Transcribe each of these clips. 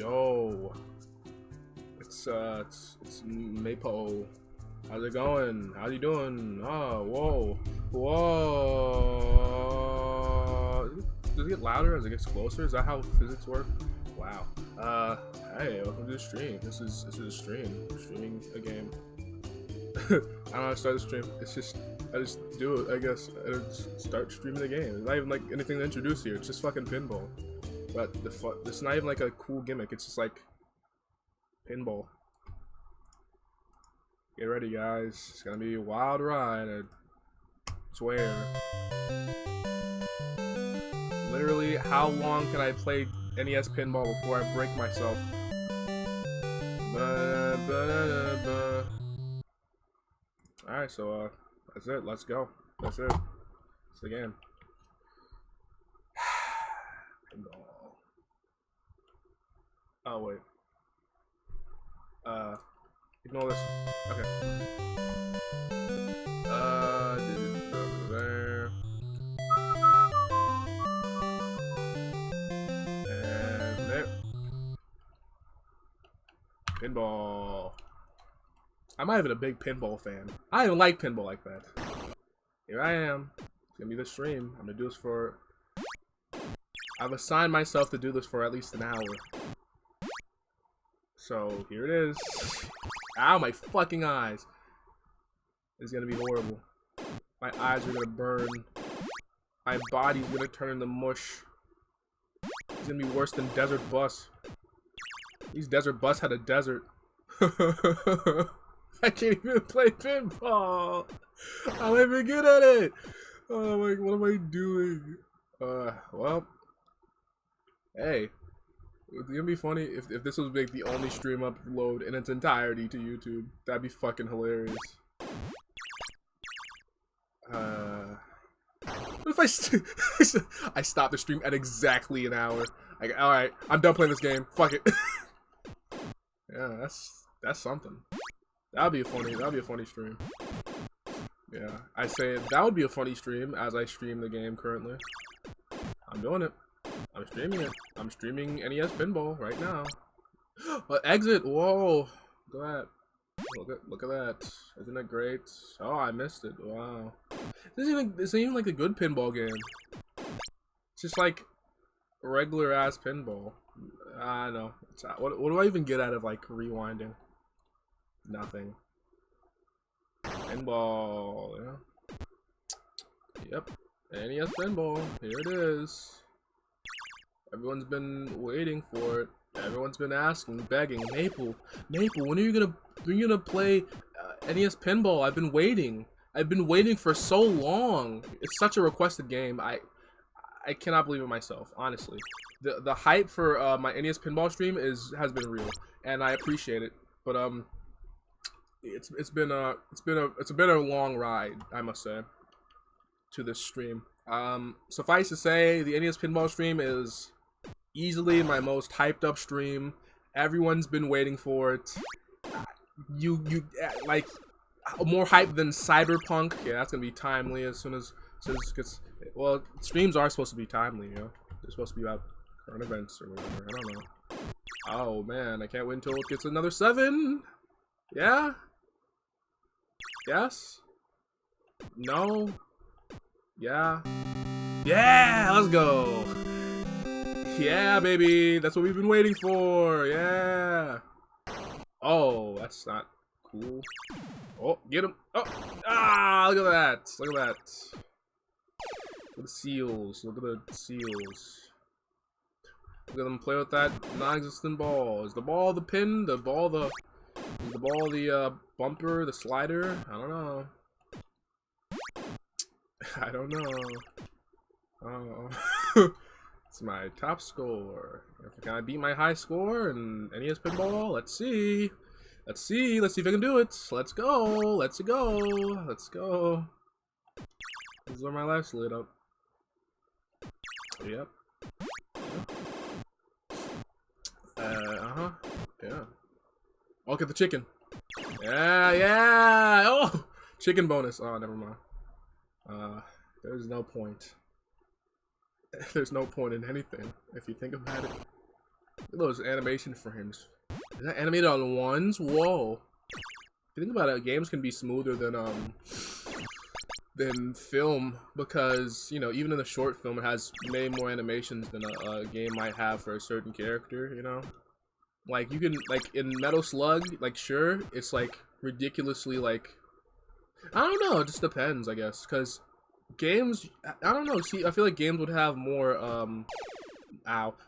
Yo, it's Maple. How's it going? How you doing? Oh, whoa. Does it get louder as it gets closer? Is that how physics work? Wow. Hey, welcome to the stream. This is a stream. We're streaming a game. I don't know how to start the stream. It's just I just do it. I guess I just start streaming the game. It's not even like anything to introduce here. It's just fucking pinball. But it's not even like a cool gimmick. It's just like pinball. Get ready, guys. It's gonna be a wild ride. I swear. Literally, how long can I play NES pinball before I break myself? Alright, so that's it. Let's go. That's it. It's the game. Pinball. Oh wait. Ignore this. Okay. There. And there. Pinball. I'm not even a big pinball fan. I don't even like pinball like that. Here I am. It's gonna be the stream. I'm gonna do this for... I've assigned myself to do this for at least an hour. So, here it is. Ow, my fucking eyes. It's gonna be horrible. My eyes are gonna burn. My body's gonna turn into mush. It's gonna be worse than Desert Bus. These Desert Bus had a desert. I can't even play pinball. I'm not even good at it. Oh my, what am I doing? Well. Hey. It's gonna be funny if this was like the only stream upload in its entirety to YouTube. That'd be fucking hilarious. What if I stop the stream at exactly an hour? Like, all right, I'm done playing this game. Fuck it. Yeah, that's something. That'd be a funny stream. Yeah, I say that would be a funny stream as I stream the game currently. I'm doing it. I'm streaming it. I'm streaming NES Pinball right now. Exit! Whoa! Look at that. Look at that. Isn't it great? Oh, I missed it. Wow. This isn't even like a good pinball game. It's just like regular ass pinball. I know. What do I even get out of like rewinding? Nothing. Pinball. Yeah. Yep. NES Pinball. Here it is. Everyone's been waiting for it. Everyone's been asking, begging. Maple, when are you gonna play NES Pinball? I've been waiting. I've been waiting for so long. It's such a requested game. I cannot believe it myself. Honestly, the hype for my NES Pinball stream has been real, and I appreciate it. But it's been a long ride, I must say, to this stream. Suffice to say, the NES Pinball stream is easily my most hyped up stream. Everyone's been waiting for it. You like more hype than Cyberpunk. Yeah, that's gonna be timely as soon as it gets. Well, streams are supposed to be timely, you know. They're supposed to be about current events or whatever. I don't know. Oh man, I can't wait until it gets another 7. Yeah. Yes. No. Yeah. Yeah, let's go. Yeah, baby. That's what we've been waiting for. Yeah. Oh, that's not cool. Oh, get him. Oh. Ah, look at that. Look at that. Look at the seals. Look at the seals. Look at them play with that non-existent ball. Is the ball the pin? The ball the... Is the ball the bumper? The slider? I don't know. I don't know. Oh. It's my top score. Can I beat my high score in NES Pinball? Let's see. Let's see. Let's see if I can do it. Let's go. Let's go. Let's go. This is where my life's lit up. Yep. Yeah. Oh, get the chicken. Yeah. Oh, chicken bonus. Oh, never mind. There's no point. There's no point in anything if you think about it. Look at those animation frames. Is that animated on ones? Whoa. If you think about it, games can be smoother than film because, you know, even in the short film, it has way more animations than a game might have for a certain character, you know? Like, you can, like, in Metal Slug, like, sure, it's, like, ridiculously, like, I don't know, it just depends, I guess, because games, I don't know, see, I feel like games would have more,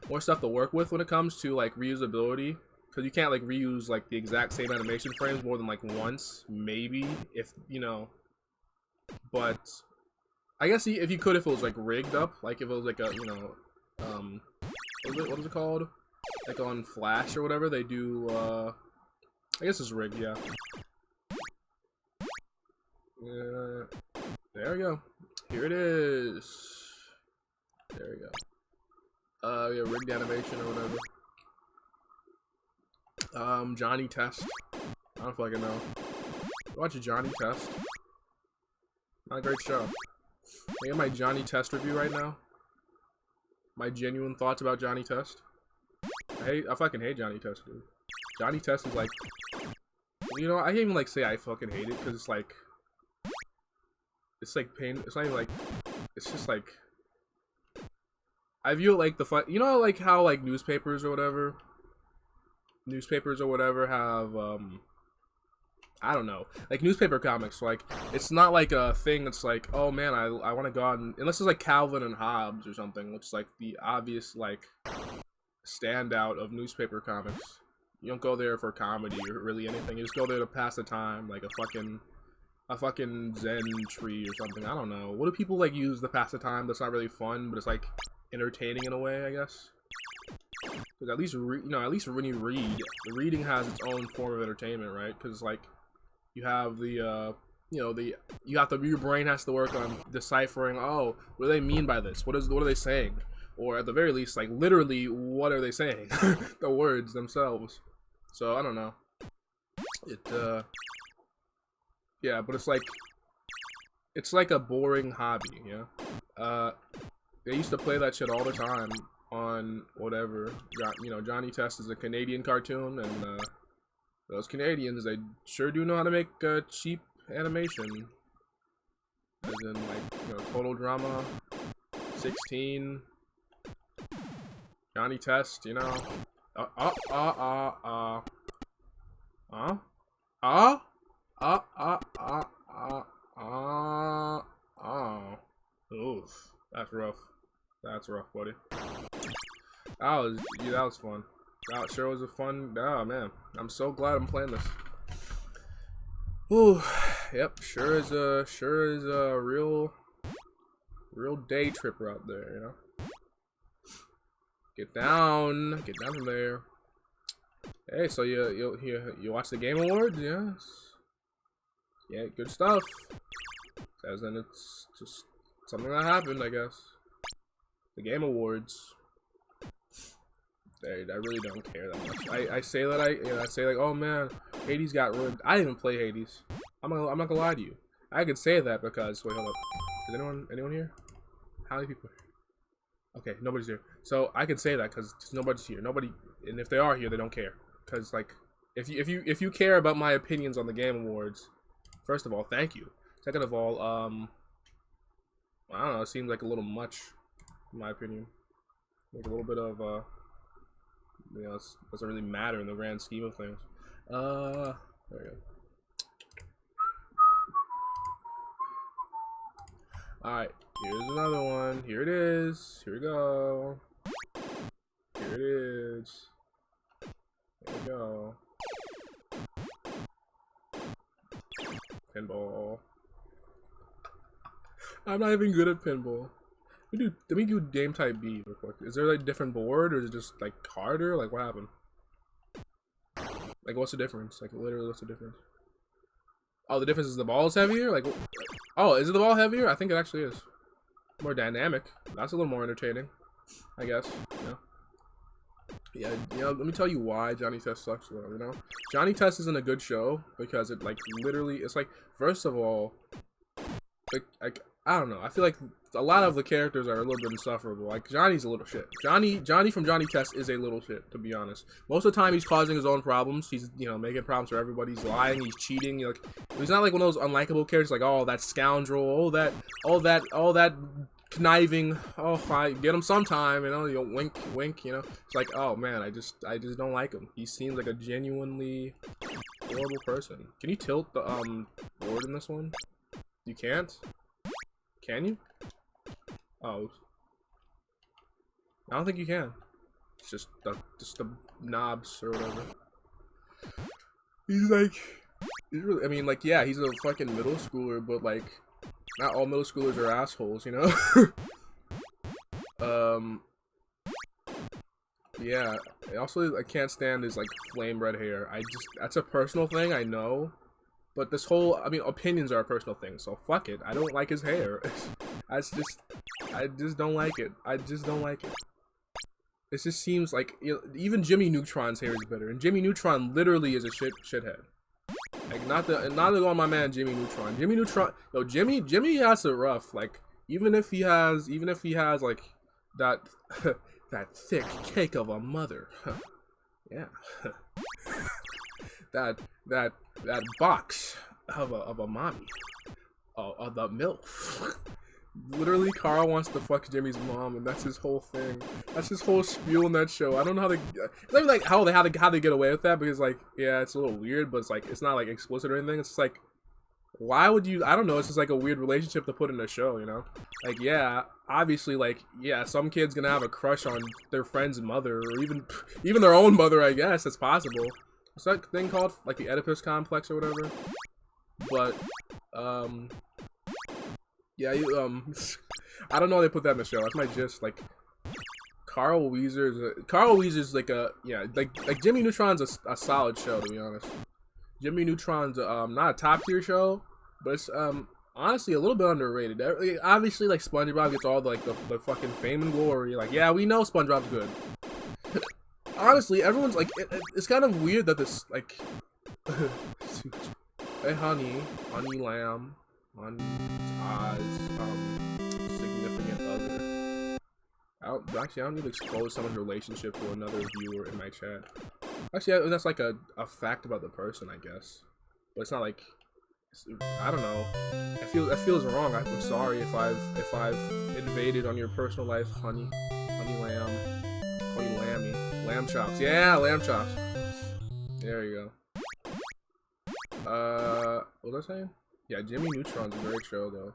more stuff to work with when it comes to, like, reusability, because you can't, like, reuse, like, the exact same animation frames more than, like, once, maybe, if, you know, but I guess if you could, if it was, like, rigged up, like, if it was, like, a, you know, what is it called? Like on Flash or whatever, they do, I guess it's rigged, yeah. There we go. Here it is. There we go. Yeah, rigged animation or whatever. Johnny Test. I don't fucking know. Watch a Johnny Test. Not a great show. I got my Johnny Test review right now. My genuine thoughts about Johnny Test. I fucking hate Johnny Test, dude. Johnny Test is like, you know, I can't even like say I fucking hate it because it's like pain. It's not even like, it's just like, I view it like the fun. You know, like how like newspapers or whatever have I don't know, like newspaper comics. Like it's not like a thing that's like, oh man, I want to go out and, unless it's like Calvin and Hobbes or something, which is like the obvious like standout of newspaper comics. You don't go there for comedy or really anything. You just go there to pass the time, like a fucking Zen tree or something. I don't know. What do people like use to pass the time that's not really fun, but it's like entertaining in a way, I guess? Because at least you know, at least when you read, the reading has its own form of entertainment, right? Because like you have the you know, your brain has to work on deciphering, oh, what do they mean by this? What are they saying? Or at the very least, like, literally, what are they saying? The words themselves. So, I don't know. Yeah, but it's like a boring hobby, yeah? They used to play that shit all the time on whatever. You know, Johnny Test is a Canadian cartoon, and, those Canadians, they sure do know how to make, cheap animation. As in, like, you know, Total Drama, 16... Johnny Test, you know. Oof. That's rough. That's rough, buddy. That was fun. That sure was a fun. Oh man, I'm so glad I'm playing this. Ooh, yep. Sure is a real day tripper out there, you know. Get down from there. Hey, so you watch the Game Awards? Yes. Yeah, good stuff. As in, it's just something that happened, I guess. The Game Awards. I really don't care that much. I say that I say like, oh man, Hades got ruined. I didn't even play Hades. I'm not gonna lie to you. I could say that because wait, hold up. Is anyone here? How many people? Okay, nobody's here. So I can say that because nobody's here. Nobody, and if they are here, they don't care. Because like, if you care about my opinions on the Game Awards, first of all, thank you. Second of all, I don't know. It seems like a little much, in my opinion. Like a little bit of you know, it doesn't really matter in the grand scheme of things. There we go. All right. Here's another one. Here it is. Here we go. Here it is. There we go. Pinball. I'm not even good at pinball. Let me do game type B real quick. Is there like a different board or is it just like harder? Like what happened? Like what's the difference? Like literally what's the difference? Oh, the difference is the ball is heavier? Like, oh, is it the ball heavier? I think it actually is. More dynamic. That's a little more entertaining, I guess. Yeah, you know, let me tell you why Johnny Test sucks though, you know? Johnny Test isn't a good show because it like literally, it's like, first of all, like I don't know. I feel like a lot of the characters are a little bit insufferable. Like Johnny's a little shit. Johnny from Johnny Test is a little shit, to be honest. Most of the time, he's causing his own problems. He's making problems for everybody. He's lying. He's cheating. Like he's not like one of those unlikable characters. Like that scoundrel. All that conniving. Oh, I get him sometime. Wink, wink. It's like, oh man, I just don't like him. He seems like a genuinely horrible person. Can you tilt the board in this one? You can't. Can you? Oh, I don't think you can. It's just the knobs or whatever. He's really. I mean, like, yeah, he's a fucking middle schooler, but like, not all middle schoolers are assholes, Yeah. Also, I can't stand his like flame red hair. That's a personal thing, I know. But this whole, opinions are a personal thing, so fuck it. I don't like his hair. I just don't like it. I just don't like it. It just seems like, even Jimmy Neutron's hair is better, and Jimmy Neutron literally is a shithead. Like, not to go on my man Jimmy Neutron. Jimmy has it rough. Like, even if he has like that that thick cake of a mother. Yeah. that box of a mommy, of the MILF. Literally, Carl wants to fuck Jimmy's mom, and that's his whole thing. That's his whole spiel in that show. I don't know how it's like how they get away with that, because like, yeah, it's a little weird, but it's not like explicit or anything. It's just like, why would you? I don't know. It's just like a weird relationship to put in a show, Like, yeah, obviously, like, yeah, some kid's gonna have a crush on their friend's mother, or even their own mother. I guess it's possible. What's that thing called? Like the Oedipus complex or whatever. But, yeah, I don't know how they put that in the show. That's my gist. Like, Carl Weezer's like like Jimmy Neutron's a solid show, to be honest. Jimmy Neutron's not a top tier show, but it's honestly a little bit underrated. Obviously, like, SpongeBob gets all the fucking fame and glory. Like, yeah, we know SpongeBob's good. Honestly, everyone's like, it's kind of weird that this, like, hey honey lamb, honey Oz, significant other. I don't need to expose someone's relationship to another viewer in my chat. Actually, that's like a fact about the person, I guess. But it's not like, I don't know. That feels wrong. I'm sorry if I've invaded on your personal life, honey lamb. Call you Lammy. Lamb chops. Yeah, lamb chops. There you go. What was I saying? Yeah, Jimmy Neutron's a great show, though.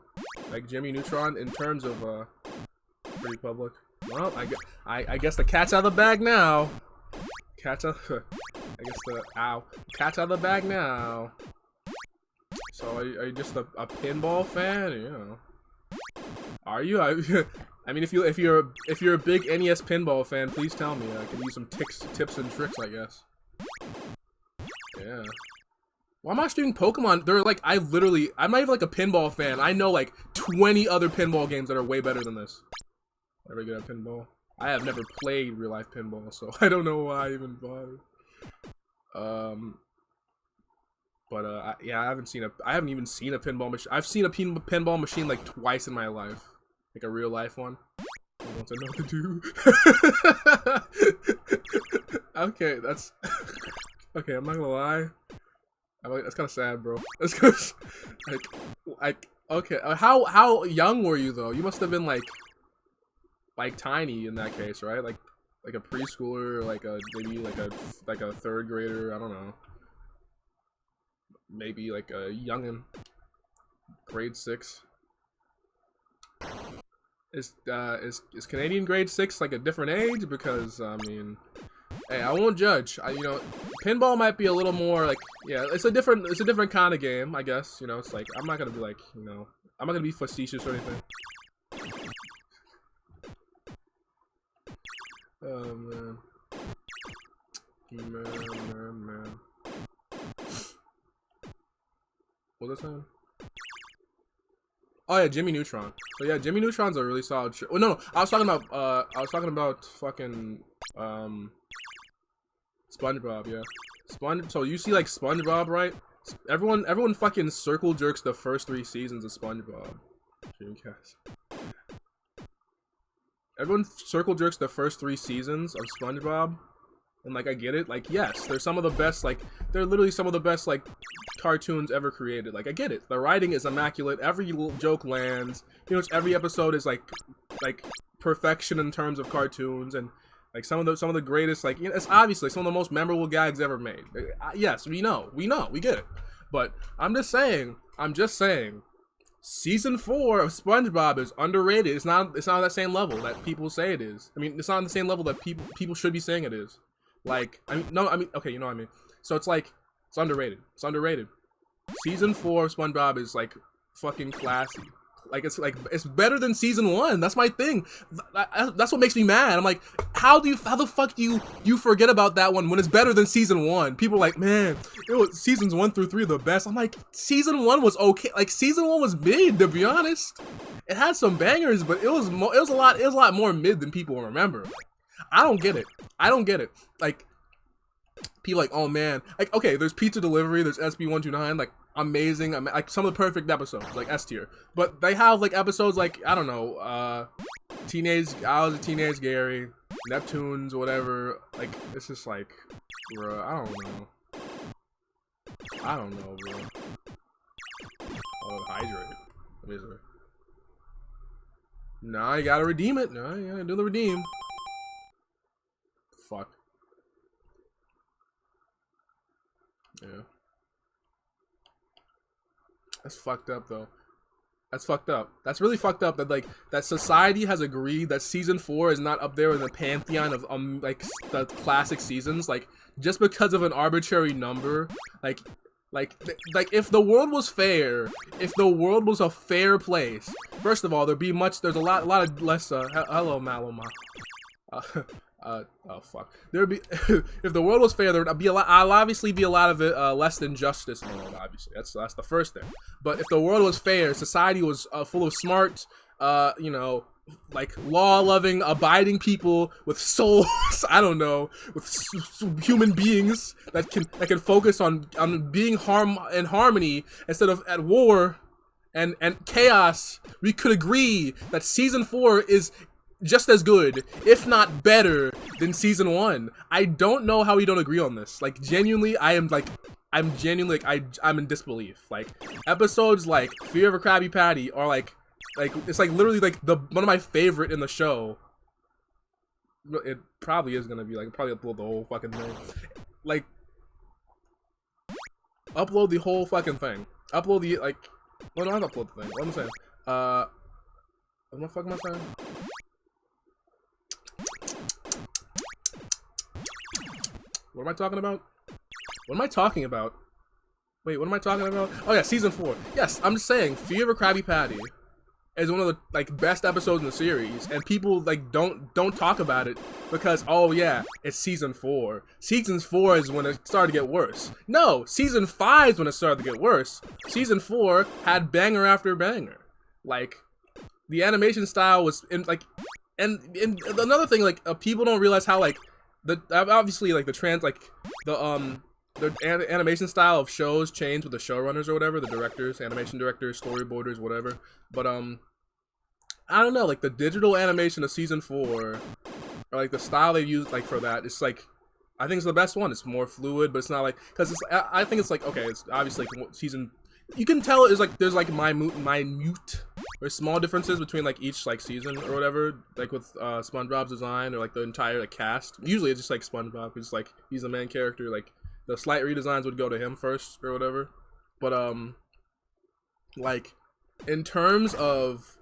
Like, Jimmy Neutron, in terms of, pretty public. Well, I guess the cat's out of the bag now. Cat's out of the bag now. So, are you just a pinball fan? Are you? I mean, if you're a big NES pinball fan, please tell me. I can use some tips and tricks, I guess. Yeah. Why am I streaming Pokemon? They're like, I'm not even like a pinball fan. I know like 20 other pinball games that are way better than this. Never good at pinball. I have never played real life pinball, so I don't know why I even bothered. Yeah, I haven't even seen a pinball machine. I've seen a pinball machine like twice in my life. Like a real life one. Once I know what to do. Okay, that's okay. I'm not gonna lie. That's kind of sad, bro. That's kind of like okay. How young were you though? You must have been like tiny in that case, right? Like a preschooler, or maybe like a third grader. I don't know. Maybe like a youngin. Grade 6. Is Canadian grade 6 like a different age? Because I mean, hey, I won't judge. Pinball might be a little more like, yeah, it's a different kind of game, I guess. It's like, I'm not gonna be like, I'm not gonna be facetious or anything. Oh man. Man. What was I saying? Oh yeah, Jimmy Neutron. So yeah, Jimmy Neutron's a really solid show. Oh no, I was talking about fucking SpongeBob, yeah. So you see like SpongeBob, right? Everyone fucking circle jerks the first 3 seasons of SpongeBob. Dreamcast. Everyone circle jerks the first 3 seasons of SpongeBob, and like I get it. Like yes, they're some of the best. Like they're literally some of the best like cartoons ever created. Like I get it. The writing is immaculate. Every little joke lands. You know, every episode is like perfection in terms of cartoons, and like some of the greatest. Like you know, it's obviously some of the most memorable gags ever made. Yes, we know, we get it. But I'm just saying. Season 4 of SpongeBob is underrated. It's not on that same level that people say it is. I mean, it's not on the same level that people should be saying it is. Like, okay, you know what I mean. So it's like, it's underrated. It's underrated. Season 4 of SpongeBob is like fucking classy. Like it's better than season 1. That's my thing. That's what makes me mad. I'm like, how the fuck do you forget about that one when it's better than season 1? People are like, man, it was seasons 1 through 3 are the best. I'm like, season 1 was okay. Like season 1 was mid, to be honest. It had some bangers, but it was a lot more mid than people remember. I don't get it. Like people like, oh man, like okay, there's pizza delivery, there's SB129, like amazing, like some of the perfect episodes, like S tier. But they have like episodes like I don't know, I was a teenage Gary, Neptunes, whatever. Like it's just like, bro, I don't know, bro. Oh, hydrate. Amazing. Nah, you gotta redeem it. No, you gotta do the redeem. Fuck. Yeah. That's fucked up though. That's fucked up. That's really fucked up that like that society has agreed that season 4 is not up there in the pantheon of like the classic seasons, like just because of an arbitrary number. Like if the world was fair, if the world was a fair place, first of all, there's a lot of less hello MapleMilk. Oh fuck. There'd be if the world was fair, there'd be I'll obviously be a lot of it less than justice in the world. Obviously, that's the first thing. But if the world was fair, society was full of smart, you know, like law-loving, abiding people with souls. I don't know, with human beings that can focus on being in harmony instead of at war and chaos. We could agree that season 4 is just as good, if not better, than season 1. I don't know how we don't agree on this. Like, genuinely, I'm genuinely, like, I'm in disbelief. Like, episodes like Fear of a Krabby Patty are like, it's like literally like one of my favorite in the show. It probably is gonna be like, probably upload the whole fucking thing. Like, upload the whole fucking thing. Upload the, like, well, not upload the thing. What am I saying? What the fuck am I saying? What am I talking about? What am I talking about? Wait, what am I talking about? Oh yeah, season 4. Yes, I'm just saying, Fear of a Krabby Patty is one of the like best episodes in the series, and people like don't talk about it because oh yeah, it's season 4. Season 4 is when it started to get worse. No, season 5 is when it started to get worse. Season 4 had banger after banger. Like the animation style was in like, and another thing like people don't realize how like. Obviously like the animation style of shows changed with the showrunners or whatever, the directors, animation directors, storyboarders, whatever. But I don't know, like the digital animation of season 4, or like the style they used like for that, it's like I think it's the best one. It's more fluid, but it's not like because it's I think it's like okay, it's obviously like season. You can tell it's like there's like minute or small differences between like each like season or whatever, like with SpongeBob's design or like the entire like cast. Usually it's just like SpongeBob because like he's the main character, like the slight redesigns would go to him first or whatever. But like in terms of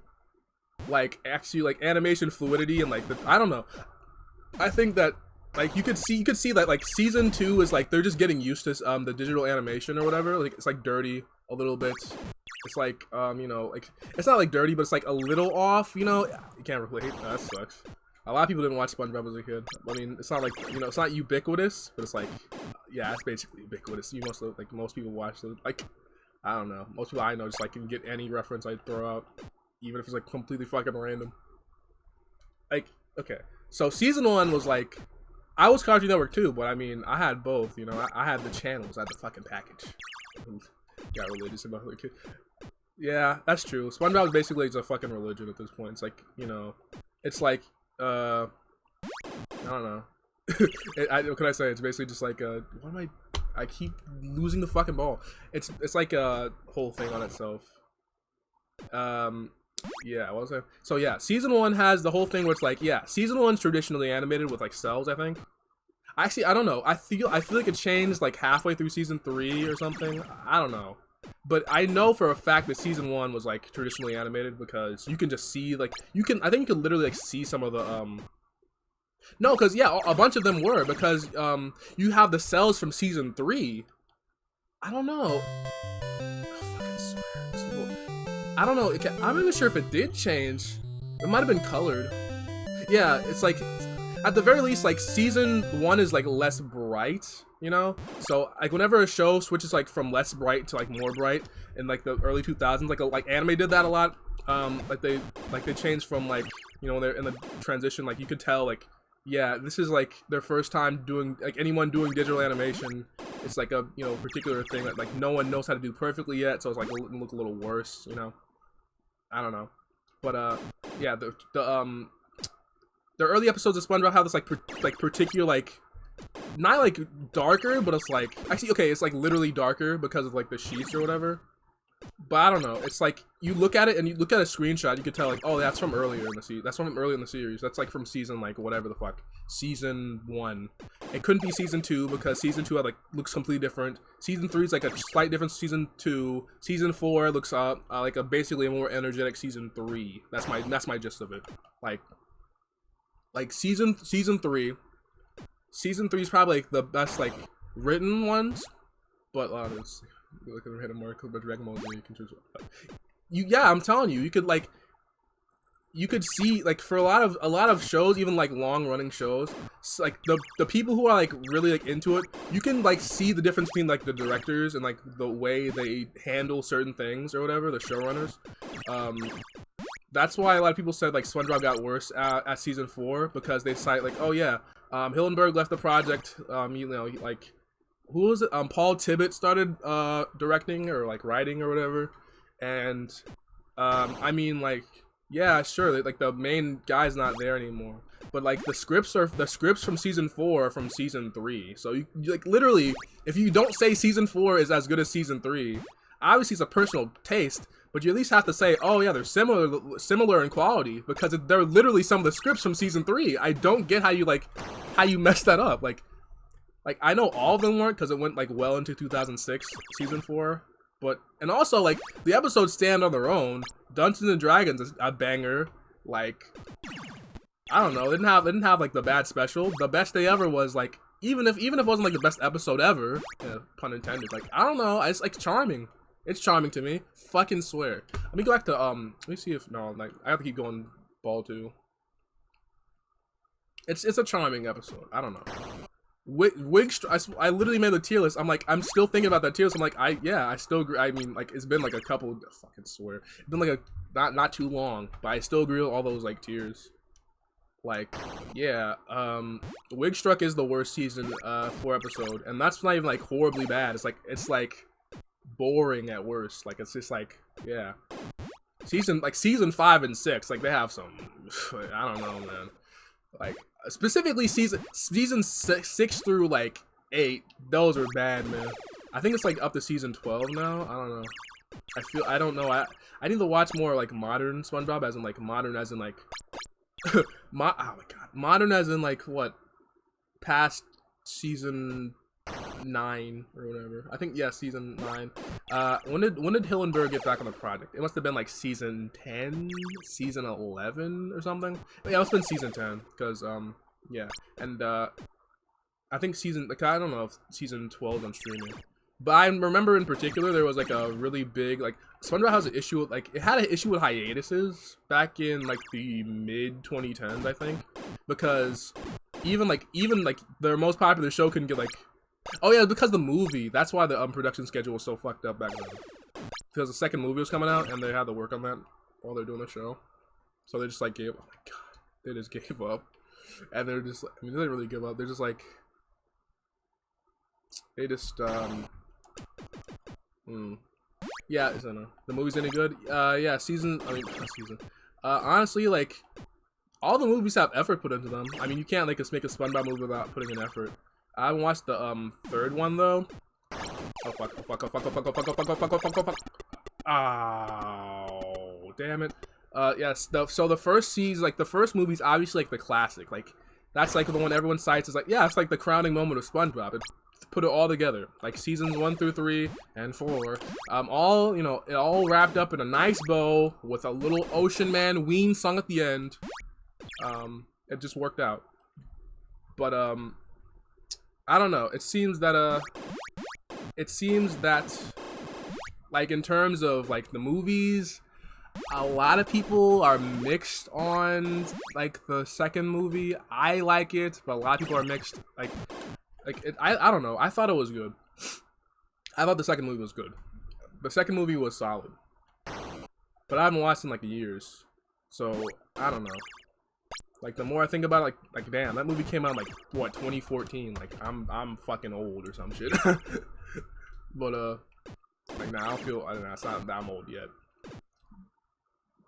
like actually like animation fluidity and like I don't know, I think that like you could see that like season 2 is like they're just getting used to the digital animation or whatever. Like it's like dirty a little bit. It's like you know, like it's not like dirty, but it's like a little off, you know. You can't relate. That sucks. A lot of people didn't watch SpongeBob as a kid. I mean, it's not like, you know, it's not ubiquitous, but it's like, yeah, it's basically ubiquitous. You most people watch it. Like, I don't know. Most people I know just like can get any reference I throw out, even if it's like completely fucking random. Like, okay, so season 1 was like, I was Cartoon Network too, but I mean, I had both. You know, I had the channels, I had the fucking package. Got religious about the kid. Yeah, that's true. SpongeBob is basically just a fucking religion at this point. It's like, you know, it's like, I don't know. What can I say? It's basically just like, what am I keep losing the fucking ball. It's like a whole thing on itself. Yeah, what was I? So yeah, season 1 has the whole thing where it's like, yeah, season 1's traditionally animated with like cells, I think. Actually, I don't know. I feel like it changed like halfway through season 3 or something. I don't know. But I know for a fact that season 1 was like traditionally animated because you can just see like I think you can literally like see some of the no, because yeah, a bunch of them were because you have the cells from season 3. I don't know. I don't know. I'm not even sure if it did change. It might have been colored. Yeah, it's like at the very least, like season 1 is like less bright, you know. So like whenever a show switches like from less bright to like more bright in like the early 2000s, like anime did that a lot. Like they changed from like, you know, they're in the transition. Like you could tell like, yeah, this is like their first time doing like anyone doing digital animation. It's like a, you know, particular thing that like no one knows how to do perfectly yet, so it's like look a little worse, you know. I don't know, but yeah, the early episodes of SpongeBob have this like particular like not like darker, but it's like actually okay, it's like literally darker because of like the sheets or whatever. But I don't know. It's like you look at it and you look at a screenshot, you could tell like, oh, that's from earlier in the series. That's from early in the series. That's like from season like whatever the fuck, season 1. It couldn't be season 2 because season 2 had like looks completely different. Season 3 is like a slight difference. Season 2, season 4 looks like a basically a more energetic season 3. That's my gist of it. Like season 3. Season 3 is probably like the best like written ones, but it's look at hit a mark but Dragon Ball Z you can choose. Yeah, I'm telling you, you could see like for a lot of shows, even like long running shows, like the people who are like really like into it, you can like see the difference between like the directors and like the way they handle certain things or whatever, the showrunners. That's why a lot of people said like SpongeBob got worse at season 4 because they cite like, oh yeah, Hillenburg left the project, you know, like who was it? Paul Tibbett started directing or like writing or whatever, and I mean like yeah, sure, like the main guy's not there anymore, but like the scripts from season 4 are from season 3. So you like literally, if you don't say season 4 is as good as season 3, obviously it's a personal taste, but you at least have to say, oh yeah, they're similar in quality because they're literally some of the scripts from season 3. I don't get how you messed that up. Like I know all of them weren't because it went like well into 2006 season 4, but and also like the episodes stand on their own. Dungeons and Dragons is a banger. Like I don't know, they didn't have like the bad special. The best day ever was like even if it wasn't like the best episode ever, yeah, pun intended. Like I don't know, it's like charming. It's charming to me. Fucking swear. Let me go back to let me see if no, like I have to keep going ball 2. It's a charming episode. I don't know. I literally made the tier list. I'm like, I'm still thinking about that tier list. I'm like, I still agree. I mean, like, it's been like a couple, fucking swear. It's been like not too long, but I still agree with all those like tiers. Like, yeah, Wigstruck is the worst season 4 episode, and that's not even like horribly bad. It's like boring at worst. Like, it's just like, yeah. Season 5 and 6, like they have some, I don't know, man. Like specifically season 6 through like 8, those are bad, man. I think it's like up to season 12 now. I don't know. I don't know. I need to watch more like modern SpongeBob, as in like modern as in like oh my god, modern as in like what, past season 9 or whatever. I think yeah, season 9. When did Hillenburg get back on the project? It must have been like season 10, season 11 or something. Yeah, it must have been season 10 because yeah, and I think season like I don't know if season 12 on streaming, but I remember in particular there was like a really big like SpongeBob has an issue with like it had an issue with hiatuses back in like the mid 2010s I think, because even like their most popular show couldn't get like. Oh yeah, because the movie. That's why the production schedule was so fucked up back then. Because the second movie was coming out, and they had to work on that while they're doing the show. So they just like gave. Oh my god, they just gave up, and they're just. I mean, they didn't really give up. They're just like. They just Yeah, so no. The movie's any good? Yeah, season. I mean, not season. Honestly, like all the movies have effort put into them. I mean, you can't like just make a SpongeBob movie without putting in effort. I haven't watched the third one though. Oh fuck! Oh fuck! Oh fuck! Oh fuck! Oh fuck! Oh fuck! Oh fuck! Oh fuck! Oh fuck! Oh, damn it. Yes. So the first season, like the first movie's obviously like the classic. Like that's like the one everyone cites as like, yeah, it's like the crowning moment of SpongeBob. It put it all together, like seasons 1 through 3 and 4. All you know, it all wrapped up in a nice bow with a little Ocean Man Ween song at the end. It just worked out. But I don't know. It seems that like in terms of like the movies, a lot of people are mixed on like the second movie. I like it, but a lot of people are mixed. I don't know. I thought it was good. I thought the second movie was good. The second movie was solid, but I haven't watched in like years, so I don't know. Like the more I think about it, like damn, that movie came out like what 2014. Like I'm fucking old or some shit. But like now I don't feel. I don't know. It's not that I'm old yet.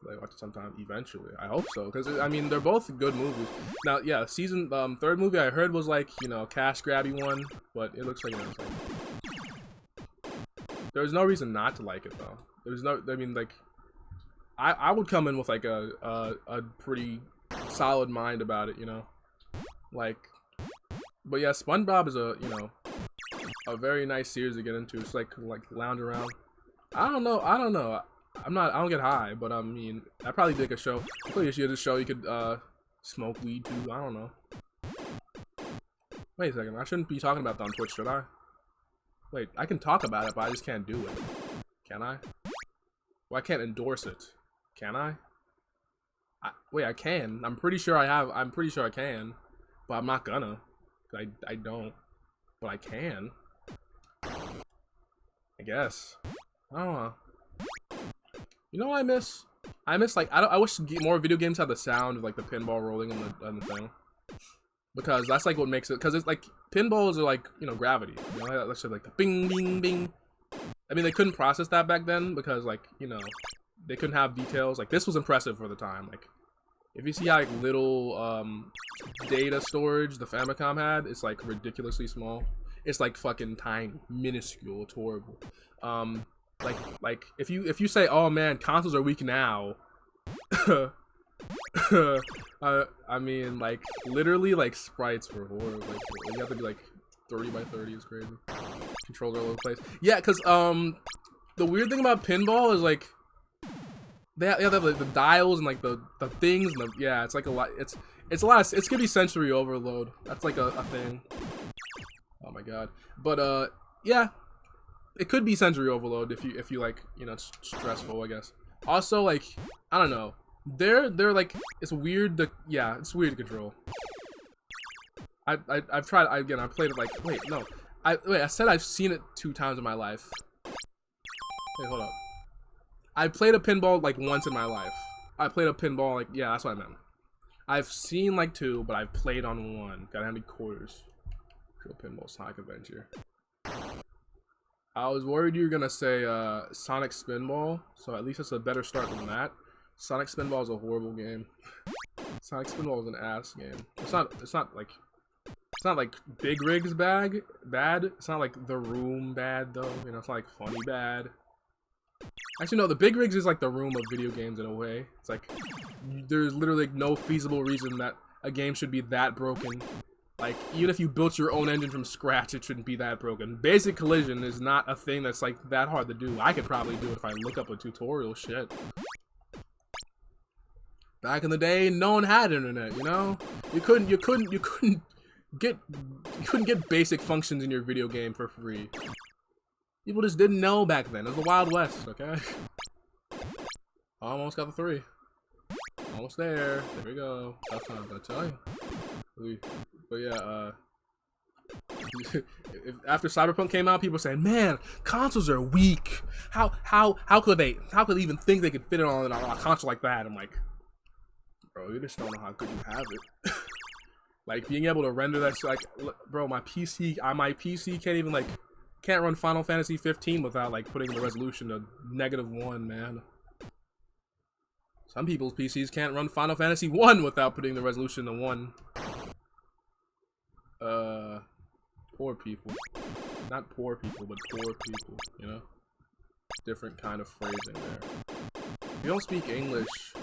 Like watch it sometime eventually. I hope so, because I mean they're both good movies. Now yeah, season third movie I heard was like, you know, cash grabby one, but it looks like, you know, it's like there's no reason not to like it though. There's no, I mean like I would come in with like a pretty solid mind about it, you know, like. But yeah, SpongeBob is a, you know, a very nice series to get into. It's like lounge around. I don't know. I don't get high, but I mean, I probably did a show. Probably if you did a show, you could smoke weed too. I don't know. Wait a second. I shouldn't be talking about that on Twitch, should I? Wait, I can talk about it, but I just can't do it. Can I? Well, I can't endorse it. Can I? Wait, I can. I'm pretty sure I have. I'm pretty sure I can, but I'm not gonna. I don't. But I can. I guess. I don't know. You know what I miss? I miss like I wish more video games had the sound of like the pinball rolling in the thing, because that's like what makes it. Because it's like pinballs are like, you know, gravity. You know, that's like the bing bing bing. I mean, they couldn't process that back then because like, you know, they couldn't have details. Like this was impressive for the time. Like if you see how like little data storage the Famicom had, it's like ridiculously small. It's like fucking tiny, minuscule. It's horrible. Like if you say, oh man, consoles are weak now. I mean, like literally, like sprites were horrible. Like, you have to be like 30 by 30 is crazy. Controls are all over the place. Yeah, because the weird thing about pinball is like they have like, the dials and like the things and yeah, it's like a lot. It's a lot. It's gonna be sensory overload. That's like a thing. Oh my god. But yeah. It could be sensory overload if you like, you know, it's stressful, I guess. Also, like, I don't know. They're like, it's weird to, yeah, it's weird to control. I've tried, I played it like, wait, no. I said I've seen it 2 times in my life. Wait, hold up. I played a pinball like once in my life. I played a pinball like, yeah, that's what I meant. I've seen like 2, but I've played on 1. Gotta have any quarters. Real Pinball Sonic Adventure. I was worried you were gonna say Sonic Spinball, so at least it's a better start than that. Sonic Spinball is a horrible game. Sonic Spinball is an ass game. It's not like Big Rigs bad. It's not like The Room bad though. You know, it's not like Funny bad. Actually, no. The Big Rigs is like The Room of video games in a way. It's like there's literally like, no feasible reason that a game should be that broken. Like, even if you built your own engine from scratch, it shouldn't be that broken. Basic collision is not a thing that's, like, that hard to do. I could probably do it if I look up a tutorial, shit. Back in the day, no one had internet, you know? You couldn't get basic functions in your video game for free. People just didn't know back then. It was the Wild West, okay? Almost got the 3. Almost there. There we go. Tough times, I tell you. But yeah, after Cyberpunk came out, people were saying, "Man, consoles are weak. How could they even think they could fit it on a console like that?" I'm like, bro, you just don't know how good you have it. Like being able to render that, like, bro, my PC can't even like can't run Final Fantasy 15 without like putting the resolution to -1, man. Some people's PCs can't run Final Fantasy 1 without putting the resolution to 1. Poor people. Not poor people, but poor people, you know? Different kind of phrasing there. If you don't speak English,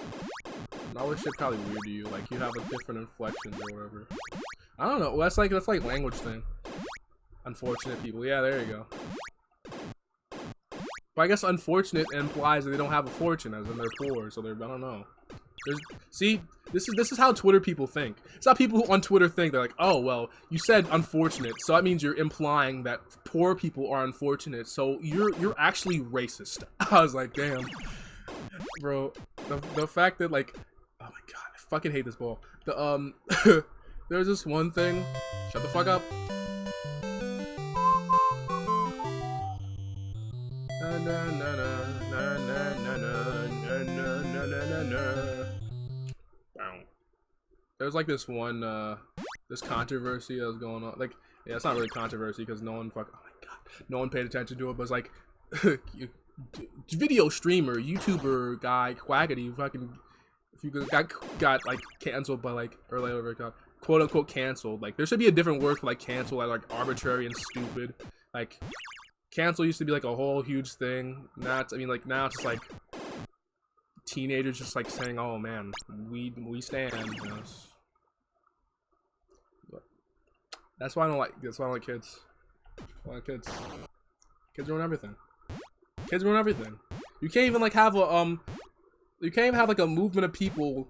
all this shit probably weird to you. Like, you have a different inflection or whatever. I don't know. Well, that's like language thing. Unfortunate people. Yeah, there you go. But I guess unfortunate implies that they don't have a fortune, as in they're poor, so they're, I don't know. See, this is how Twitter people think. It's how people on Twitter think. They're like, oh, well, you said unfortunate, so that means you're implying that poor people are unfortunate, so you're actually racist. I was like, damn. Bro, the fact that, like, oh my god, I fucking hate this ball. The, there's this one thing. Shut the fuck up. There's like this one, this controversy that was going on. Like, yeah, it's not really controversy because no one oh my god, no one paid attention to it. But it's like, video streamer, YouTuber guy, Quackity, fucking, if you got like canceled by like, or like quote unquote canceled. Like, there should be a different word for like cancel, like arbitrary and stupid. Like, cancel used to be like a whole huge thing. Now it's, I mean, like now it's just like teenagers just like saying, "Oh man, we stand." You know? That's why I don't like. That's why I don't like kids. I don't like kids. Kids ruin everything. Kids ruin everything. You can't even like have a You can't even have like a movement of people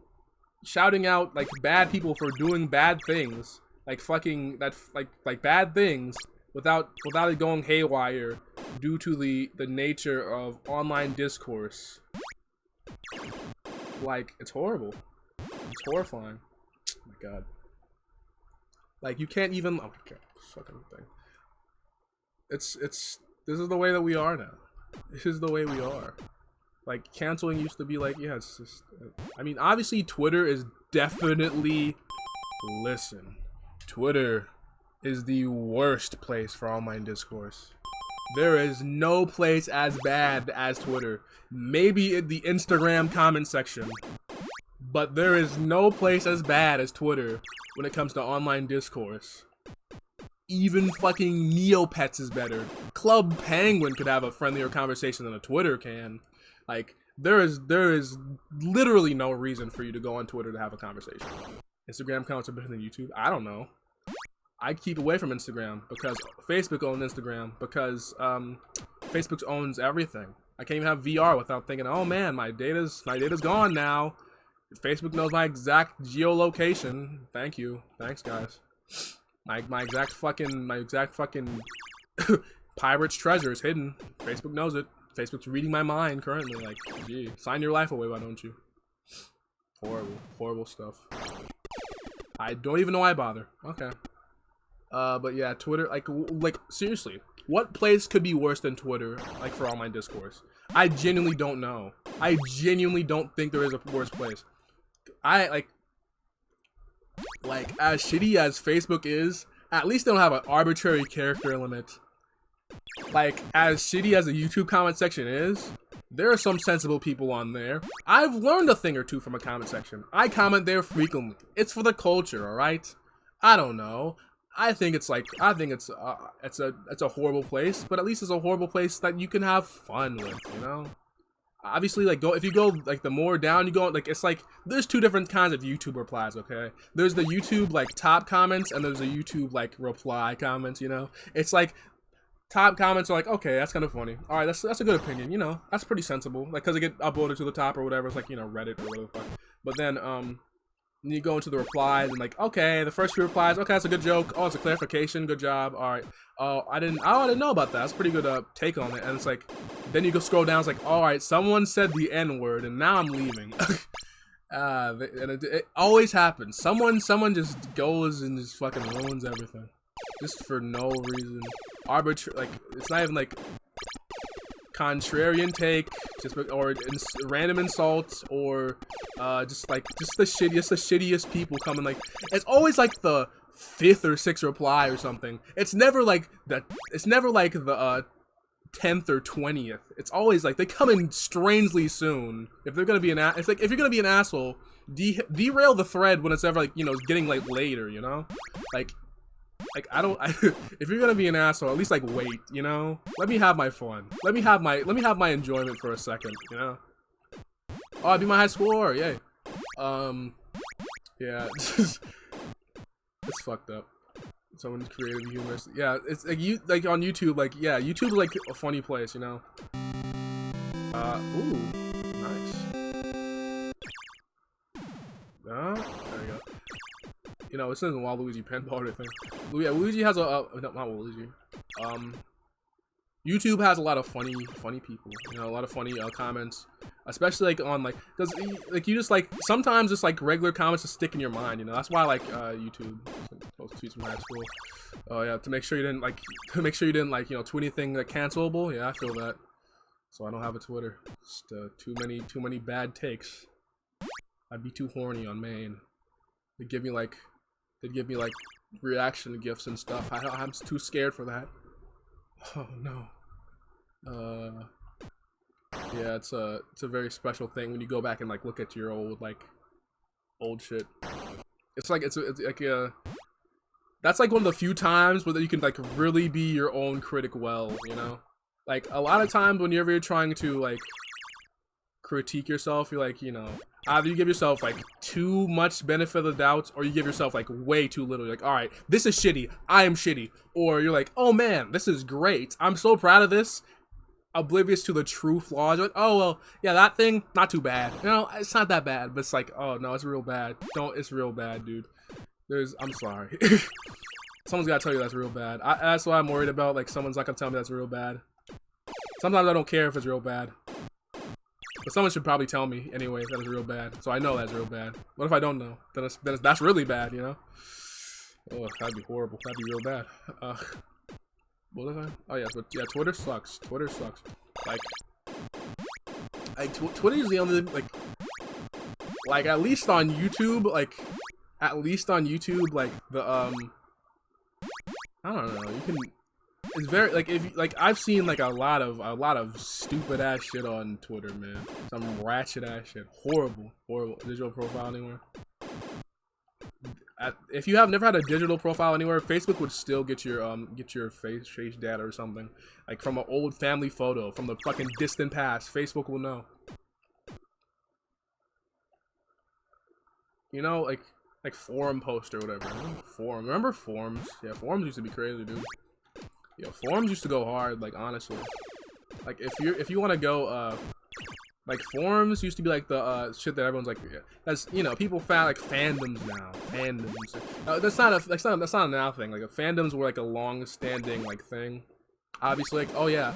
shouting out like bad people for doing bad things, like fucking that like bad things. Without it going haywire due to the nature of online discourse. Like, it's horrible. It's horrifying. Oh my god. Like, you can't even, oh my god, fucking thing. This is the way that we are now. This is the way we are. Like, canceling used to be like, yeah, it's just, I mean, obviously Twitter is definitely, listen, Twitter is the worst place for online discourse. There is no place as bad as Twitter. Maybe in the Instagram comment section. But there is no place as bad as Twitter when it comes to online discourse. Even fucking Neopets is better. Club Penguin could have a friendlier conversation than a Twitter can. Like, there is literally no reason for you to go on Twitter to have a conversation. Instagram accounts are better than YouTube? I don't know. I keep away from Instagram because Facebook owns Instagram, because Facebook owns everything. I can't even have VR without thinking, oh man, my data's gone now. Facebook knows my exact geolocation. Thank you. Thanks guys. My exact fucking pirate's treasure is hidden. Facebook knows it. Facebook's reading my mind currently. Like, gee, sign your life away, why don't you? Horrible, horrible stuff. I don't even know why I bother. Okay. But yeah, Twitter, like seriously, what place could be worse than Twitter, like for online discourse? I genuinely don't know. I genuinely don't think there is a worse place. I like as shitty as Facebook is, at least they don't have an arbitrary character limit. Like, as shitty as the YouTube comment section is, there are some sensible people on there. I've learned a thing or two from a comment section. I comment there frequently. It's for the culture, alright? I don't know. I think it's a horrible place, but at least it's a horrible place that you can have fun with, you know? Obviously, like, if you go, like, the more down you go, like, it's like, there's two different kinds of YouTube replies, okay? There's the YouTube, like, top comments, and there's the YouTube, like, reply comments, you know? It's like, top comments are like, okay, that's kind of funny. All right, that's a good opinion, you know? That's pretty sensible. Like, because it get uploaded to the top or whatever. It's like, you know, Reddit or whatever the fuck. But then, you go into the replies and like, okay, the first few replies, okay, that's a good joke. Oh, it's a clarification. Good job. All right. Oh, I didn't know about that. That's a pretty good take on it. And it's like, then you go scroll down. It's like, all right, someone said the N word, and now I'm leaving. And it always happens. Someone just goes and just fucking ruins everything, just for no reason. Like, it's not even like contrarian take, just or random insults, or just the shittiest people coming. Like, it's always like the 5th or 6th reply or something. It's never like the 10th or 20th. It's always like they come in strangely soon. If they're gonna be if you're gonna be an asshole, derail the thread when it's ever like, you know, getting like later, you know, like if you're gonna be an asshole, at least like wait, you know. Let me have my fun. Let me have my enjoyment for a second, you know. Oh, I beat my high score, yay. Yeah, it's fucked up. Someone's creative humorous. Yeah, it's like on YouTube, like yeah, YouTube is like a funny place, you know. Ooh, nice. There you go. You know, this isn't Waluigi Pinball or anything. Yeah, Luigi has no, not Waluigi. YouTube has a lot of funny people. You know, a lot of funny comments, especially like on like, cause like you just like sometimes just like regular comments just stick in your mind. You know, that's why I like YouTube. Post tweets from high school. Oh yeah, to make sure you didn't like, you know, tweet anything like cancelable. Yeah, I feel that. So I don't have a Twitter. Just too many bad takes. I'd be too horny on main. They'd give me like reaction gifts and stuff. I'm too scared for that. Oh no. Yeah, it's a very special thing when you go back and like look at your old shit. It's like that's like one of the few times where you can like really be your own critic well, you know? Like a lot of times whenever you're trying to like critique yourself, you're like, you know, either you give yourself like too much benefit of the doubt, or you give yourself like way too little. You're like, all right, this is shitty, I am shitty. Or you're like, oh man, this is great, I'm so proud of this. Oblivious to the true flaws. You're like, oh well, yeah, that thing, not too bad. You know, it's not that bad, but it's like, oh no, it's real bad. It's real bad, dude. I'm sorry. Someone's gotta tell you that's real bad. That's what I'm worried about. Like, someone's not gonna tell me that's real bad. Sometimes I don't care if it's real bad. But someone should probably tell me anyway that it's real bad, so I know that's real bad. What if I don't know? Then that's really bad, you know? Oh, that'd be horrible. That'd be real bad. What was I? Oh yeah, but yeah, Twitter sucks. Twitter sucks. Like Twitter is the only like at least on YouTube, like the I don't know. You can. It's very like if like I've seen like a lot of stupid ass shit on Twitter, man. Some ratchet ass shit. Horrible digital profile anywhere. If you have never had a digital profile anywhere, Facebook would still get your face data or something, like from an old family photo from the fucking distant past. Facebook will know. You know, like forum post or whatever. Forum. Remember forums? Yeah, forums used to be crazy, dude. Yeah, forums used to go hard. Like honestly, like if you want to go like forums used to be like the shit that everyone's like, yeah. That's, you know, people found like fandoms now. Fandoms. That's not a now thing. Like fandoms were like a long-standing like thing. Obviously, like, oh yeah,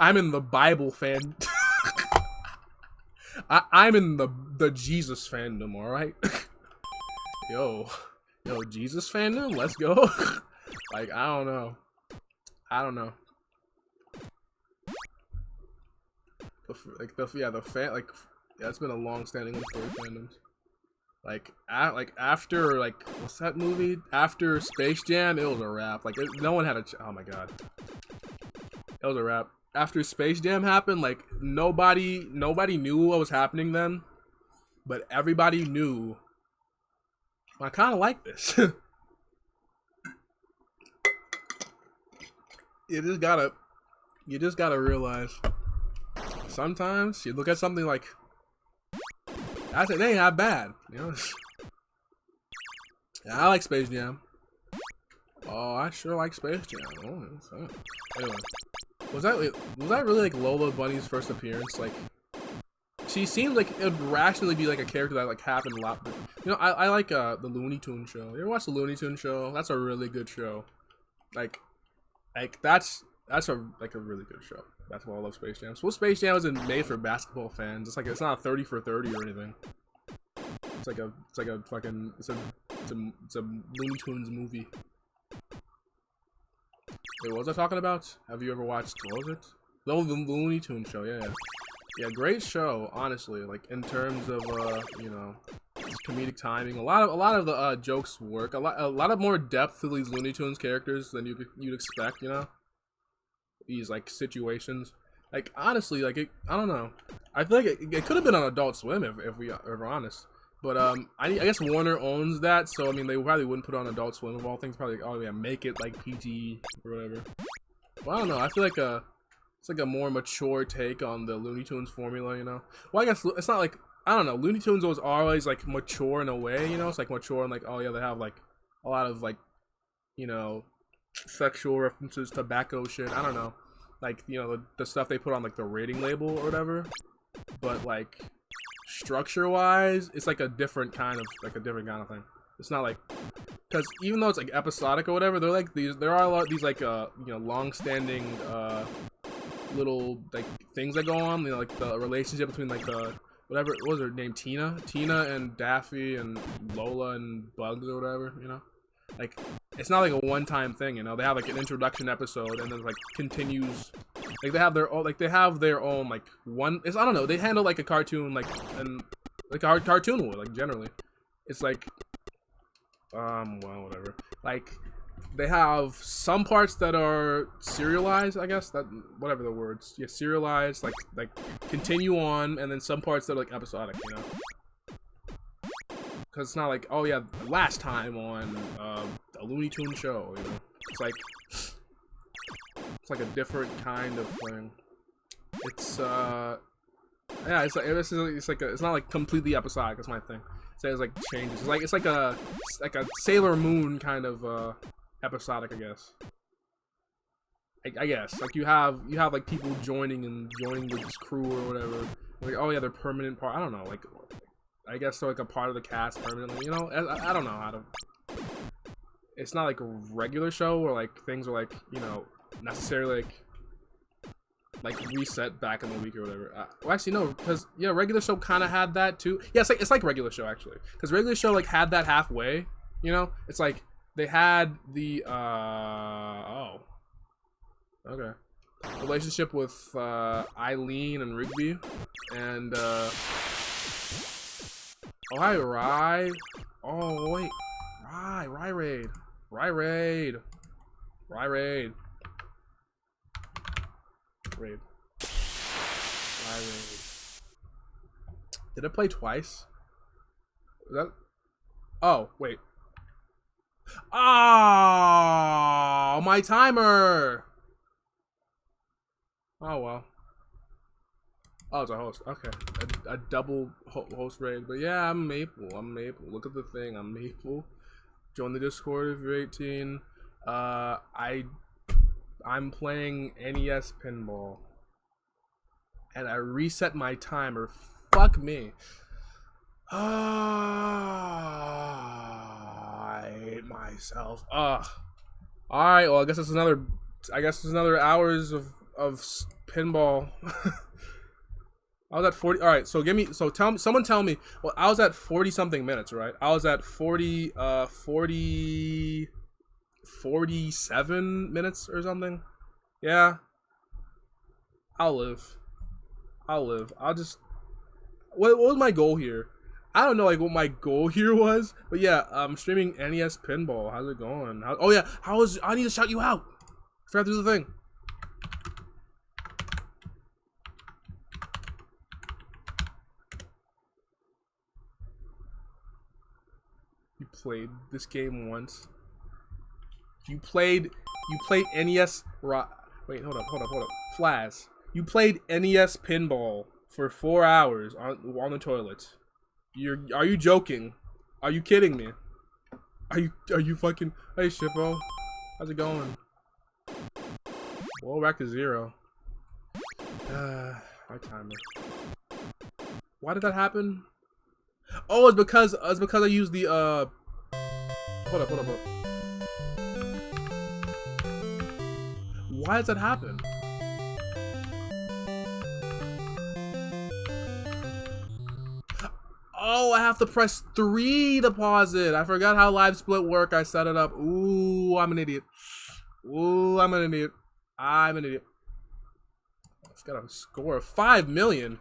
I'm in the Bible fan. I'm in the Jesus fandom. All right. Yo, Jesus fandom. Let's go. Like I don't know. It's been a long-standing one for fandoms. Like after what's that movie? After Space Jam, it was a wrap. Like no one had oh my god, it was a wrap. After Space Jam happened, like nobody knew what was happening then, but everybody knew. I kind of like this. You just gotta realize. Sometimes you look at something like, I say they ain't that bad, you know. Yeah, I like Space Jam. Oh, I sure like Space Jam. Oh, anyway, was that really like Lola Bunny's first appearance? Like, she seems like it would rationally be like a character that like happened a lot. But, you know, I like the Looney Tunes show. You ever watch the Looney Tunes show? That's a really good show. Like that's a really good show. That's why I love Space Jam. So Space Jam isn't made for basketball fans. It's not a 30 for 30 or anything. It's a Looney Tunes movie. Wait, what was I talking about? Have you ever watched, what was it? No, the Looney Tunes show, yeah. Yeah, great show, honestly. Like in terms of you know, comedic timing. A lot of the jokes work. A lot of more depth to these Looney Tunes characters than you'd expect. You know, these like situations. Like honestly, like I don't know. I feel like it could have been on Adult Swim if we're honest. But I guess Warner owns that, so I mean they probably wouldn't put it on Adult Swim of all things. Probably like, oh yeah, make it like PG or whatever. Well, I don't know. I feel like it's like a more mature take on the Looney Tunes formula, you know. Well, I guess it's not like I don't know. Looney Tunes was always like mature in a way, you know. It's like mature and like oh yeah, they have like a lot of like you know sexual references, tobacco shit. I don't know, like you know the stuff they put on like the rating label or whatever. But like structure wise it's like a different kind of thing. It's not like because even though it's like episodic or whatever, they're like there are a lot of these like you know long-standing little like things that go on, you know, like the relationship between like whatever what was her name, Tina and Daffy and Lola and Bugs or whatever, you know, like it's not like a one-time thing, you know. They have like an introduction episode and then like continues. Like they have their own like one. I don't know. They handle like a cartoon like and like a cartoon would like generally. It's like well whatever. Like they have some parts that are serialized. I guess that whatever the words. Yeah, serialized. Like continue on, and then some parts that are like episodic. You know. Because it's not like oh yeah last time on a Looney Tunes show. You know. It's like a different kind of thing. It's yeah, it's not like completely episodic. That's my thing. So it's like changes. It's like a Sailor Moon kind of episodic, I guess. I guess like you have like people joining this crew or whatever. Like oh yeah, they're permanent part. I don't know. Like I guess they're like a part of the cast permanently. You know, I don't know how to. It's not like a regular show where like things are like you know. Necessarily like reset back in the week or whatever. Well, actually no, because yeah, regular show kind of had that too. Yeah, it's like regular show actually, because regular show like had that halfway. You know, it's like they had the oh, okay, relationship with Eileen and Rigby, and oh hi Rye. Oh wait, Rye Raid. Raid. Did it play twice? Was that? Oh wait. Oh, my timer. Oh well. Oh, it's a host. Okay, a double host raid. But yeah, I'm Maple. Look at the thing. I'm Maple. Join the Discord if you're 18. I'm playing NES Pinball, and I reset my timer. Fuck me. I hate myself. All right. Well, I guess it's another hours of pinball. I was at 40. All right. So someone tell me. Well, I was at 40 something minutes, right? I was at 47 minutes or something. Yeah. I'll live. I'll just. What was my goal here? I don't know like what my goal here was, but yeah, I'm streaming NES Pinball. How's it going? Oh yeah, I need to shout you out. Forgot to do the thing. You played this game once. You played NES. Wait, hold up. Flaz. You played NES Pinball for 4 hours on the toilet. Are you joking? Are you kidding me? Are you fucking? Hey Shippo, how's it going? Well, back to 0. My timer. Why did that happen? Oh, it's because I used the Hold up. Why does that happen? Oh, I have to press 3 to pause it. I forgot how live split work. I set it up. Ooh, I'm an idiot. I'm an idiot. It's got a score of 5 million.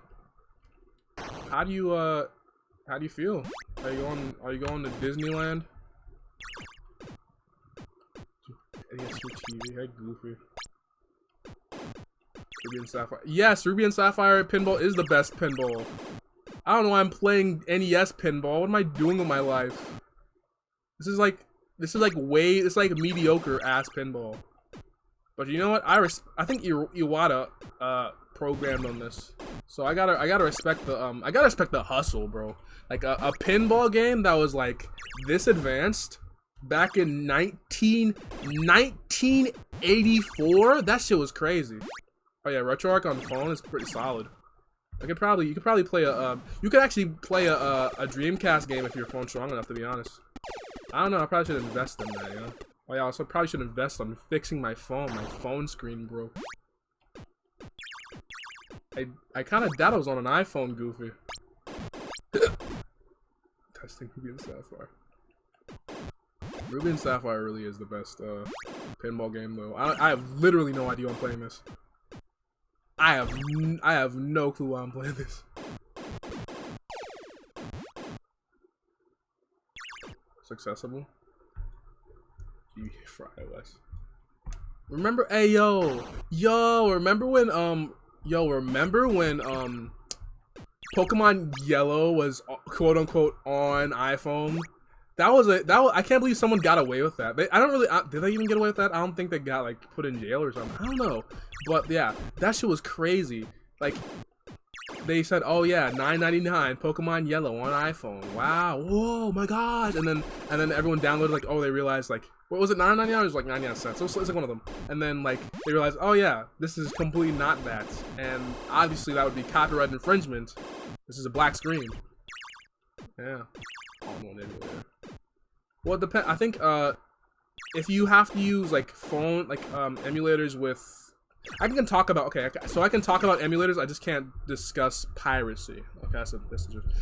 How do you feel? Are you going to Disneyland? NES for TV. Hey, Goofy. Ruby and Sapphire. Yes, Ruby and Sapphire pinball is the best pinball. I don't know why I'm playing NES pinball. What am I doing with my life? This is like mediocre ass pinball. But you know what? I think Iwata programmed on this, so I gotta respect the hustle, bro. Like a pinball game that was like this advanced back in 1984. That shit was crazy. Oh yeah, RetroArch on the phone is pretty solid. You could probably play you could actually play a Dreamcast game if your phone's strong enough, to be honest. I don't know, I probably should invest in that, you know? Oh yeah, also probably should invest on fixing my phone screen broke. I kinda doubt I was on an iPhone, Goofy. Testing Ruby and Sapphire. Ruby and Sapphire really is the best pinball game though. I have literally no idea why I'm playing this. I have no clue why I'm playing this. It's accessible. For iOS. Remember, hey remember when Pokemon Yellow was quote unquote on iPhone? That was I can't believe someone got away with that. Did they even get away with that? I don't think they got like put in jail or something. I don't know. But yeah, that shit was crazy. Like they said, oh yeah, $9.99 Pokemon Yellow on iPhone. Wow, whoa, my gosh. And then everyone downloaded, like, oh, they realized, like, what was it, $9.99? It was like 99 cents. So it's like one of them. And then like they realized, oh yeah, this is completely not that. And obviously that would be copyright infringement. This is a black screen. Yeah. Well, it depends. I think if you have to use like phone emulators with, I can talk about so I can talk about emulators. I just can't discuss piracy. Okay,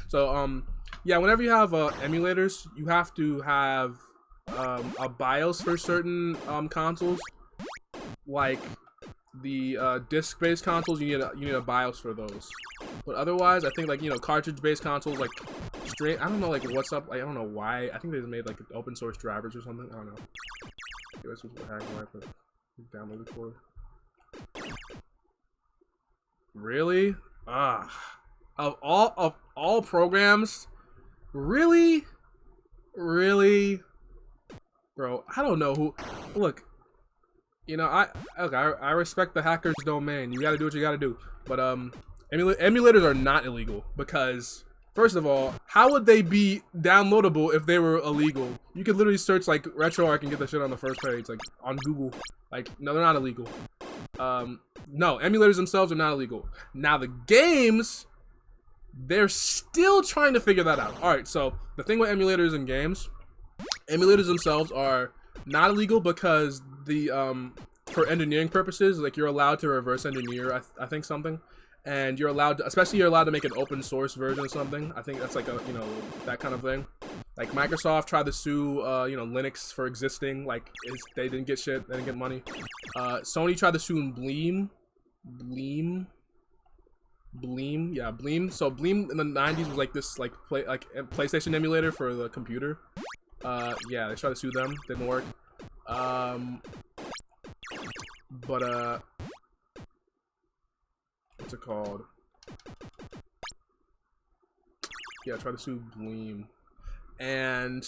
so yeah, whenever you have emulators, you have to have a BIOS for certain consoles, like the disc-based consoles. You need a BIOS for those. But otherwise, I think like cartridge-based consoles like straight. I don't know like what's up. I don't know why. I think they made like open source drivers or something. I don't know. This was what I put downloaded for. Really? Of all programs, really, bro. I don't know who. Look, I respect the hacker's domain. You gotta do what you gotta do. But emulators are not illegal because, first of all, how would they be downloadable if they were illegal? You could literally search like RetroArch and get the shit on the first page, like on Google. Like, no, they're not illegal. No, emulators themselves are not illegal. Now the games, they're still trying to figure that out. Alright, so the thing with emulators and games, emulators themselves are not illegal because the for engineering purposes, like you're allowed to reverse engineer, I think something. And you're allowed to, especially you're allowed to make an open source version of something. I think that's like a, that kind of thing. Like Microsoft tried to sue, Linux for existing. Like they didn't get shit. They didn't get money. Sony tried to sue Bleem. Yeah, Bleem. So Bleem in the 90s was like this, like PlayStation emulator for the computer. Yeah, they tried to sue them. Didn't work. But what's it called? Yeah, I tried to sue Bleem, and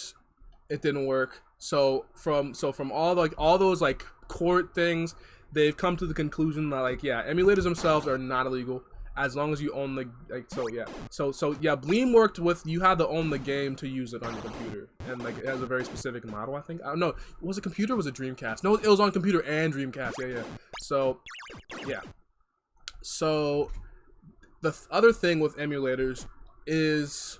it didn't work. So from all those like court things, they've come to the conclusion that like yeah, emulators themselves are not illegal as long as you own the so yeah. So yeah, Bleem worked with, you had to own the game to use it on your computer, and like it has a very specific model. I think, I don't know, was it computer or was it Dreamcast? No, it was on computer and Dreamcast. Yeah. So yeah. So the other thing with emulators is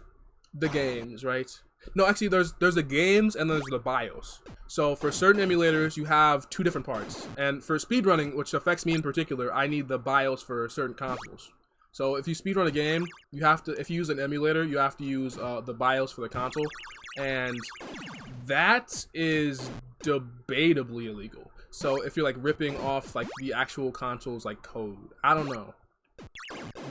the games, right? No, actually there's the games and there's the BIOS. So for certain emulators you have two different parts. And for speedrunning, which affects me in particular, I need the BIOS for certain consoles. So if you speedrun a game, you have to, if you use an emulator, you have to use the BIOS for the console. And that is debatably illegal. So if you're like ripping off like the actual console's like code, I don't know.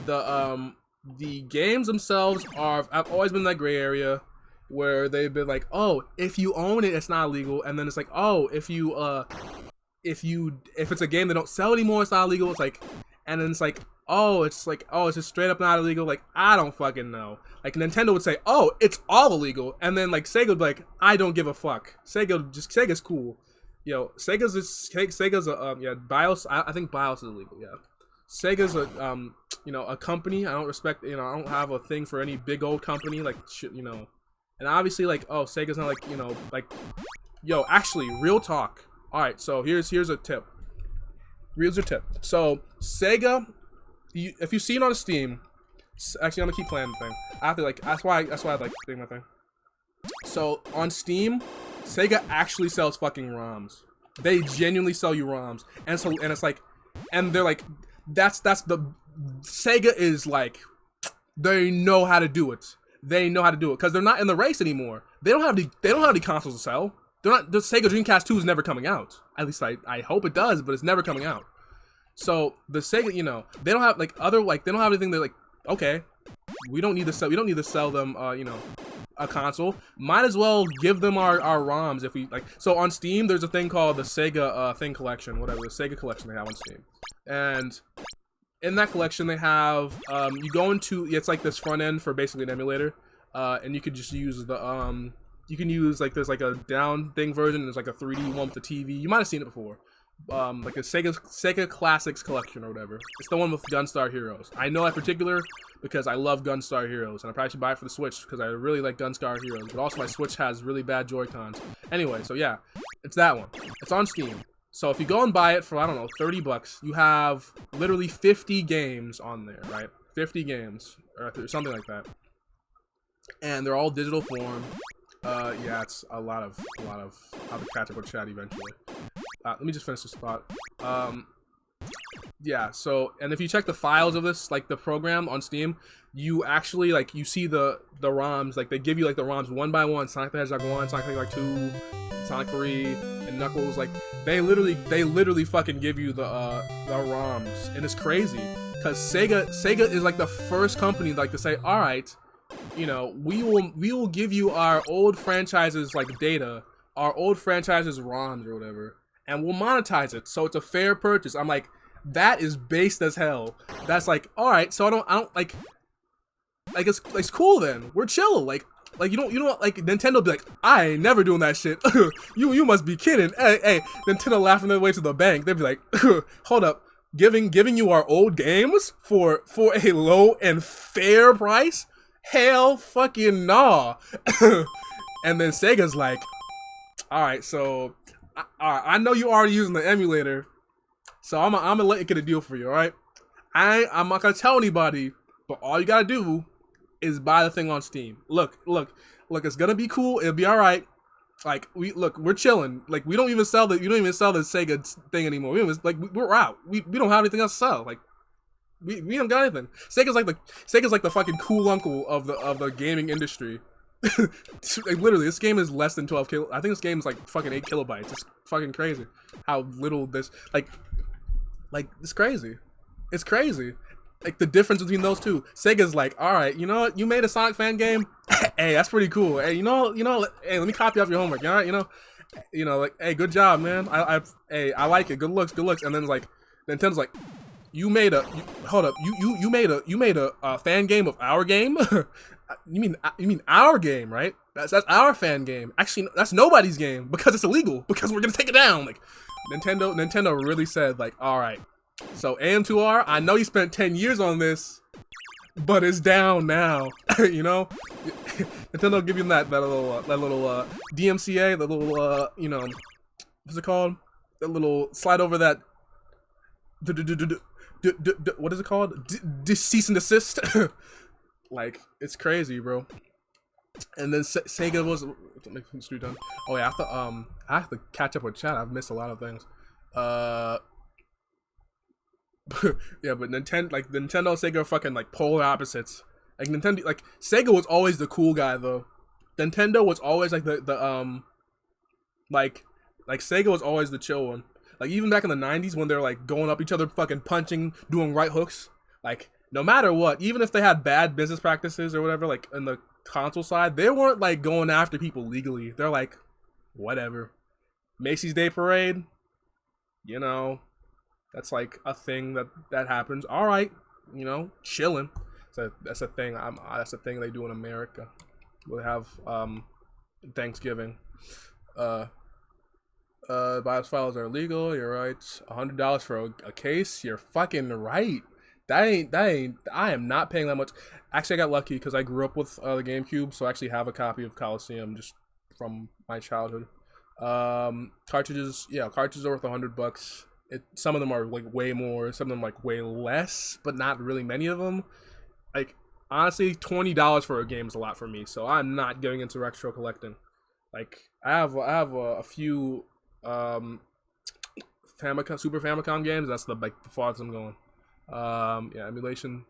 The games themselves have always been that gray area. where they've been like, oh, if you own it, it's not illegal, and then it's like, oh, if it's a game they don't sell anymore, it's not illegal. It's like, and then it's like, oh, it's just straight up not illegal. Like, I don't fucking know. Like, Nintendo would say, oh, it's all illegal, and then like Sega would be like, I don't give a fuck. Sega's cool. Sega's a BIOS. I think BIOS is illegal. Yeah, Sega's a company. I don't respect. I don't have a thing for any big old company like shit. And obviously like, oh, Sega's not like, actually, real talk. All right, so here's a tip. Here's a tip. So Sega, if you see it on Steam, actually I'm gonna keep playing the thing. I have to like, that's why I like doing my thing. So on Steam, Sega actually sells fucking ROMs. They genuinely sell you ROMs, and it's like, and they're like, that's the Sega is like, they know how to do it. They know how to do it because they're not in the race anymore. They don't have the consoles to sell. They're not. The Sega Dreamcast 2 is never coming out. At least I hope it does, but it's never coming out. So the Sega, they don't have like they don't have anything. They're like, okay, we don't need to sell them a console. Might as well give them our ROMs if we like. So on Steam, there's a thing called the Sega thing collection, whatever, the Sega collection they have on Steam, and in that collection they have you go into, it's like this front end for basically an emulator, and you could just use the you can use like, there's like a down thing version, there's like a 3D one with the TV. You might have seen it before. Like a Sega Classics collection or whatever. It's the one with Gunstar Heroes. I know that particular because I love Gunstar Heroes, and I probably should buy it for the Switch because I really like Gunstar Heroes, but also my Switch has really bad Joy-Cons. Anyway, so yeah, it's that one. It's on Steam. So if you go and buy it for, I don't know, $30, you have literally 50 games on there, right? 50 games, or something like that. And they're all digital form. Yeah, it's a lot of, I'll catch up with chat eventually. Let me just finish this thought. Yeah, so, and if you check the files of this, like the program on Steam, you actually, like, you see the ROMs, like, they give you, like, the ROMs one by one, Sonic the Hedgehog 1, Sonic the Hedgehog 2, Sonic 3, and Knuckles, like, they literally fucking give you the ROMs, and it's crazy, because Sega is, like, the first company, like, to say, alright, we will give you our old franchises, like, data, our old franchises ROMs or whatever, and we'll monetize it, so it's a fair purchase. I'm like, that is based as hell. That's like, all right, so I don't like it's cool then. We're chill. Like you don't like Nintendo be like, I ain't never doing that shit. you must be kidding. Hey, Nintendo laughing their way to the bank. They'd be like, hold up, giving you our old games for a low and fair price? Hell fucking nah. And then Sega's like, all right, so I know you already using the emulator. So I'm gonna let you get a deal for you, all right? I'm not gonna tell anybody, but all you gotta do is buy the thing on Steam. Look, it's gonna be cool. It'll be all right. Like we're chilling. Like you don't even sell the Sega thing anymore. We're out. We don't have anything else to sell. Like we don't got anything. Sega's like the fucking cool uncle of the gaming industry. Like literally, this game is less than 12 kilo. I think this game is like fucking 8 kilobytes. It's fucking crazy how little this like it's crazy. It's crazy. Like the difference between those two. Sega's like, all right, you know what? You made a Sonic fan game. Hey, that's pretty cool. Hey, you know. Hey, let me copy off your homework. All right, like, hey, good job, man. I like it. Good looks. And then it's like, Nintendo's like, you made a fan game of our game. You mean our game, right? That's our fan game. Actually, that's nobody's game because it's illegal. Because we're gonna take it down. Like, Nintendo really said, like, all right. So AM2R, I know you spent 10 years on this, but it's down now. Nintendo give you that little DMCA, that little what's it called? That little slide over that. What is it called? Cease and desist. Like, it's crazy, bro. And then Sega was done. Oh yeah, I have to catch up with chat. I've missed a lot of things. Yeah, but Nintendo and Sega are fucking like polar opposites. Like Sega was always the cool guy though. Nintendo was always like the like Sega was always the chill one. Like even back in the 90s when they're like going up each other, fucking punching, doing right hooks. Like no matter what, even if they had bad business practices or whatever, like in the console side, they weren't like going after people legally. They're like, whatever. Macy's Day Parade, you know, that's like a thing that happens. All right, you know, chilling. So that's a thing. That's a thing they do in America. We'll have Thanksgiving. Bios files are illegal. You're right. $100 for a case. You're fucking right. That ain't. I am not paying that much. Actually, I got lucky because I grew up with the GameCube, so I actually have a copy of Coliseum just from my childhood. Cartridges. Yeah, cartridges are worth $100. Some of them are like way more. Some of them like way less, but not really many of them. Like honestly, $20 for a game is a lot for me. So I'm not getting into retro collecting. Like I have a few Famicom, Super Famicom games. That's the farthest I'm going. Yeah, emulation.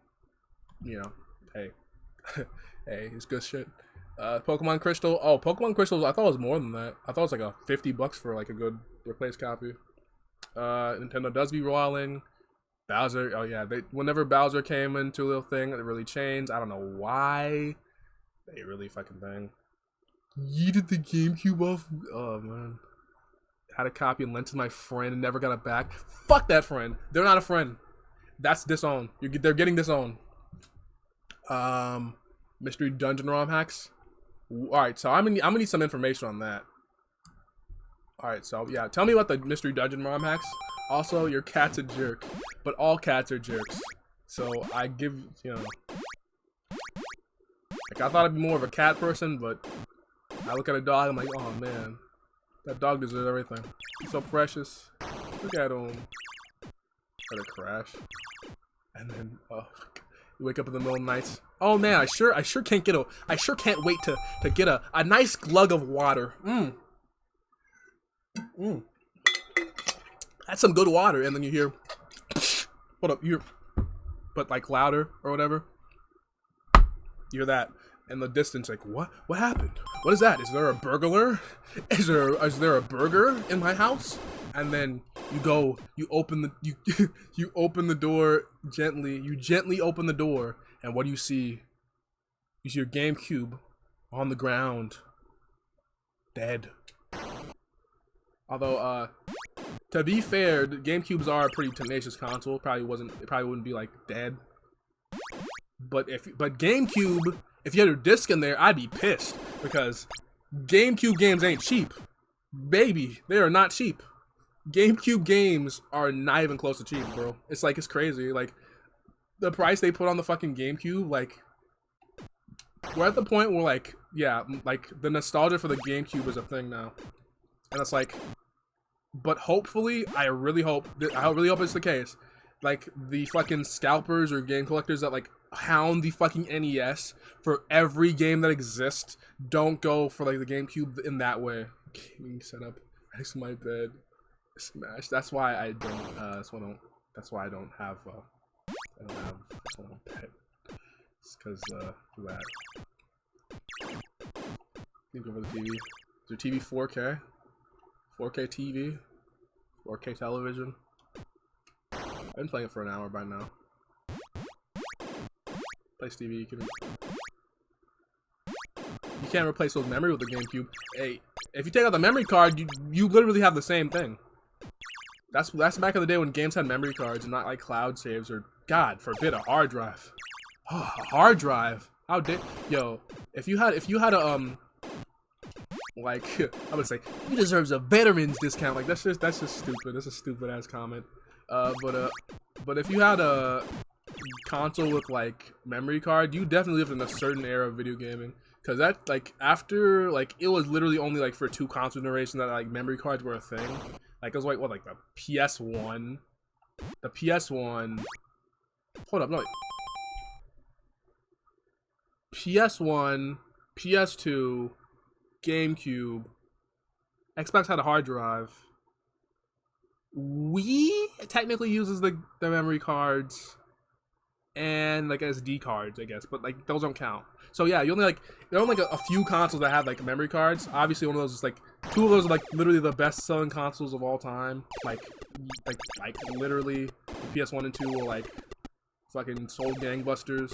You know, hey, hey, it's good shit. Pokemon Crystal. Oh, Pokemon Crystal. I thought it was more than that. I thought it was like a $50 for like a good replaced copy. Nintendo does be rolling. Bowser. Oh yeah, whenever Bowser came into a little thing, it really changed. I don't know why. They really fucking thing. Yeeted the GameCube off. Oh man. Had a copy and lent to my friend and never got it back. Fuck that friend. They're not a friend. That's disowned. They're getting disowned. Mystery Dungeon ROM hacks. Alright, so I'm gonna need some information on that. Alright, so yeah, tell me about the Mystery Dungeon ROM hacks. Also, your cat's a jerk. But all cats are jerks. So I give, you know. Like I thought I'd be more of a cat person, but I look at a dog, I'm like, oh man. That dog deserves everything. He's so precious. Look at him. Let it crash. And then you wake up in the middle of the night. Oh man, I sure can't wait to get a nice glug of water. That's some good water. And then you hear, hold up, you hear, but like louder or whatever. You hear that in the distance, like what happened? What is that? Is there a burglar? Is there a burger in my house? And then you open the door gently. You gently open the door, and what do you see? You see your GameCube on the ground, dead. Although, to be fair, the GameCubes are a pretty tenacious console. It probably wouldn't be like dead. But GameCube, if you had your disc in there, I'd be pissed because GameCube games ain't cheap. Baby, they are not cheap. GameCube games are not even close to cheap, bro. It's crazy. Like, the price they put on the fucking GameCube, like, we're at the point where, like, yeah, like, the nostalgia for the GameCube is a thing now. And it's like, but hopefully, I really hope it's the case. Like, the fucking scalpers or game collectors that, like, hound the fucking NES for every game that exists don't go for, like, the GameCube in that way. Gaming setup next to my bed. Smash. That's why I don't. That's why I don't have. Pet. It's because that. Think over the TV. Is your TV 4K? 4K TV? 4K television? I've been playing it for an hour by now. Place TV. You can't replace those memory with the GameCube. Hey, if you take out the memory card, you literally have the same thing. That's back in the day when games had memory cards and not like cloud saves or, God forbid, a hard drive. Oh, a hard drive. How dare yo? If you had a like I would say he deserves a veterans discount. Like that's just stupid. That's a stupid ass comment. But if you had a console with like memory card, you definitely lived in a certain era of video gaming. Cause that like after like it was literally only like for 2 console generations that like memory cards were a thing. Like it was like what, like the PS1, the PS1. Hold up, no. Wait. PS1, PS2, GameCube, Xbox had a hard drive. Wii technically uses the memory cards and like SD cards, I guess, but like those don't count. So yeah, there are only like a few consoles that have like memory cards. Obviously, one of those is like 2 of those are like literally the best-selling consoles of all time. Like literally, the PS1 and 2 were like fucking sold gangbusters.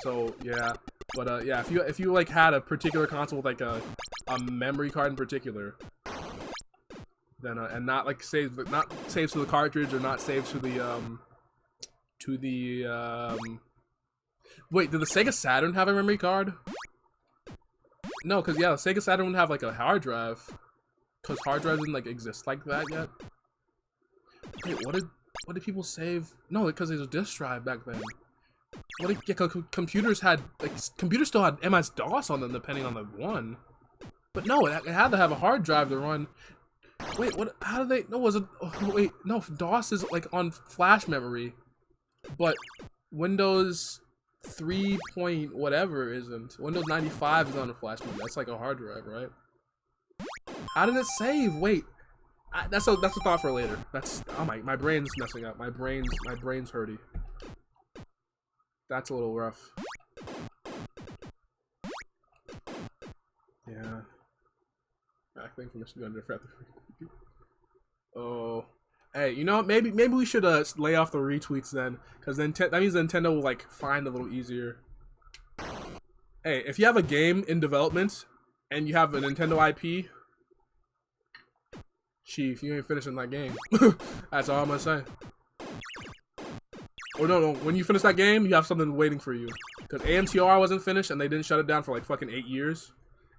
So yeah, but yeah, if you like had a particular console with like a memory card in particular, then and not like saves to the cartridge or not saves to the wait, did the Sega Saturn have a memory card? No, because yeah, the Sega Saturn wouldn't have like a hard drive, because hard drives didn't like exist like that yet. Wait, what did people save? No, because there was a disk drive back then. What did, yeah, computers had like computers still had MS-DOS on them depending on the one, but no, it had to have a hard drive to run. Wait, what? How did they? No, was it? Oh, wait, no, DOS is like on flash memory, but Windows 3 point whatever isn't. Windows 95 is on a flash memory. That's like a hard drive, right? How did it save? Wait, that's a thought for later. That's my brain's messing up. My brain's hurty. That's a little rough. Yeah. I think from Mr. Gunner. Oh. Hey, you know what? Maybe we should lay off the retweets then, because then that means Nintendo will like find a little easier. Hey, if you have a game in development and you have a Nintendo IP, chief, you ain't finishing that game. That's all I'm gonna say. Or no, when you finish that game, you have something waiting for you. Because AMTR wasn't finished and they didn't shut it down for like fucking 8 years.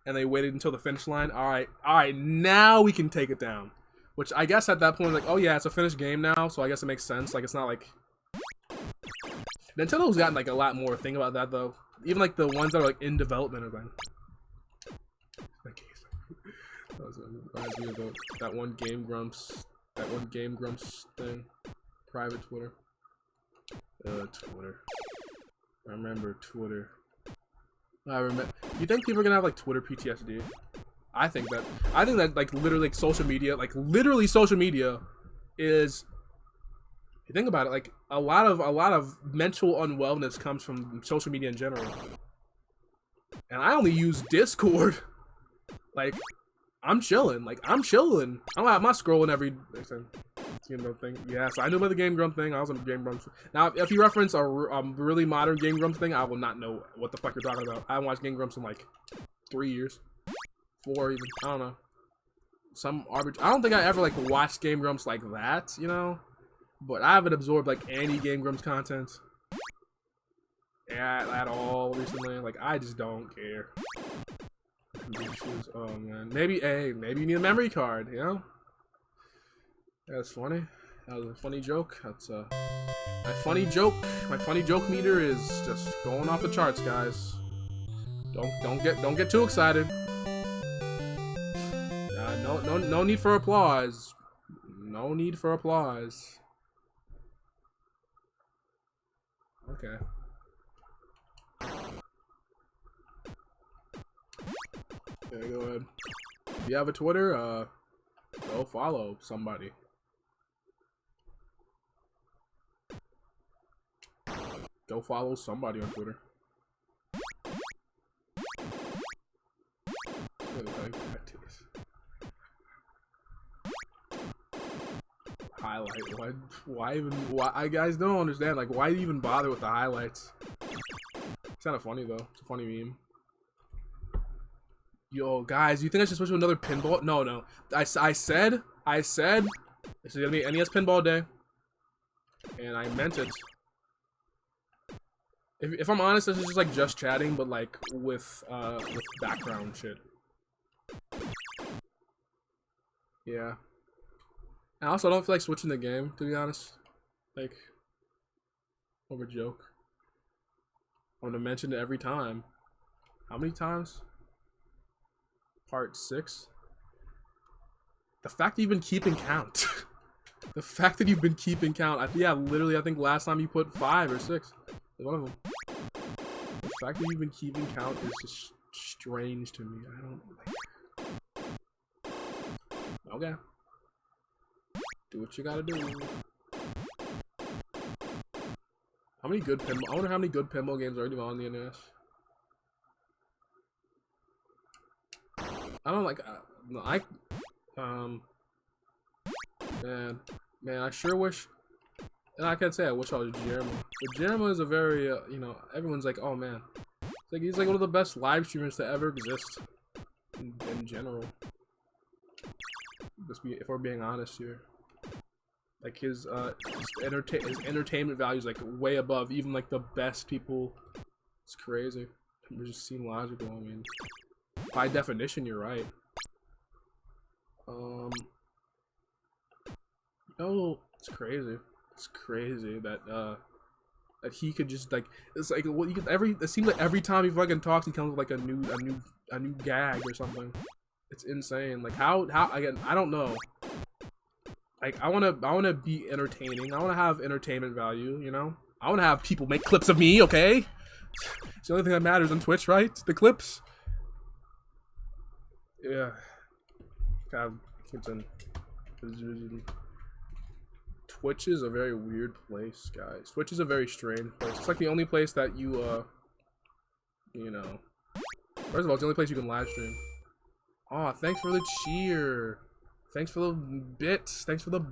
And they waited until the finish line. Alright, now we can take it down. Which I guess at that point, like, oh yeah, it's a finished game now, so I guess it makes sense. Like, it's not like... Nintendo's gotten like a lot more thing about that though. Even like the ones that are like in development are like... Reminds me of that one Game Grumps thing. Private Twitter. Twitter. I remember Twitter. You think people are gonna have like Twitter PTSD? I think that like literally like, social media is, you think about it, like a lot of mental unwellness comes from social media in general. And I only use Discord. Like I'm chilling. I'm not scrolling every Game Grump thing. Yes, I knew about the Game Grump thing. I was on the Game Grump. Now, if you reference a really modern Game Grump thing, I will not know what the fuck you're talking about. I haven't watched Game Grumps in like 3 years, 4 even. I don't know. I don't think I ever like watched Game Grumps like that, you know. But I haven't absorbed like any Game Grumps content at all recently. Like I just don't care. Oh man, maybe you need a memory card, you know. That's funny. That was a funny joke. That's my funny joke. My funny joke meter is just going off the charts, guys. Don't get too excited. No need for applause. No need for applause. Okay. Okay, go ahead. If you have a Twitter, go follow somebody. Go follow somebody on Twitter. Highlight. Why I guys don't understand. Like, why even bother with the highlights? It's kind of funny though. It's a funny meme. Yo, guys, you think I should switch to another pinball? No. I said this is gonna be NES Pinball Day, and I meant it. If I'm honest, this is just like just chatting, but like with background shit. Yeah. I also don't feel like switching the game, to be honest. Like, over joke. I'm gonna mention it every time. How many times? Part 6. The fact that you've been keeping count. The fact that you've been keeping count. I think last time you put 5 or 6. One of them. The fact that you've been keeping count is just strange to me. I don't like. Okay. Do what you gotta do. How many good pinball? I wonder how many good pinball games are already on the NES. I don't like. Man, I sure wish. And I can't say I wish I was Jeremy. But Jeremy is a very, you know, everyone's like, oh man. It's like, he's like one of the best live streamers to ever exist. In general. If we're being honest here. Like his entertainment value is like way above even like the best people. It's crazy. It just seem logical, I mean. By definition, you're right. Oh, it's crazy. It's crazy that that he could just like it's like what you could it seems like every time he fucking talks he comes with like a new gag or something. It's insane. Like how again, I don't know. Like I wanna be entertaining. I wanna have entertainment value, you know? I wanna have people make clips of me, okay? It's the only thing that matters on Twitch, right? The clips. Yeah. God, Twitch is a very weird place, guys. Twitch is a very strange place. It's like the only place that you, you know. First of all, it's the only place you can live stream. Aw, thanks for the cheer. Thanks for the bits. Thanks for the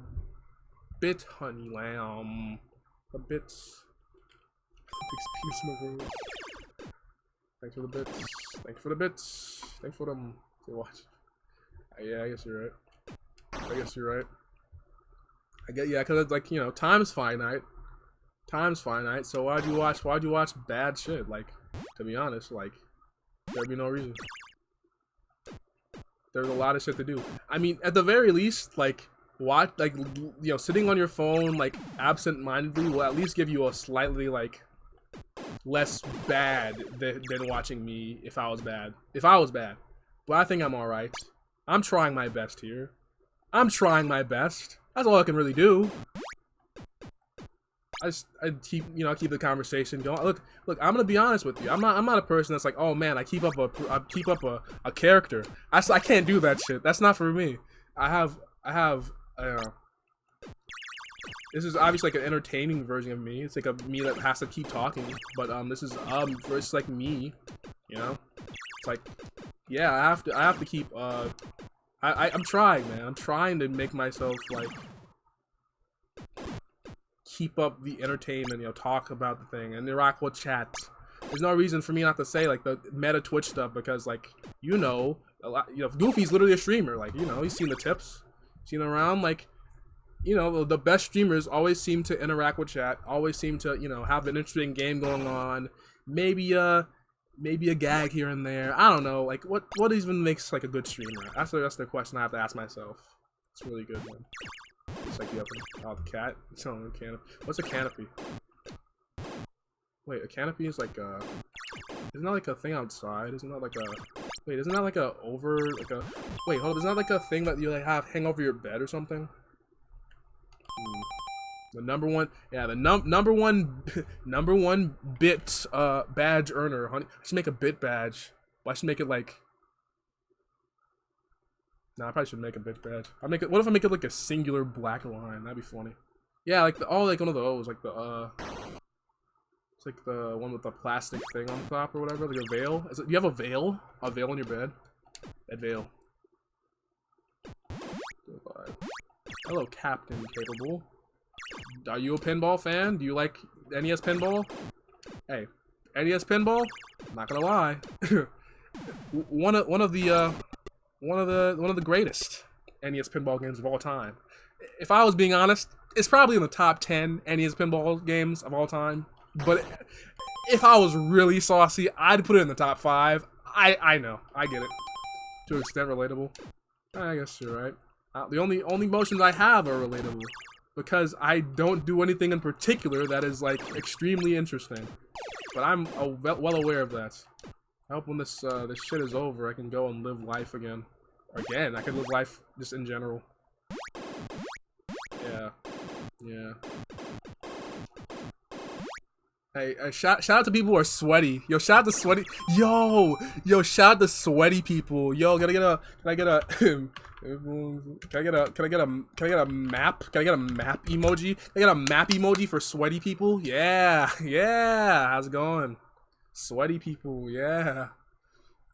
bit, honey lamb. The bits. Thanks for the bits. Thanks for the bits. Thanks for them. Watch. Yeah, I guess you're right. I guess you're right. I get, yeah, cause it's like, you know, time's finite. Time's finite. So why'd you watch bad shit? Like, to be honest, like, there'd be no reason. There's a lot of shit to do. I mean, at the very least, like, watch, like, you know, sitting on your phone, like, absent-mindedly will at least give you a slightly, like, less bad than watching me if I was bad. If I was bad. But I think I'm alright. I'm trying my best here. I'm trying my best. That's all I can really do. I keep, you know, I keep the conversation going. Look, I'm gonna be honest with you. I'm not a person that's like, oh man, I keep up a character. I can't do that shit. That's not for me. I have, this is obviously like an entertaining version of me. It's like a me that has to keep talking. But this is it's like me, you know. It's like, yeah, I have to keep I'm trying, man. I'm trying to make myself like keep up the entertainment, you know, talk about the thing and interact with chat. There's no reason for me not to say like the meta Twitch stuff because like, you know, a lot, you know, Goofy's literally a streamer, like, you know, he's seen the tips, seen around, like, you know, the best streamers always seem to interact with chat, always seem to, you know, have an interesting game going on, maybe a gag here and there. I don't know, like what even makes like a good streamer? That's the question I have to ask myself. It's really good, man. It's like the cat. It's on a canopy. What's a canopy? Wait, a canopy is like isn't that like a thing outside? Isn't that like a wait? Isn't that like a wait? Hold up! Isn't that like a thing that you like have hang over your bed or something? The number one, yeah, the number one bit badge earner, honey. I should make a bit badge. Well, I should make it like. Nah, I probably should make a bit badge. What if I make it like a singular black line? That'd be funny. Yeah, like like one of those, like the it's like the one with the plastic thing on top or whatever, like a veil. Do you have a veil? A veil on your bed? That veil. Hello, Captain Capable. Are you a pinball fan? Do you like NES pinball? Hey, NES pinball? Not gonna lie, one of the greatest NES pinball games of all time. If I was being honest, it's probably in the top 10 NES pinball games of all time. But if I was really saucy, I'd put it in the top 5. I know, I get it. To an extent, relatable. I guess you're right. The only motions I have are relatable. Because I don't do anything in particular that is, like, extremely interesting. But I'm well aware of that. I hope when this shit is over, I can go and live life again. Again, I can live life just in general. Yeah. Yeah. Hey, shout out to people who are sweaty. Yo, shout out to sweaty. Yo, shout out to sweaty people. Yo, can I get a map? Can I get a map emoji? Can I get a map emoji for sweaty people? Yeah. How's it going? Sweaty people, yeah.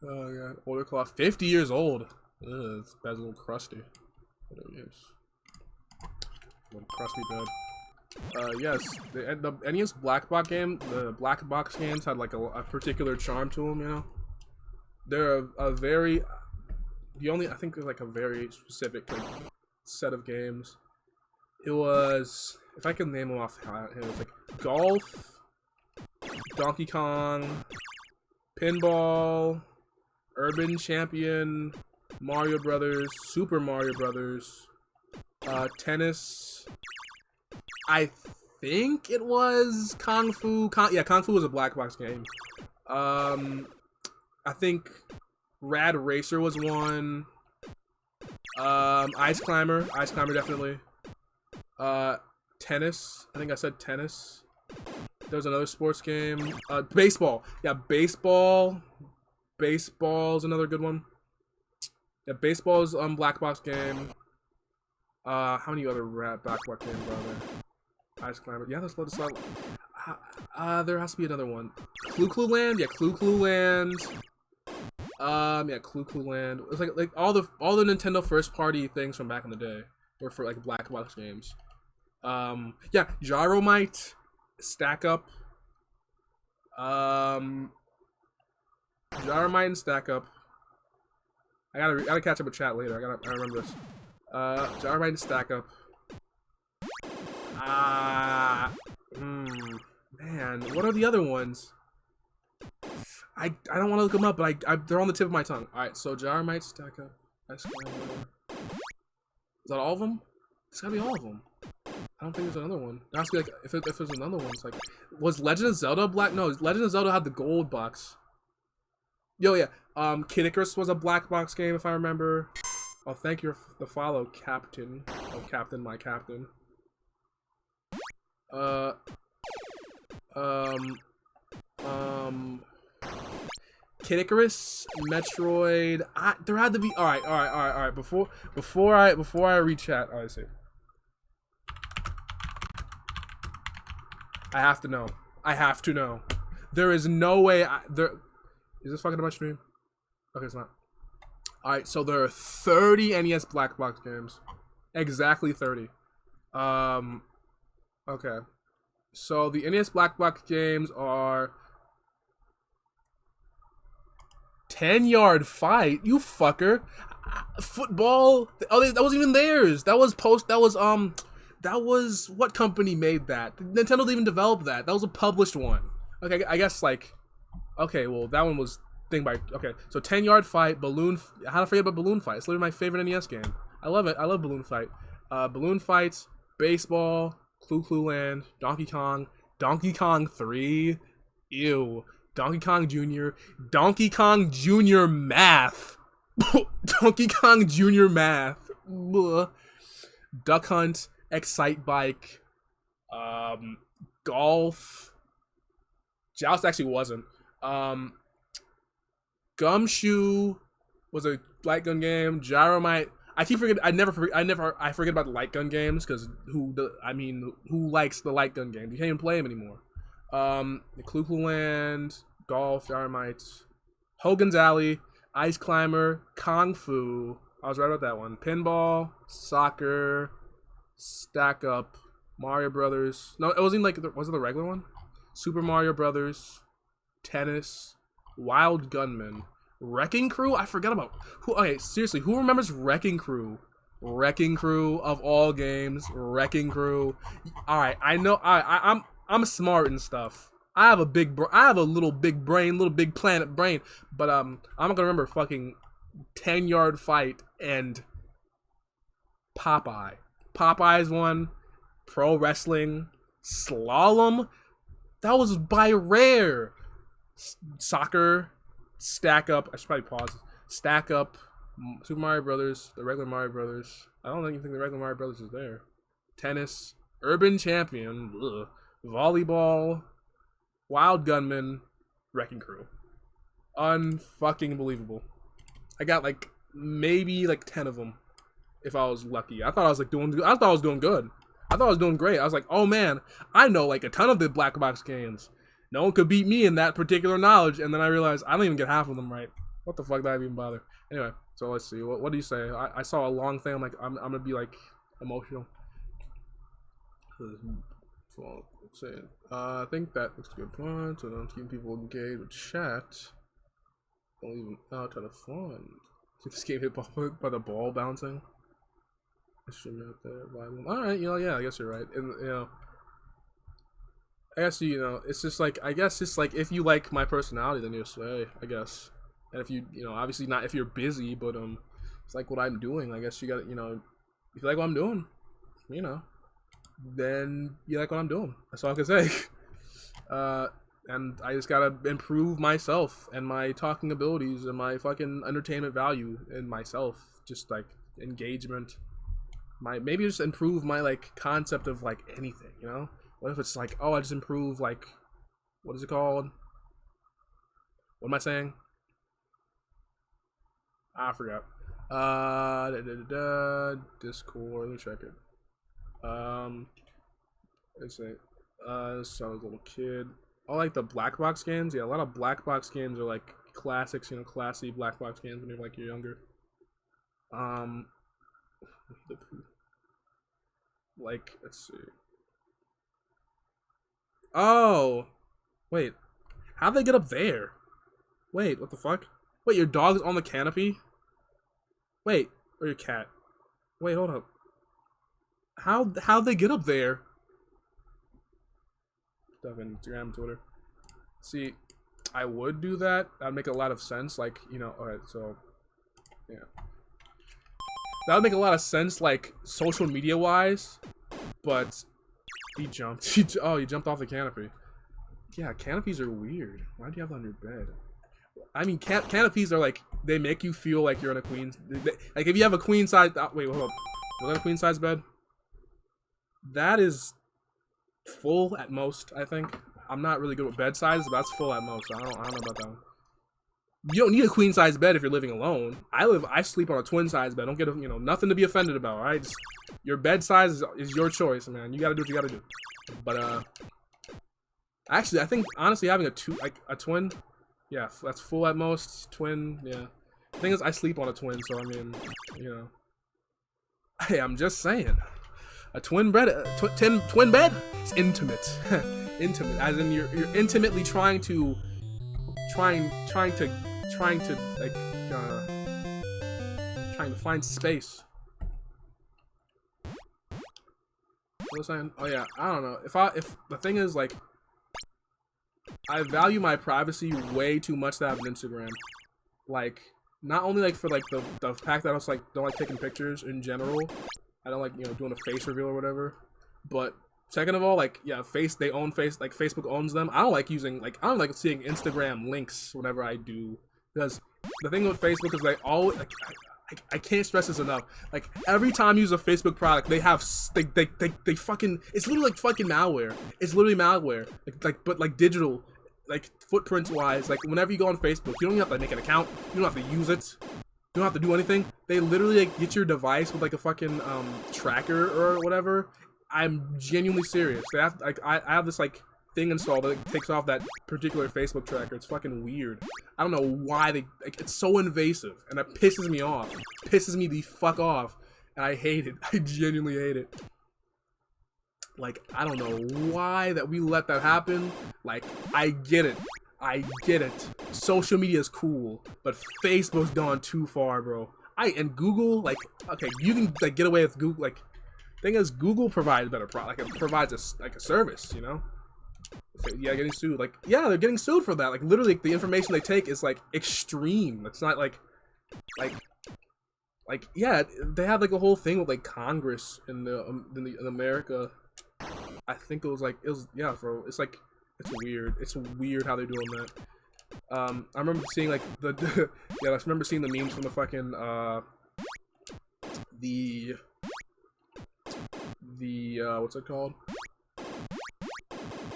Oh god, older cloth, 50 years old. Ugh, this bed's a little crusty. Whatever it is. A little crusty bed. Yes, the NES Black Box game, the Black Box games had like a particular charm to them, you know? They're a very, I think there's like a very specific like, set of games. It was, if I can name them off, it was like Golf, Donkey Kong, Pinball, Urban Champion, Mario Brothers, Super Mario Brothers, tennis. I think it was Kung Fu. Yeah, Kung Fu was a black box game. I think Rad Racer was one. Ice Climber definitely. Tennis. I think I said tennis. There was another sports game. Baseball. Yeah, baseball. Baseball's another good one. Yeah, baseball's black box game. How many other black box games are there? Ice Climber. Yeah, there's a lot. There has to be another one. Clue Land. Yeah, Clue Land. Yeah, Clue Land. It's like all the Nintendo first party things from back in the day were for like black box games. Yeah, Gyromite, Stack Up. Gyromite and Stack Up. I gotta catch up with chat later. I remember this. Gyromite and Stack Up. Man, what are the other ones? I don't want to look them up, but they're on the tip of my tongue. All right, so Gyromite, Stack Up. Is that all of them? It's gotta be all of them. I don't think there's another one. It has to be like if there's another one, it's like was Legend of Zelda black? No, Legend of Zelda had the gold box. Yo, yeah. Kid Icarus was a black box game if I remember. Oh, thank you for the follow, Captain. Oh, Captain, my Captain. Kid Icarus, Metroid. There had to be. All right. Before I read chat, I see. I have to know. There is no way. Is this fucking my stream? Okay, it's not. All right, so there are 30 NES black box games, exactly 30. Okay. So the NES black box games are 10-Yard Fight. You fucker. Football. Oh, that wasn't even theirs. That was what company made that? Nintendo didn't even develop that. That was a published one. Okay, I guess like. Okay, well that one was thing by. Okay, so 10-Yard Fight, Balloon. How to forget about Balloon Fight? It's literally my favorite NES game. I love it. I love Balloon Fight. Balloon Fights, Baseball, Clue Land, Donkey Kong 3. Ew. Donkey Kong Jr. Math. Donkey Kong Jr. Math. Blah. Duck Hunt, Excite Bike, Golf. Joust actually wasn't. Gumshoe was a light gun game. Gyromite. I forget about the light gun games because who likes the light gun games? You can't even play them anymore. The Clue Land, Golf, Gyromite, Hogan's Alley, Ice Climber, Kung Fu. I was right about that one. Pinball, Soccer, Stack Up, Mario Brothers. No, it wasn't like was it the regular one? Super Mario Brothers, Tennis, Wild Gunman, Wrecking Crew. I forgot about who. Okay, seriously, who remembers Wrecking Crew? Wrecking Crew of all games, Wrecking Crew. All right, I know. I'm smart and stuff. I have a little big brain, little big planet brain. But I'm not gonna remember fucking 10-Yard Fight and Popeye. Popeye's one. Pro Wrestling, Slalom. That was by Rare. Soccer, Stack Up. I should probably pause. Stack Up, Super Mario Brothers, the regular Mario Brothers. I don't even think the regular Mario Brothers is there. Tennis, Urban Champion, Volleyball, Wild Gunman, Wrecking Crew. Unfucking believable. I got like maybe like 10 of them if I was lucky. I thought I was doing good. I thought I was doing great. I was like, oh man, I know like a ton of the black box games. No one could beat me in that particular knowledge. And then I realized I don't even get half of them right. What the fuck did I even bother? Anyway, so let's see. What do you say? I saw a long thing. I'm gonna be like emotional. So let's say, I think that looks a good point. So don't keep people engaged with chat. Don't even out of fun. So this game hit by the ball bouncing. Out there. All right, yeah, I guess you're right. And I guess it's just like it's like if you like my personality, then you'll say, I guess. And if you obviously not if you're busy, but it's like what I'm doing. I guess you got if you like what I'm doing, then you like what I'm doing. That's all I can say. And I just gotta improve myself and my talking abilities and my fucking entertainment value in myself. Just like engagement. Maybe just improve my like concept of like anything, What if it's like, oh, I just improve like, what is it called? What am I saying? I forgot. Discord. Let me check it. Let's see. So I was a little kid. I like the black box games. Yeah, a lot of black box games are like classics, classy black box games when you're younger. Like, let's see. Oh, wait. How'd they get up there? Wait, what the fuck? Wait, your dog's on the canopy? Wait, or your cat? Wait, hold up. How'd they get up there? Stuff in Instagram, Twitter. See, I would do that. That'd make a lot of sense. Like, alright, so yeah. That would make a lot of sense, like, social media wise. But he jumped. He jumped off the canopy. Yeah, canopies are weird. Why do you have that on your bed? I mean, canopies are like, they make you feel like you're in a queen. Like, if you have a queen size. Wait, hold up. Was that a queen size bed? That is full at most, I think. I'm not really good with bed sizes, but that's full at most. I don't know about that one. You don't need a queen size bed if you're living alone. I sleep on a twin size bed. Don't get nothing to be offended about, all right? Just, your bed size is your choice, man. You gotta do what you gotta do. But actually, I think honestly having a twin, yeah, that's full at most. Twin, yeah. The thing is, I sleep on a twin, so I mean, Hey, I'm just saying, a twin bed, twin bed, it's intimate, intimate. As in, you're intimately trying to find space. What was I saying? Oh yeah, I don't know. If the thing is like, I value my privacy way too much to have an Instagram. Like, not only like for like the fact that I was like don't like taking pictures in general. I don't like doing a face reveal or whatever. But second of all, like they own Facebook owns them. I don't like seeing Instagram links whenever I do, because the thing with Facebook is I can't stress this enough. Like, every time you use a Facebook product, they fucking, it's literally like fucking malware. It's literally malware. But like digital, like footprints wise, like whenever you go on Facebook, you don't even have to make an account. You don't have to use it. You don't have to do anything. They literally like get your device with like a fucking tracker or whatever. I'm genuinely serious. They have I have this like thing installed that takes off that particular Facebook tracker. It's fucking weird. I don't know why it's so invasive, and it pisses me off. It pisses me the fuck off, and I hate it. I genuinely hate it. Like, I don't know why that we let that happen. Like, I get it. Social media is cool, but Facebook's gone too far, bro. And Google, like, okay, you can like get away with Google. Like, thing is, Google provides better product. Like, it provides a service, Yeah, getting sued. Like, yeah, they're getting sued for that. Like, literally, the information they take is like extreme. It's not like, yeah, they had like a whole thing with like Congress in America. I think it was yeah, bro. It's like, it's weird. It's weird how they're doing that. I remember seeing like I remember seeing the memes from the fucking what's it called?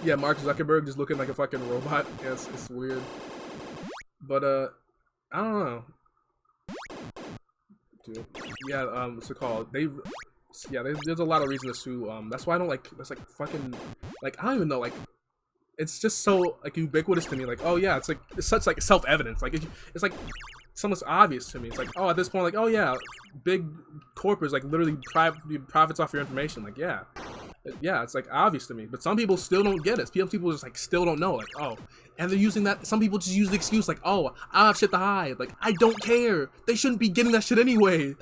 Yeah, Mark Zuckerberg just looking like a fucking robot. Yeah, it's weird. But I don't know. Dude. Yeah, what's it called? There's a lot of reason to sue. That's why I don't like. That's like fucking. Like, I don't even know. Like, it's just so like ubiquitous to me. Like, oh yeah, it's such like self-evidence. Like, it's like somewhat obvious to me. It's like, oh, at this point, like, oh yeah, big corporates like literally profits off your information. Like, yeah, Yeah, it's like obvious to me, but some people still don't get it. People just like still don't know, like, oh, and they're using that. Some people just use the excuse like, oh, I have shit to hide. Like, I don't care. They shouldn't be getting that shit anyway.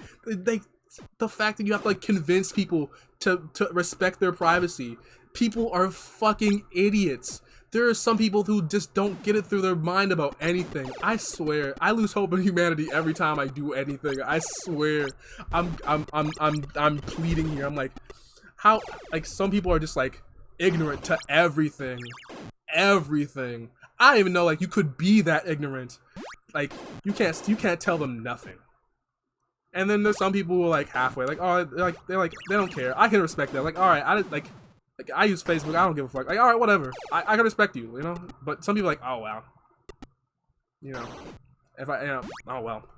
The fact that you have to like convince people to respect their privacy. People are fucking idiots. There are some people who just don't get it through their mind about anything. I swear, I lose hope in humanity every time I do anything. I swear, I'm pleading here. I'm like, how, like, some people are just like ignorant to everything. Everything. I don't even know, like, you could be that ignorant. Like, you can't tell them nothing. And then there's some people who are like halfway, like, oh, they don't care. I can respect that. Like, all right, like I use Facebook. I don't give a fuck. Like, all right, whatever. I can respect you, you know. But some people are like, oh wow, you know, if I, you know, oh well,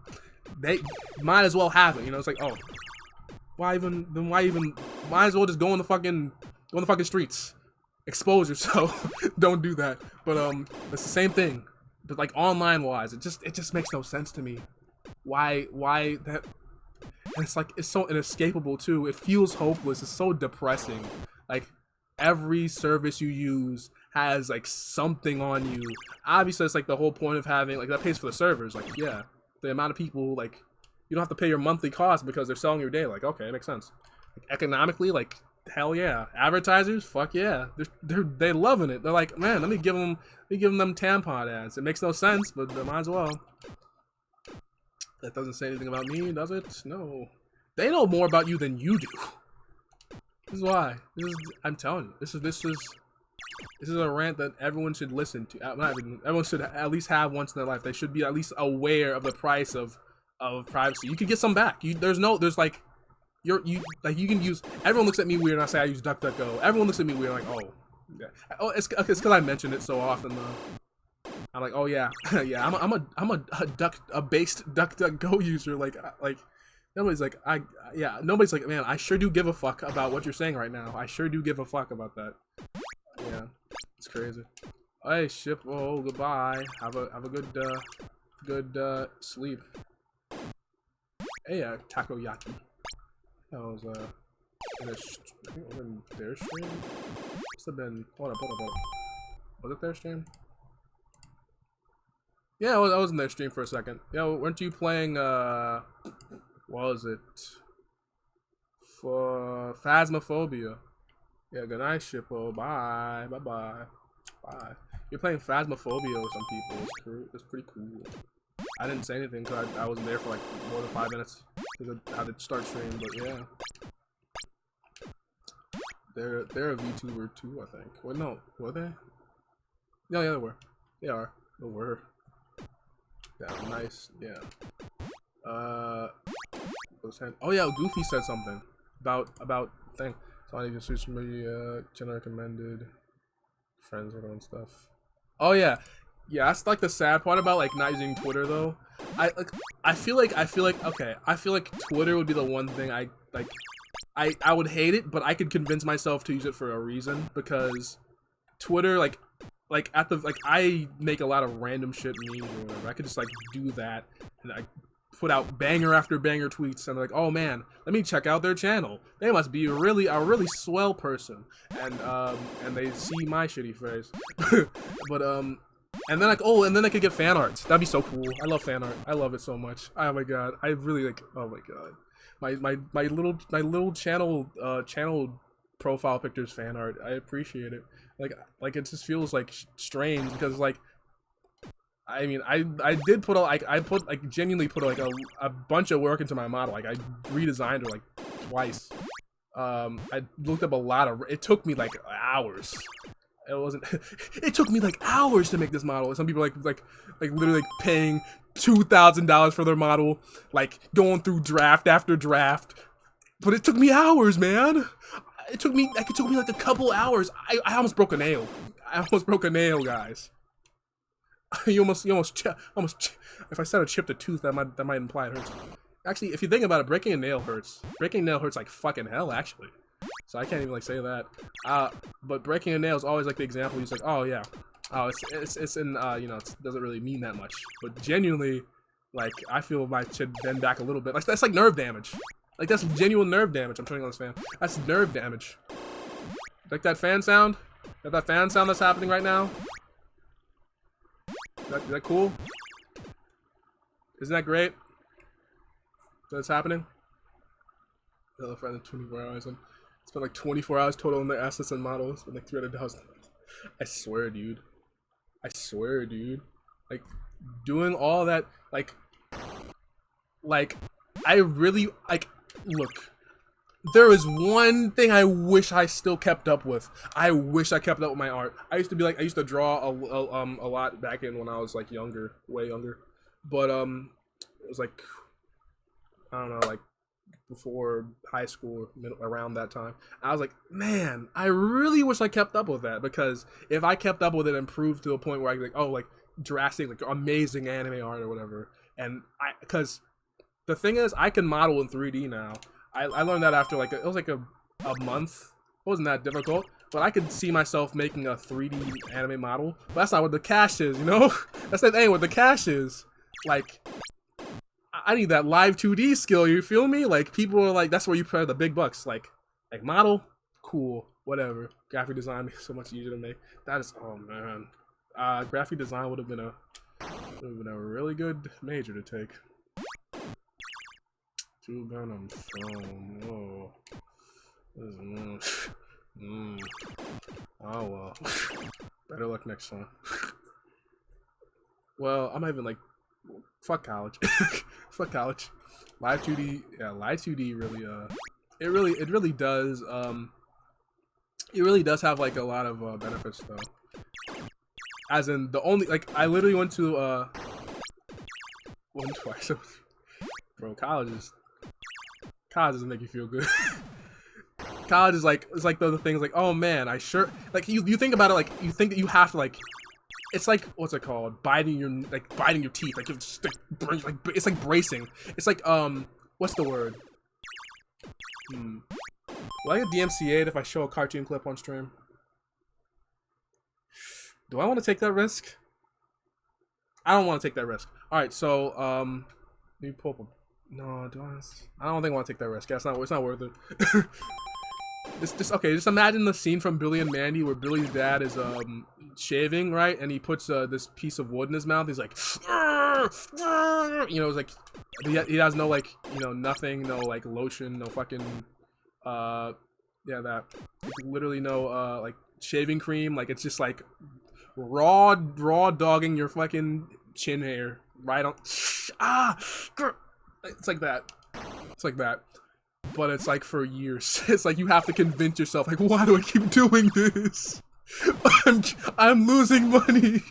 they might as well have it. You know, it's like, oh, why even? Then why even? Might as well just go on the fucking streets. Expose yourself. Don't do that. But it's the same thing. But like online wise, it just makes no sense to me. Why that? And it's like, it's so inescapable too. It feels hopeless. It's so depressing. Like, every service you use has like something on you. Obviously, it's like the whole point of having, like, that pays for the servers. Like, yeah, the amount of people, like, you don't have to pay your monthly cost because they're selling your day. Like, okay, it makes sense. Like, economically, like, hell yeah. Advertisers, fuck yeah. They're loving it. They're like, man, let me give them tampon ads. It makes no sense, but they might as well. That doesn't say anything about me, does it? No. They know more about you than you do. This is why. I'm telling you. This is a rant that everyone should listen to. Everyone should at least have once in their life. They should be at least aware of the price of privacy. You can get some back. You can use. Everyone looks at me weird when I say I use DuckDuckGo. Everyone looks at me weird, like, oh, yeah. Oh, it's because I mentioned it so often though. I'm like, oh yeah, yeah. I'm a based DuckDuckGo user. Like nobody's like, nobody's like, man, I sure do give a fuck about what you're saying right now. I sure do give a fuck about that. Yeah, it's crazy. Hey, ship. Oh, goodbye. Have a good sleep. Hey, takoyaki. That was I think it was in their stream. Must have been. Hold up. Was it their stream? Yeah, I was in their stream for a second. Yeah, weren't you playing, what was it? For Phasmophobia. Yeah, good night, Shippo. Bye. Bye. You're playing Phasmophobia with some people. It's pretty cool. I didn't say anything because I wasn't there for like more than 5 minutes. Because I had to start stream, but yeah. They're a VTuber too, I think. Well, no, were they? No, yeah, they were. They are. They were. Yeah, nice. Yeah. Oh yeah, Goofy said something about thing. So I need to switch media, channel recommended, friends and stuff. Oh yeah, that's like the sad part about like not using Twitter though. I feel like Twitter would be the one thing I would hate it, but I could convince myself to use it for a reason because Twitter I make a lot of random shit memes or whatever. I could just like do that and I put out banger after banger tweets and they're like, oh man, let me check out their channel. They must be a really swell person. And they see my shitty face. But and then like, oh, and then I could get fan arts. That'd be so cool. I love fan art. I love it so much. Oh my god. I really like, oh my god. My little channel profile pictures fan art. I appreciate it. Like it just feels like strange because like I mean I did put genuinely put like a bunch of work into my model. Like I redesigned her like twice. I looked up a lot of. It took me like hours. It wasn't. It took me like hours to make this model. Some people like literally like paying $2,000 for their model, like going through draft after draft. But it took me hours, man. It took me like a couple hours. I almost broke a nail. Guys. you almost. If I said I chipped a tooth, that might imply it hurts. Actually, if you think about it, breaking a nail hurts. Breaking a nail hurts like fucking hell, actually. So I can't even like say that. But breaking a nail is always like the example. He's like, oh yeah, oh it's in you know, it doesn't really mean that much. But genuinely, like I feel my should bend back a little bit. Like that's like nerve damage. Like that's genuine nerve damage. I'm turning on this fan. That's nerve damage. Like that fan sound? That fan sound that's happening right now? Is that cool? Isn't that great? That's happening? Hello, friend, 24 hours. It's been like 24 hours total on the assets and models. It's been like 300,000. I swear, dude. I swear, dude. Like, doing all that, like, I really, like, look. There is one thing I wish I still kept up with. I wish I kept up with my art. I used to draw a lot back in when I was like younger, way younger. But it was like, I don't know, like before high school, around that time. I was like, man, I really wish I kept up with that, because if I kept up with it and improved to a point where I could like, oh, like drastic, like amazing anime art or whatever. And because the thing is, I can model in 3D now. I learned that after like, it was like a month. It wasn't that difficult, but I could see myself making a 3D anime model. But that's not what the cash is, you know? That's the thing, what the cash is. Like, I need that live 2D skill, you feel me? Like, people are like, that's where you pay the big bucks. Like model, cool, whatever. Graphic design is so much easier to make. That is, oh man. Graphic design would have been a really good major to take. Two Venom phone. Whoa. Oh well. Better luck next time. Well, I'm not even like, fuck college. Fuck college. Live 2D, yeah, live 2D really it really does have like a lot of benefits though. As in the only, like, I literally went to twice. Bro, college doesn't make you feel good. College is like, it's like the things like, oh man, I sure, like, you think about it, like, you think that you have to, like, it's like, what's it called, biting your teeth, like, it's like, it's like bracing. It's like, what's the word? Will I get DMCA'd if I show a cartoon clip on stream? Do I want to take that risk? I don't want to take that risk. Alright, so, let me pull up a, no, do I don't think I want to take that risk. Yeah, it's not worth it. Okay, just imagine the scene from Billy and Mandy where Billy's dad is shaving, right? And he puts this piece of wood in his mouth. He's like, you know, it's like, he has no, like, you know, nothing, no, like, lotion, no fucking, yeah, that, like, literally no, like, shaving cream. Like, it's just like raw dogging your fucking chin hair right on. It's like that. It's like that. But it's like for years. It's like you have to convince yourself, like, why do I keep doing this? I'm losing money.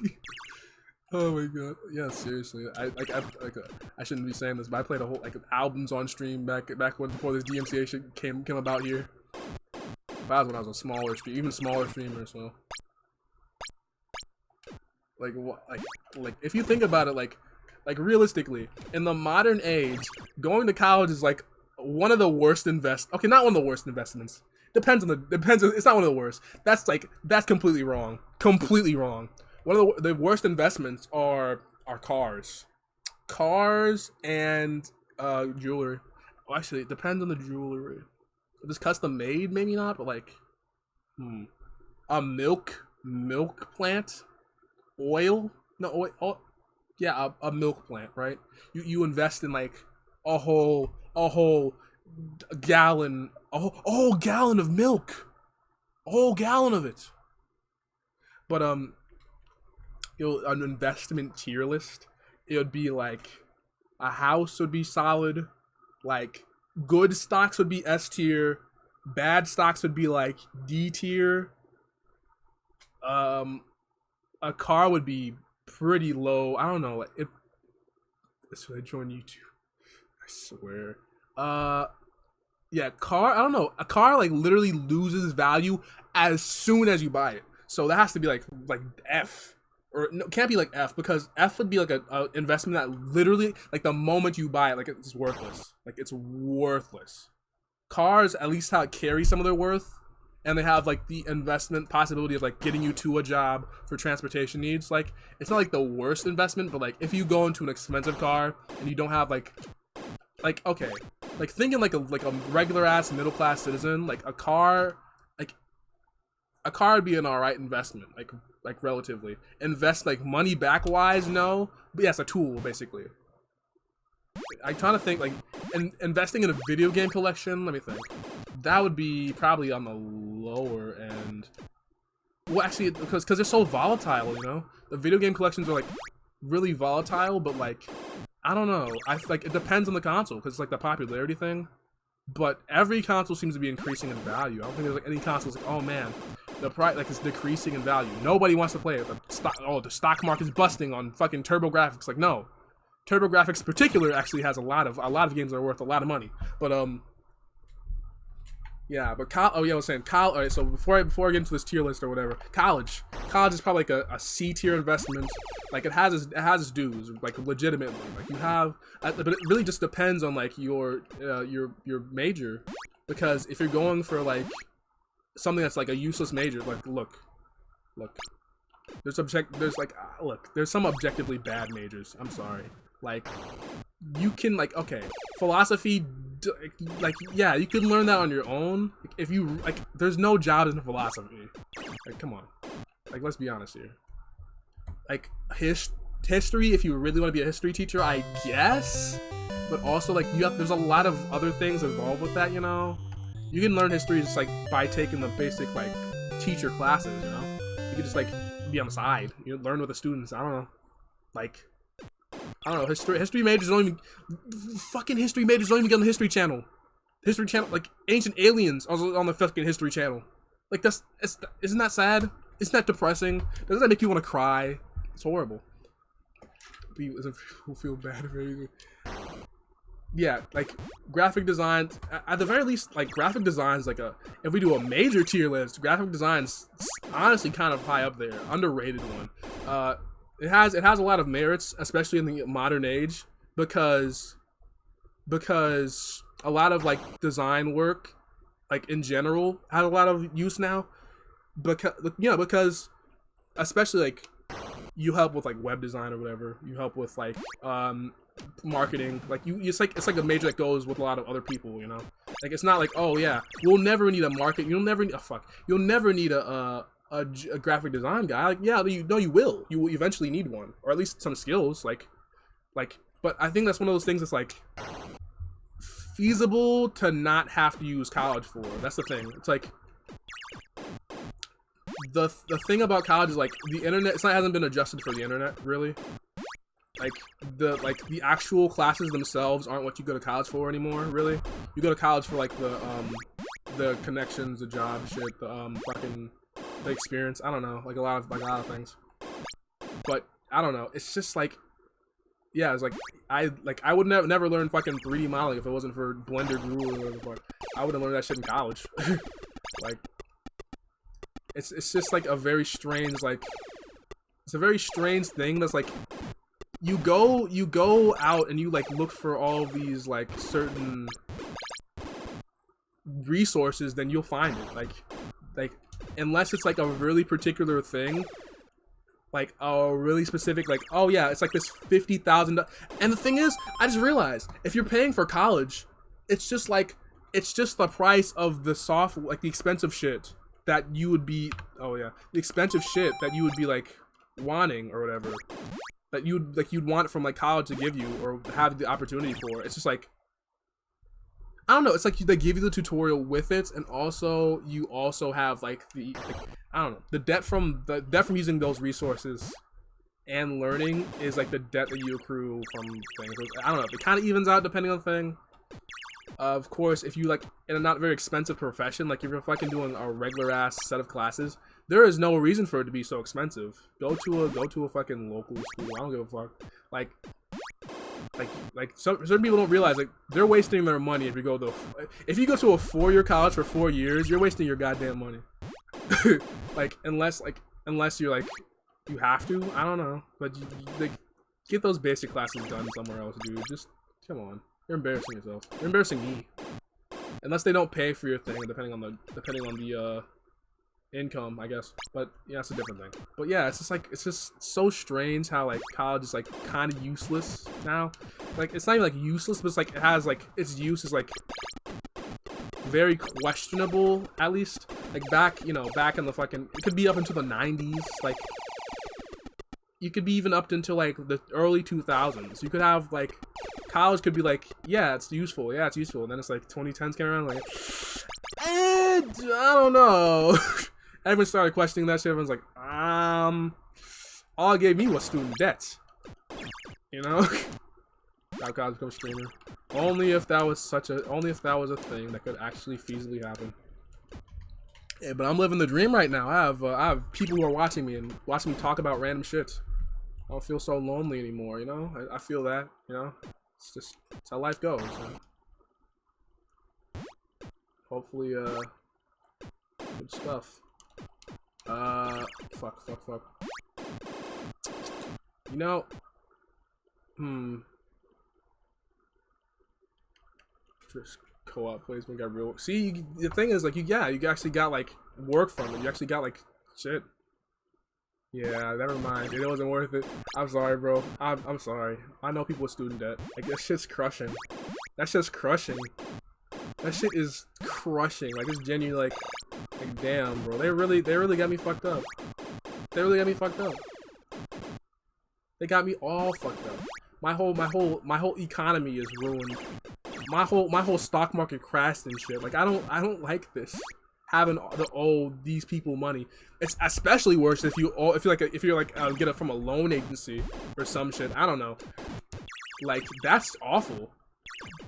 Oh my god. Yeah, seriously. I shouldn't be saying this, but I played a whole, like, albums on stream back when, before this DMCA shit came about here. That was when I was a smaller streamer, even smaller streamer, so. Like if you think about it, like realistically, in the modern age, going to college is like one of the worst okay, not one of the worst investments. Depends. It's not one of the worst. That's completely wrong. Completely wrong. One of the worst investments are cars. Cars and jewelry. Well, actually, it depends on the jewelry. If it's custom made, maybe not, but like, a milk plant, oil, no oil, yeah, a milk plant, right? You invest in like a whole gallon, a whole gallon of milk, a whole gallon of it. But an investment tier list, it would be like a house would be solid, like good stocks would be S tier, bad stocks would be like D tier. A car would be pretty low. I don't know. Should I join YouTube? I swear. Yeah, car. I don't know. A car like literally loses value as soon as you buy it. So that has to be like F, or no, can't be like F, because F would be like a investment that literally, like, the moment you buy it, like, it's worthless. Like, it's worthless. Cars, at least how it carries some of their worth, and they have like the investment possibility of like getting you to a job for transportation needs. Like, it's not like the worst investment, but like if you go into an expensive car and you don't have like okay, like thinking like a regular ass middle class citizen, like a car, like a car would be an alright investment, like relatively. Invest like money back wise, no, but yeah, it's a tool basically. I'm trying to think like investing in a video game collection. Let me think. That would be probably on the lower end. Well, actually, because they're so volatile, you know. The video game collections are like really volatile, but like I don't know. I like it depends on the console because it's like the popularity thing. But every console seems to be increasing in value. I don't think there's like any consoles like, oh man, the price like is decreasing in value. Nobody wants to play it. The stock market's busting on fucking TurboGrafx. Like no, TurboGrafx in particular actually has a lot of games that are worth a lot of money. But yeah, but I was saying college. All right, so before I get into this tier list or whatever, college is probably like a C tier investment. Like it has its dues, like legitimately. Like you have, but it really just depends on like your major, because if you're going for like something that's like a useless major, like look, there's some objectively bad majors. I'm sorry, like you can like okay, philosophy. Like yeah, you can learn that on your own. If you like, there's no job in philosophy. Like come on, like let's be honest here. Like history, if you really want to be a history teacher, I guess. But also like there's a lot of other things involved with that. You know, you can learn history just like by taking the basic like teacher classes. You know, you can just like be on the side. You learn with the students. I don't know, like. I don't know, history majors don't even, fucking history majors don't even get on the History Channel. History Channel, like, Ancient Aliens on the fucking History Channel. Like, isn't that sad? Isn't that depressing? Doesn't that make you want to cry? It's horrible. People feel bad for anything. Yeah, like, graphic design, at the very least, like, graphic design's like if we do a major tier list, graphic design's honestly kind of high up there, underrated one. It has a lot of merits, especially in the modern age, because a lot of like design work, like in general, has a lot of use now. Because especially like you help with like web design or whatever, you help with like marketing, like it's like a major that goes with a lot of other people, you know. Like it's not like oh yeah, you'll never need a market, you'll never need a graphic design guy. Like yeah, you will eventually need one, or at least some skills like but I think that's one of those things that's like feasible to not have to use college for. That's the thing. It's like the thing about college is like the internet, hasn't been adjusted for the internet really. Like the actual classes themselves aren't what you go to college for anymore, really. You go to college for like the connections, the job shit, the fucking the experience. I don't know, like a lot of things. But I don't know. It's just like, yeah, it's like I would never learn fucking 3D modeling if it wasn't for Blender, Glue, or whatever the fuck. I would have learned that shit in college. Like, it's just like a very strange thing that's like you go out and you like look for all these like certain resources, then you'll find it. Like unless it's like a really particular thing, like a really specific, like oh yeah, it's like this $50,000. And the thing is, I just realized if you're paying for college, it's just the price of the software, like the expensive shit that you would be, the expensive shit that you would be like wanting or whatever, that you'd want from like college to give you or have the opportunity for. It's just like, I don't know, it's like they give you the tutorial with it, and also you also have like I don't know, the debt from using those resources and learning is like the debt that you accrue from things. I don't know, it kind of evens out depending on the thing. Of course, if you like in a not very expensive profession, like if you're fucking doing a regular ass set of classes, there is no reason for it to be so expensive. Go to a fucking local school. I don't give a fuck. Like certain people don't realize like they're wasting their money if you go to a 4-year college for 4 years, you're wasting your goddamn money. like unless you're like you have to, I don't know, but like get those basic classes done somewhere else, dude. Just come on, you're embarrassing yourself. You're embarrassing me. Unless they don't pay for your thing, depending on the income, I guess. But yeah, it's a different thing. But yeah, it's just so strange how like college is like kind of useless now. Like it's not even like useless, but it's like it has like its use is like very questionable, at least. Like back, you know, back in the fucking, it could be up until the 90s, like, you could be even up until like the early 2000s. You could have like, college could be like, yeah, it's useful, and then it's like 2010s came around, like, I don't know. Everyone started questioning that shit. Everyone's like, all it gave me was student debt. You know? How college become a streamer. Only if that was a thing that could actually feasibly happen. Yeah, but I'm living the dream right now. I have people who are watching me and watching me talk about random shit. I don't feel so lonely anymore, you know? I feel that, you know? It's how life goes. So. Hopefully, good stuff. Fuck. You know, just co-op placement got real. See, the thing is, like, you actually got like work from it. You actually got like shit. Yeah, never mind. It wasn't worth it. I'm sorry, bro. I'm sorry. I know people with student debt. Like, that shit's crushing. That shit's crushing. That shit is crushing. Like, it's genuinely like damn, bro. They really got me fucked up. They really got me fucked up. They got me all fucked up. My whole economy is ruined. My whole stock market crashed and shit. Like, I don't like this. Having these people money. It's especially worse if you're like get it from a loan agency or some shit. I don't know. Like, that's awful.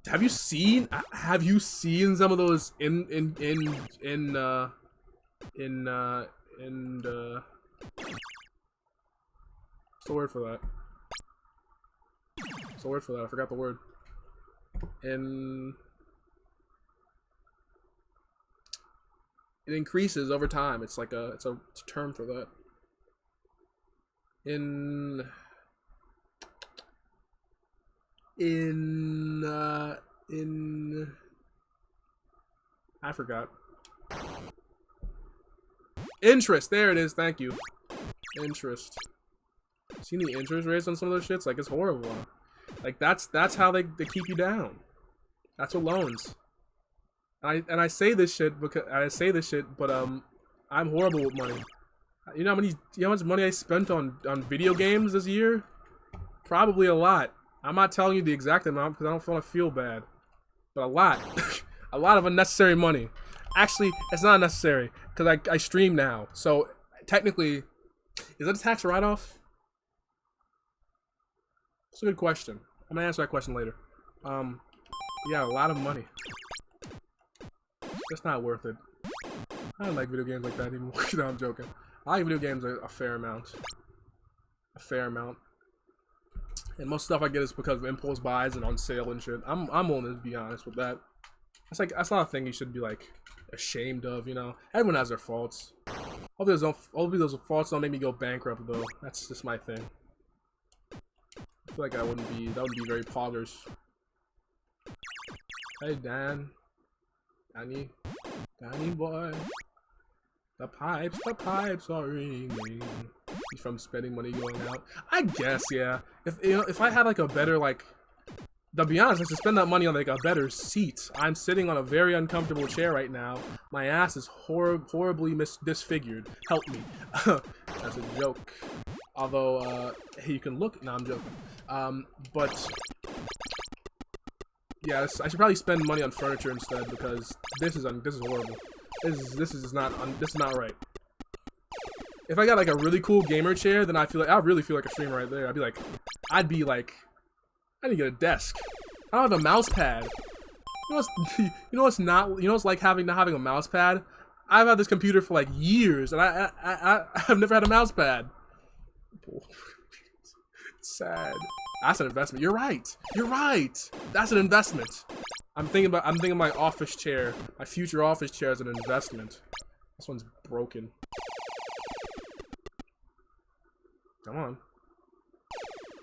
Have you seen some of those what's the word for that? What's the word for that? I forgot the word. It increases over time. It's like it's a term for that. I forgot. Interest. There it is. Thank you. Interest. Seen the interest rates on some of those shits? Like, it's horrible. Like, that's how they keep you down. That's what loans. And I say this shit but I'm horrible with money. You know how much money I spent on video games this year? Probably a lot. I'm not telling you the exact amount because I don't want to feel bad. But a lot. A lot of unnecessary money. Actually, it's not necessary because I stream now. So technically, is that a tax write-off? That's a good question. I'm gonna answer that question later. Yeah, a lot of money. It's not worth it. I don't like video games like that anymore. No, I'm joking. I like video games a fair amount. A fair amount. And most stuff I get is because of impulse buys and on sale and shit. I'm willing to be honest with that. That's not a thing you should be like ashamed of, you know. Everyone has their faults. Hopefully those faults don't make me go bankrupt though. That's just my thing. I feel like that wouldn't be very poggers. Hey Dan. Danny boy. The pipes are ringing. From spending money going out. I guess, yeah. If I had like a better, like, to be honest, I should spend that money on like a better seat. I'm sitting on a very uncomfortable chair right now. My ass is horribly disfigured. Help me. That's a joke. Although, you can look. No, I'm joking. But yeah, I should probably spend money on furniture instead because this is horrible. This is not right. If I got like a really cool gamer chair, then I really feel like a streamer right there. I need to get a desk. I don't have a mouse pad. You know what's like not having a mouse pad? I've had this computer for like years, and I've never had a mouse pad. It's sad. That's an investment. You're right. That's an investment. I'm thinking my office chair, my future office chair as an investment. This one's broken. Come on.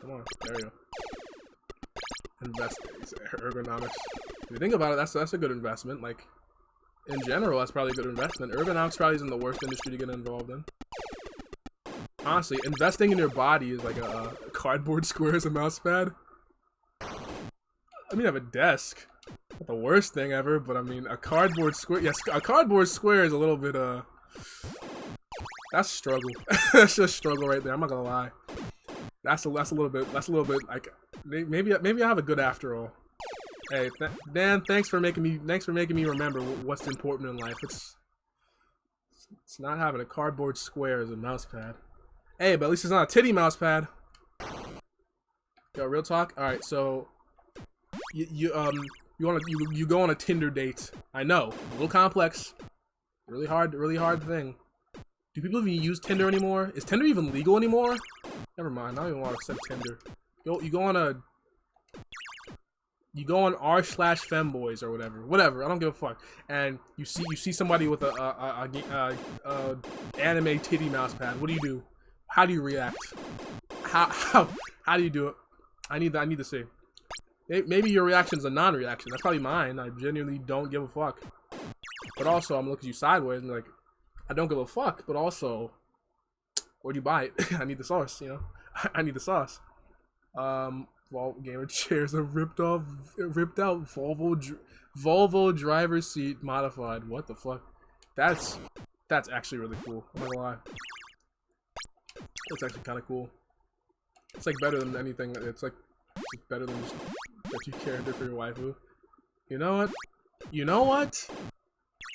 There you go. Invest ergonomics. If you think about it, that's a good investment. Like, in general, that's probably a good investment. Ergonomics probably isn't the worst industry to get involved in. Honestly, investing in your body is like a cardboard square as a mouse pad. I mean, I have a desk. Not the worst thing ever, but I mean, a cardboard square. Yes, a cardboard square is a little bit that's struggle. That's just struggle right there. I'm not gonna lie. That's a little bit like maybe I have a good after all. Hey, Dan, thanks for making me remember what's important in life. It's not having a cardboard square as a mouse pad. Hey, but at least it's not a titty mouse pad. Yo, real talk. All right, so you go on a Tinder date. I know, a little complex, really hard thing. Do people even use Tinder anymore? Is Tinder even legal anymore? Never mind. I don't even want to accept Tinder. You go on r/femboys or whatever. I don't give a fuck. And you see somebody with a anime titty mouse pad. What do you do? How do you react? How do you do it? I need to see. Maybe your reaction's a non-reaction. That's probably mine. I genuinely don't give a fuck. But also, I'm looking at you sideways and like, I don't give a fuck. But also, where'd you buy it? I need the sauce. You know, I need the sauce. Vault gamer chairs are ripped out Volvo driver's seat modified. What the fuck? That's actually really cool. I'm not gonna lie. That's actually kind of cool. It's like better than anything. It's better than just that you character for your waifu. You know what? You know what?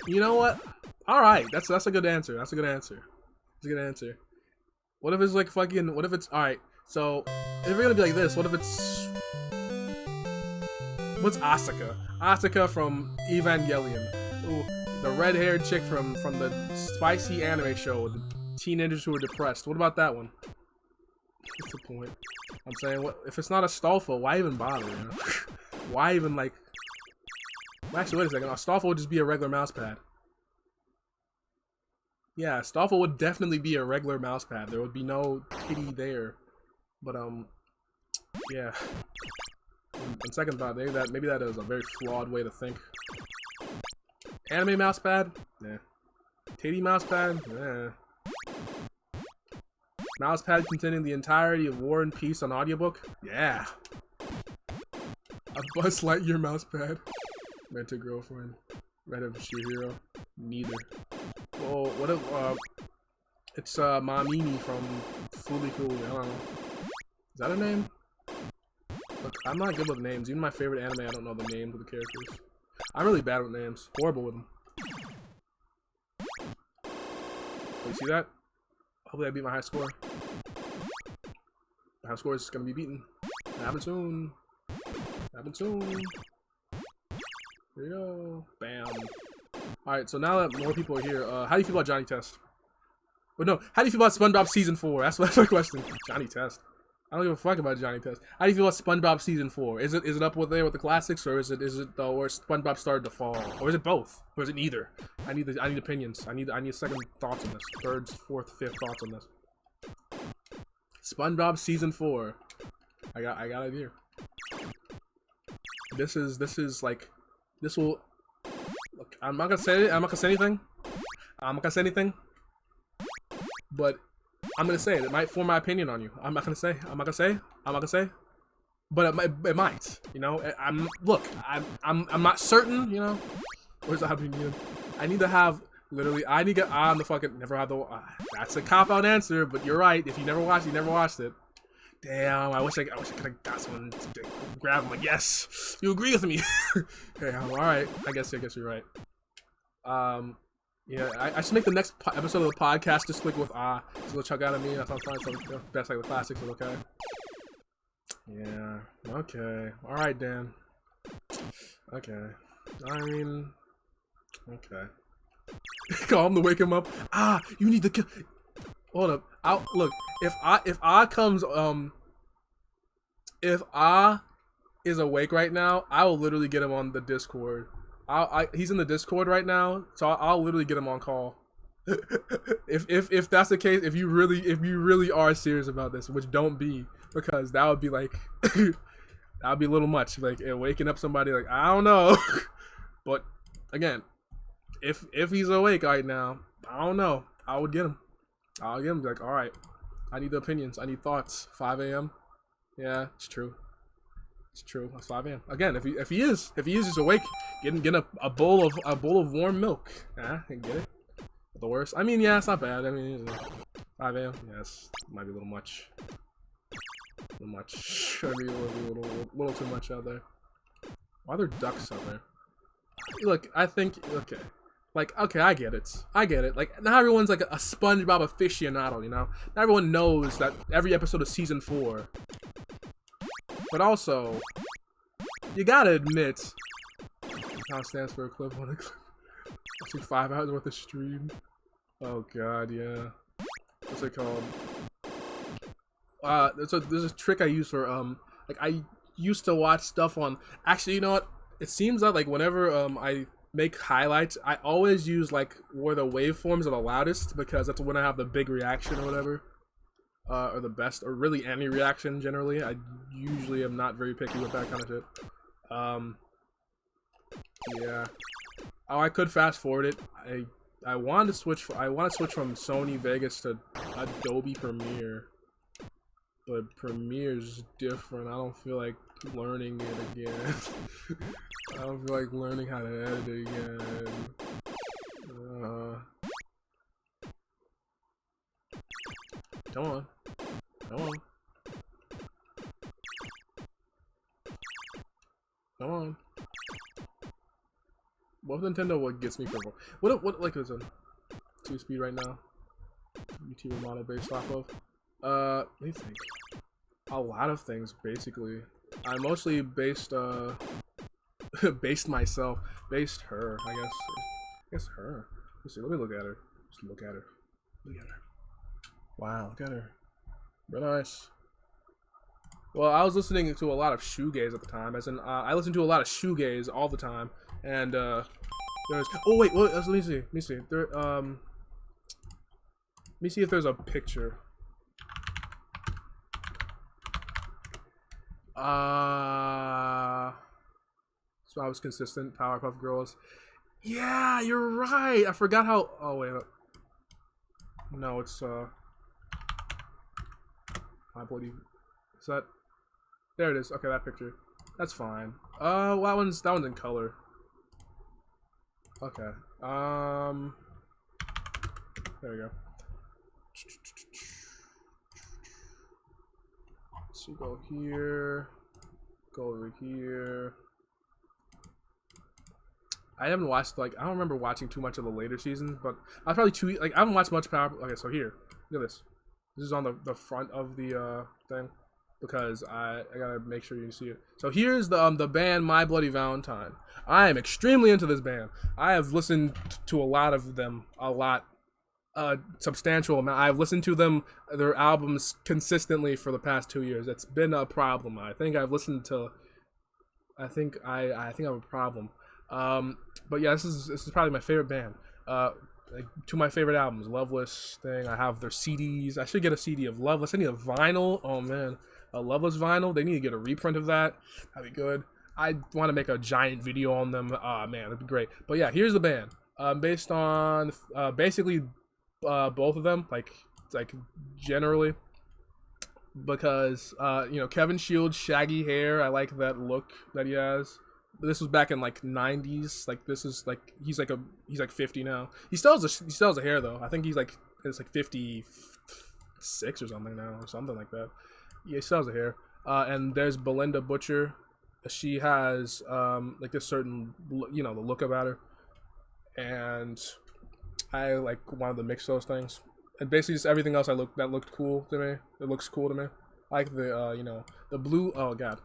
You know what? All right, that's a good answer. That's a good answer. That's a good answer. What if it's like fucking? What if it's all right? So if we're gonna be like this, what if it's what's Asuka? Asuka from Evangelion. Ooh, the red-haired chick from the spicy anime show, the teenagers who are depressed. What about that one? What's the point? I'm saying, what if it's not a Astolfo? Why even bother? You know? Why even like? Actually, wait a second. Astolfo would just be a regular mouse pad. Yeah, Astolfo would definitely be a regular mouse pad. There would be no kitty there. But yeah. On second thought, maybe that is a very flawed way to think. Anime mouse pad? Yeah. Titty mouse pad? Yeah. Mouse pad containing the entirety of War and Peace on audiobook? Yeah. A Buzz Lightyear mouse pad. Rent a girlfriend. Red of Shihiro. Neither. Oh, what if it's Mamimi from Fooly Cooly. I don't know. Is that her name? Look, I'm not good with names. Even my favorite anime, I don't know the names of the characters. I'm really bad with names. Horrible with them. Oh, you see that? Hopefully I beat my high score. My high score is gonna be beaten. Happen soon. Happen soon. Here we go. Bam. Alright, so now that more people are here, how do you feel about Johnny Test? But no, how do you feel about SpongeBob Season 4? That's my question. Johnny Test. I don't give a fuck about Johnny Test. How do you feel about SpongeBob Season 4? Is it up with the classics, or is it where SpongeBob started to fall, or is it both, or is it neither? I need opinions. I need second thoughts on this. Third, fourth, fifth thoughts on this. SpongeBob Season 4. I got an idea. This is like, this will. Look, I'm not gonna say it. I'm not gonna say anything. I'm not gonna say anything. But I'm gonna say it. It might form my opinion on you. I'm not gonna say. I'm not gonna say. But it might. You know. I'm not certain. You know. Where's the opinion? I need to have literally. I need to get on the fucking. Never had the. That's a cop out answer. But you're right. If you never watched, you never watched it. Damn. I wish I could have got someone to grab him. Like, yes, you agree with me. Hey, all right. I guess you're right. Yeah, I should make the next episode of the podcast just like with just a chug out of me. That sounds fine. So, you know, best like the classics is okay. Yeah. Okay. All right, Dan. Okay. I mean. Okay. Call him to wake him up. You need to kill. Hold up. Look. If comes if is awake right now, I will literally get him on the Discord. He's in the Discord right now, so I'll literally get him on call. if that's the case, if you really are serious about this, which don't be, because that would be like that would be a little much, like waking up somebody, like I don't know. But again, if he's awake right now, I don't know. I would get him. I'll get him. Like, all right, I need the opinions. I need thoughts. 5 a.m. Yeah, it's true. It's true. That's 5 a.m. Again, if he is just awake, getting a bowl of warm milk. I get it. The worst. I mean, yeah, it's not bad. I mean, 5 a.m. Yes, might be a little much. A little much. Maybe a little too much out there. Why are there ducks out there? Look, I think okay. Like, okay, I get it. Like, not everyone's like a SpongeBob aficionado, you know? Not everyone knows that every episode of season 4. But also, you gotta admit, count stands for a clip on a clip. Actually, 5 hours worth of stream. Oh god, yeah. What's it called? There's a trick I use for like I used to watch stuff on. Actually, you know what? It seems that like whenever I make highlights, I always use like where the waveforms are the loudest because that's when I have the big reaction or whatever. Or the best, or really any reaction generally. I usually am not very picky with that kind of shit. Yeah. Oh, I could fast forward it. I want to switch from Sony Vegas to Adobe Premiere, but Premiere's different. I don't feel like learning it again. I don't feel like learning how to edit it again. Come on. Come on. Come on. What Nintendo what gets me for what like is a 2-speed right now? YouTuber model based off of? Let me think. A lot of things basically. I mostly based based myself. Based her, I guess. I guess her. Let's see, let me look at her. Just look at her. Look at her. Wow, look at her. Real nice. Well, I was listening to a lot of shoegaze at the time, as in, I listened to a lot of shoegaze all the time, and, there's, oh wait, let me see, there, let me see if there's a picture. So I was consistent, Powerpuff Girls. Yeah, you're right, I forgot how, oh wait, no, it's, my bloody, is that, there it is, okay, that picture, that's fine. Well, that one's in color. Okay, there we go. So go here, go over here. I haven't watched, like, I don't remember watching too much of the later seasons, but I was probably I haven't watched much Power. Okay, so here, look at this. This is on the front of the thing, because I gotta make sure you see it. So here's the band My Bloody Valentine. I am extremely into this band. I have listened to a lot of them, substantial amount. I've listened to their albums consistently for the past 2 years. It's been a problem. I think I've listened to. I think I have a problem. But yeah, this is probably my favorite band. Like, two of my favorite albums, Loveless thing. I have their CDs. I should get a CD of Loveless. I need a vinyl. Oh man, a Loveless vinyl. They need to get a reprint of that. That'd be good. I want to make a giant video on them. Man, that'd be great. But yeah, here's the band. Based on basically both of them, like generally, because you know, Kevin Shields' shaggy hair. I like that look that he has. This was back in like 90s. Like, this is like he's like 50 now. He still has a hair though. I think it's like 56 or something now, or something like that. Yeah, he still has a hair. And there's Belinda Butcher. She has like this certain, you know, the look about her, and I like wanted to mix those things. And basically just everything else that looked cool to me. It looks cool to me. I like the you know, the blue. Oh god.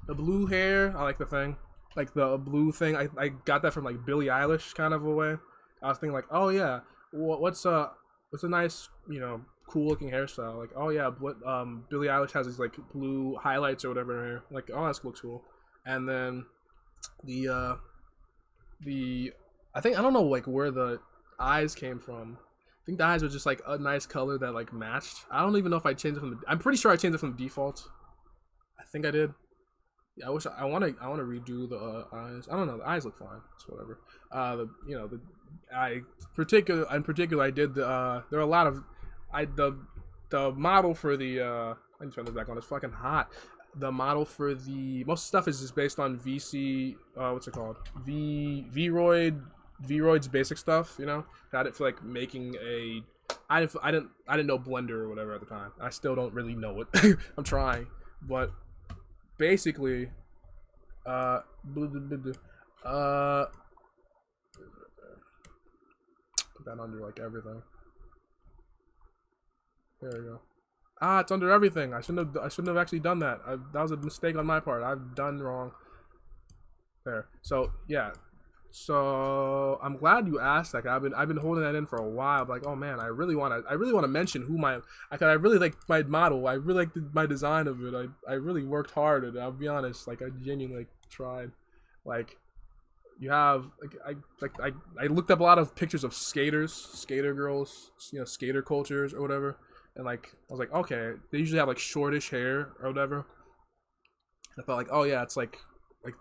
The blue hair, I like the thing. Like the blue thing, I got that from like Billie Eilish kind of a way. I was thinking like, oh yeah, what's a nice, you know, cool looking hairstyle? Like, oh yeah, Billie Eilish has these like blue highlights or whatever in her hair. Like, oh, that looks cool. And then I think, I don't know like where the eyes came from. I think the eyes were just like a nice color that like matched. I don't even know if I changed it from I'm pretty sure I changed it from the default. I think I did. Yeah, I want to redo the eyes. I don't know. The eyes look fine. It's whatever. In particular, I did the. There are a lot of, the model for the. Let me turn this back on. It's fucking hot. the model for the most stuff is just based on VC. What's it called? Vroid's basic stuff. You know, got it for like making a. I didn't know Blender or whatever at the time. I still don't really know it. I'm trying, but basically, put that under like everything. There we go. Ah, it's under everything. I shouldn't have actually done that. That was a mistake on my part. I've done wrong. There. So yeah. So I'm glad you asked. Like I've been holding that in for a while. Like, oh man, I really want to mention who I really like my model. I really like my design of it. I really worked hard, and I'll be honest. Like I genuinely tried. Like you have I looked up a lot of pictures of skater girls, you know, skater cultures or whatever. And like I was like, okay, they usually have like shortish hair or whatever. I thought like, oh yeah, it's like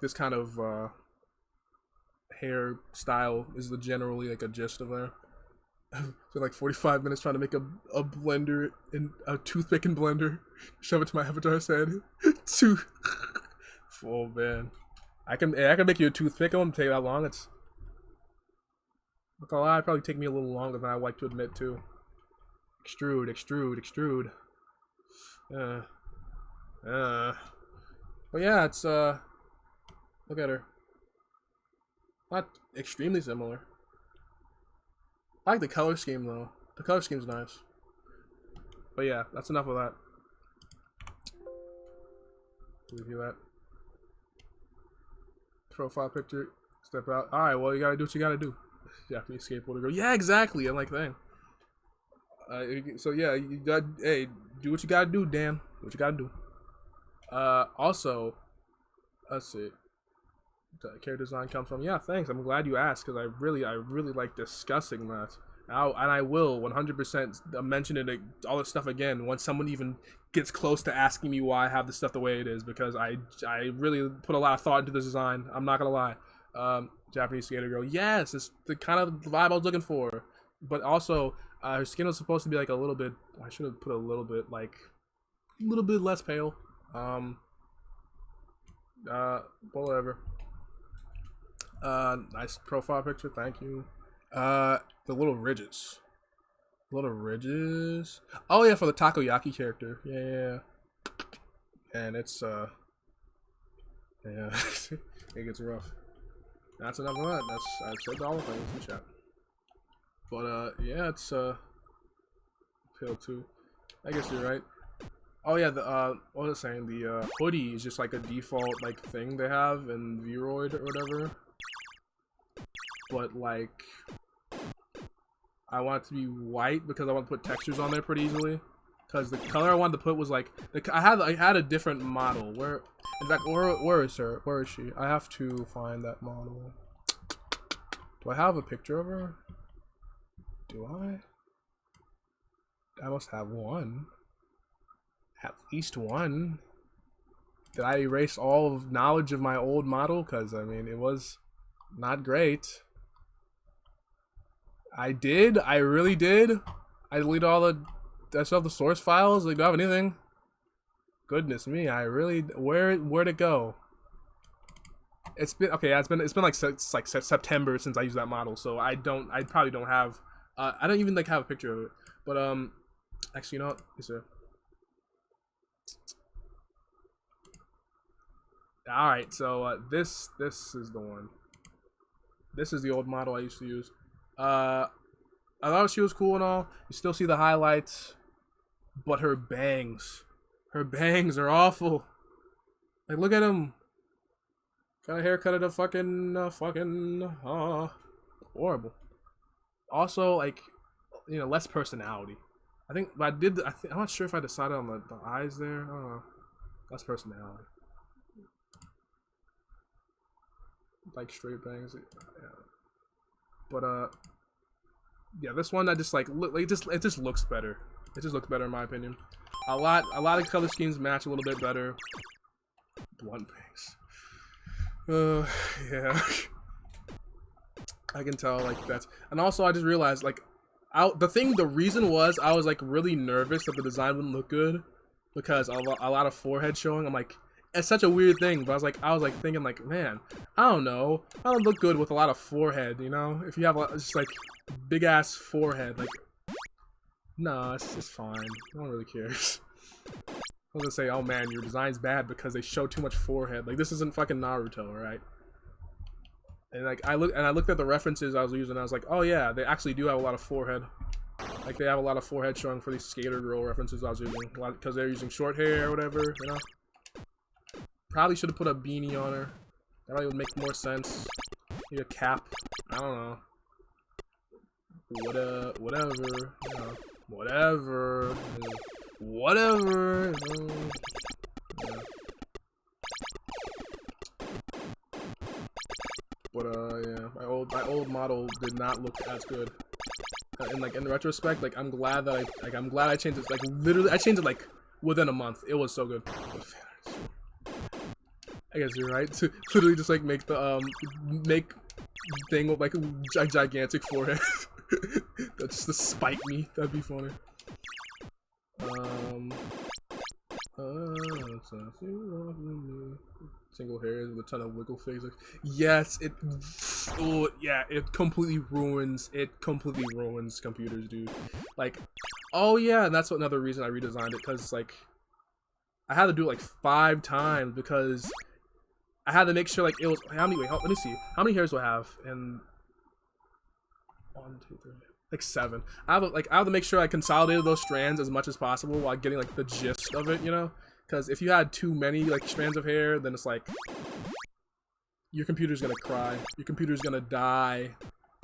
this kind of hair style is the generally like a gist of there. So like 45 minutes trying to make a blender in a toothpick and blender, shove it to my avatar's head. Oh man, I can make you a toothpick. It won't take that long. It's look, it'd probably take me a little longer than I like to admit too. Extrude. But yeah, it's look at her. Not extremely similar. I like the color scheme though. The color scheme's nice. But yeah, that's enough of that. Review that. Profile picture. Step out. Alright, well you gotta do what you gotta do. Japanese skateboarder girl. Yeah, exactly. I'm like, dang. So yeah, you got, hey, do what you gotta do, Dan. Do what you gotta do. Also, let's see. The character design comes from. Yeah, thanks. I'm glad you asked because I really like discussing that. And I will 100% mention it, all this stuff again once someone even gets close to asking me why I have this stuff the way it is, because I really put a lot of thought into this design. I'm not gonna lie. Japanese skater girl. Yes, it's the kind of vibe I was looking for. But also, her skin was supposed to be like a little bit. I should have put a little bit less pale. Whatever. Nice profile picture. Thank you. The little ridges. Oh yeah, for the takoyaki character. Yeah. And it's yeah, it gets rough. That's enough of that. I've said all the things in chat. But yeah, it's pale too. I guess you're right. Oh yeah, the what was I saying? The hoodie is just like a default like thing they have in Vroid or whatever. But like, I want it to be white because I want to put textures on there pretty easily. Because the color I wanted to put was like I had a different model. Where, in fact, where is her? Where is she? I have to find that model. Do I have a picture of her? Do I? I must have one. At least one. Did I erase all of knowledge of my old model? Because, I mean, it was not great. I did. I really did. I deleted all the... I still have the source files. Like, do I have anything? Goodness me. I really... Where'd it go? It's been... Okay, yeah, it's been like September since I used that model. So I probably don't have... I don't even like have a picture of it. But, actually, you know what? Is there... Alright, so this is the one. This is the old model I used to use. I thought she was cool and all. You still see the highlights, but her bangs are awful. Like, look at them. Got a haircut of the fucking horrible. Also, like, you know, less personality. I think, but I'm not sure if I decided on the eyes there. I don't know. Less personality. Like straight bangs, yeah. But yeah, this one I just like. It just looks better. It just looks better in my opinion. A lot of color schemes match a little bit better. Blunt bangs. Yeah. I can tell like that's, and also I just realized like, the reason was I was like really nervous that the design wouldn't look good, because of a lot of forehead showing. I'm like, it's such a weird thing, but I was like thinking like, man, I don't know, I don't look good with a lot of forehead, you know? If you have just like big ass forehead, like, nah, it's fine. No one really cares. I was gonna say, oh man, your design's bad because they show too much forehead. Like, this isn't fucking Naruto, right? And like I looked at the references I was using, and I was like, oh yeah, they actually do have a lot of forehead. Like, they have a lot of forehead showing for these skater girl references I was using, because they're using short hair or whatever, you know? Probably should have put a beanie on her. That probably would make more sense. Maybe a cap. I don't know. Whatever. You know, whatever. Whatever. Yeah. But yeah, my old model did not look as good. And like in retrospect, like I'm glad I changed it. Like literally, I changed it like within a month. It was so good. I guess you're right. To literally just like make the make thing with like a gigantic forehead. That's just to spite me. That'd be funny. Single hairs with a ton of wiggle figs. Like, yes, oh yeah, it completely ruins computers, dude. Like, oh yeah, and that's another reason I redesigned it, because like I had to do it like 5 times because I had to make sure like it was how many. Wait, let me see. How many hairs do I have? And 1, 2, 3, like 7. I have to make sure I consolidated those strands as much as possible while getting like the gist of it, you know? Because if you had too many like strands of hair, then it's like your computer's gonna cry. Your computer's gonna die.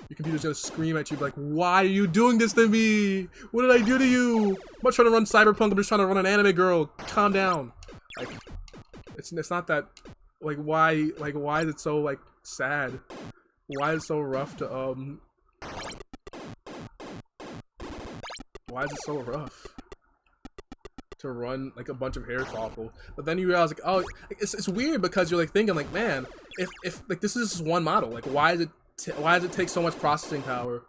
Your computer's gonna scream at you like, why are you doing this to me? What did I do to you? I'm not trying to run Cyberpunk, I'm just trying to run an anime girl. Calm down. Like, it's not that, like, why is it so like sad? Why is it so rough to why is it so rough to run like a bunch of hair follicle? But then you realize like, oh, it's weird because you're like thinking like, man, if like this is one model, like why does it take so much processing power?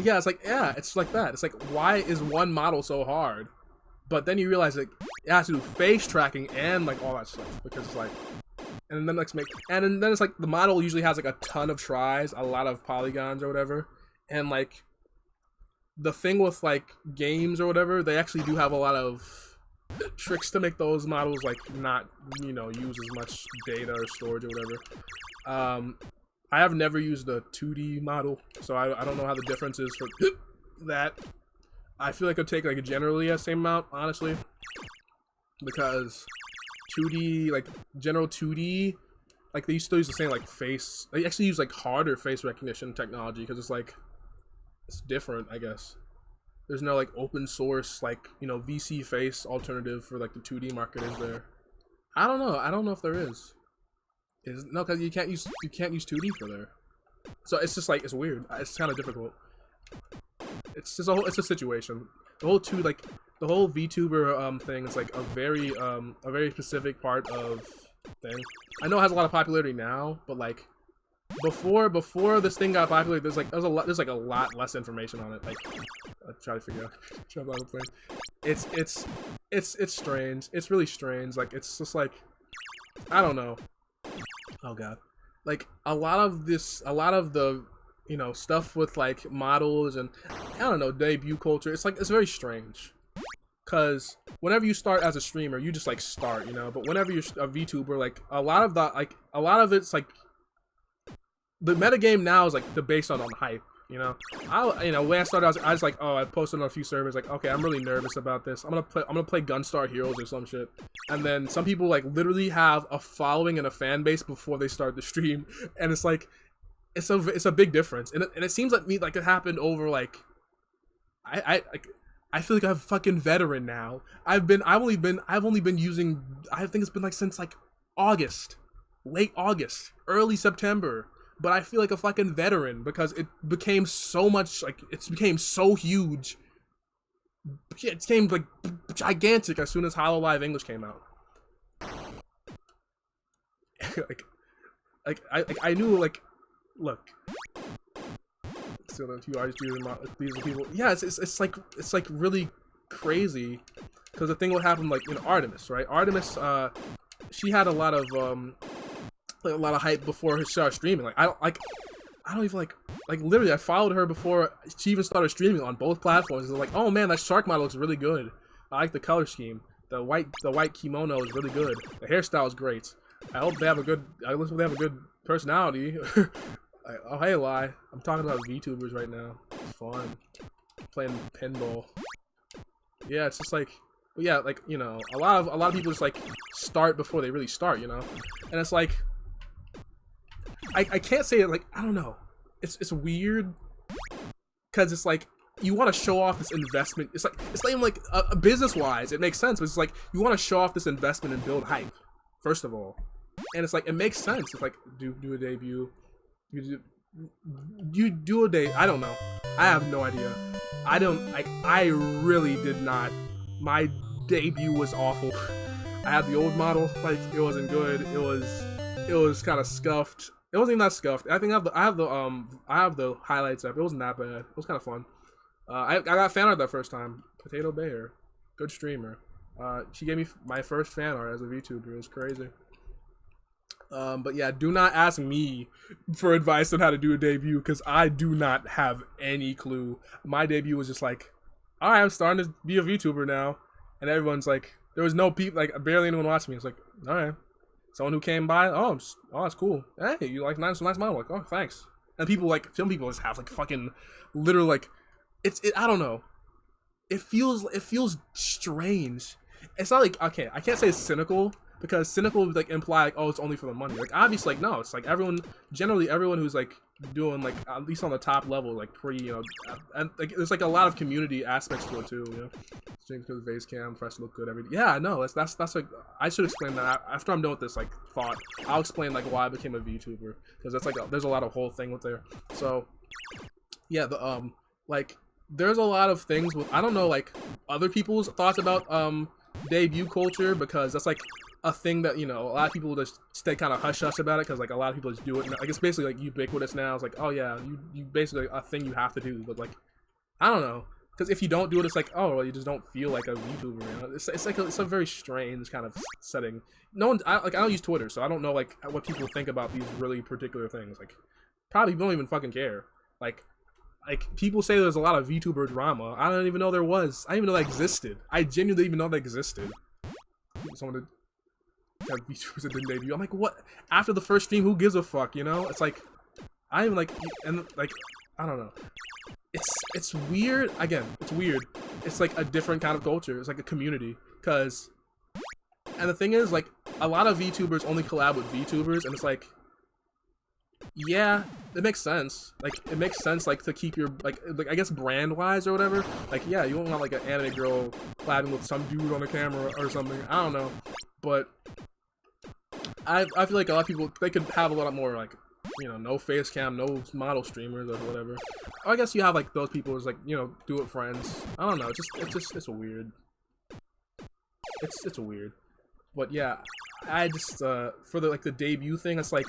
Yeah, it's like, yeah, it's like that. It's like, why is one model so hard? But then you realize like it has to do face tracking and like all that stuff, because it's like, and then let's make, and then it's like the model usually has like a ton of tries, a lot of polygons or whatever, and like the thing with like games or whatever, they actually do have a lot of tricks to make those models like not, you know, use as much data or storage or whatever. I have never used a 2D model, so I don't know how the difference is for that. I feel like it'd take like generally the same amount, honestly, because 2D, like general 2D, like they still use the same like face. They actually use like harder face recognition technology because it's like, it's different, I guess. There's no like open source like, you know, VC face alternative for like the 2D market, is there? I don't know. I don't know if there is. No, because you can't use 2D for there. So it's just like, it's weird. It's kind of difficult. It's just it's a situation. The whole VTuber thing is like a very specific part of thing. I know it has a lot of popularity now, but like before this thing got popular, there's like a lot less information on it. Like, I'll try to figure out the thing. It's strange. It's really strange. Like, it's just like, I don't know. Oh god. Like a lot of the, you know, stuff with like models and I don't know, debut culture, it's like, it's very strange. Cause whenever you start as a streamer, you just like start, you know, but whenever you're a VTuber, like a lot of it's like the metagame now is like based on hype, you know. When I started, I was like, oh, I posted on a few servers, like, okay, I'm really nervous about this. I'm gonna play Gunstar Heroes or some shit. And then some people like literally have a following and a fan base before they start the stream, and it's like, it's a big difference. And it seems like it happened over like, I feel like I'm a fucking veteran now. I've only been using, I think it's been like since like August, late August, early September. But I feel like a fucking veteran because it became so much, like, it became so huge. It became, like, gigantic as soon as HoloLive English came out. I knew, like, look. So that you are using these people. Yeah, it's like really crazy because the thing would happen like Artemis, right? Artemis, she had a lot of hype before her started streaming. Like I don't even like literally I followed her before she even started streaming on both platforms. Like, oh man, that shark model looks really good. I like the color scheme. The white kimono is really good. The hairstyle is great. I hope they have a good personality. Oh hey, lie. I'm talking about VTubers right now. It's fun. Playing pinball. Yeah, it's just like, yeah, like, you know, a lot of people just like start before they really start, you know, and it's like, I can't say it, like, I don't know, it's weird, because it's like you want to show off this investment. It's not even like business wise it makes sense, but it's like you want to show off this investment and build hype first of all, and it's like it makes sense. It's like do a debut, you do a day. I don't know. I have no idea. I really did not. My debut was awful. I had the old model, like it wasn't good. It was kind of scuffed. It wasn't even that scuffed. I think I have the highlights up. It wasn't that bad. It was kind of fun. I got fan art that first time. Potato Bear, good streamer. She gave me my first fan art as a VTuber. It was crazy. But yeah, do not ask me for advice on how to do a debut, because I do not have any clue. My debut was just like, all right, I'm starting to be a VTuber now, and everyone's like, there was no people, like barely anyone watching me. It's like, all right, someone who came by, oh, that's cool. Hey, you like nice model? Like, oh, thanks. And people like, some people just have like fucking literal like, I don't know. It feels strange. It's not like, okay, I can't say it's cynical, because cynical would like imply like, oh, it's only for the money. Like obviously, like no, it's like generally everyone who's like doing like at least on the top level, like pretty, you know, and like there's like a lot of community aspects to it too, you know. Stream because face cam, fresh look good, everything. Yeah, no, that's like, I should explain that after I'm done with this like thought. I'll explain like why I became a VTuber, because that's like there's a lot of whole thing with there. So yeah, the like there's a lot of things with, I don't know, like other people's thoughts about debut culture, because that's like a thing that, you know, a lot of people just stay kind of hush hush about it, because like a lot of people just do it. Like it's basically like ubiquitous now. It's like, oh yeah, you basically a thing you have to do. But like, I don't know, because if you don't do it, it's like, oh well, you just don't feel like a VTuber. You know? It's like it's a very strange kind of setting. No one, I don't use Twitter, so I don't know like what people think about these really particular things. Like probably don't even fucking care. Like people say there's a lot of VTuber drama. I don't even know there was. I didn't even know that existed. I genuinely didn't even know that existed. Someone did have VTubers that didn't debut. I'm like, what? After the first stream, who gives a fuck? You know? It's like, I even like, and like, I don't know. It's weird. Again, it's weird. It's like a different kind of culture. It's like a community. Cause, and the thing is, like, a lot of VTubers only collab with VTubers, and it's like, yeah, it makes sense. Like, it makes sense, like, to keep your, like I guess brand-wise or whatever. Like, yeah, you don't want, like, an anime girl collabing with some dude on the camera or something. I don't know. But I feel like a lot of people, they could have a lot more, like, you know, no face cam, no model streamers or whatever. I guess you have, like, those people who's, like, you know, do it friends. I don't know. It's weird. It's weird. But, yeah, I just, for the, like, the debut thing, it's, like,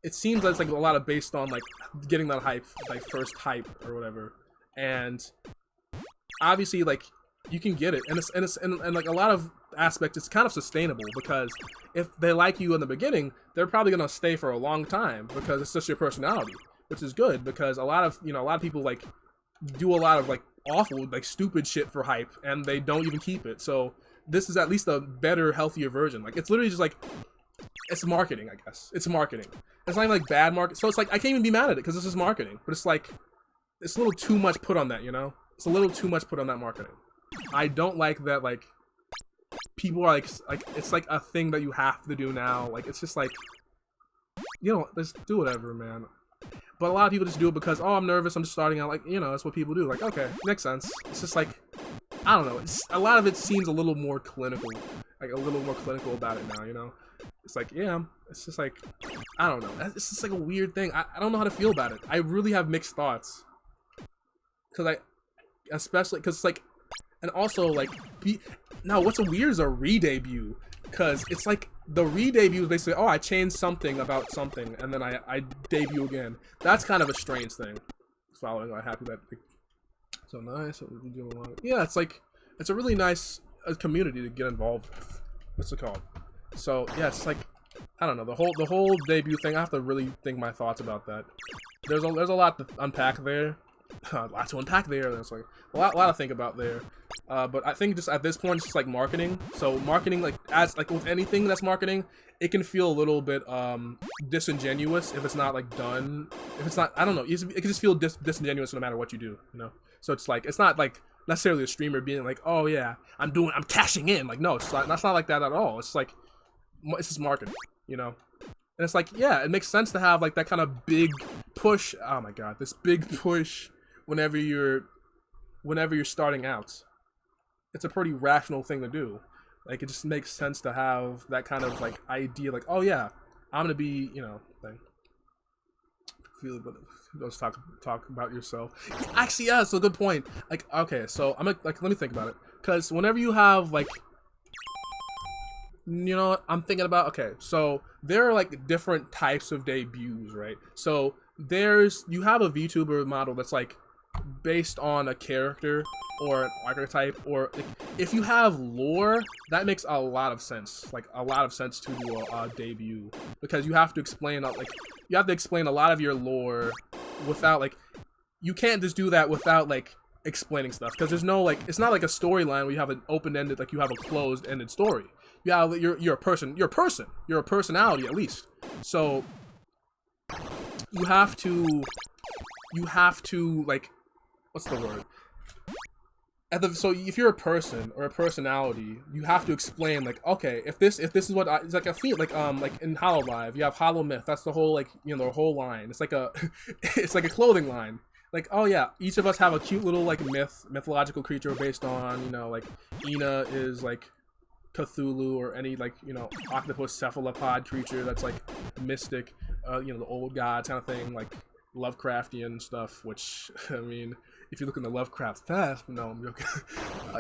it seems that's like a lot of based on like getting that hype, like first hype or whatever, and obviously like you can get it, and it's like a lot of aspects it's kind of sustainable, because if they like you in the beginning, they're probably gonna stay for a long time because it's just your personality, which is good, because a lot of people like do a lot of like awful, like stupid shit for hype, and they don't even keep it. So this is at least a better, healthier version. Like it's literally just like, it's marketing, I guess. It's marketing. It's not even like bad market. So it's like, I can't even be mad at it because this is marketing. But it's like, it's a little too much put on that, you know? It's a little too much put on that marketing. I don't like that, like, people are like, it's like a thing that you have to do now. Like, it's just like, you know, just do whatever, man. But a lot of people just do it because, oh, I'm nervous, I'm just starting out. Like, you know, that's what people do. Like, okay, makes sense. It's just like, I don't know. A lot of it seems a little more clinical. Like, a little more clinical about it now, you know? It's like, yeah, it's just like, I don't know. It's just like a weird thing. I don't know how to feel about it. I really have mixed thoughts. Because especially, because it's like, and also like, now what's weird is a re-debut. Because it's like, the re-debut is basically, oh, I changed something about something, and then I debut again. That's kind of a strange thing. Following, I'm happy that, like, so nice. Yeah, it's like, it's a really nice, a community to get involved with. What's it called? So yeah, it's like, I don't know, the whole debut thing. I have to really think my thoughts about that. There's a lot to unpack there. A lot to unpack there. There's like a lot to think about there. But I think just at this point, it's just like marketing. So marketing, like as like with anything that's marketing, it can feel a little bit disingenuous if it's not like done. If it's not, I don't know. It can just feel disingenuous no matter what you do. You know. So it's like, it's not like necessarily a streamer being like, oh yeah, I'm cashing in. Like, no, it's not. That's not like that at all. It's like, it's just marketing. You know. And it's like, yeah, it makes sense to have like that kind of big push. Oh my god, this big push whenever you're starting out. It's a pretty rational thing to do. Like, it just makes sense to have that kind of like idea, like, oh yeah, I'm gonna be, you know, thing. Let's talk about yourself. Actually, yeah, it's a good point. Like, okay, so I'm like, let me think about it, because whenever you have like, you know what, I'm thinking about, okay, so there are like different types of debuts, right? So you have a VTuber model that's like based on a character or an archetype, or like, if you have lore, that makes a lot of sense. Like, a lot of sense to do a debut, because you have to explain a lot of your lore without like, you can't just do that without like explaining stuff, because there's no like, it's not like a storyline where you have an open-ended, like you have a closed-ended story. Yeah, you're a person. You're a personality at least. So you have to like, what's the word? So if you're a person or a personality, you have to explain like, okay, if this is what it's like, I feel like in HoloLive, you have HoloMyth. That's the whole like, you know, the whole line. It's like a it's like a clothing line. Like, oh yeah, each of us have a cute little like mythological creature based on, you know, like Ina is like Cthulhu, or any like, you know, octopus cephalopod creature that's like mystic, you know, the old gods kind of thing, like Lovecraftian stuff, which, I mean, if you look in the Lovecraft past, no, I'm joking.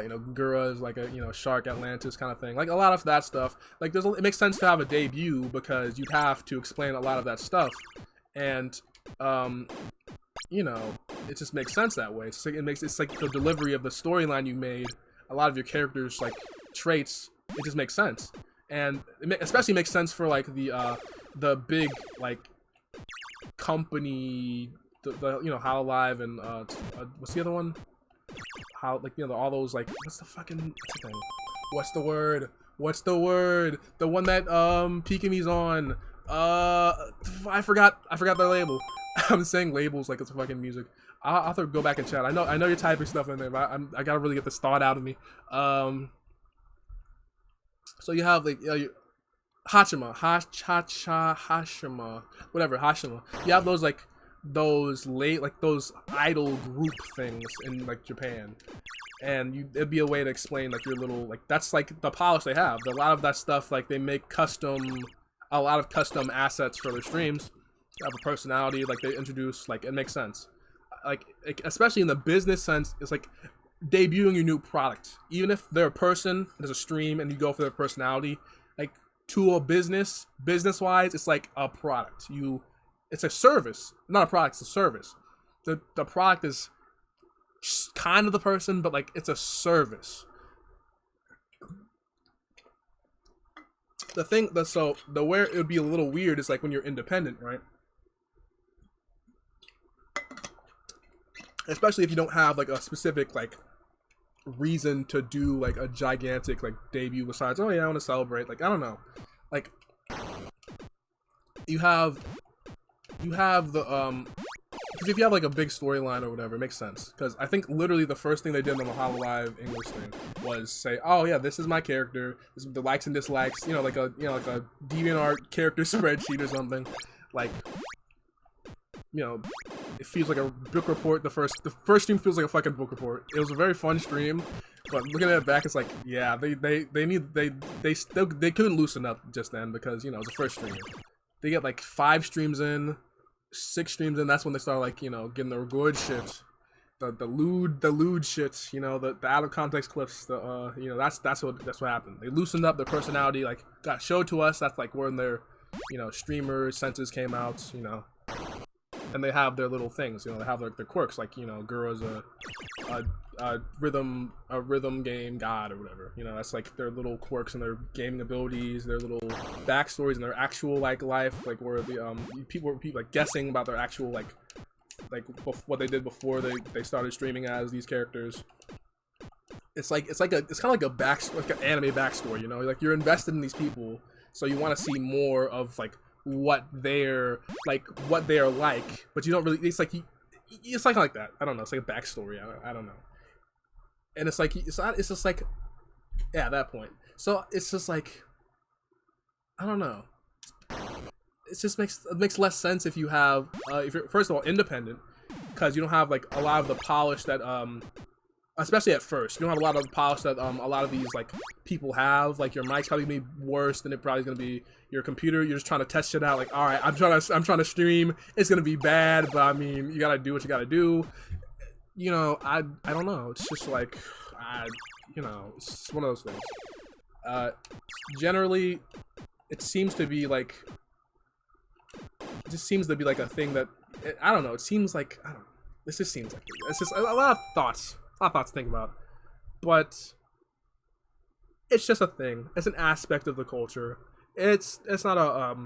You know, Gura is like a, you know, shark Atlantis kind of thing. Like, a lot of that stuff. Like, it makes sense to have a debut, because you'd have to explain a lot of that stuff. And, you know, it just makes sense that way. It's like the delivery of the storyline you made, a lot of your characters, like, traits, it just makes sense. And it especially makes sense for, like, the big, like, company, the you know, HoloLive and what's the other one? How, like, you know, all those, like, what's the word? The one that Pikami's on. I forgot their label. I'm saying labels like it's fucking music. I'll have to go back and chat. I know you're typing stuff in there, but I gotta really get this thought out of me. So you have like, you know, Hashima, whatever, Hashima. You have those like those idol group things in like Japan, and it'd be a way to explain like your little, like, that's like the polish they have. A lot of that stuff, like, they make a lot of custom assets for their streams. They have a personality, like, they introduce, like, it makes sense. Like, especially in the business sense, it's like debuting your new product. Even if they're a person, there's a stream, and you go for their personality, like, to a business-wise, it's like a product. It's a service. Not a product, it's a service. The product is kind of the person, but, like, it's a service. Where it would be a little weird is, like, when you're independent, right? Especially if you don't have, like, a specific, like, reason to do, like, a gigantic, like, debut besides, oh yeah, I want to celebrate. Like, I don't know. Like, you have the, because if you have, like, a big storyline or whatever, it makes sense. Because I think literally the first thing they did on the HoloLive English thing was say, oh yeah, this is my character, this is the likes and dislikes, you know, like a DeviantArt character spreadsheet or something. Like, you know, it feels like a book report. The first stream feels like a fucking book report. It was a very fun stream, but looking at it back, it's like, yeah, they couldn't loosen up just then, because, you know, it was the first stream. They get like 5 streams in, 6 streams in. That's when they start, like, you know, getting the good shit, the lewd shit. You know, the out of context clips. You know, that's what happened. They loosened up their personality, like, got showed to us. That's like when their, you know, streamer senses came out. You know. and they have their little things. You know, they have their quirks. Like, you know, Guru's a rhythm game god or whatever. You know, that's like their little quirks and their gaming abilities, their little backstories and their actual like life, like where the people like guessing about their actual like what they did before they started streaming as these characters. It's kind of like an anime backstory, you know, like you're invested in these people, so you want to see more of like what they're like, but you don't really. It's like that. I don't know. It's like a backstory. I don't know. And it's like it's just like, yeah, at that point. So it's just like, I don't know. It just makes less sense if you have if you're, first of all, independent, because you don't have like a lot of the polish that especially at first, you don't have a lot of the polish that a lot of these like people have. Like your mic's probably gonna be worse than it probably gonna be your computer. You're just trying to test shit out. Like, all right, I'm trying to stream. It's gonna be bad, but I mean, you gotta do what you gotta do. You know, I don't know. It's just like, you know, it's just one of those things. Generally, it seems to be like, a thing that, I don't know. It seems like, I don't know. This just seems like it's just a lot of thoughts. A lot of thoughts to think about, but it's just a thing. It's an aspect of the culture. It's not a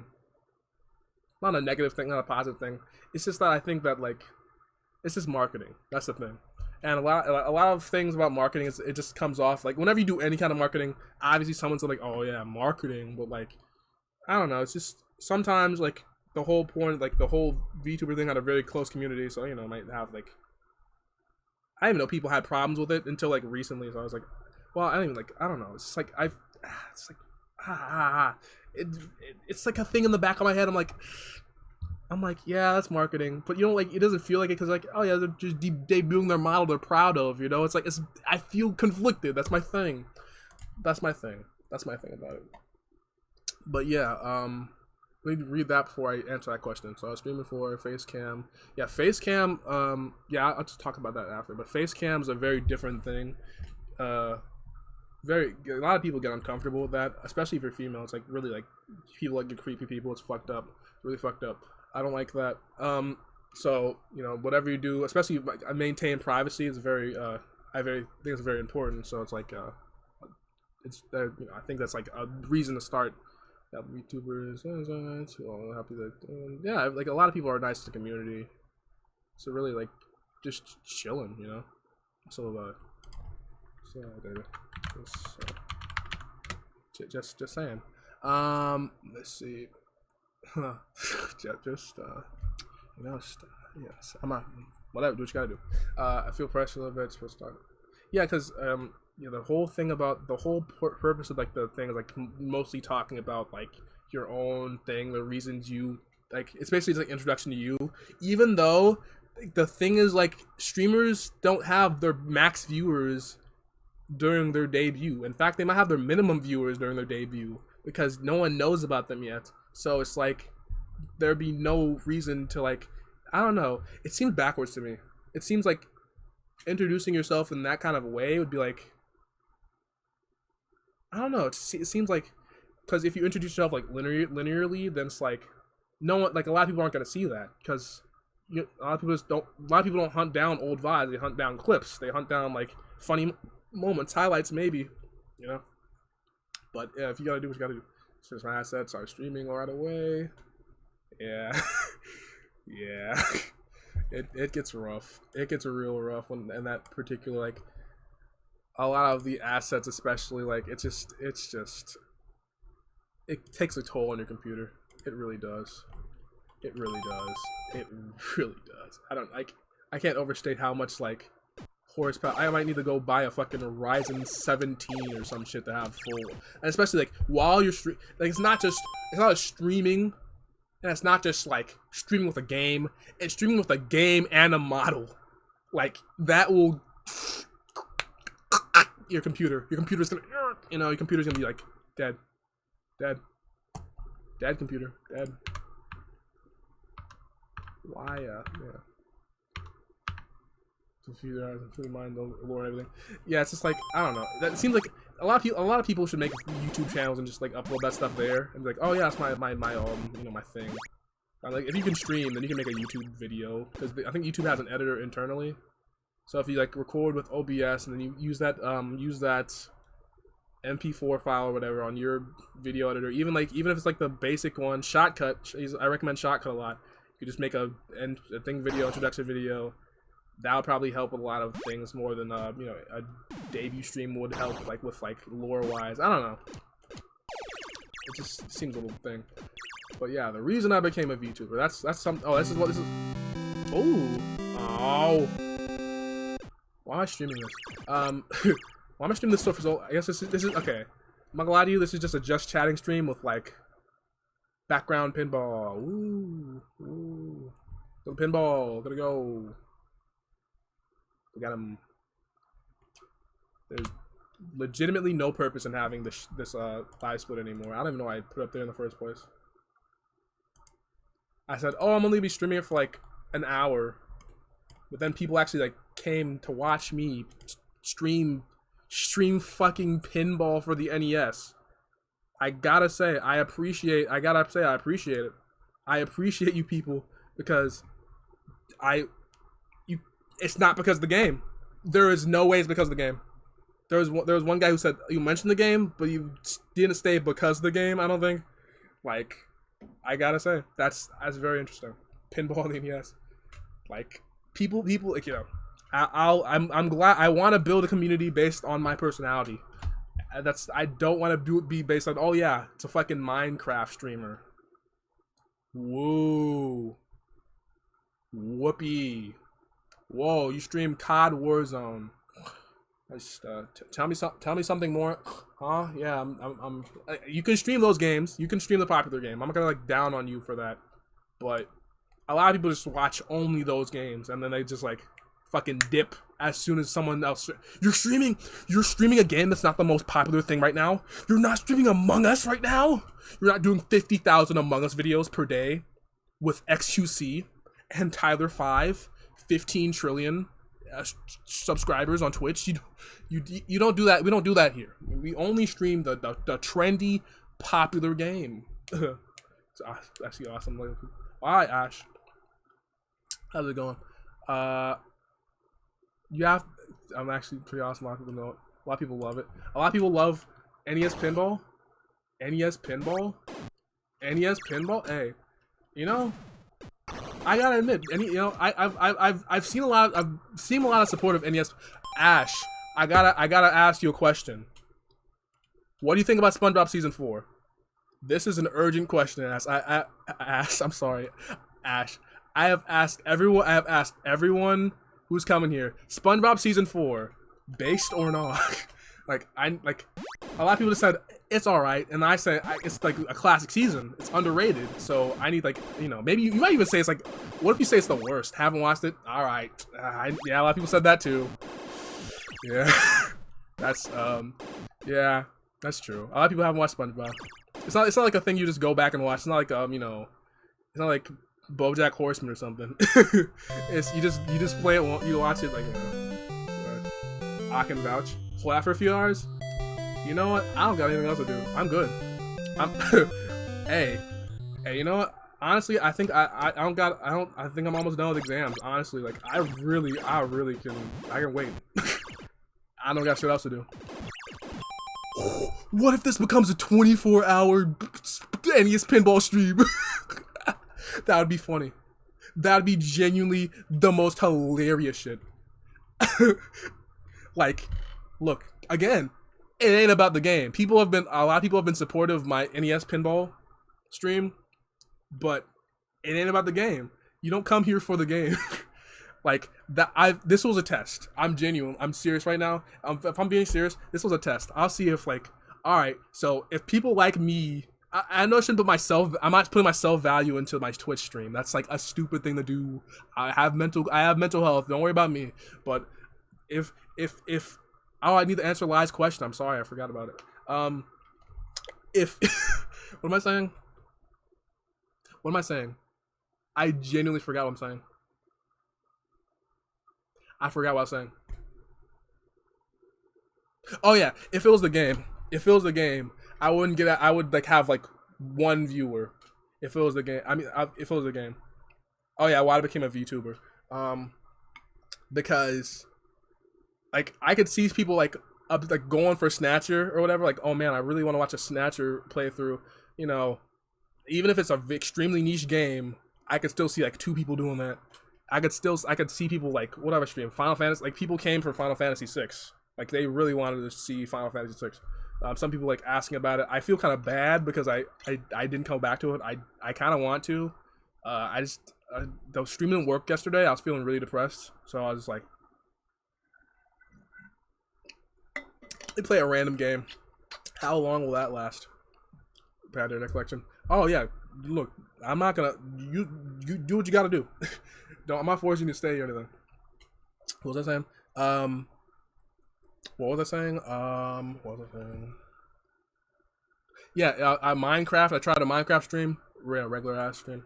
negative thing, not a positive thing. It's just that I think that like it's just marketing. That's the thing. And a lot of things about marketing is it just comes off like whenever you do any kind of marketing, obviously someone's like, oh yeah, marketing, but like I don't know. It's just sometimes like the whole point, like the whole VTuber thing had a very close community, so you know might have like. I didn't even know people had problems with it until like recently. So I was like, well, I don't even like. I don't know. It's just like it's like a thing in the back of my head. I'm like, yeah, that's marketing, but you don't like. It doesn't feel like it because like, oh yeah, they're just debuting their model they're proud of. You know, it's like I feel conflicted. That's my thing. That's my thing about it. But yeah, let me read that before I answer that question. So I was streaming for Facecam. Yeah, Facecam, yeah, I'll just talk about that after. But Facecam is a very different thing. A lot of people get uncomfortable with that, especially if you're female. It's like really like people like the creepy people. It's fucked up. It's really fucked up. I don't like that. So you know, whatever you do, especially like I maintain privacy is very I think it's very important. So it's like it's you know, I think that's like a reason to start. YouTubers, happy that yeah, like a lot of people are nice to the community. So really like just chilling, you know. So just saying. Let's see. just you know, yes. I'm not whatever. Do what you gotta do. I feel pressure a little bit. Supposed to start. Yeah, because you know, the whole thing about the whole purpose of like the thing is like mostly talking about like your own thing, the reasons you like. It's basically like introduction to you. Even though like, the thing is like streamers don't have their max viewers during their debut. In fact, they might have their minimum viewers during their debut because no one knows about them yet. So it's like there'd be no reason to like. I don't know. It seems backwards to me. It seems like introducing yourself in that kind of a way would be like. I don't know. It seems like because if you introduce yourself like linearly, then it's like no one, like a lot of people aren't gonna see that because a lot of people don't hunt down old VODs. They hunt down clips. They hunt down like funny moments, highlights, maybe, you know. But yeah, if you gotta do what you gotta do, switch my assets, start streaming right away. Yeah, yeah. It gets rough. It gets real rough when and that particular like. A lot of the assets, especially, like, it takes a toll on your computer. It really does. It really does. I can't overstate how much, like, horsepower. I might need to go buy a fucking Ryzen 17 or some shit to have full. And especially, like, while you're like, it's not just streaming, and it's not just, like, streaming with a game. It's streaming with a game and a model. Like, that will... your computer's gonna, you know, your computer's gonna be like dead computer, dead. Why, yeah. Computer, mind, lore, and everything. Yeah, it's just like I don't know. That seems like a lot of people should make YouTube channels and just like upload that stuff there and be like, oh yeah, that's my you know, my thing. Like, if you can stream, then you can make a YouTube video, because I think YouTube has an editor internally. So if you like record with OBS and then you use that MP4 file or whatever on your video editor, even if it's like the basic one, Shotcut. I recommend Shotcut a lot. You just make a thing video, introduction video. That would probably help with a lot of things more than you know, a debut stream would help, like with like lore wise. I don't know. It just seems a little thing. But yeah, the reason I became a VTuber, that's some. Oh, this is what this is. Oh. Why am I streaming this? Why am I streaming this stuff? So I guess this is okay. I'm not gonna lie to you. This is just a just chatting stream with like background pinball. Ooh. So pinball, gotta go. We got him. There's legitimately no purpose in having this live split anymore. I don't even know why I put it up there in the first place. I said, oh, I'm only gonna be streaming it for like an hour, but then people actually like came to watch me stream fucking pinball for the NES. I gotta say, I appreciate it. I appreciate you people, because it's not because of the game. There is no way it's because of the game. There was one guy who said, you mentioned the game, but you didn't stay because of the game, I don't think. Like, I gotta say, that's very interesting. Pinball on the NES. Like, people, like, you know, I'm glad. I want to build a community based on my personality. I don't want to be based on, oh yeah, it's a fucking Minecraft streamer. Whoa. Whoopee. Whoa, you stream COD Warzone. Just, tell me something more. Huh? Yeah, I'm you can stream those games. You can stream the popular game. I'm not gonna like down on you for that. But a lot of people just watch only those games, and then they just like fucking dip as soon as someone else. You're streaming a game that's not the most popular thing right now. You're not streaming Among Us right now. You're not doing 50,000 Among Us videos per day with XQC and Tyler 5, 15 trillion subscribers on Twitch. You don't do that. We don't do that here. We only stream the trendy, popular game. It's actually awesome. Alright, Ash. How's it going? I'm actually pretty awesome. A lot of people know it. A lot of people love it. A lot of people love NES Pinball. NES Pinball. NES Pinball. Hey, you know, I gotta admit, I've seen a lot of support of NES. Ash, I gotta ask you a question. What do you think about SpongeBob season 4? This is an urgent question, Ash. I'm sorry, Ash. I have asked everyone who's coming here. SpongeBob season 4, based or not? like a lot of people just said it's all right, and I say it's like a classic season. It's underrated, so I need, like, you know, maybe you might even say it's like, what if you say it's the worst? Haven't watched it? All right, yeah, a lot of people said that too. Yeah, yeah, that's true. A lot of people haven't watched SpongeBob. It's not like a thing you just go back and watch. It's not like you know, it's not like BoJack Horseman or something. It's you just play it, you watch it, like, you know. I can vouch. Play for a few hours. You know what? I don't got anything else to do. I'm good. Hey, you know what? Honestly, I think I think I'm almost done with exams. Honestly, like, I can wait. I don't got shit else to do. What if this becomes a 24-hour NES pinball stream? That would be funny. That would be genuinely the most hilarious shit. Like, look, again, it ain't about the game. A lot of people have been supportive of my NES pinball stream, but it ain't about the game. You don't come here for the game. Like, this was a test. I'm genuine. I'm serious right now. If I'm being serious, this was a test. I'll see if, like, all right, so if people like me, I know I shouldn't I'm not putting myself value into my Twitch stream. That's like a stupid thing to do. I have mental health. Don't worry about me. But if I need to answer Lai's question. I'm sorry, I forgot about it. What am I saying? What am I saying? I genuinely forgot what I'm saying. I forgot what I was saying. Oh yeah, if it was the game, I would like have like one viewer. If it was the game, if it was a game. Oh yeah, why I became a VTuber. Because like I could see people like up like going for Snatcher or whatever. Like, oh man, I really want to watch a Snatcher playthrough. You know, even if it's a extremely niche game, I could still see like 2 people doing that. I could see people like whatever stream Final Fantasy. Like people came for Final Fantasy 6. Like they really wanted to see Final Fantasy 6. Some people like asking about it. I feel kind of bad because I didn't come back to it. I kind of want to. The stream didn't work yesterday. I was feeling really depressed, so I was just like, they play a random game. How long will that last? Bad Internet collection. Oh yeah, look, I'm not gonna. You do what you gotta do. I'm not forcing you to stay or anything. What was I saying? What was I saying? Yeah, Minecraft. I tried a Minecraft stream. Regular ass stream.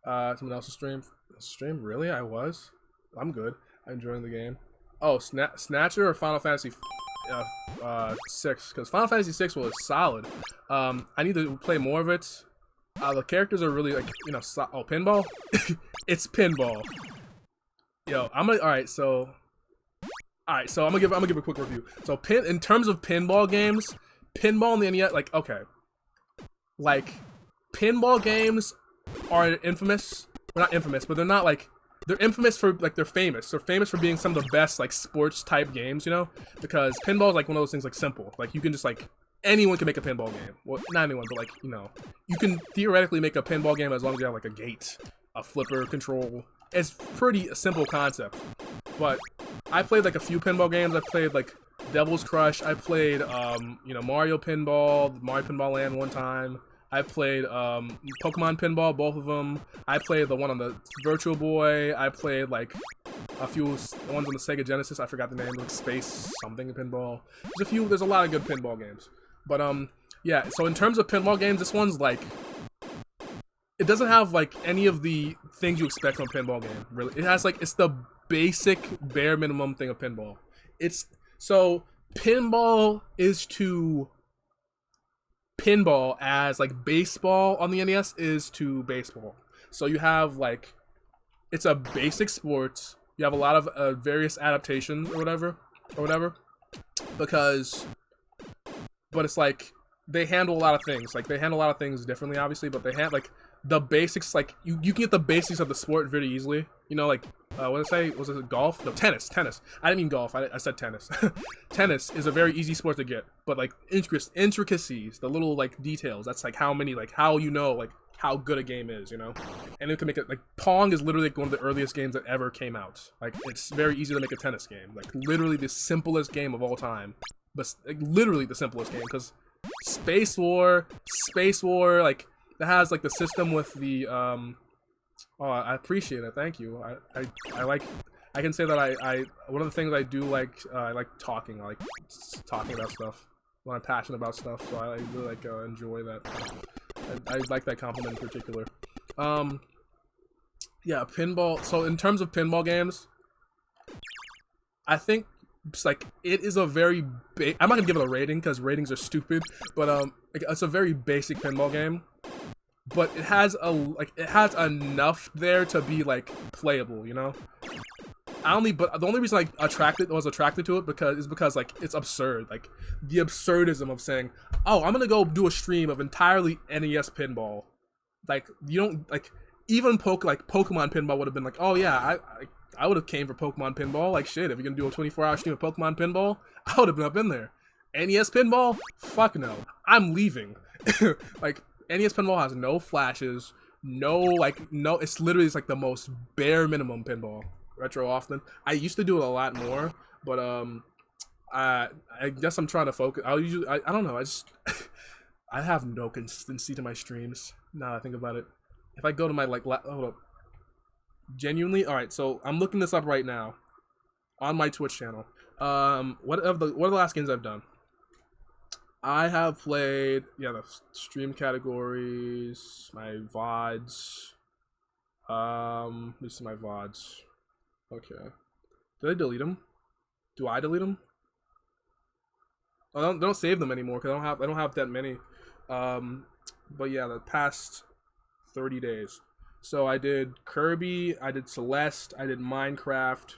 Someone else's stream. Stream? Really? I was? I'm good. I'm enjoying the game. Oh, Snatcher or Final Fantasy 6? Because Final Fantasy 6 was solid. I need to play more of it. The characters are really like, you know, oh, Pinball? It's Pinball. Yo, alright, so I'm gonna give a quick review. So in terms of pinball games, pinball in the NES, like, okay. Like, pinball games are infamous. Well, not infamous, but they're not like, they're infamous for, like, they're famous. They're famous for being some of the best, like, sports type games, you know? Because pinball is like one of those things, like, simple. Like, you can just, like, anyone can make a pinball game. Well, not anyone, but, like, you know, you can theoretically make a pinball game as long as you have, like, a gate, a flipper control. It's pretty a simple concept. But I played, like, a few pinball games. I played, like, Devil's Crush. I played, you know, Mario Pinball Land one time. I played Pokemon Pinball, both of them. I played the one on the Virtual Boy. I played like a few ones on the Sega Genesis. I forgot the name, like Space something Pinball. There's a lot of good pinball games. But yeah. So in terms of pinball games, this one's like, it doesn't have like any of the things you expect from a pinball game. Really, it has like, it's the basic bare minimum thing of pinball. So pinball is to pinball as like baseball on the NES is to baseball. So you have like, it's a basic sport. You have a lot of various adaptations or whatever, because, but it's like they handle a lot of things. Like they handle a lot of things differently, obviously, but they have like the basics. Like you can get the basics of the sport very easily. You know, like what did I say? Was it golf? No, tennis. I didn't mean golf. I said tennis. Tennis is a very easy sport to get, but like intricacies, the little like details. That's like how many, like how you know, like how good a game is, you know. And it can make it like Pong is literally like one of the earliest games that ever came out. Like it's very easy to make a tennis game. Like literally the simplest game of all time, but like, literally the simplest game because Space War, like it has like the system with the Oh, I appreciate it. Thank you. I like. I can say that I one of the things I do like. I like talking. I like talking about stuff when I'm passionate about stuff. So I really like enjoy that. I like that compliment in particular. Yeah, pinball. So in terms of pinball games, I think it's like it is a very. I'm not gonna give it a rating because ratings are stupid. But it's a very basic pinball game. But it has enough there to be like playable, you know. But the only reason I was attracted to it because like it's absurd, like the absurdism of saying, oh, I'm gonna go do a stream of entirely NES pinball. Like you don't like even Pokemon pinball would have been like, oh yeah, I would have came for Pokemon pinball. Like shit, if you're gonna do a 24-hour stream of Pokemon pinball, I would have been up in there. NES pinball, fuck no, I'm leaving. Like. NES pinball has no flashes, no, it's literally just like the most bare minimum pinball. Retro often. I used to do it a lot more, but I guess I'm trying to focus. I don't know. I have no consistency to my streams. Now that I think about it, if I go to my hold up, genuinely, all right. So I'm looking this up right now on my Twitch channel. What are the last games I've done? I have played, the stream categories, my VODs. Let me see my VODs. Okay. Did I delete them? Do I delete them? I don't save them anymore because I don't have that many. But yeah, the past 30 days. So I did Kirby, I did Celeste, I did Minecraft,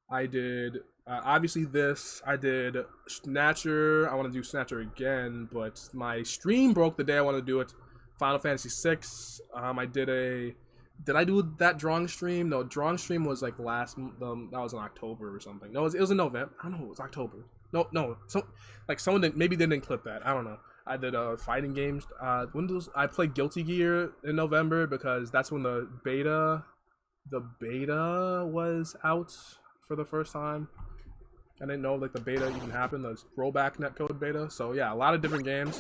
I did obviously this. I did Snatcher. I want to do Snatcher again, but my stream broke the day I wanted to do it. Final Fantasy VI. I did a. Did I do that drawing stream? No, drawing stream was like last. That was in October or something. No, it was in November. I don't know. It was October. No. So like someone didn't, maybe they didn't clip that. I don't know. I did fighting games. I played Guilty Gear in November because that's when the beta was out for the first time. I didn't know like the beta even happened, the rollback netcode beta. So yeah, a lot of different games.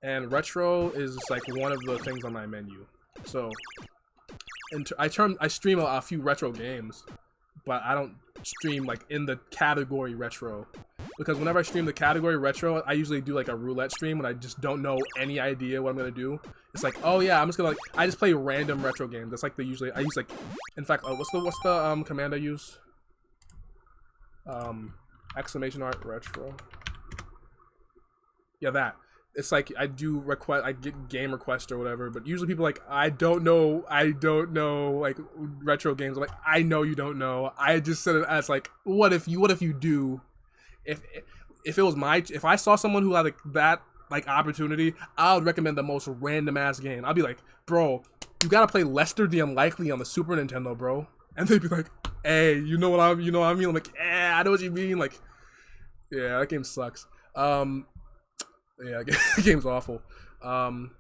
And retro is like one of the things on my menu. So I stream a few retro games, but I don't stream like in the category retro. Because whenever I stream the category retro, I usually do like a roulette stream when I just don't know any idea what I'm gonna do. It's like, oh yeah, I'm just gonna like I just play random retro games. That's like I use like, in fact, what's the command I use? Exclamation art retro. Yeah, that. It's like I get game requests or whatever, but usually people are like, I don't know like retro games. I'm like, I know you don't know. I just said it as like, what if you do? If it was if I saw someone who had like that like opportunity, I would recommend the most random ass game. I'd be like, bro, you gotta play Lester the Unlikely on the Super Nintendo, bro. And they'd be like, hey, you know what I mean? I'm like, I know what you mean. Like, yeah, that game sucks. Yeah, the game's awful. What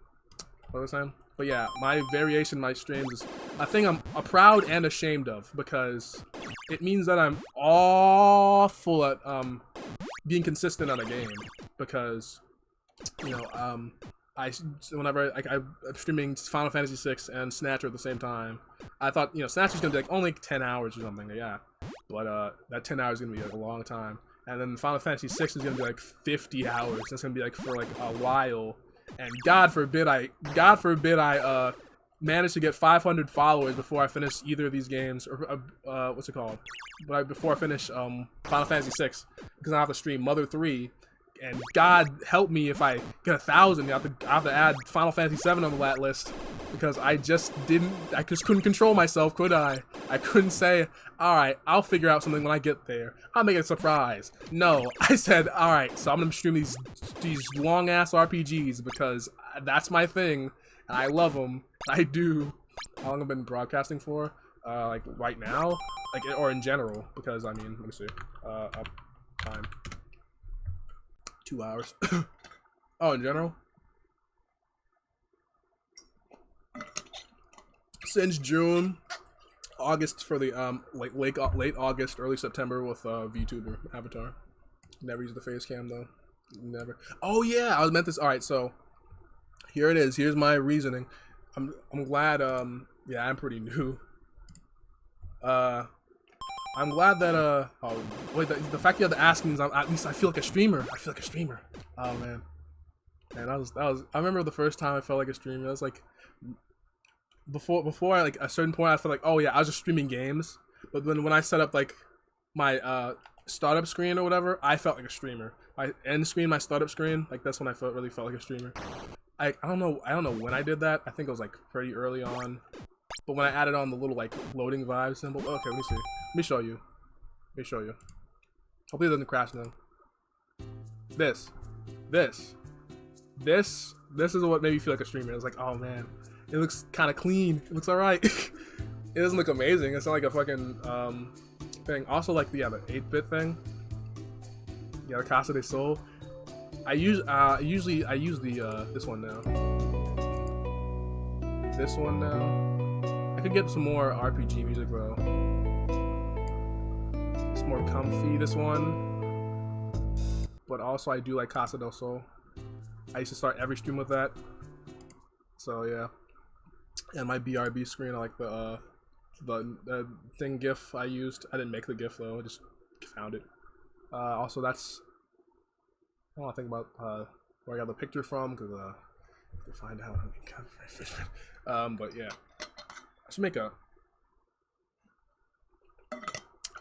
was I saying? But yeah, my variation, my streams is a thing I'm proud and ashamed of because it means that I'm awful at being consistent on a game because you know whenever I'm streaming Final Fantasy VI and Snatcher at the same time, I thought Snatcher's gonna be like only 10 hours or something, yeah, but that 10 hours is gonna be like a long time. And then Final Fantasy VI is gonna be like 50 hours. That's gonna be like for like a while. And God forbid I managed to get 500 followers before I finish either of these games, or what's it called? Before I finish Final Fantasy VI, because I have to stream Mother 3. And God help me if I get 1,000. I have to add Final Fantasy VII on that list because I just couldn't control myself, could I? I couldn't say, all right, I'll figure out something when I get there. I'll make it a surprise. No, I said, all right, so I'm gonna stream these long ass RPGs because that's my thing, and I love them. I do. How long have I been broadcasting for? Like right now, like or in general? Because I mean, let me see. Time. 2 hours. Oh, in general? Since June, August for the like late August, early September with VTuber Avatar. Never used the face cam though. Never. Oh yeah, I was meant this. All right, so here it is. Here's my reasoning. I'm glad. Yeah, I'm pretty new. I'm glad that oh wait, the fact you have to ask me is at least I feel like a streamer. I feel like a streamer. Oh man, that was I remember the first time I felt like a streamer. I was like before like a certain point I felt like, oh yeah, I was just streaming games. But when I set up like my startup screen or whatever, I felt like a streamer. My end screen, my startup screen, like that's when I really felt like a streamer. I don't know when I did that. I think it was like pretty early on. But when I added on the little like loading vibe symbol, okay, let me see. Let me show you. Hopefully it doesn't crash now. This is what made me feel like a streamer. I was like, oh man, it looks kind of clean. It looks alright. It doesn't look amazing. It's not like a fucking thing. Also, like the 8-bit thing. Yeah, the Casa de Sol. I use the this one now. I could get some more RPG music though. It's more comfy, this one. But also I do like Casa del Sol. I used to start every stream with that. So yeah. And my BRB screen, I like the thing GIF I used. I didn't make the GIF though, I just found it. Also that's I want to think about where I got the picture from, because I have to find out. I mean, but yeah. I should make a...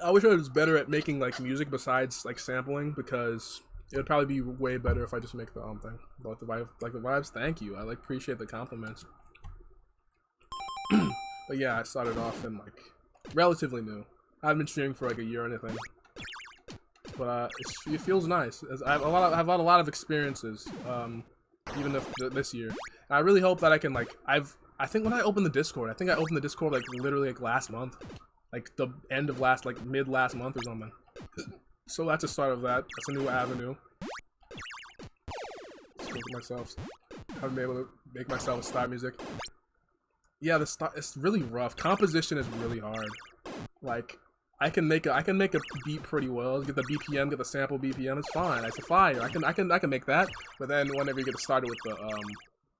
I wish I was better at making like music besides like sampling, because it would probably be way better if I just make the thing. But the vibes, thank you. I like appreciate the compliments. But yeah, I started off in like relatively new. I haven't been streaming for like a year or anything. But it feels nice. I've had a lot of experiences, even this year. And I really hope that I can like I think when I opened the Discord, I think I opened the Discord like literally like last month, like the end of mid last month or something. So that's a start of that. That's a new avenue. Let's look at myself. I haven't been able to make myself start music. Yeah, it's really rough. Composition is really hard. Like I can make a beat pretty well. Get the BPM, get the sample BPM. It's fine. It's a fire. I can make that. But then whenever you get started with the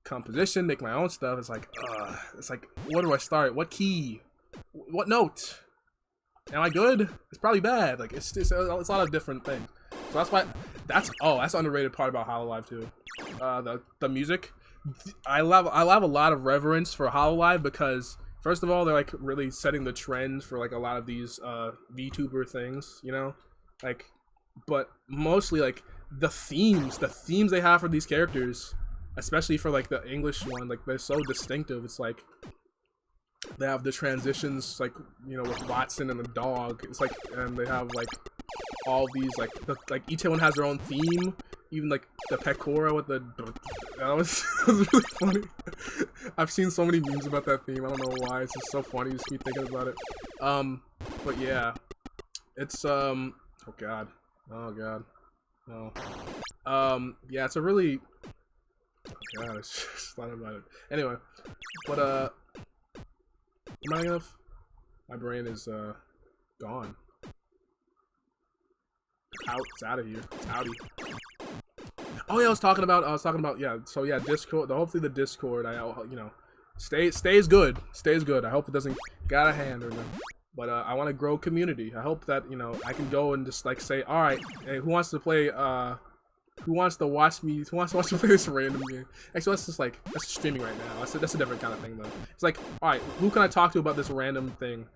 composition, make my own stuff. It's like where do I start? What key? What note? Am I good? It's probably bad. Like it's a lot of different things. So that's why that's the underrated part about Hololive too. The music. I love a lot of reverence for Hololive because first of all, they're like really setting the trends for like a lot of these VTuber things, you know, like, but mostly like the themes they have for these characters, especially for like the English one, like they're so distinctive. It's like they have the transitions, like, you know, with Watson and the dog. It's like, and they have like all these like each one has their own theme. Even like the Pecora with the that was really funny. I've seen so many memes about that theme. I don't know why. It's just so funny just me thinking about it. But yeah, it's oh god, no. Yeah, it's a really God. It's just thought about it. Anyway, but am I enough? My brain is gone. It's out of here. It's outie. Oh yeah, I was talking about yeah. So yeah, Discord. Hopefully the Discord, stays good. I hope it doesn't get out of hand or nothing. But I want to grow community. I hope that I can go and just like say, all right, hey, who wants to play? Who wants to watch me? Who wants to watch me play this random game? Actually, that's streaming right now. That's a different kind of thing though. It's like, all right, who can I talk to about this random thing?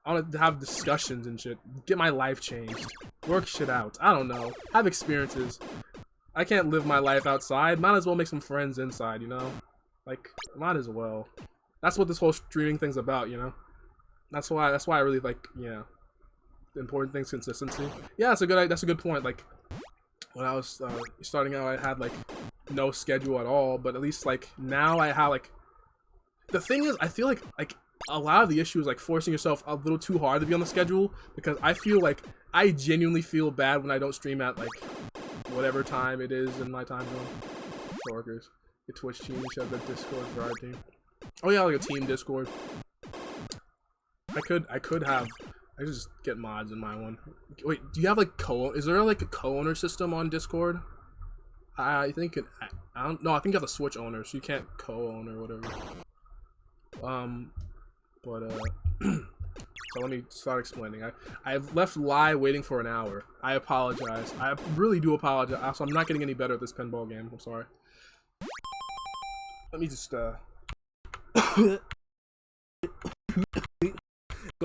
I want to have discussions and shit. Get my life changed. Work shit out. I don't know. Have experiences. I can't live my life outside. Might as well make some friends inside, you know? Like, might as well. That's what this whole streaming thing's about, you know? That's why I really like, yeah. The important thing's consistency. Yeah, that's a good point. Like, when I was starting out, I had like no schedule at all, but at least like now I have like. The thing is, I feel like a lot of the issue is like forcing yourself a little too hard to be on the schedule, because I feel like I genuinely feel bad when I don't stream at like whatever time it is in my time zone. Coworkers, the Twitch team, you should have the Discord for our team. Oh yeah, like a team Discord. I could just get mods in my one. Wait, do you have like is there like a co-owner system on Discord? I think I don't know. I think you have the Switch owner, so you can't co-own or whatever. So let me start explaining. I've left live waiting for an hour. I apologize. I really do apologize. Also, I'm not getting any better at this pinball game. I'm sorry. Let me just going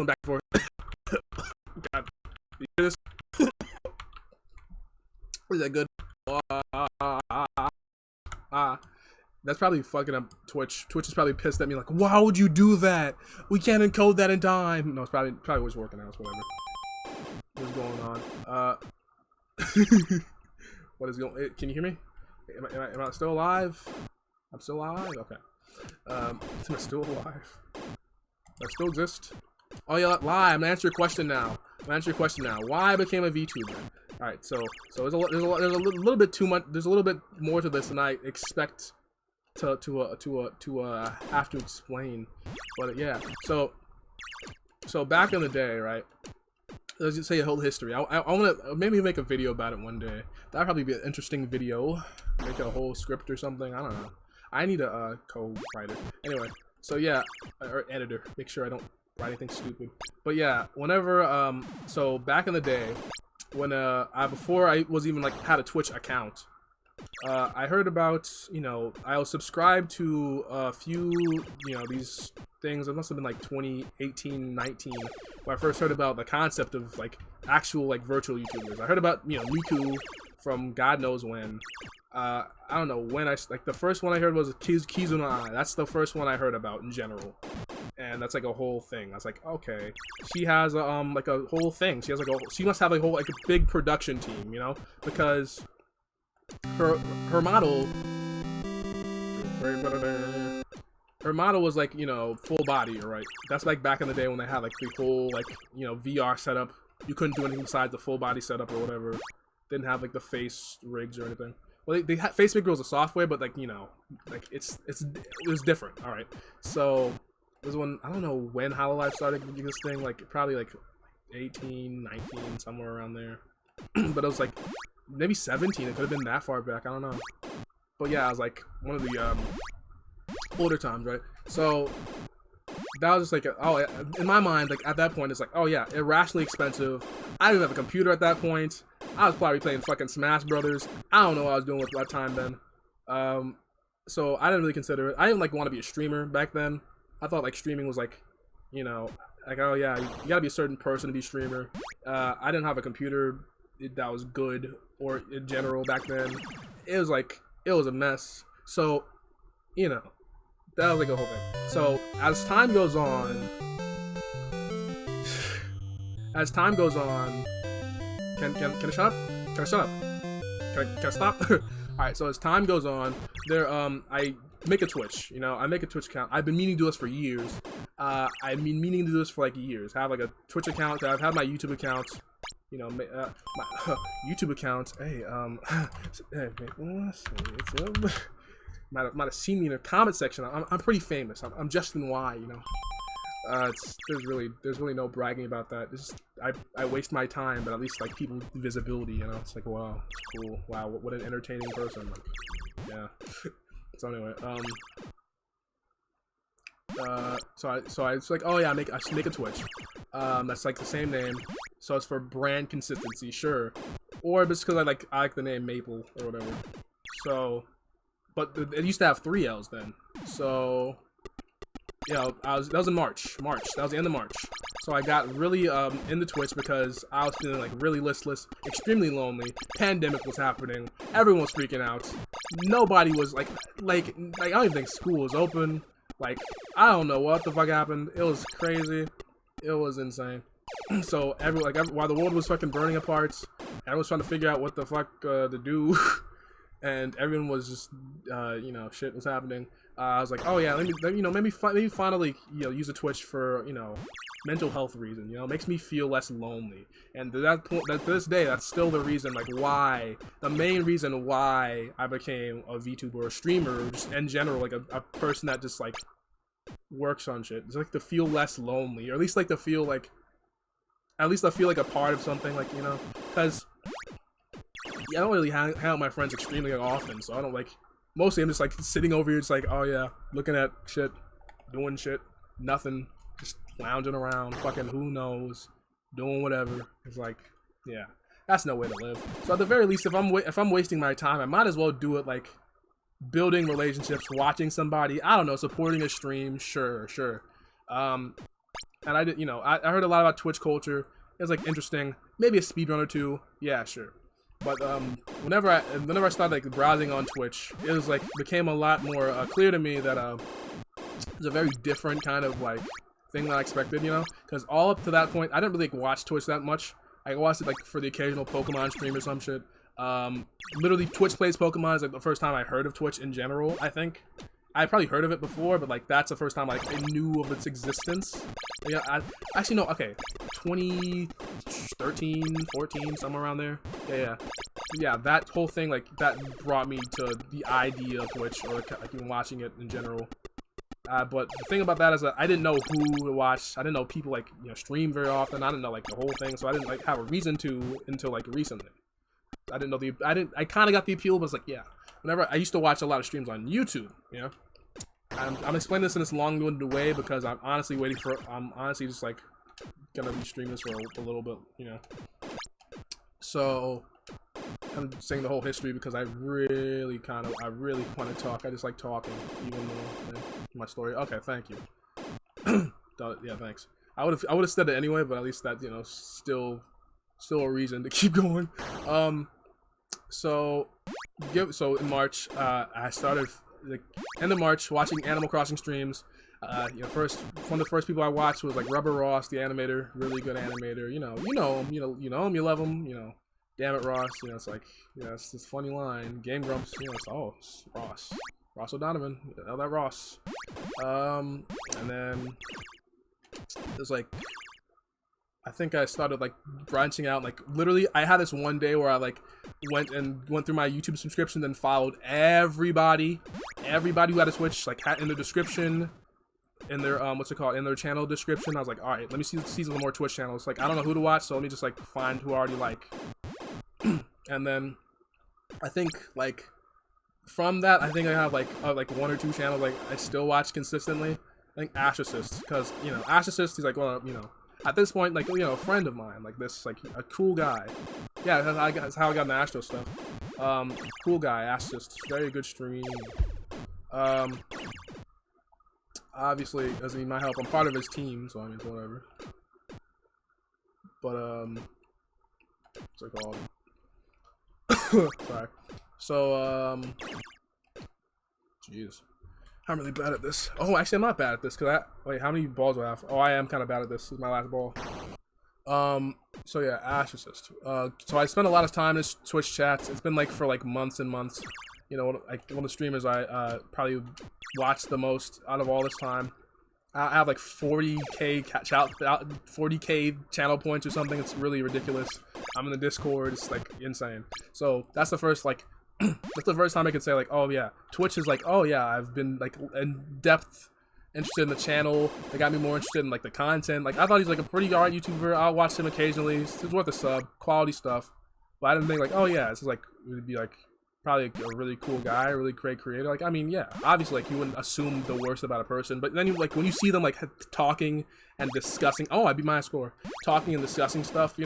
back and forth. God, you hear this? Is that good? That's probably fucking up Twitch. Twitch is probably pissed at me, like, why would you do that? We can't encode that in time. No, it's probably was working out. It's whatever. What's going on? What is going? Can you hear me? Am I still alive? I'm still alive. Okay. Am I still alive? Do I still exist? Oh yeah, lie. I'm gonna answer your question now. Why I became a VTuber? All right. So there's a little bit too much. There's a little bit more to this than I expect to have to explain. But yeah. So back in the day, right? Let's just say a whole history. I want to maybe make a video about it one day. That'd probably be an interesting video. Make a whole script or something. I don't know. I need a co-writer. Anyway. So yeah, or editor. Make sure I don't write anything stupid. But yeah, whenever so back in the day, when before I was even like had a Twitch account, I heard about, I was subscribed to a few, these things. It must have been like 2018, 19, where I first heard about the concept of like actual like virtual YouTubers. I heard about Miku from God knows when. I don't know when like the first one I heard was Kizuna. That's the first one I heard about in general, and that's like a whole thing. I was like, okay, she has like a whole thing. She has like she must have a whole like a big production team, you know, because her model. Her model was like, you know, full body, right? That's like back in the day when they had like the whole like, you know, VR setup. You couldn't do anything besides the full body setup or whatever. Didn't have like the face rigs or anything. Well, they had face maker was a software, but like, you know, like it was different. All right, so this one, I don't know when Hololive started this thing. Like probably like 18, 19, somewhere around there. But it was like maybe 17. It could have been that far back. I don't know. But yeah, I was like one of the older times, right? So that was just like, oh, in my mind, like at that point, it's like, oh yeah, irrationally expensive. I didn't have a computer at that point. I was probably playing fucking Smash Brothers. I don't know what I was doing with that time then. So I didn't really consider it. I didn't like want to be a streamer back then. I thought like streaming was like, you know, like, oh yeah, you gotta be a certain person to be a streamer. I didn't have a computer that was good or in general back then. It was like, it was a mess. So, you know, that was like a whole thing. So as time goes on, can I shut up? Can I shut up? Can I stop? All right. So as time goes on, I make a Twitch. You know, I make a Twitch account. I've been meaning to do this for years. I've been meaning to do this for like years. I have like a Twitch account. I've had my YouTube account. You know, my YouTube account. Hey, hey, might have seen me in the comment section. I'm pretty famous. I'm Justin Y. You know, there's really no bragging about that. It's just, I waste my time, but at least like people visibility. You know, it's like wow, cool, wow, what an entertaining person. Like, yeah. So anyway, so I was like, oh yeah, I should make a Twitch. That's like the same name. So it's for brand consistency, sure. Or just because I like the name Maple or whatever. So, but it used to have 3 L's then. So, yeah, that was in March. That was the end of March. So I got really into Twitch because I was feeling like really listless, extremely lonely. Pandemic was happening. Everyone was freaking out. Nobody was like I don't even think school was open. Like, I don't know what the fuck happened. It was crazy. It was insane. So while the world was fucking burning apart, everyone was trying to figure out what the fuck to do, and everyone was just you know, shit was happening. I was like, oh yeah, maybe finally, you know, use a Twitch for, you know, mental health reason. You know, it makes me feel less lonely. And to that point, to this day, that's still the reason, like the main reason why I became a VTuber or a streamer, just in general, like a person that just like works on shit. It's like to feel less lonely, or at least like to feel like, at least I feel like a part of something, like, you know, because I don't really hang out with my friends extremely often, so I don't like. Mostly I'm just like sitting over here, just like, oh yeah, looking at shit, doing shit, nothing, just lounging around, fucking who knows, doing whatever. It's like, yeah, that's no way to live. So at the very least, if I'm wasting my time, I might as well do it like building relationships, watching somebody, I don't know, supporting a stream, sure. And I did, you know, I heard a lot about Twitch culture. It was like interesting, maybe a speedrun or two, yeah, sure. But whenever I started like browsing on Twitch, it was like became a lot more clear to me that it's a very different kind of like thing than I expected, you know. Because all up to that point, I didn't really like, watch Twitch that much. I watched it like for the occasional Pokemon stream or some shit. Literally, Twitch plays Pokemon is like the first time I heard of Twitch in general. I think I probably heard of it before, but like that's the first time like I knew of its existence. Yeah, I actually no. Okay, 2013, 14, somewhere around there. Yeah. That whole thing, like, that brought me to the idea of Twitch, or like even watching it in general. But the thing about that is that I didn't know who to watch. I didn't know people like, you know, stream very often. I didn't know like the whole thing, so I didn't like have a reason to until like recently. I didn't know I kind of got the appeal, but it's like, yeah. Whenever I used to watch a lot of streams on YouTube, you know. I'm explaining this in this long-winded way because I'm honestly I'm honestly just like gonna be streaming this for a little bit, you know. So I'm saying the whole history because I really want to talk. I just like talking, even though my story. Okay, thank you. Yeah, thanks. I would have said it anyway, but at least that, you know, still a reason to keep going. So So in March, I started like end of March watching Animal Crossing streams. First one of the first people I watched was like Rubber Ross, the animator, really good animator. You know him, you love him. Damn it, Ross. It's like, it's this funny line. Game Grumps. It's Ross O'Donovan. That Ross. And then there's like, I think I started like branching out. Like literally, I had this one day where I like went through my YouTube subscription and followed everybody who had a Switch, like in the description, in their in their channel description. I was like, all right, let me see some more Twitch channels. Like I don't know who to watch, so let me just like find who I already like. And then I think like from that, I think I have like 1 or 2 channels like I still watch consistently. I think Ash Assist, because Ash Assist, he's like, well, at this point, like, a friend of mine, like this, like a cool guy. Yeah, that's how I got into Astro stuff. Cool guy, Ash Assist, very good stream. Obviously doesn't need my help. I'm part of his team, so I mean, it's whatever. But what's it called? Sorry. So jeez, I'm really bad at this. Oh, actually, I'm not bad at this because wait, how many balls do I have? Oh, I am kind of bad at this. This is my last ball. So yeah, Ash Assist. So I spent a lot of time in Twitch chats. It's been like for like months and months. Like one of the streamers I probably watched the most out of all this time. I have like 40k channel points or something. It's really ridiculous. I'm in the Discord. It's like insane. So that's the first like that's the first time I could say like, oh yeah, Twitch is like, oh yeah, I've been like in depth interested in the channel. They got me more interested in like the content. Like I thought he's like a pretty alright YouTuber. I'll watch him occasionally. It's worth a sub, quality stuff. But I didn't think like, oh yeah, this is like it would be like probably a really cool guy, a really great creator. Like, I mean, yeah, obviously, like, you wouldn't assume the worst about a person, but then you, like, when you see them, like, talking and discussing, oh, I beat my score, talking and discussing stuff,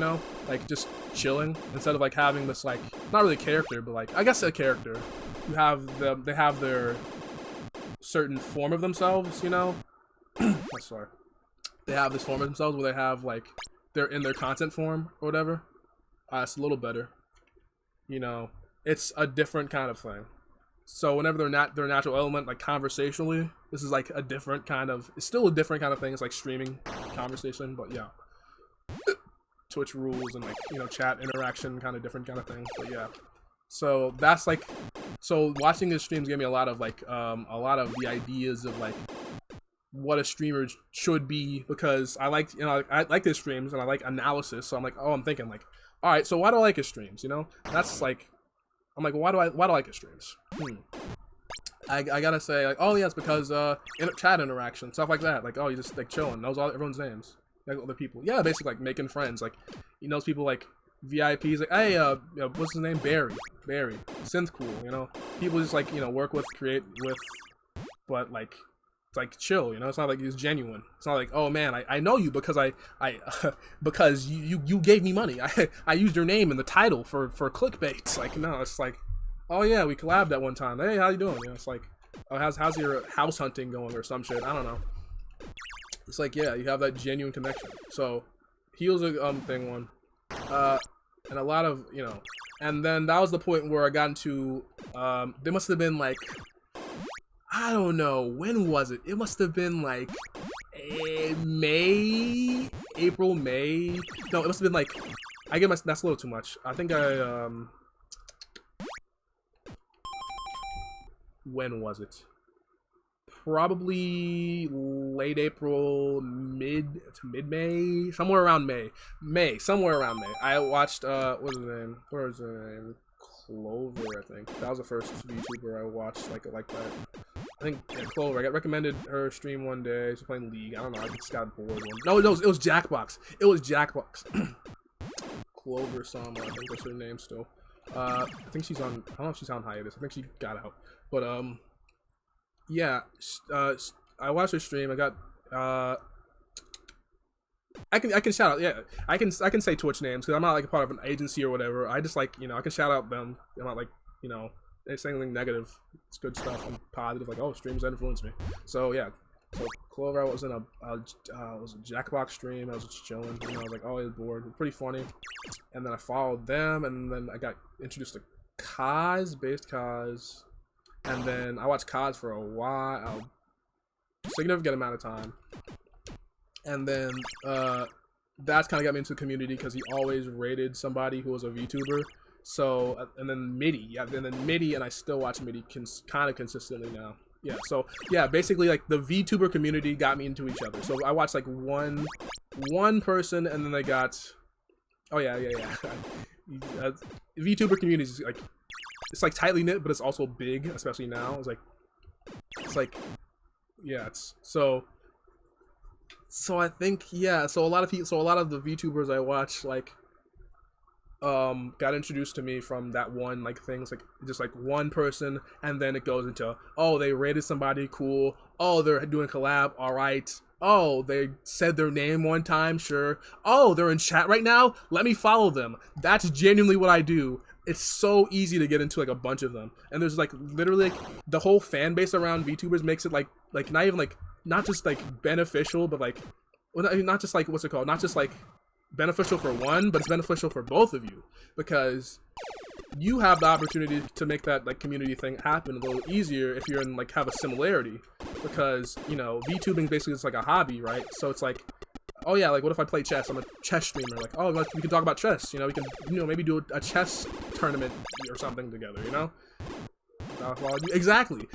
like, just chilling, instead of, like, having this, like, not really a character, but, like, I guess a character. They have their certain form of themselves, sorry. They have this form of themselves where they have, like, they're in their content form, or whatever. It's a little better, It's a different kind of thing. So whenever they're not their natural element, like conversationally, this is like a different kind of. It's still a different kind of thing. It's like streaming conversation, but yeah, Twitch rules and like chat interaction, kind of different kind of thing. But yeah, so that's like, so watching his streams gave me a lot of like a lot of the ideas of like what a streamer should be, because I like I like his streams and I like analysis. So I'm like, oh, I'm thinking like, all right, so why do I like his streams? That's like. I'm like, why do I like his streams? I gotta say, like, oh yeah, it's because chat interaction, stuff like that. Like, oh, you just like chilling, knows everyone's names, like other people. Yeah, basically like making friends. Like, he knows people like VIPs. Like, hey, what's his name? Barry, Synth Cool. People just like work with, create with, but like. Like chill, it's not like he's genuine. It's not like, oh man, I know you because I because you gave me money. I used your name in the title for clickbait. Like, no, it's like, oh yeah, we collabed at one time. Hey, how you doing? It's like, oh, how's your house hunting going or some shit? I don't know. It's like, yeah, you have that genuine connection. So he was a thing one, and a lot of and then that was the point where I got into there must have been like. I don't know, when was it? It must have been like April, May. No, it must have been like, I get that's a little too much. I think when was it? Probably late April, mid May, somewhere around May. I watched, what's his name? Where is his name? Clover, I think. That was the first YouTuber I watched like that. I think Clover. I got recommended her stream one day. She's playing League. I don't know. I just got bored. No, it was Jackbox. It was Jackbox. Clover Sama. I think that's her name still. I think she's on. I don't know if she's on hiatus. I think she got out. But yeah. I watched her stream. I got. I can shout out. Yeah, I can say Twitch names because I'm not like a part of an agency or whatever. I just like I can shout out them. I'm not like saying anything negative. It's good stuff. I'm positive. Like, oh, streams that influence me. So yeah. So Clover, I was in was a Jackbox stream. I was just chilling. I was like, oh, I was bored. Pretty funny. And then I followed them, and then I got introduced to Kaz, and then I watched Kaz for a while, a significant amount of time, and then that's kind of got me into the community because he always rated somebody who was a VTuber. So and then MIDI, and I still watch MIDI kind of consistently now. Yeah, so yeah, basically like the VTuber community got me into each other. So I watched like one person, and then they got, oh yeah. VTuber community is like, it's like tightly knit, but it's also big, especially now. It's like yeah, it's so I think, yeah, so a lot of the VTubers I watch like got introduced to me from that one like things, like just like one person, and then it goes into, oh, they rated somebody, cool, oh, they're doing collab, all right, oh, they said their name one time, sure, oh, they're in chat right now, let me follow them. That's genuinely what I do. It's so easy to get into like a bunch of them, and there's like literally like, the whole fan base around VTubers makes it like not even like, not just like beneficial, but like, well, not just like, what's it called, not just like beneficial for one, but it's beneficial for both of you, because you have the opportunity to make that like community thing happen a little easier if you're in like have a similarity, because you know VTubing basically is like a hobby, right? So it's like, oh yeah, like what if I play chess? I'm a chess streamer. Like, oh, we can talk about chess. You know, we can, you know, maybe do a chess tournament or something together. You know, exactly.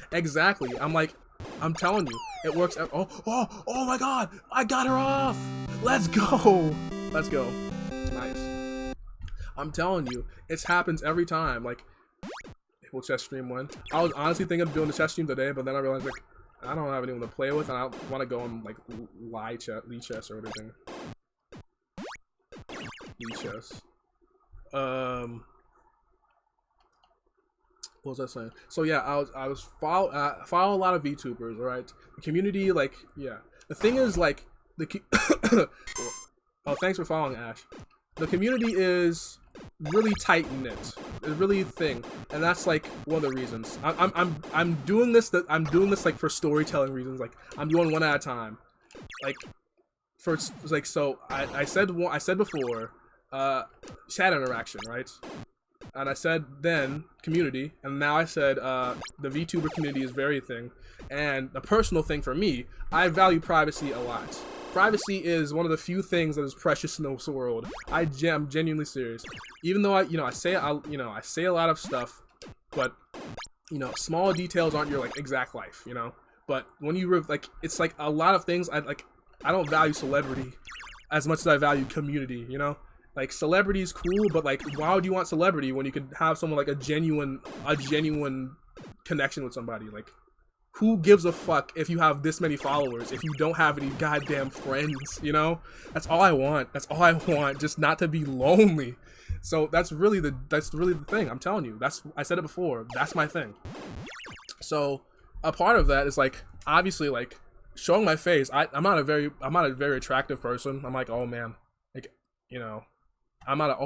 I'm telling you, it works. Oh my God, I got her off. Let's go. Nice. I'm telling you, it happens every time. Like, we'll chess stream one. I was honestly thinking of doing the chess stream today, but then I realized like I don't have anyone to play with, and I don't want to go on like Lee chess or everything. Lee chess. What was I saying? So yeah, I was follow a lot of VTubers. All right, the community, like, yeah. The thing is, like, oh, thanks for following, Ash. The community is really tight knit. It's really thing, and that's like one of the reasons. I'm doing this. I'm doing this like for storytelling reasons. Like I'm doing one at a time. Like first, like so. I said before, chat interaction, right? And I said then community, and now I said the VTuber community is very thing, and the personal thing for me, I value privacy a lot. Privacy is one of the few things that is precious in this world. I'm genuinely serious. Even though I say a lot of stuff, but you know, small details aren't your like exact life, you know. But when you like, it's like a lot of things. I don't value celebrity as much as I value community, you know. Like celebrity is cool, but like, why would you want celebrity when you could have someone like a genuine connection with somebody? Like, who gives a fuck if you have this many followers if you don't have any goddamn friends? You know, that's all I want. Just not to be lonely. So that's really the thing. I'm telling you. I said it before. That's my thing. So a part of that is like, obviously, like showing my face. I'm not a very attractive person. I'm like, oh man, like, you know. I'm not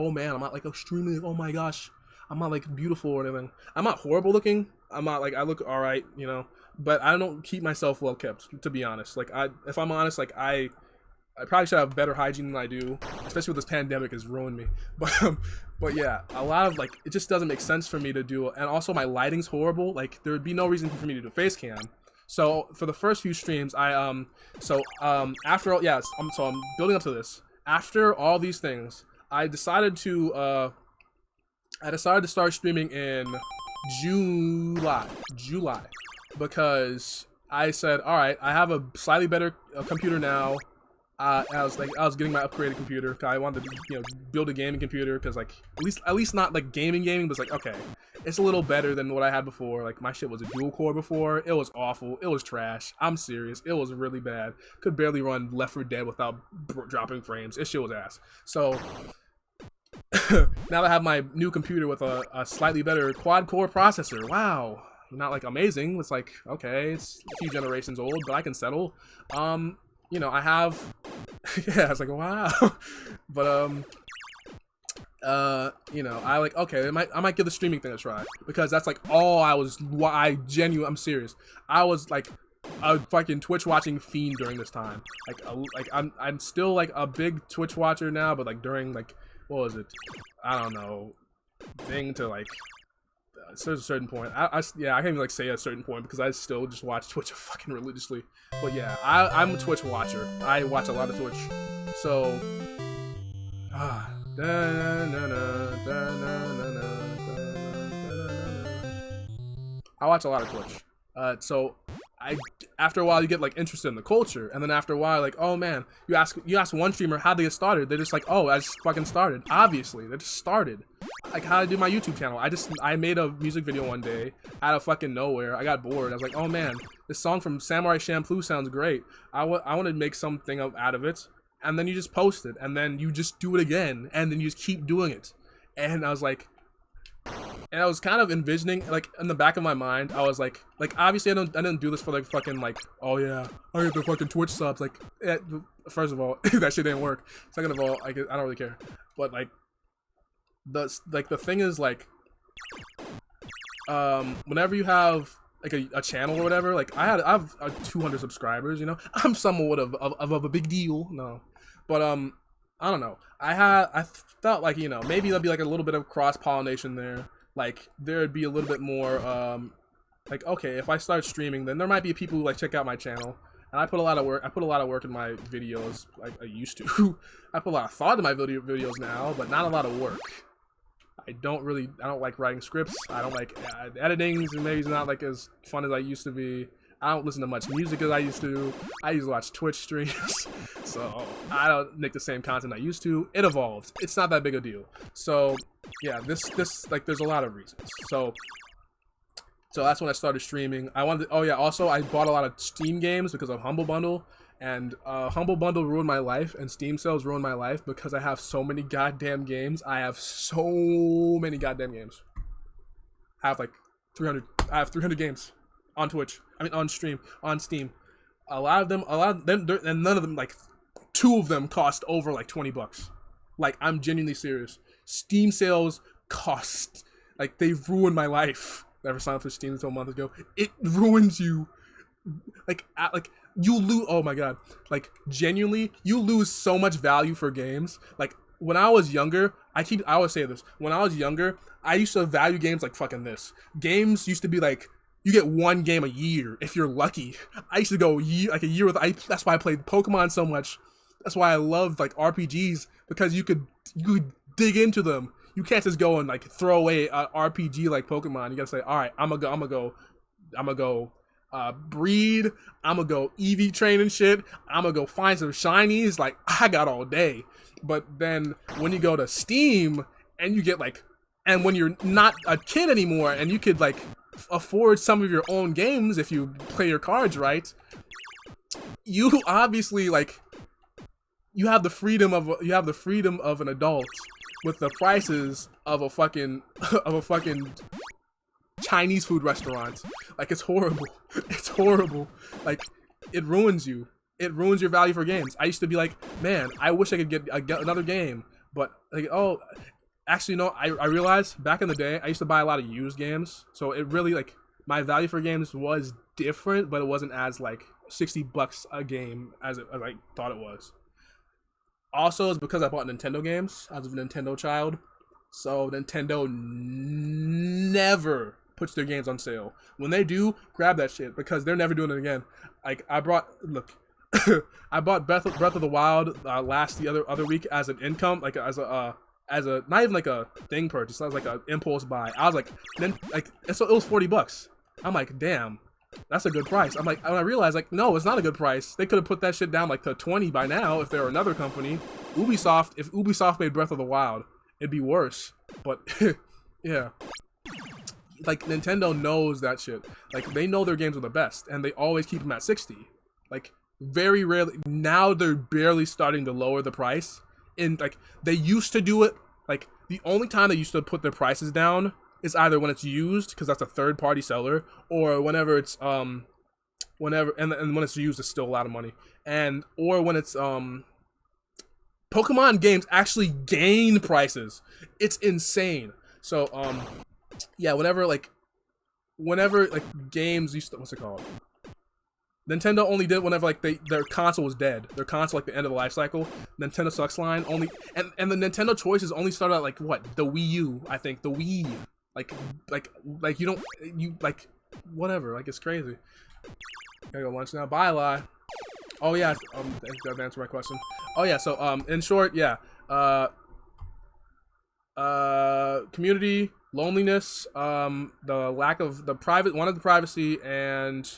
like extremely, oh my gosh, I'm not like beautiful or anything. I'm not horrible looking. I'm not like, I look alright, you know, but I don't keep myself well kept, to be honest. Like if I'm honest, like I probably should have better hygiene than I do, especially with this pandemic has ruined me. But yeah, a lot of like, it just doesn't make sense for me to do, and also my lighting's horrible. Like there would be no reason for me to do face cam. So for the first few streams, I'm building up to this. After all these things, I decided to start streaming in July, because I said, all right, I have a slightly better computer now. I was getting my upgraded computer. I wanted to, you know, build a gaming computer because like at least not like gaming, but it's like, okay, it's a little better than what I had before. Like my shit was a dual core before. It was awful. It was trash. I'm serious. It was really bad. Could barely run Left 4 Dead without dropping frames. This shit was ass. So now that I have my new computer with a slightly better quad core processor, wow, not like amazing. It's like, okay, it's a few generations old, but I can settle. You know, I have, yeah, it's like, wow. But you know, I like, okay, I might give the streaming thing a try, because that's like all I'm serious. I was like a fucking Twitch watching fiend during this time. Like I'm still like a big Twitch watcher now, but like during like, what was it? I don't know, thing to like there's a certain point. Yeah, I can't even like say a certain point because I still just watch Twitch fucking religiously. But yeah, I'm a Twitch watcher. I watch a lot of Twitch. So, I watch a lot of Twitch. So after a while you get like interested in the culture, and then after a while, like, oh man, you ask one streamer how they get started, they're just like, oh, I just fucking started. Obviously, they just started. Like how I do my YouTube channel. I made a music video one day out of fucking nowhere. I got bored. I was like, oh man, this song from Samurai Champloo sounds great. I want to make something out of it. And then you just post it, and then you just do it again, and then you just keep doing it. And I was like, and I was kind of envisioning, like, in the back of my mind, I was like obviously I didn't do this for like fucking like, oh yeah, I get the fucking Twitch subs. Like, first of all, that shit didn't work. Second of all, I don't really care. But like, the thing is like, whenever you have like a channel or whatever, like I have 200 subscribers, you know, I'm somewhat of a big deal. No, but I don't know. I felt like, you know, maybe there'd be like a little bit of cross pollination there. Like there'd be a little bit more like, okay, if I start streaming, then there might be people who like check out my channel. And I put a lot of work in my videos, like I used to. I put a lot of thought in my videos now, but not a lot of work. I don't like writing scripts. I don't like editing. Maybe it's not like as fun as I used to be. I don't listen to much music as I used to. I used to watch Twitch streams. So I don't make the same content I used to. It evolved. It's not that big a deal. So yeah, this like, there's a lot of reasons. So that's when I started streaming. Also I bought a lot of Steam games because of Humble Bundle. And Humble Bundle ruined my life, and Steam sales ruined my life because I have so many goddamn games. I have so many goddamn games. I have like 300. I have 300 games on Twitch. I mean, on Steam. A lot of them, and none of them, like 2 of them cost over like $20. Like, I'm genuinely serious. Steam sales cost, like, they've ruined my life. Never signed up for Steam until a month ago. It ruins you. Like you lose. Oh my god. Like, genuinely, you lose so much value for games. Like, when I was younger, I always say this. When I was younger, I used to value games like fucking this. Games used to be like, you get 1 game a year if you're lucky. I used to go a year with. That's why I played Pokemon so much. That's why I loved like RPGs, because you could dig into them. You can't just go and like throw away an RPG like Pokemon. You gotta say, all right, I'm gonna go breed. I'm gonna go EV train and shit. I'm gonna go find some shinies. Like, I got all day. But then when you go to Steam and you get like, and when you're not a kid anymore and you could like afford some of your own games if you play your cards right, you obviously like, you have the freedom of an adult with the prices of a fucking Chinese food restaurant. Like, it's horrible. It's horrible. Like, it ruins you. It ruins your value for games. I used to be like, man, I wish I could get another game. But like, oh, actually no, I realized back in the day I used to buy a lot of used games. So it really, like, my value for games was different, but it wasn't as like $60 a game as I thought it was. Also, it's because I bought Nintendo games. I was a Nintendo child. So Nintendo never puts their games on sale. When they do, grab that shit, because they're never doing it again. Like, I bought Breath of the Wild the other week as an income, like as a not even like a thing purchase. I was like an impulse buy. I was like, then like, so it was $40. I'm like, damn, that's a good price. I'm like, and I realized like, no, it's not a good price. They could have put that shit down like to 20 by now if they were another company. If Ubisoft made Breath of the Wild, it'd be worse. But yeah, like, Nintendo knows that shit. Like, they know their games are the best, and they always keep them at 60. Like, very rarely. Now they're barely starting to lower the price. And like, they used to do it. Like, the only time they used to put their prices down is either when it's used, because that's a third-party seller, or whenever it's and when it's used, it's still a lot of money. Or when it's Pokemon games actually gain prices. It's insane. So yeah, whenever games used to, what's it called? Nintendo only did whenever like their console was dead. Their console, like the end of the life cycle. Nintendo Sucks line only, and the Nintendo choices only started at like what, the Wii U, I think, the Wii. like you don't you like whatever. Like it's crazy. Gotta go lunch now. Bye, Lie. Oh yeah. That answer my question. Oh yeah. So in short, yeah. Community, loneliness, the lack of the privacy, and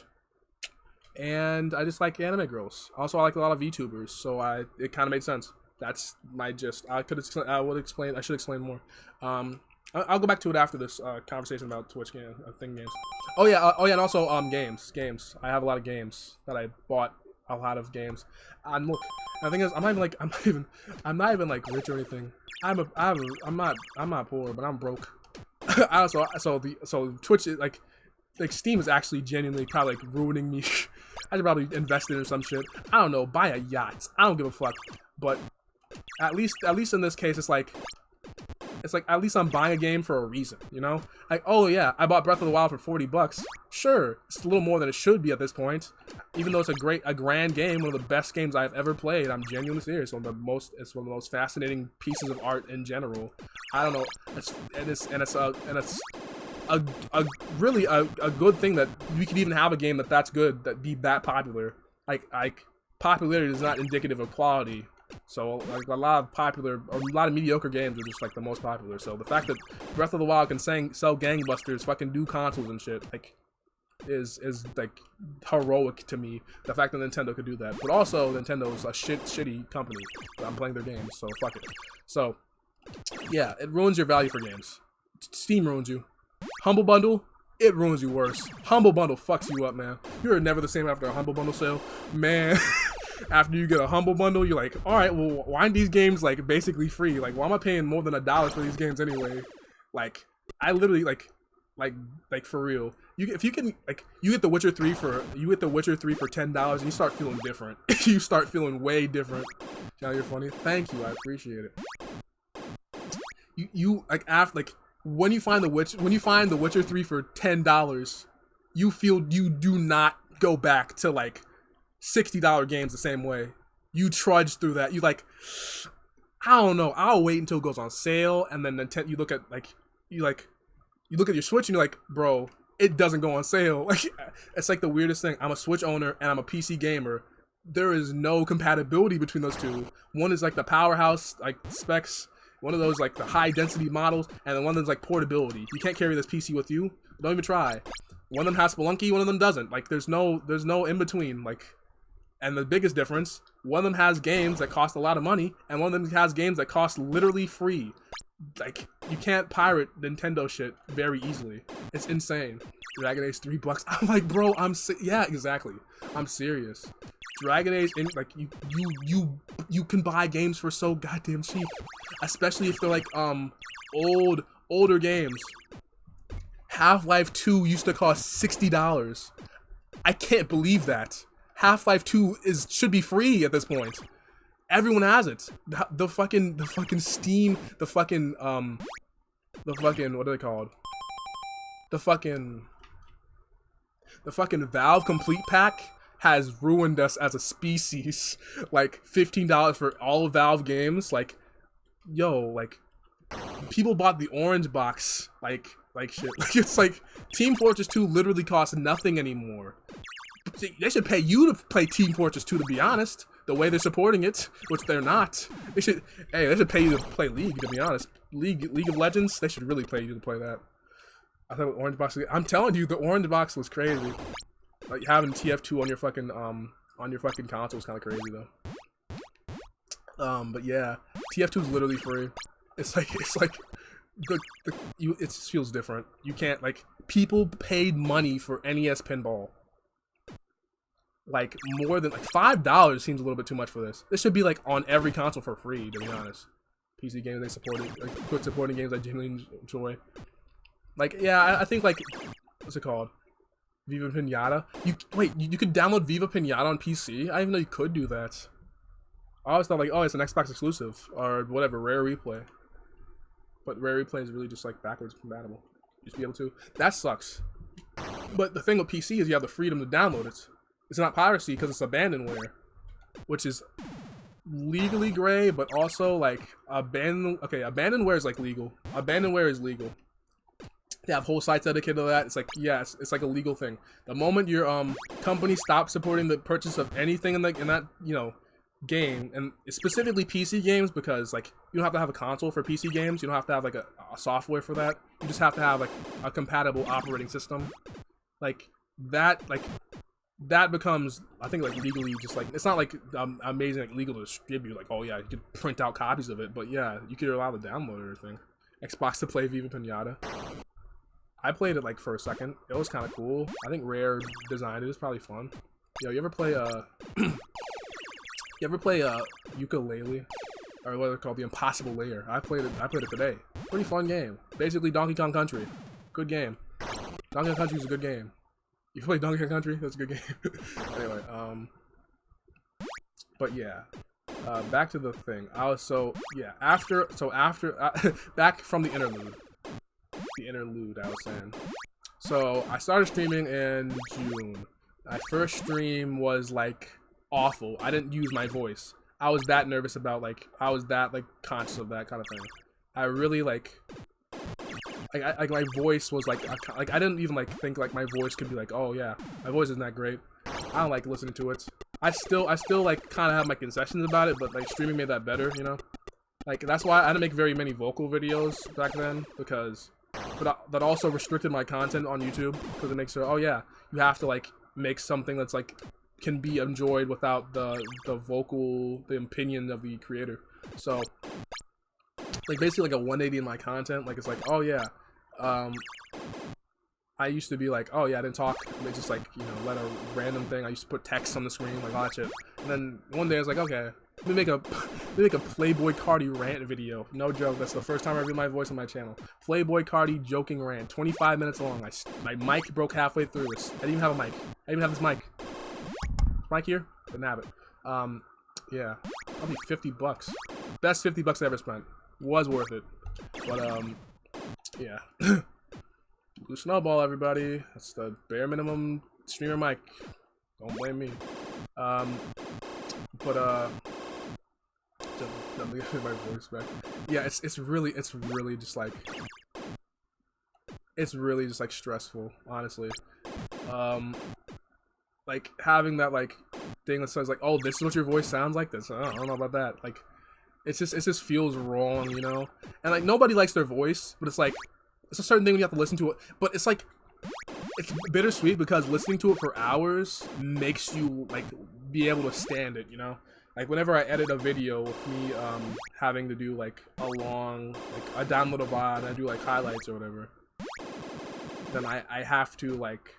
I just like anime girls. Also, I like a lot of VTubers, so it kind of made sense. That's my gist. I should explain more. I'll go back to it after this conversation about Twitch games. Oh yeah, and also games. I have a lot of games that I bought. A lot of games. And look, the thing is, I'm not even like rich or anything. I'm not poor, but I'm broke. So Twitch is like Steam is actually genuinely probably like ruining me. I should probably invest in it or some shit. I don't know, buy a yacht. I don't give a fuck. But at least in this case, it's like at least I'm buying a game for a reason, you know? Like, oh yeah, I bought Breath of the Wild for $40. Sure, it's a little more than it should be at this point. Even though it's a grand game, one of the best games I've ever played. I'm genuinely serious. It's one of the most fascinating pieces of art in general. I don't know. It's really a good thing that we could even have a game that's good, that be that popular. Like popularity is not indicative of quality. So like a lot of mediocre games are just like the most popular. So the fact that Breath of the Wild can sell gangbusters, fucking do consoles and shit, like is like heroic to me. The fact that Nintendo could do that, but also Nintendo's a shitty company. I'm playing their games, so fuck it. So yeah, it ruins your value for games. Steam ruins you. Humble Bundle, it ruins you worse. Humble Bundle fucks you up, man. You're never the same after a Humble Bundle sale, man. After you get a Humble Bundle, you're like, all right, well, why aren't these games like basically free? Like, why am I paying more than $1 for these games anyway? Like, I literally like for real. If you can, like, you get The Witcher 3 for $10 and you start feeling different. You start feeling way different. Now you're funny. Thank you, I appreciate it. You like after like when you find The Witcher 3 for $10, you feel you do not go back to like $60 games the same way. You trudge through that. You like, I don't know. I'll wait until it goes on sale, and then you look at your Switch, and you're like, bro, it doesn't go on sale. Like, it's like the weirdest thing. I'm a Switch owner, and I'm a PC gamer. There is no compatibility between those two. One is like the powerhouse like specs. One of those like the high density models, and then one of them's like portability. You can't carry this PC with you. Don't even try. One of them has Spelunky, one of them doesn't. Like, there's no in between. Like. And the biggest difference, one of them has games that cost a lot of money, and one of them has games that cost literally free. Like, you can't pirate Nintendo shit very easily. It's insane. Dragon Age $3. I'm like, bro, yeah, exactly. I'm serious. Dragon Age, like, you can buy games for so goddamn cheap, especially if they're like older games. Half-Life 2 used to cost $60. I can't believe that. Half-Life 2 should be free at this point. Everyone has it. The fucking Steam, the fucking what are they called? The fucking Valve Complete Pack has ruined us as a species. Like $15 for all Valve games. Like, yo, like people bought the orange box. Like shit. Like, it's like Team Fortress 2 literally costs nothing anymore. They should pay you to play Team Fortress 2, to be honest. The way they're supporting it, which they're not. They should pay you to play League, to be honest. League of Legends, they should really pay you to play that. I thought Orange Box. I'm telling you, the Orange Box was crazy. Like having TF2 on your fucking console was kind of crazy though. But yeah, TF2 is literally free. It just feels different. You can't people paid money for NES Pinball. Like more than $5 seems a little bit too much for this. This should be like on every console for free, to be honest. PC games they supported, quit supporting games I genuinely enjoy. Like, yeah, I think what's it called? Viva Pinata. You could download Viva Pinata on PC. I didn't even know you could do that. I always thought it's an Xbox exclusive or whatever, Rare Replay. But Rare Replay is really just backwards compatible. You should be able to. That sucks. But the thing with PC is you have the freedom to download it. It's not piracy because it's abandonware, which is legally gray, but also abandonware is legal. Abandonware is legal. They have whole sites dedicated to that. It's like, yeah, it's like a legal thing. The moment your company stops supporting the purchase of anything in that you know game, and specifically PC games, because like you don't have to have a console for PC games. You don't have to have like a software for that. You just have to have like a compatible operating system. Like that becomes, I think, like legally, just like, it's not like amazing, like legal to distribute. Like, oh yeah, you could print out copies of it, but yeah, you could allow the download or anything. Xbox to play Viva Pinata. I played it like for a second. It was kind of cool. I think Rare designed it. It was probably fun. Yo, you ever play ukulele, or what they're called, the Impossible Layer? I played it today. Pretty fun game. Basically Donkey Kong Country. Good game. Donkey Kong Country is a good game. You play Donkey Kong Country? That's a good game. Anyway, but yeah. Back to the thing. After back from the interlude. I was saying. So I started streaming in June. My first stream was like awful. I didn't use my voice. I was that nervous about, like, I was that like conscious of that kind of thing. I really like my voice was like I didn't even like think like my voice could be like, oh yeah, my voice isn't that great. I don't like listening to it. I still like kind of have my concessions about it, but like streaming made that better, you know. Like that's why I didn't make very many vocal videos back then, because that also restricted my content on YouTube, because it makes it, oh yeah, you have to like make something that's like can be enjoyed without the opinion of the creator. So like basically like a 180 in my content. Like it's like, oh yeah, I used to be like, oh yeah, I didn't talk. They just like, you know, let a random thing. I used to put text on the screen, like all that shit. And then one day I was like, okay, let me make a Playboy Cardi rant video. No joke. That's the first time I read my voice on my channel. Playboy Cardi joking rant, 25 minutes long. My mic broke halfway through. I didn't even have a mic. I didn't even have this mic. Mic here? Didn't have it. Yeah, probably 50 bucks. Best 50 bucks I ever spent. Was worth it. But yeah. Blue Snowball, everybody. That's the bare minimum streamer mic. Don't blame me. But let me get my voice back. Yeah, it's really just like, it's really just like stressful, honestly. Like having that like thing that says like, oh, this is what your voice sounds like. This, I don't know about that. Like, it just feels wrong, you know. And like nobody likes their voice, but it's like, it's a certain thing when you have to listen to it. But it's like, it's bittersweet, because listening to it for hours makes you like be able to stand it, you know. Like whenever I edit a video with me having to do like a long, like I download a VOD and I do like highlights or whatever, then I have to like,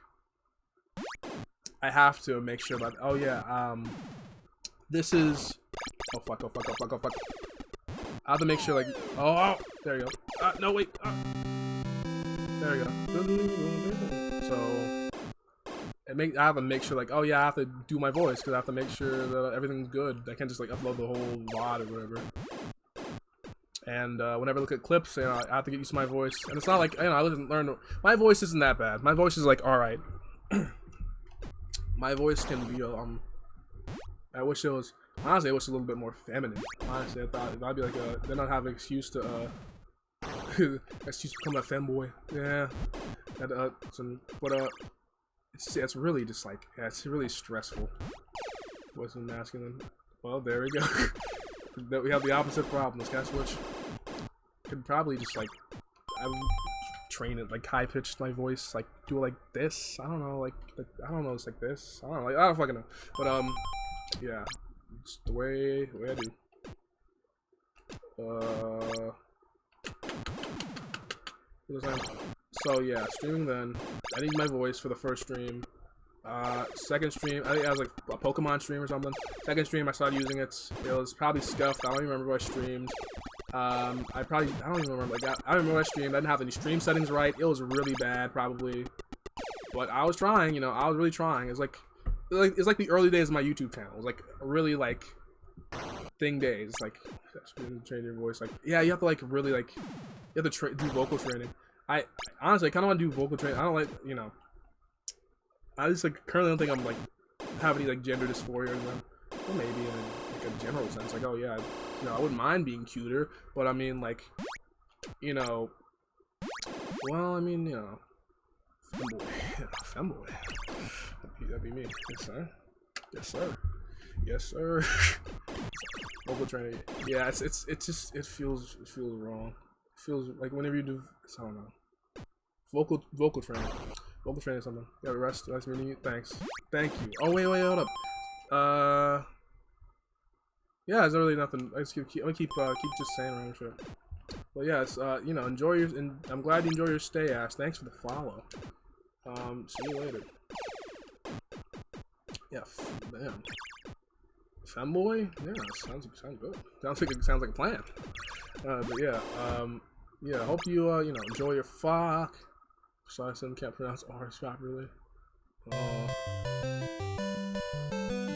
I have to make sure that, oh yeah, this is, oh fuck. I have to make sure like, oh, there you go. No wait, there you go. So I have to make sure like, oh yeah, I have to do my voice, because I have to make sure that everything's good. I can't just like upload the whole VOD or whatever. And whenever I look at clips, you know, I have to get used to my voice. And it's not like, you know, I didn't learn. My voice isn't that bad. My voice is like all right. My voice can be I wish it was, honestly, I wish it was a little bit more feminine. Honestly, I thought that'd be like then I'd have an excuse to excuse to become a femboy. Yeah. And, but it's really just like, yeah, it's really stressful. Wasn't masculine. Well, there we go. We have the opposite problems. Guess which could probably just like, I would train it, like high pitched my voice, like do it like this. I don't know, like I don't know, it's like this. I don't know, like I don't fucking know. But yeah, it's the way I do. So yeah, streaming then. I need my voice for the first stream. Second stream, I think I was like a Pokemon stream or something. Second stream, I started using it. It was probably scuffed. I don't even remember what I streamed. I don't even remember. Like, I don't remember what I streamed. I didn't have any stream settings right. It was really bad, probably. But I was trying, you know. I was really trying. It's like the early days of my YouTube channel. It was like really like thing days. Like, train your voice. Like, yeah, you have to like really like, you have to do vocal training. I honestly kind of want to do vocal training. I don't like, you know. I just like currently don't think I'm like have any like gender dysphoria or anything. Well, maybe in like a general sense, like, oh yeah, you know, I wouldn't mind being cuter, but I mean like, you know, Well, I mean, you know, femboy, yeah, femboy. That'd be me. Yes, sir. Yes, sir. Yes, sir. Vocal training. Yeah, it feels wrong. It feels like whenever you do, I don't know. Vocal training. Vocal training something. Yeah, rest. Nice meeting you. Thanks. Thank you. Oh wait, hold up. Yeah, there's really nothing. I'm gonna keep just saying random shit. Well, yeah, it's, you know, enjoy your, and I'm glad you enjoy your stay, Ash. Thanks for the follow. See you later. Yeah, man. Femboy? Yeah, sounds good. Sounds like a plan. But yeah, yeah, hope you, you know, enjoy your fuck. Sorry, I can't pronounce R's properly.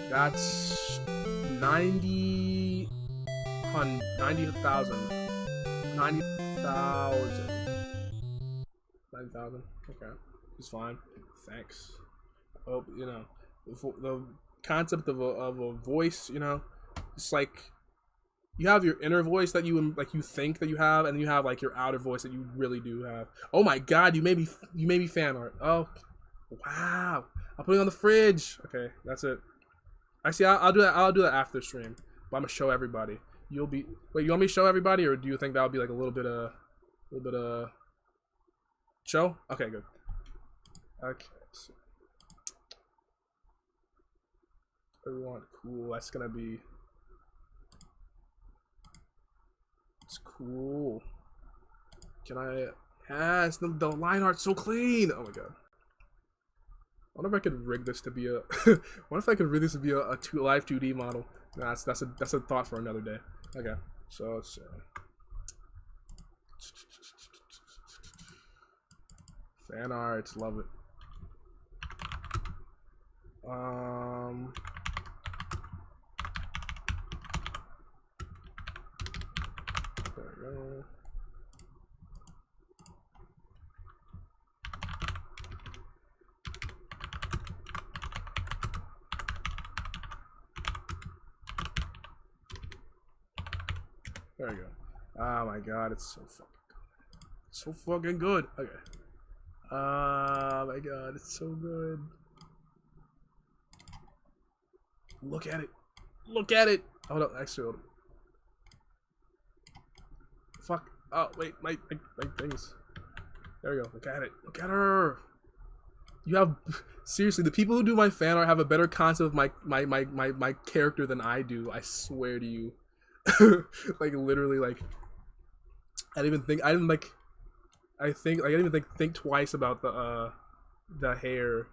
That's 90,000. 90,000. Okay, it's fine. Thanks. I hope, you know, the concept of a voice, you know, it's like you have your inner voice that you think that you have, and then you have like your outer voice that you really do have. Oh my god, you made me fan art. Oh wow, I'll put it on the fridge. Okay, that's it. Actually, I'll do that after stream. But I'm gonna show everybody. You'll be wait. You want me to show everybody, or do you think that'll be like a little bit of show? Okay, good. Okay. So. Everyone, cool. That's gonna be. It's cool. Can I? Yes, the line art's so clean. Oh my god. I wonder if I could rig this to be a. What if I could rig this to be a live 2D model? Nah, that's a thought for another day. Okay, so it's. Fan arts, love it. There we go. There we go. Oh my god, it's so fucking good. It's so fucking good. Okay. Oh my god, it's so good. Look at it. Look at it. Hold up, actually, hold up. Fuck. Oh wait, my things. There we go. Look at it. Look at her. You have seriously, the people who do my fan art have a better concept of my character than I do. I swear to you. Like literally, like I didn't even think twice about the hair,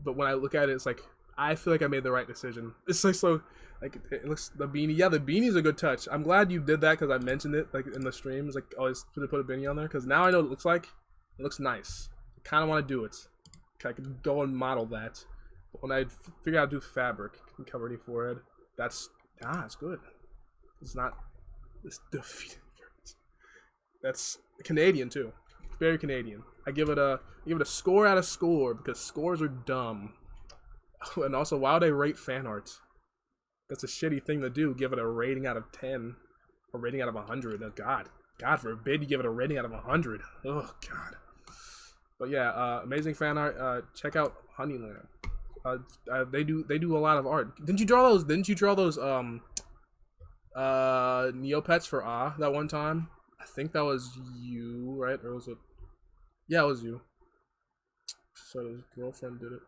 but when I look at it, it's like I feel like I made the right decision. It's like so, like it looks the beanie. Yeah, the beanie's a good touch. I'm glad you did that because I mentioned it like in the streams. Like always put a beanie on there because now I know what it looks like. It looks nice. I kind of want to do it. I could go and model that. But when I figure out how to do fabric and cover any forehead, it's good. It's not. It's defeated. That's Canadian too. Very Canadian. I give it a score out of score because scores are dumb. And also, why would I rate fan art? That's a shitty thing to do. Give it a rating out of 10, a rating out of 100. Oh, God forbid you give it a rating out of 100. Oh God. But yeah, amazing fan art. Check out Honeyland. They do a lot of art. Didn't you draw those Neopets for that one time? I think that was you, right? Or was it? Yeah, it was you. So his girlfriend did it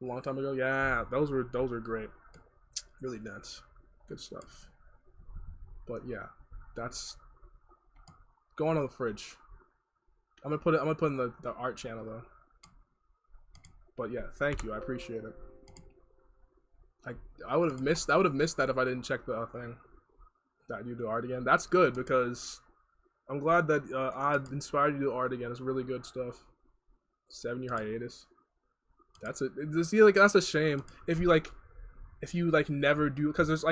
a long time ago. Yeah, those were great. Really dense. Good stuff. But yeah, that's going on the fridge. I'm gonna put it in the art channel though. But yeah, thank you. I appreciate it. I would have missed that if I didn't check the thing. That you do art again. That's good because I'm glad that I inspired you to do art again. It's really good stuff. 7-year hiatus. That's it. See, like that's a shame if you never do, because there's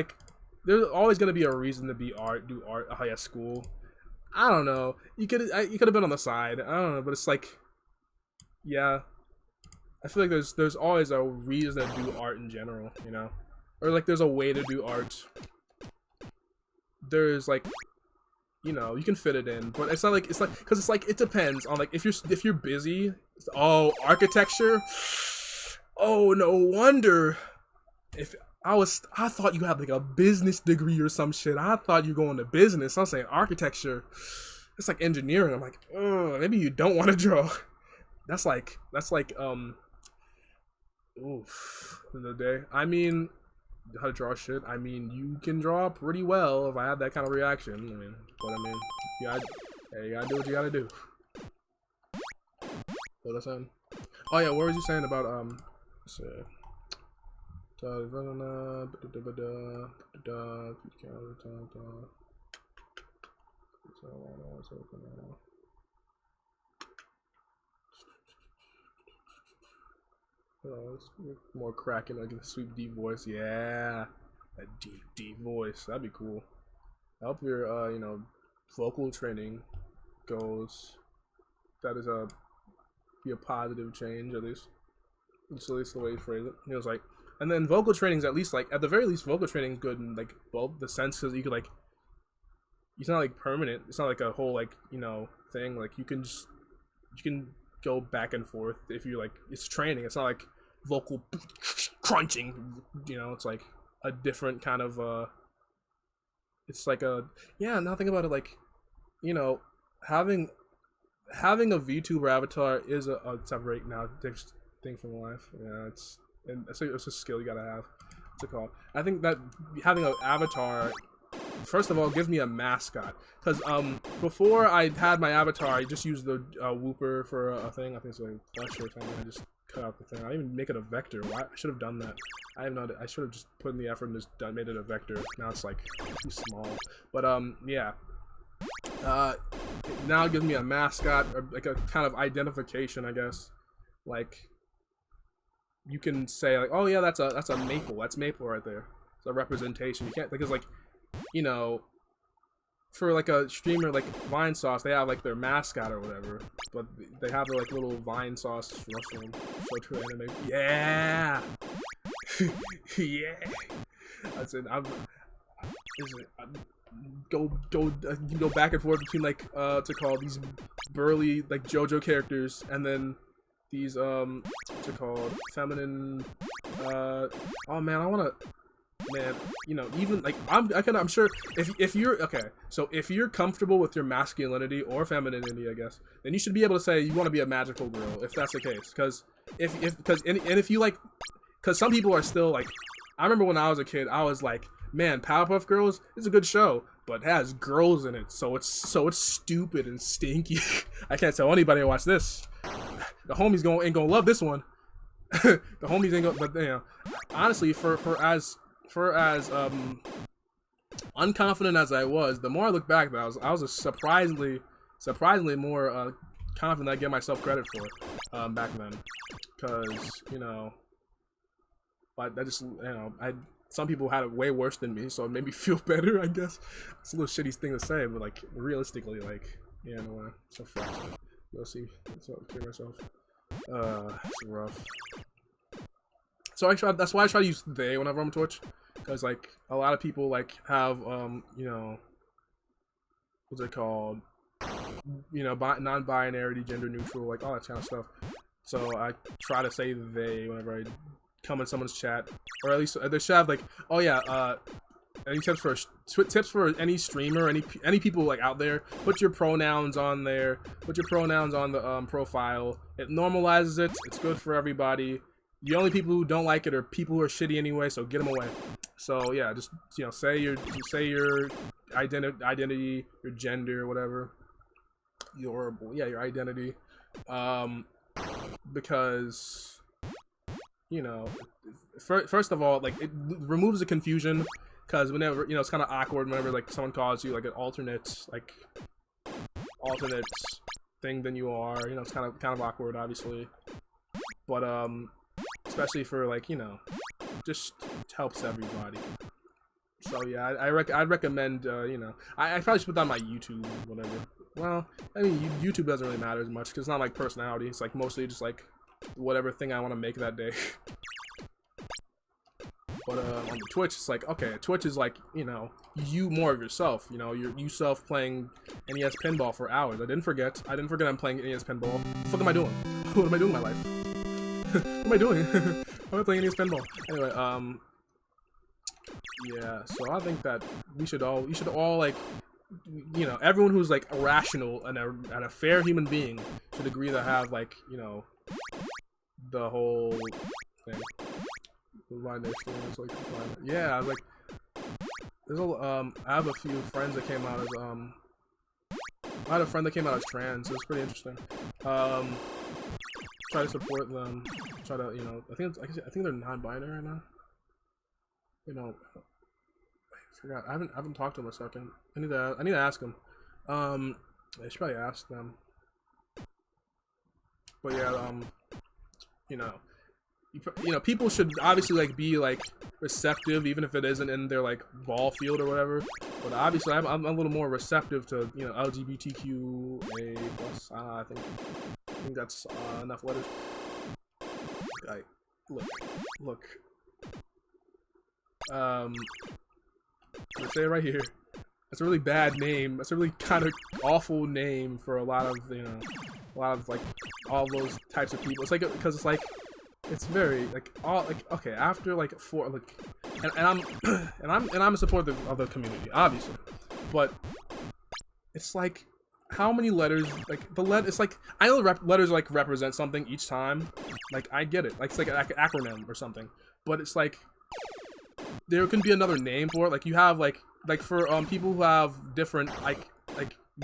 always gonna be a reason to do art at school. I don't know. You could have been on the side. I don't know, but it's like, yeah. I feel like there's always a reason to do art in general, you know, or like there's a way to do art. There's like, you know, you can fit it in, but it's not like because it's like it depends on like if you're busy. Oh, architecture. Oh, no wonder. If I thought you had like a business degree or some shit. I thought you going to business. I'm saying architecture. It's like engineering. I'm like, oh, maybe you don't want to draw. That's like oof, the day. I mean, how to draw shit. I mean, you can draw pretty well if I had that kind of reaction. I mean, but I mean, you gotta do what you gotta do. What was I saying? Oh yeah, what was you saying about so, it's more cracking, like a sweet deep voice. Yeah, a deep voice. That'd be cool. I hope your you know, vocal training goes. That is be a positive change, at least. It's at least the way you phrase it. It was like, and then vocal training's at least like, at the very least, vocal training's good in like both the sense, because you could like, it's not like permanent. It's not like a whole like, you know, thing. Like you can go back and forth if you like. It's training. It's not like vocal crunching. You know, it's like a different kind of. It's like a, yeah. Now think about it, like, you know, having a VTuber avatar is a separate now thing from life. Yeah, it's a skill you gotta have. What's it called? I think that having an avatar, first of all, gives me a mascot. Because before I had my avatar, I just used the Whooper for a thing. I think it's like flesh or something. I just cut out the thing. I didn't even make it a vector. Why? I should have done that. I should have just put in the effort and just made it a vector. Now it's like too small. But yeah. Now it gives me a mascot, or like a kind of identification, I guess. Like, you can say like, oh yeah, that's a maple. That's maple right there. It's a representation. You can't, because like, you know, for like a streamer like Vine Sauce, they have like their mascot or whatever, but they have their like little Vine Sauce mushroom. So true anime. Yeah. Yeah. That's it. Go back and forth between like to call these burly like JoJo characters, and then these what's it called, feminine oh man, I wanna, man, you know, even like I'm sure if you're okay, so if you're comfortable with your masculinity or femininity, I guess, then you should be able to say you want to be a magical girl if that's the case, because if you like, because some people are still like, I remember when I was a kid, I was like, man, Powerpuff Girls is a good show, but it has girls in it, so it's stupid and stinky. I can't tell anybody to watch this. The homies ain't gonna love this one. The homies ain't gonna, but you know, honestly, for as unconfident as I was, the more I look back, I was a surprisingly more confident I give myself credit for back then, because you know, but I just, you know, some people had it way worse than me, so it made me feel better, I guess. It's a little shitty thing to say, but like realistically, like, yeah, no, so fuck. You'll see. So I'll clear myself. It's rough. So that's why I try to use they whenever I'm on Twitch, because like a lot of people like have you know, what's it called? You know, non-binary, gender neutral, like all that kind of stuff. So I try to say they whenever I come in someone's chat, or at least they should have like, oh yeah, any tips for any streamer, any people like out there, put your pronouns on there, put your pronouns on the profile. It normalizes it. It's good for everybody. The only people who don't like it are people who are shitty anyway, so get them away. So yeah, just, you know, say your identity, your gender, whatever, your identity, because, you know, first of all, like, it removes the confusion, because whenever, you know, it's kind of awkward whenever like someone calls you like an alternate thing than you are, you know, it's kind of awkward, obviously, but especially for like, you know, just helps everybody. So yeah, I'd recommend, you know, I probably should put that on my YouTube, whatever. Well, I mean, YouTube doesn't really matter as much because it's not like personality. It's like mostly just like whatever thing I want to make that day. But on the Twitch, it's like, okay, Twitch is like, you know, you more of yourself. You know, you self playing NES Pinball for hours. I didn't forget I'm playing NES Pinball. What the fuck am I doing? What am I doing in my life? What am I doing? Why am I playing NES Pinball? Anyway, yeah, so I think that we should all like, you know, everyone who's like irrational and a fair human being should agree to have like, you know, the whole thing. Yeah, like there's a I have a few friends that came out as I had a friend that came out as trans, so it's pretty interesting. Try to support them. Try to, you know, I think they're non-binary right now. You know, I forgot. I haven't talked to them a second. I need to ask them. I should probably ask them. But yeah, you know, people should obviously like be like receptive, even if it isn't in their like ball field or whatever. But obviously, I'm a little more receptive to, you know, LGBTQA plus. I think that's enough letters. Like, look. Let's say it right here. That's a really bad name. That's a really kind of awful name for a lot of, you know, like all those types of people. It's like, because it's like, it's very like all like, okay, after like four like, and I'm and I'm a supporter of the community, obviously, but it's like, how many letters, like it's like, I know letters like represent something each time, like I get it, like it's like an acronym or something, but it's like there can be another name for it. Like you have like for people who have different like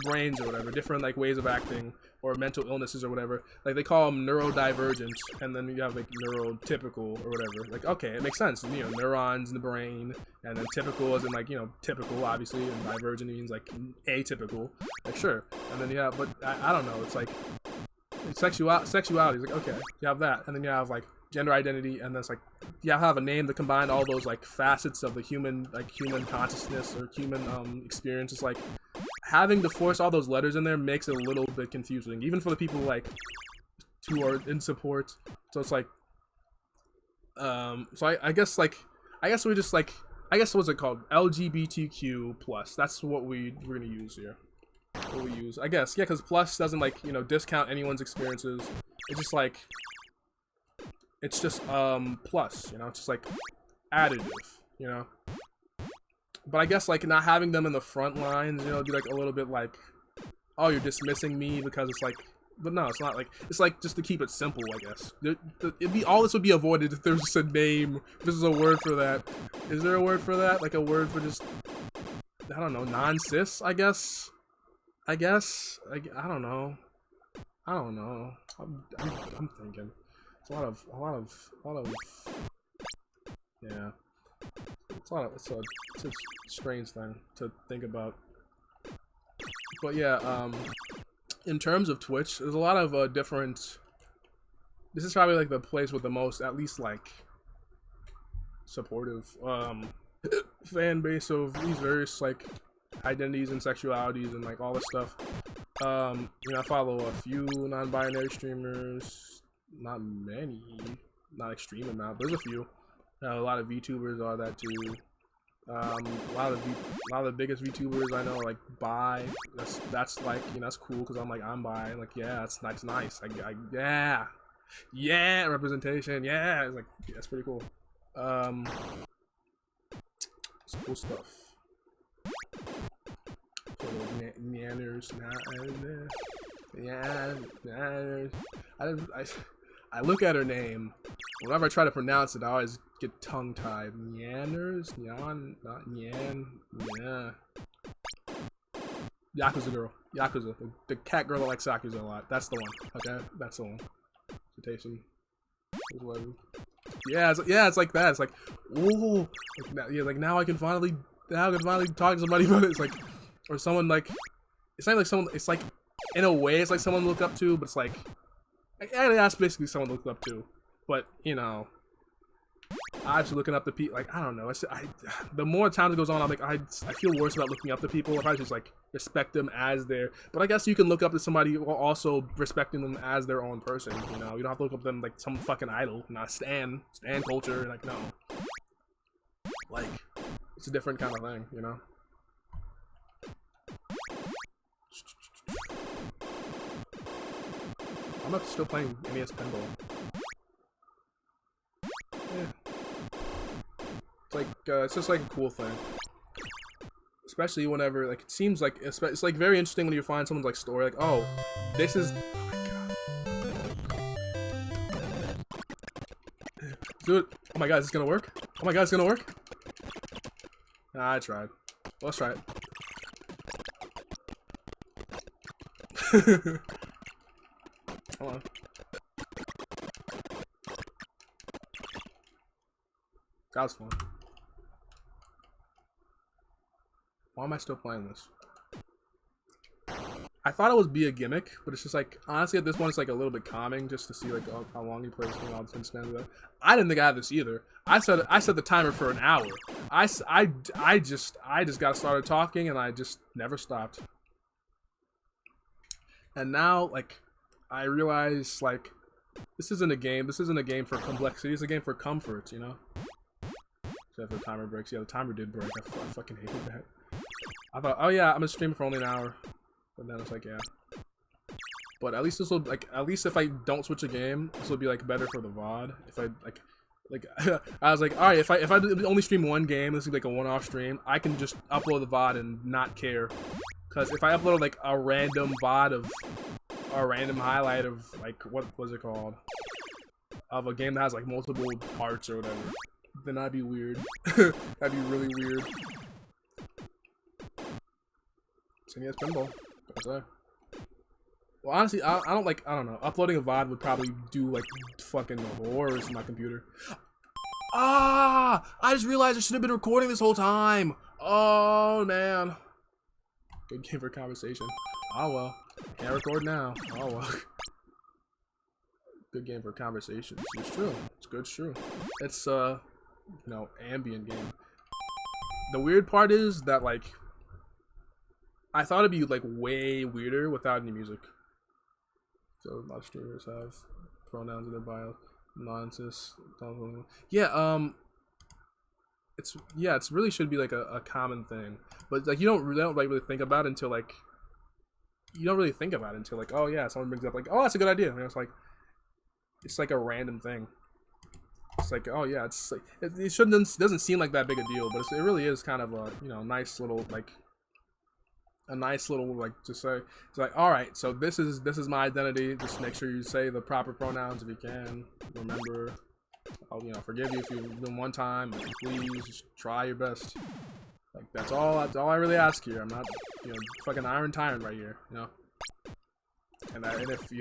brains or whatever, different like ways of acting or mental illnesses or whatever, like they call them neurodivergent, and then you have like neurotypical or whatever. Like, okay, it makes sense, you know, neurons in the brain, and then typical as in like, you know, typical obviously, and divergent means like atypical, like sure. And then yeah, but I don't know, it's like sexuality is like, okay, you have that, and then you have like gender identity, and then it's like you have a name to combine all those like facets of the human consciousness or human experience. It's like having to force all those letters in there makes it a little bit confusing, even for the people like who are in support. So it's like, so I guess we just like, I guess what's it called, LGBTQ plus. That's what we're gonna use here. What we use, I guess, yeah, because plus doesn't like, you know, discount anyone's experiences. It's just like, it's just plus, you know, it's just like additive, you know. But I guess like not having them in the front lines, you know, be like a little bit like, oh, you're dismissing me because it's like, but no, it's not like, it's like just to keep it simple, I guess. It'd be, all this would be avoided if there's just a name, if there's a word for that. Is there a word for that? Like a word for just, I don't know, non-cis, I guess? I don't know. I'm thinking. It's a lot of, yeah. It's a strange thing to think about. But yeah, in terms of Twitch, there's a lot of different. This is probably like the place with the most, at least like, supportive fan base of these various like identities and sexualities and like all this stuff. You know, I follow a few non-binary streamers, not many, not extreme amount. There's a few. A lot of VTubers are that too. A lot of the biggest VTubers I know are like bi. That's like, you know, that's cool because I'm bi. Like, yeah, that's nice. Yeah, representation. Yeah, it's like, yeah, that's pretty cool. It's cool stuff. So Nanners, I look at her name. Whenever I try to pronounce it, I always get tongue-tied. Nyanners? Nyan? Not Nyan? Yeah. Yakuza girl. Yakuza. The cat girl that likes Yakuza a lot. That's the one. Okay? That's the one. Citation. Yeah, it's like that. It's like, ooh. Like now I can finally talk to somebody about it. It's like, or someone like, it's not like someone, it's like, in a way, it's like someone to look up to, but it's like, that's basically someone to look up to. But, you know, I'm just looking up to people, like, I don't know. The more time it goes on, I'm like, I feel worse about looking up to people if I just, like, respect them as their, but I guess you can look up to somebody while also respecting them as their own person, you know? You don't have to look up to them like some fucking idol, not stan culture, like, no. Like, it's a different kind of thing, you know? I'm still playing NES Pinball. Yeah. It's like, it's just like a cool thing. Especially whenever, like, it seems like, it's like very interesting when you find someone's like story, like, oh, this is, do it. Oh my god, is this gonna work? Oh my god, it's gonna work? Nah, I tried. Let's try it. Hold on. That was fun. Why am I still playing this? I thought it would be a gimmick, but it's just like, honestly at this point it's like a little bit calming just to see like how long you play this game, all the spans of that. I didn't think I had this either. I set the timer for an hour. I just got started talking and I just never stopped. And now like I realize like this isn't a game. This isn't a game for complexity. It's a game for comfort, you know. Except for the timer breaks. Yeah, the timer did break. I fucking hated that. I thought, oh yeah, I'm gonna stream for only an hour. But then it's like, yeah. But at least this will, like, at least if I don't switch a game, this will be, like, better for the VOD. If I, like, I was like, alright, if I only stream one game, this will be, like, a one-off stream, I can just upload the VOD and not care. Because if I upload, like, a random VOD of, or a random highlight of, like, what was it called? Of a game that has, like, multiple parts or whatever, then that'd be weird. That'd be really weird. So yeah, it's Pinball. Well, honestly, I don't know. Uploading a VOD would probably do, like, fucking horrors to my computer. Ah! I just realized I should have been recording this whole time! Oh, man. Good game for conversation. Oh, well. Can't record now. Oh, well. Good game for conversation. It's true. It's good, it's true. It's, you know, ambient game. The weird part is that, like, I thought it'd be like way weirder without any music. So a lot of streamers have pronouns in their bio. Nonsense. Yeah, it's really should be like a common thing. But like you don't like really think about it until like oh yeah, someone brings up like, oh, that's a good idea. And it's like a random thing. It's like, oh yeah, it's like it doesn't seem like that big a deal, but it really is kind of a, you know, nice little like to say, it's like, all right, so this is my identity. Just make sure you say the proper pronouns if you can. Remember, I'll, you know, forgive you if you've done one time. Please just try your best. Like that's all I really ask here. I'm not, you know, fucking Iron Tyrant right here, you know. And if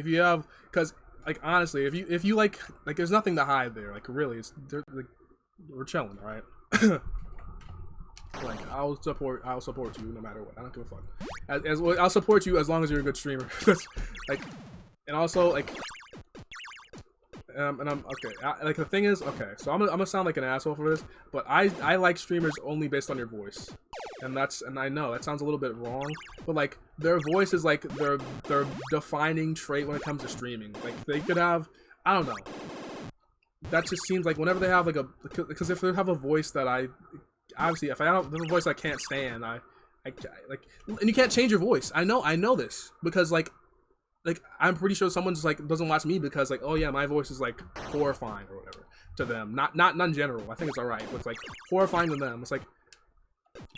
you have, because like honestly, if you like there's nothing to hide there. Like really, like we're chilling, all right. Like I'll support you no matter what. I don't give a fuck. I'll support you as long as you're a good streamer. Like, and also like, and I'm okay. Like the thing is, okay. So I'm gonna sound like an asshole for this, but I like streamers only based on your voice, and I know that sounds a little bit wrong, but like their voice is like their defining trait when it comes to streaming. Like they could have, I don't know. That just seems like whenever they have like because if they have a voice that obviously, if I don't have a voice I can't stand, I like, and you can't change your voice. I know this because like I'm pretty sure someone's like doesn't watch me because like, oh yeah, my voice is like horrifying or whatever to them. Not in general. I think it's alright, but it's like horrifying to them. It's like,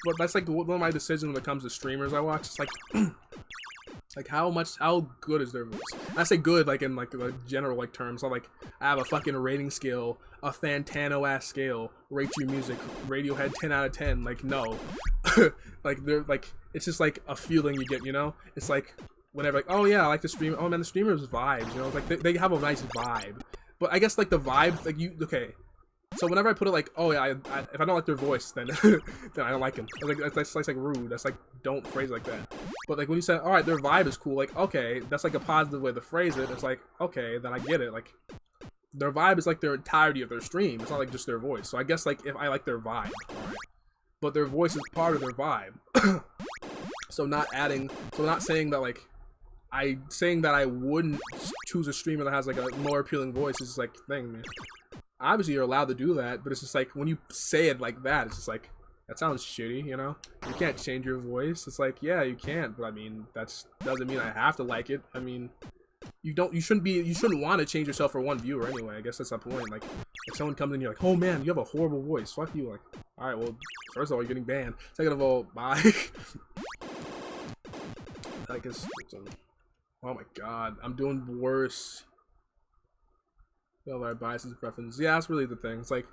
but that's like one of my decisions when it comes to streamers I watch. It's like, like how good is their voice? And I say good like in like the general like terms. So like I have a fucking rating scale, a Fantano ass scale, rate your music, Radiohead 10 out of 10. Like no, like they're like it's just like a feeling you get, you know. It's like whenever like, oh yeah, I like the stream. Oh man, the streamers vibes, you know. Like they have a nice vibe. But I guess like the vibe, like you okay. So whenever I put it like, oh yeah, if I don't like their voice, then then I don't like them. That's like rude. That's like, don't phrase it like that. But like when you say, all right, their vibe is cool, like okay, that's like a positive way to phrase it. It's like, okay, then I get it. Like their vibe is like their entirety of their stream. It's not like just their voice. So I guess like if I like their vibe, all right, but their voice is part of their vibe. So not saying that like saying that I wouldn't choose a streamer that has like a more appealing voice is like thing, man. obviously you're allowed to do that, but it's just like when you say it like that, it's just like that sounds shitty, you know? You can't change your voice. It's like, yeah, you can't, but I mean, that's doesn't mean I have to like it. I mean, you shouldn't want to change yourself for one viewer anyway. I guess that's the point. Like, if someone comes in and you're like, oh man, you have a horrible voice. Fuck you. Like, alright, well, first of all, you're getting banned. Second of all, bye. Like, oh my god, I'm doing worse. Well, our biases and preferences. Yeah, that's really the thing. It's like,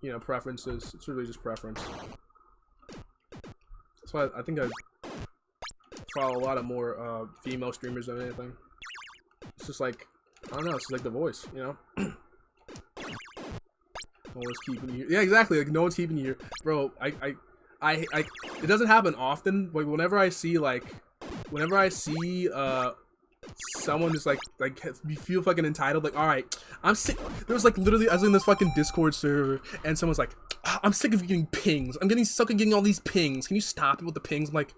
you know, preferences. It's really just preference. That's why I think I follow a lot of more female streamers than anything. It's just like, I don't know, it's just like the voice, you know? No one's keeping you. Yeah, exactly, like no one's keeping you here. Bro, it doesn't happen often, but whenever I see someone just like you feel fucking entitled, like, alright, I'm sick. There was like literally, I was in this fucking Discord server and someone's like, I'm sick of getting pings. I'm getting stuck in getting all these pings. Can you stop it with the pings? I'm like,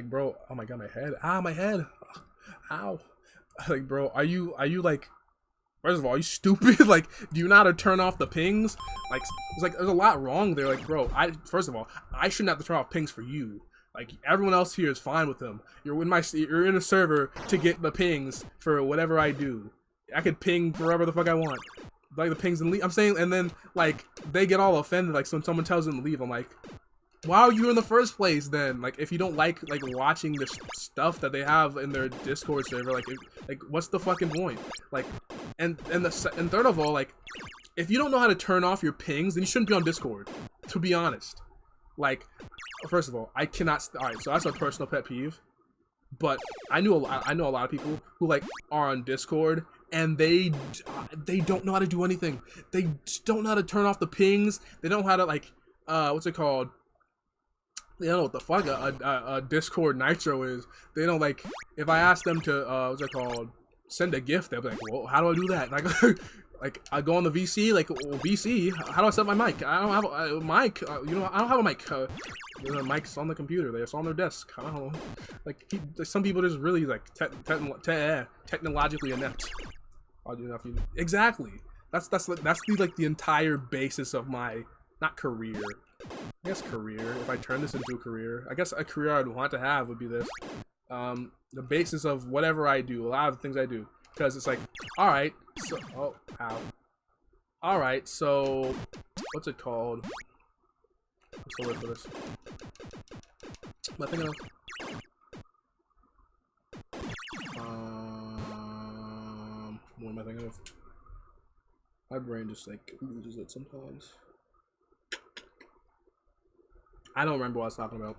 bro, oh my god, my head. Ah, my head. Ow. Like, bro, are you like, first of all, are you stupid? Like, do you know how to turn off the pings? Like, it's like, there's a lot wrong there. Like, bro, first of all, I shouldn't have to turn off pings for you. Like, everyone else here is fine with them. You're in a server to get the pings for whatever I do. I could ping wherever the fuck I want. Like, the pings and leave. I'm saying, and then, like, they get all offended, like, when someone tells them to leave. I'm like, why are you in the first place then? Like, if you don't like watching the stuff that they have in their Discord server, like what's the fucking point? Like, and third of all, like, if you don't know how to turn off your pings, then you shouldn't be on Discord, to be honest. Like, first of all, I cannot. All right, so that's a personal pet peeve. But I know a lot of people who like are on Discord and they don't know how to do anything. They don't know how to turn off the pings. They don't know how to like what's it called? They don't know what the fuck a Discord Nitro is. They don't like, if I ask them to what's it called, send a gift, they'll be like, well, how do I do that? Like, like I go on the VC, like, well, VC, how do I set my mic? I don't have a mic. You know, I don't have a mic. You know, mic's on the computer. It's on their desk. I don't know. Like some people just really like technologically inept. Odd enough, exactly. That's the entire basis of my not career. I guess career. If I turn this into a career, I guess a career I'd want to have would be this. The basis of whatever I do, a lot of things I do, because it's like, all right, so all right, so what's it called? What's the word for this? Am I thinking of? What am I thinking of? My brain just like loses it sometimes. I don't remember what I was talking about.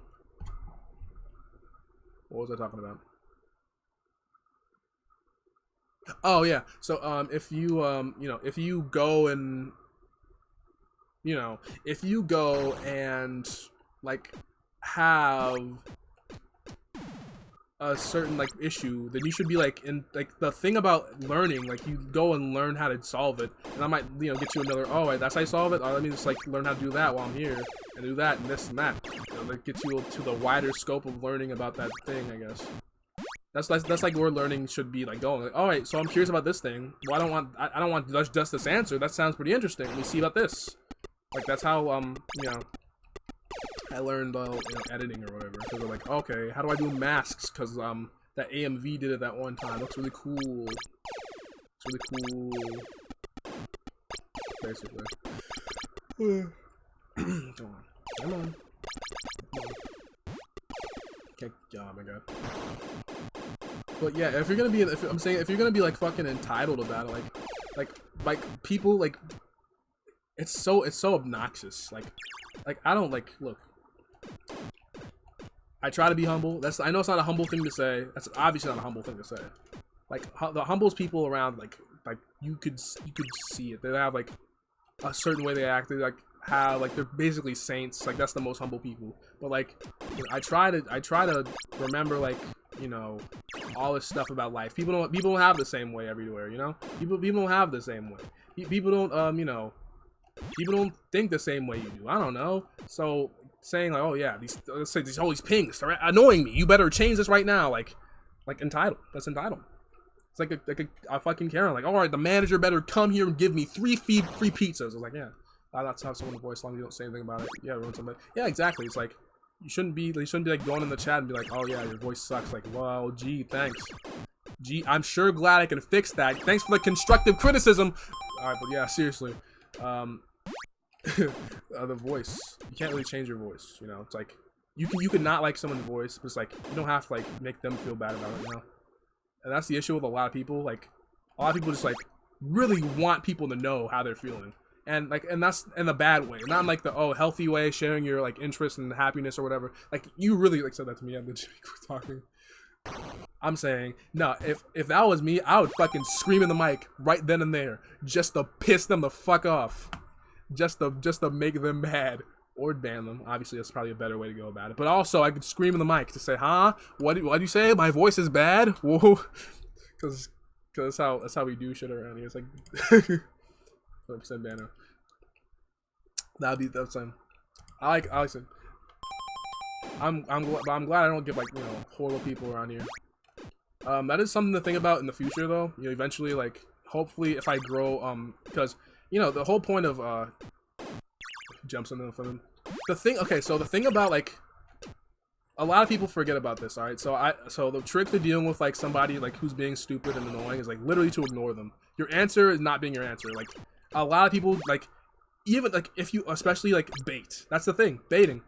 What was I talking about? Oh yeah. So if you you know, if you go and like have a certain like issue, then you should be like, in like the thing about learning, like you go and learn how to solve it, and I might, you know, get you another, oh that's how you solve it, oh, let me just like learn how to do that while I'm here and do that and this and that, you know, that gets you to the wider scope of learning about that thing. I guess that's like where learning should be like going, like, all right, so I'm curious about this thing, well I don't want just this answer, that sounds pretty interesting, let me see about this. Like that's how you know, I learned you know, editing or whatever, because they're like, okay, how do I do masks? Because that AMV did it that one time. Looks really cool. It's really cool. Basically. Come on. Okay, oh my god. But yeah, if you're gonna be, if you're gonna be like fucking entitled about it, like people like, it's so obnoxious. Like I don't like, look. I try to be humble. I know it's not a humble thing to say. That's obviously not a humble thing to say. Like the humblest people around, like you could see it. They have like a certain way they act. They like have like, they're basically saints. Like that's the most humble people. But like, you know, I try to remember, like, you know, all this stuff about life. People don't have the same way everywhere. You know, people don't have the same way. People don't you know. People don't think the same way you do. I don't know. So saying like, oh yeah, let's say all these pings, they're annoying me. You better change this right now. Like entitled. That's entitled. It's like a fucking Karen. Like, all right, the manager better come here and give me 3 free pizzas. I was like, yeah, that's how someone voice, as long as you don't say anything about it. Yeah, ruin somebody. Yeah, exactly. It's like you shouldn't be like going in the chat and be like, oh yeah, your voice sucks. Like, well, gee, thanks. Gee, I'm sure glad I can fix that. Thanks for the constructive criticism. All right, but yeah, seriously, the voice. You can't really change your voice. You know, it's like you can not like someone's voice, but it's like you don't have to like make them feel bad about it. You know. And that's the issue with a lot of people. Like, a lot of people just like really want people to know how they're feeling, and that's in the bad way, not in like the healthy way, sharing your like interest and happiness or whatever. Like, you really like said that to me. I've been talking. I'm saying no. If that was me, I would fucking scream in the mic right then and there, just to piss them the fuck off, just to make them mad. Or ban them. Obviously, that's probably a better way to go about it. But also, I could scream in the mic to say, "Huh? What do you say? My voice is bad?" Whoa, because that's how we do shit around here. It's like 100% banner. That's I like it. I'm glad I don't get like horrible people around here. That is something to think about in the future, though. You know, eventually, like hopefully, if I grow, because the whole point of jumps into front of him. The thing about like a lot of people forget about this, all right? So the trick to dealing with like somebody like who's being stupid and annoying is like literally to ignore them. Your answer is not being your answer. Like a lot of people like even like if you especially like bait. That's the thing, baiting.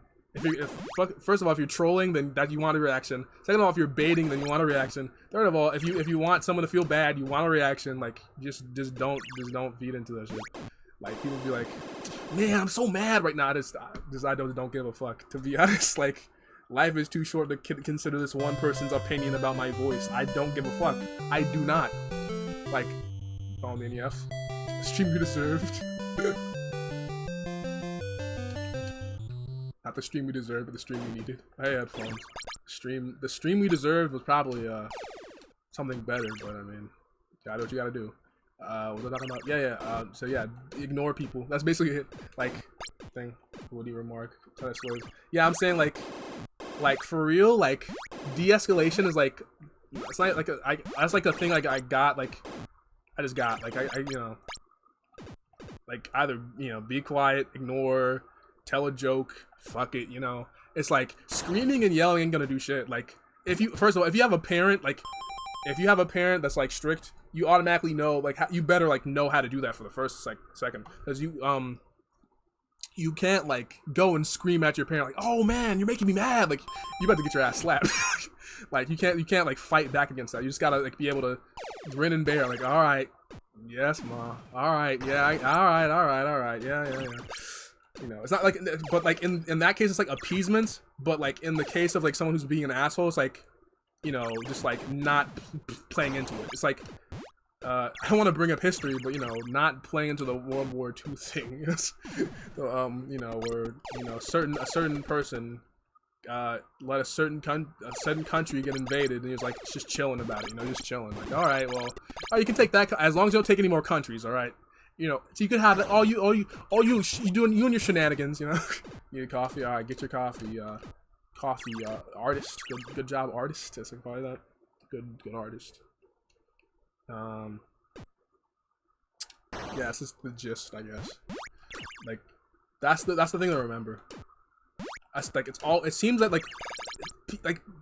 First of all, if you're trolling, then that you want a reaction. Second of all, if you're baiting, then you want a reaction. Third of all, if you want someone to feel bad, you want a reaction. Like just don't feed into that shit. Like people be like, man, I'm so mad right now. I don't give a fuck. To be honest, like life is too short to consider this one person's opinion about my voice. I don't give a fuck. I do not. Like, follow me NEF. Stream you deserved. Not the stream we deserved, but the stream we needed. I had fun. The stream we deserved was probably something better, but I mean, you gotta do what you gotta do. What was I talking about? Yeah. So yeah, ignore people. That's basically it. Like, thing. Woody remark. Yeah, I'm saying like for real, like de-escalation is like it's not like that's like a thing like I just got like I like either be quiet, ignore, tell a joke, fuck it, it's like screaming and yelling ain't gonna do shit. Like first of all, if you have a parent that's like strict, you automatically know like you better like know how to do that for the first second, because you can't like go and scream at your parent like, oh man, you're making me mad, like you about to get your ass slapped. Like you can't like fight back against that. You just gotta like be able to grin and bear, like, all right, yes ma, all right, yeah, all right, yeah. It's not like, but like in that case it's like appeasement, but like in the case of like someone who's being an asshole, it's like just like not playing into it. It's like I don't want to bring up history, but not playing into the World War II thing. So, where a certain person let a certain country get invaded, and he was like just chilling about it, just chilling. Like, all right, well, you can take that as long as you don't take any more countries, all right. So you could have all you doing you and your shenanigans. You need coffee. All right, get your coffee. Coffee artist. Good job, artist. That's like probably that. Good artist. Yeah, this is the gist, I guess. Like, that's the thing to remember. That's like it seems that like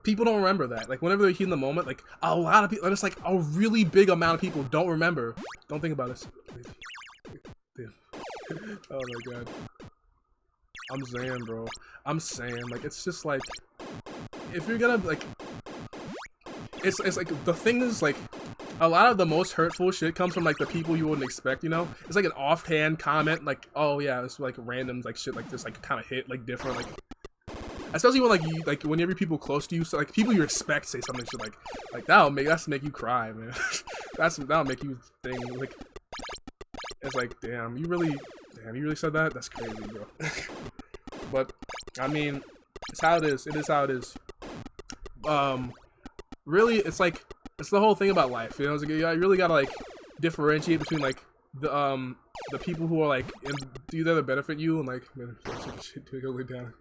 people don't remember that. Like whenever they're heating the moment, like a lot of people, and it's like a really big amount of people don't remember. Don't think about this. Oh my god. I'm saying, bro. Like it's just like if you're gonna like it's like the thing is like a lot of the most hurtful shit comes from like the people you wouldn't expect, It's like an offhand comment, like, oh yeah, it's like random like shit like this like kind of hit like different, like especially when like you like whenever people close to you, so like people you respect say something shit like that'll make you cry, man. That'll make you think like it's like damn you really said that? That's crazy, bro. But I mean, it's how it is. It is how it is. Really, it's like it's the whole thing about life. It's like you really gotta like differentiate between like the people who are like either that benefit you and like shit to go down.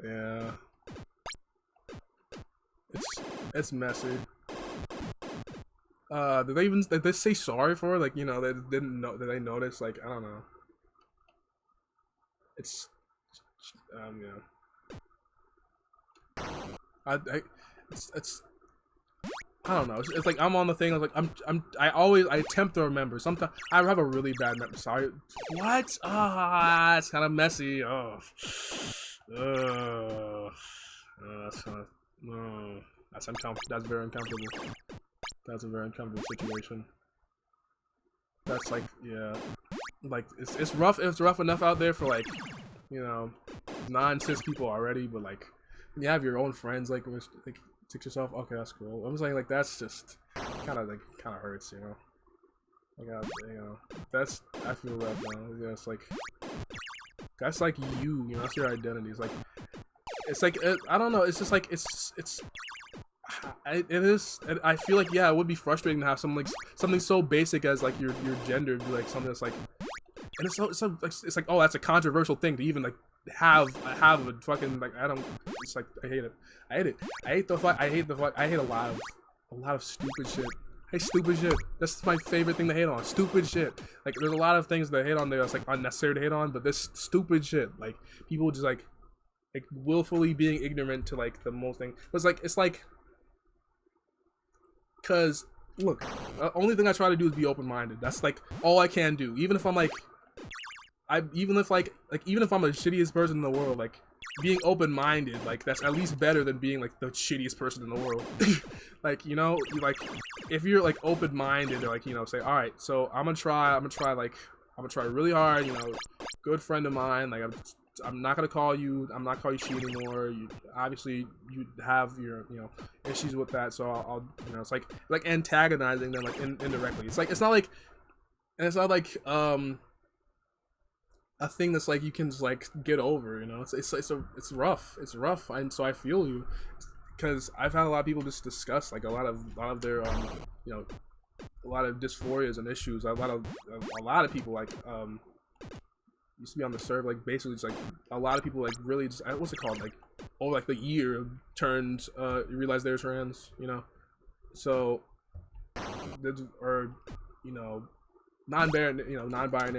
Yeah, it's messy. Did they say sorry for it? Like, you know, they didn't know, did they notice? Like, I don't know. It's, you know, I it's I don't know. It's like I'm on the thing. I was like I attempt to remember. Sometimes I have a really bad memory. Sorry. What? Ah, it's kind of messy. Oh, that's kind of no. That's uncomfortable. That's very uncomfortable. That's a very uncomfortable situation. That's like, yeah, like it's rough. It's rough enough out there for, like, you know, non-cis people already, but like when you have your own friends, like take yourself. Okay, that's cool. I'm saying, like, that's just kind of hurts, you know. Like, you know, I feel that, man. Yeah, it's like that's like you know, that's your identity. It's like I don't know. It's just like it is. I feel like, yeah, it would be frustrating to have something so basic as like your gender be like something that's like, and it's like, oh, that's a controversial thing to even like have a fucking, like, I don't. It's like I hate it. I hate it. I hate the fuck. I hate a lot of stupid shit. I hate stupid shit. That's my favorite thing to hate on. Stupid shit. Like, there's a lot of things that I hate on there that's like unnecessary to hate on, but this stupid shit, like, people just like willfully being ignorant to like the most thing. It's like, cause look, the only thing I try to do is be open-minded. That's like all I can do. Even if I'm like, even if I'm the shittiest person in the world, like, being open-minded, like, that's at least better than being like the shittiest person in the world. Like, you know, like, if you're like open-minded, or like, you know, say, all right, so I'm gonna try really hard, you know, good friend of mine, like, I'm not gonna call you she anymore. You obviously you have your, you know, issues with that, so I'll you know, it's like antagonizing them, like, indirectly. It's not like a thing that's like you can just like get over, you know. It's rough, and so I feel you, because I've had a lot of people just discuss like a lot of their you know, a lot of dysphorias and issues. A lot of people like used to be on the server, like, basically just like a lot of people like really just, what's it called, like, oh, like the year turned realized they're trans, you know. So or, you know, non-binary,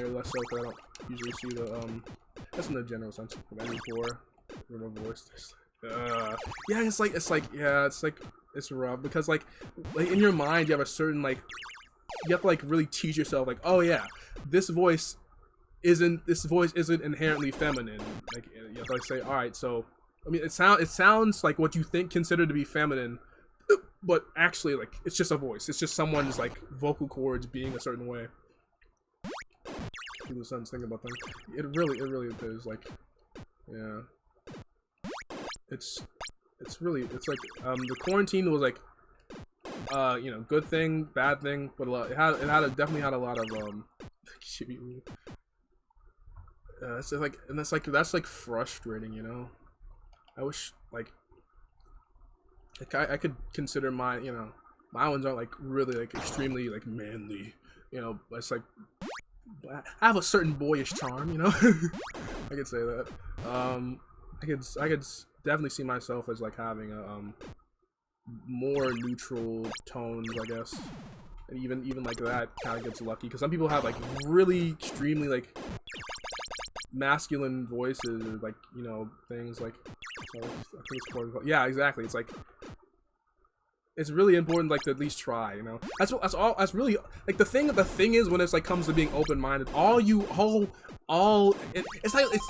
less so, because I don't usually see the that's in the general sense of any for voice. Yeah, it's rough, because like in your mind you have a certain, like, you have to like really teach yourself, like, oh yeah, this voice isn't inherently feminine. Like, you have to like say, all right, so I mean, it sounds like what you think considered to be feminine, but actually, like, it's just a voice. It's just someone's like vocal cords being a certain way. People sometimes think about things. It really is, like, yeah. It's like the quarantine was like, you know, good thing, bad thing, but definitely had a lot of it's like, and that's like frustrating, you know. I wish like I could consider my, you know, my ones aren't like really like extremely like manly, you know, but it's like I have a certain boyish charm, you know. I could say that. I could definitely see myself as like having a more neutral tones, I guess. And even like that kind of gets lucky, because some people have like really extremely like masculine voices, or like, you know, things like, so I think it's important. Yeah, exactly. It's like, it's really important, like, to at least try, you know. That's really like the thing is, when it's like comes to being open-minded, it's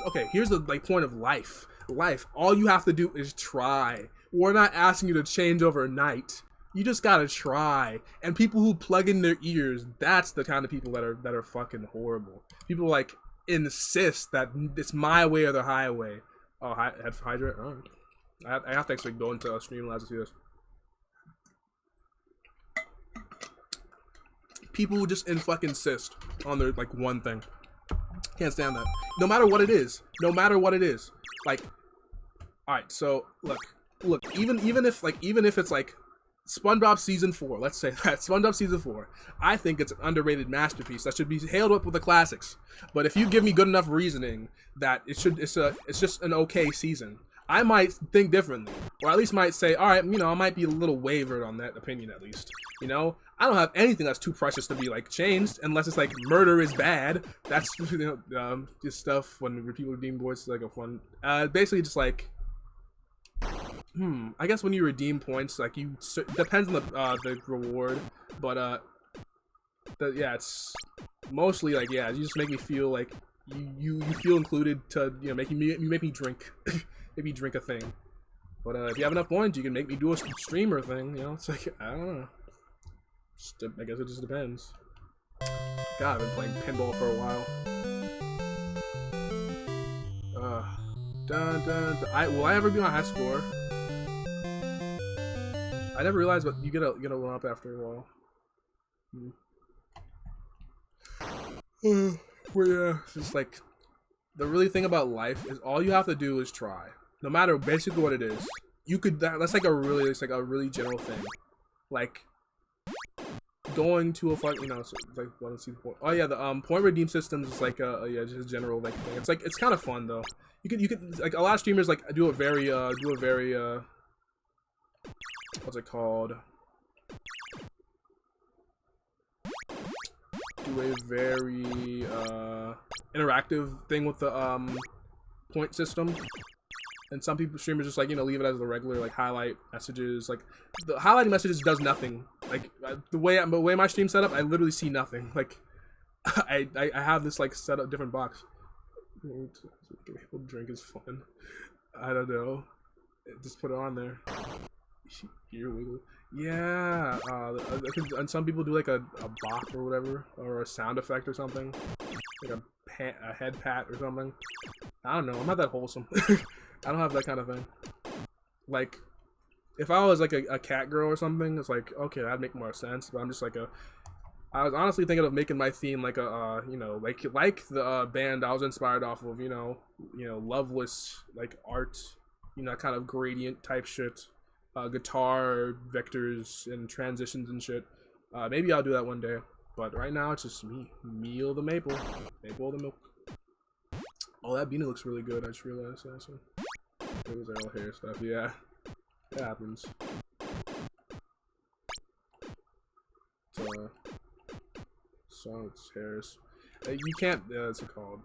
okay, here's the like point of life. All you have to do is try. We're not asking you to change overnight. You just gotta try. And people who plug in their ears, that's the kind of people that are fucking horrible. People like insist that it's my way or the highway. Oh, hydrate. Oh. I have to actually go into Streamlabs to see this. People who just fucking insist on their like one thing. Can't stand that. No matter what it is. Like, all right. So look. Even if it's like SpongeBob season 4, let's say that SpongeBob season 4, I think it's an underrated masterpiece that should be hailed up with the classics. But if you give me good enough reasoning that it's just an okay season, I might think differently, or at least might say, all right, you know, I might be a little wavered on that opinion at least. You know, I don't have anything that's too precious to be like changed, unless it's like murder is bad. That's you know, just stuff when people redeem points is like a fun. Basically just like, I guess when you redeem points, like you depends on the reward, but yeah, it's mostly like yeah, you just make me feel like you feel included to you know you make me drink. Maybe drink a thing, but if you have enough points, you can make me do a streamer thing. You know, it's like I don't know. I guess it just depends. God, I've been playing pinball for a while. Will I ever be on high score? I never realized, but you get a one up after a while. Well, yeah, it's just like the really thing about life is all you have to do is try. No matter basically what it is, you could. That's like it's like a really general thing, like going to a fun. You know, so like let's see the point. Oh yeah, the point redeem systems is like yeah, just a general like thing. It's like it's kind of fun though. You could like a lot of streamers like do a very what's it called? Do a very interactive thing with the point system. And some streamers just like, you know, leave it as the regular like highlight messages. Like the highlighting messages does nothing. Like the way my stream's set up, I literally see nothing. Like I have this like set up different box. People drink is fun. I don't know. Just put it on there. Ear wiggle. Yeah. And some people do like a bop or whatever, or a sound effect or something, like a head pat or something. I don't know. I'm not that wholesome. I don't have that kind of thing. Like, if I was like a cat girl or something, it's like, okay, that'd make more sense. But I'm just like I was honestly thinking of making my theme like a, you know, like the band I was inspired off of, you know, Loveless, like art, you know, kind of gradient type shit, guitar vectors and transitions and shit. Maybe I'll do that one day. But right now it's just me, Meal the Maple the Milk. Oh, that beanie looks really good. I just realized that. So. It was all hair stuff. Yeah, it happens. So it's hairs. You can't. What's it called?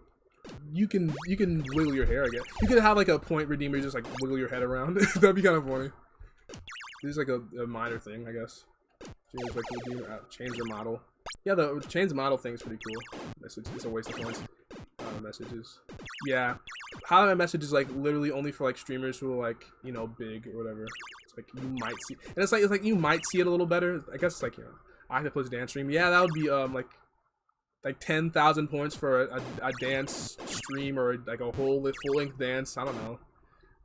You can wiggle your hair. I guess you could have like a point redeemer, just like wiggle your head around. That'd be kind of funny. This is like a minor thing, I guess. Change like redeemer, change the model. Yeah, the change the model thing is pretty cool. It's a waste of points. Messages. Yeah, highlight message is like literally only for like streamers who are like, you know, big or whatever. It's like you might see, and it's like you might see it a little better. I guess it's like, you know, Octopus dance stream. Yeah, that would be like 10,000 points for a dance stream, or like a whole full-length dance. I don't know.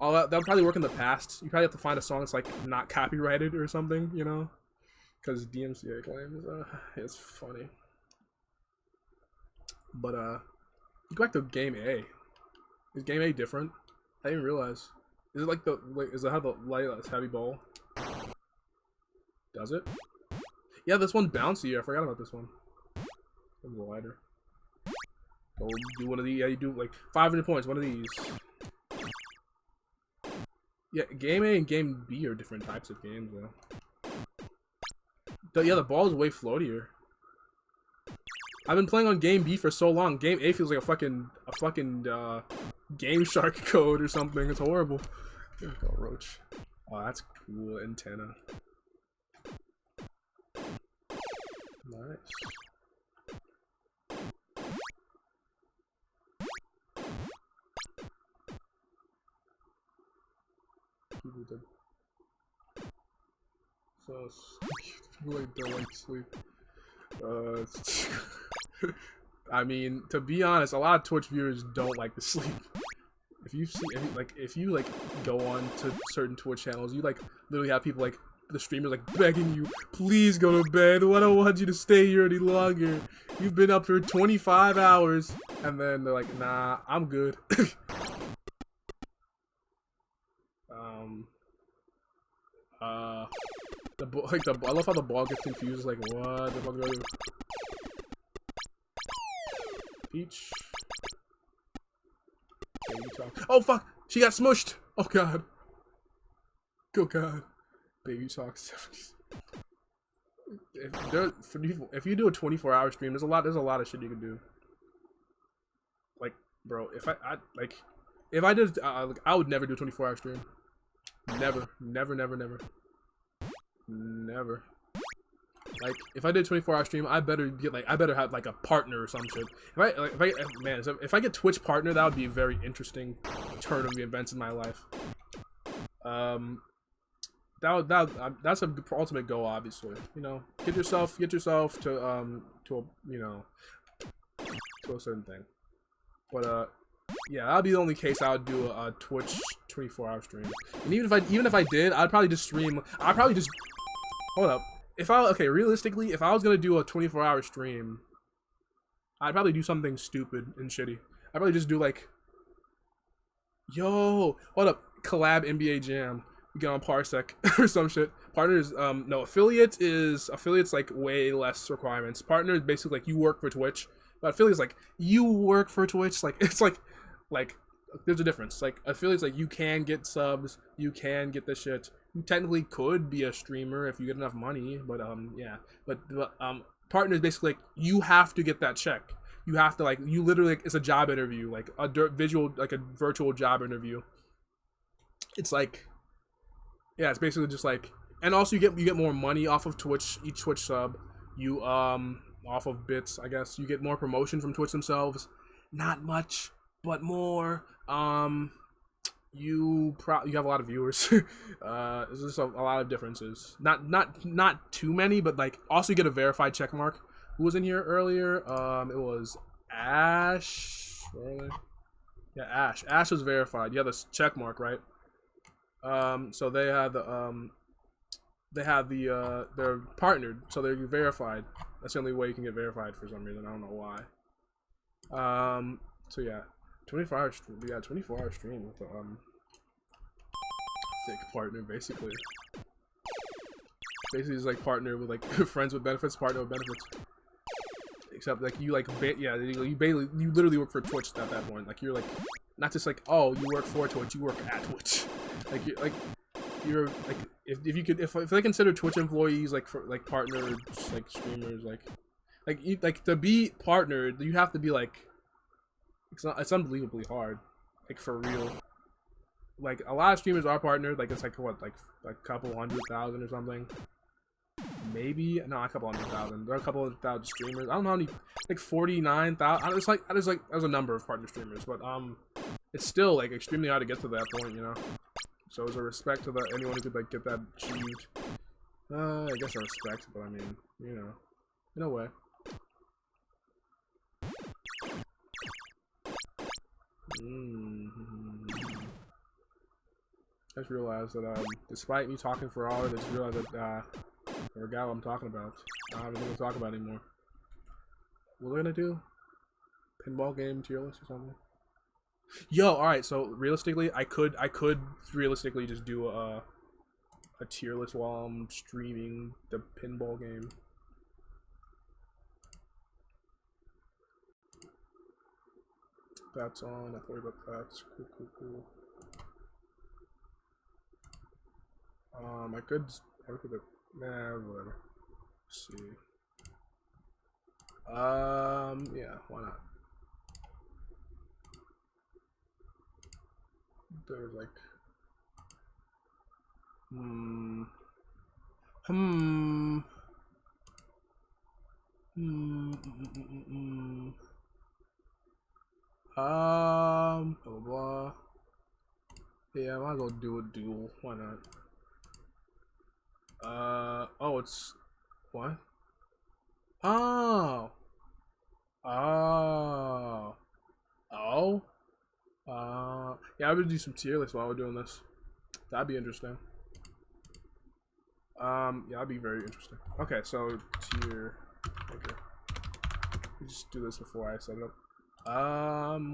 All that would probably work in the past. You probably have to find a song that's like not copyrighted or something, you know, because DMCA claims. It's funny, but go back to game A. Is game A different? I didn't realize. Is it like is it how the light heavy ball? Does it? Yeah, this one's bouncy. I forgot about this one. It's lighter. Go do one of these. Yeah, you do like 500 points. One of these. Yeah, game A and game B are different types of games though. Yeah, the ball is way floatier. I've been playing on game B for so long. Game A feels like a fucking Game Shark code or something. It's horrible. There we go, roach. Oh, that's cool antenna. Nice. So people like don't like sleep. I mean, to be honest, a lot of Twitch viewers don't like to sleep. If you go on to certain Twitch channels, you like literally have people like the streamers like begging you, please go to bed. I don't want you to stay here any longer. You've been up for 25 hours, and then they're like, nah, I'm good. I love how the ball gets confused. Like, what the fuck do I do? Peach. Oh fuck! She got smushed. Oh god. Oh god. Baby talk 70s. If you do a 24-hour stream, there's a lot of shit you can do. Like, bro, if I did, I would never do a 24-hour stream. Never. Like, if I did a 24-hour stream, I better have like a partner or some shit. If I get Twitch partner, that would be a very interesting turn of the events in my life. That's a ultimate goal, obviously. You know, get yourself to a, you know, to a certain thing. But yeah, that would be the only case I would do a Twitch 24-hour stream. And even if I did, I'd probably just stream. Hold up. Realistically, if I was gonna do a 24-hour stream, I'd probably do something stupid and shitty. I'd probably just do like, yo, hold up, collab NBA Jam. We get on Parsec or some shit. Partners, no, affiliates like way less requirements. Partner is basically like you work for Twitch, but affiliates like you work for Twitch. Like it's like there's a difference. Like affiliates like you can get subs, you can get the shit. You technically could be a streamer if you get enough money, but yeah. But partner is basically like you have to get that check. You have to you literally it's a job interview, like a virtual job interview. It's like. Yeah, it's basically just like, and also you get more money off of Twitch, each Twitch sub. You off of bits, I guess. You get more promotion from Twitch themselves. Not much, but more. You have a lot of viewers. There's just a lot of differences. Not too many, but like also you get a verified check mark. Who was in here earlier? It was Ash. Yeah, Ash. Ash was verified. You have this check mark, right? So they have they're partnered, so they're verified. That's the only way you can get verified for some reason. I don't know why. So yeah, 24-hour stream. We got a 24-hour stream with a thick partner, basically. Basically, it's like partner with like friends with benefits, partner with benefits. Except like you you literally work for Twitch at that point. Like you're like not just like, oh, you work for Twitch, you work at Twitch. You're like if they consider Twitch employees like for like partners, like streamers, like to be partnered, you have to be like it's unbelievably hard, like for real. Like a lot of streamers are partnered, like it's like what like a couple 100,000 or something. Maybe not a couple 100,000. There are a couple 100,000 streamers. I don't know how many, like 49,000. There's a number of partner streamers, but it's still like extremely hard to get to that point, you know. So as a respect to anyone who could like get that achieved. I guess a respect, but I mean, you know, in a way. I just realized that despite me talking for hours, I just realized that I forgot what I'm talking about. I don't have anything to talk about anymore. What are we gonna do? Pinball game tier list or something? Yo, alright, so realistically, I could realistically just do a tier list while I'm streaming the pinball game. That's on, not worry about that. Cool. I could whatever. Let's see. Yeah, why not? There's like blah blah. Yeah, I might as well do a duel. Why not? Oh, it's what? Oh. Yeah, I would do some tier lists while we're doing this. That'd be interesting. Yeah, that'd be very interesting. Okay, so tier. Okay. Let me just do this before I set it up.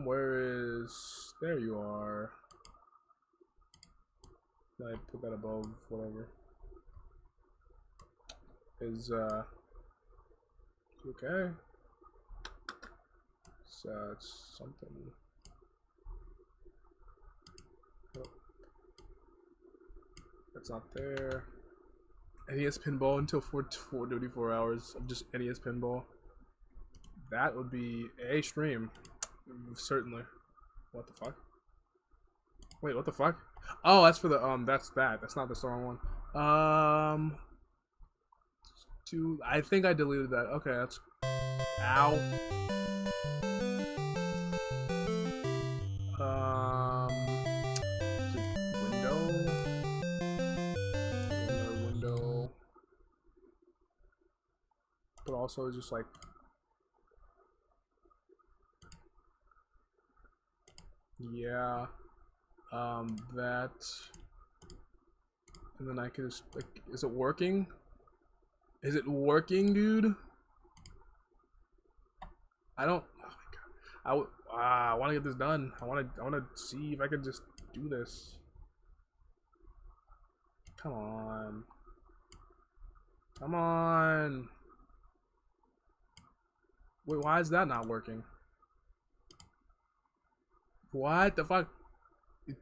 Where is? There you are. I put that above whatever. Is okay. So it's something. Oh. That's not there. NES Pinball until 424 hours of just NES Pinball. That would be a stream. Certainly. What the fuck? Wait, what the fuck? Oh, that's for the, that's that. That's not the wrong one. I think I deleted that. Okay, that's, ow. Window. But also just like, yeah, that, and then I can just, like, is it working? Is it working, dude? I don't, oh my god, I want to get this done. I want to see if I can just do this. Come on. Come on. Wait, why is that not working? What the fuck? You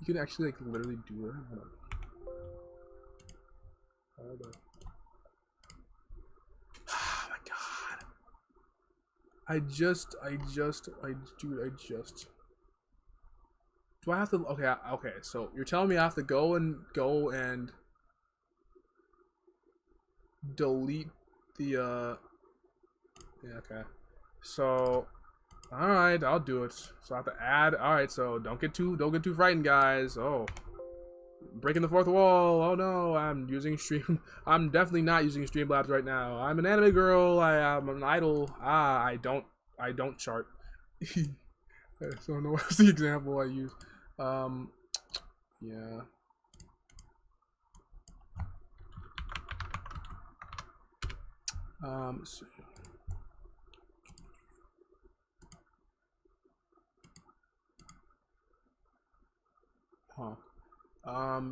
can actually, like, literally do it. Hold on. Oh my god. Do I have to, okay, so you're telling me I have to go and delete the, yeah, okay. So, alright, I'll do it. So I have to add, alright, so don't get too frightened, guys. Oh. Breaking the fourth wall. Oh no, I'm definitely not using Streamlabs right now. I'm an anime girl. I'm an idol. I don't chart. So no, what's the example I use? Yeah. Let's see. Huh.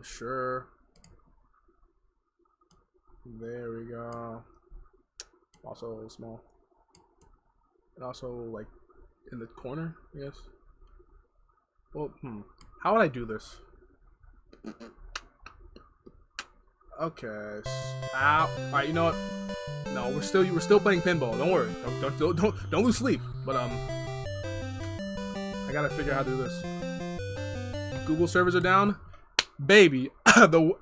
Sure. There we go. Also small. And also, like, in the corner, I guess. Well, how would I do this? Okay. Ow. Alright, you know what? No, we're still playing pinball. Don't worry. Don't lose sleep. But I gotta figure out how to do this. Google servers are down. Baby.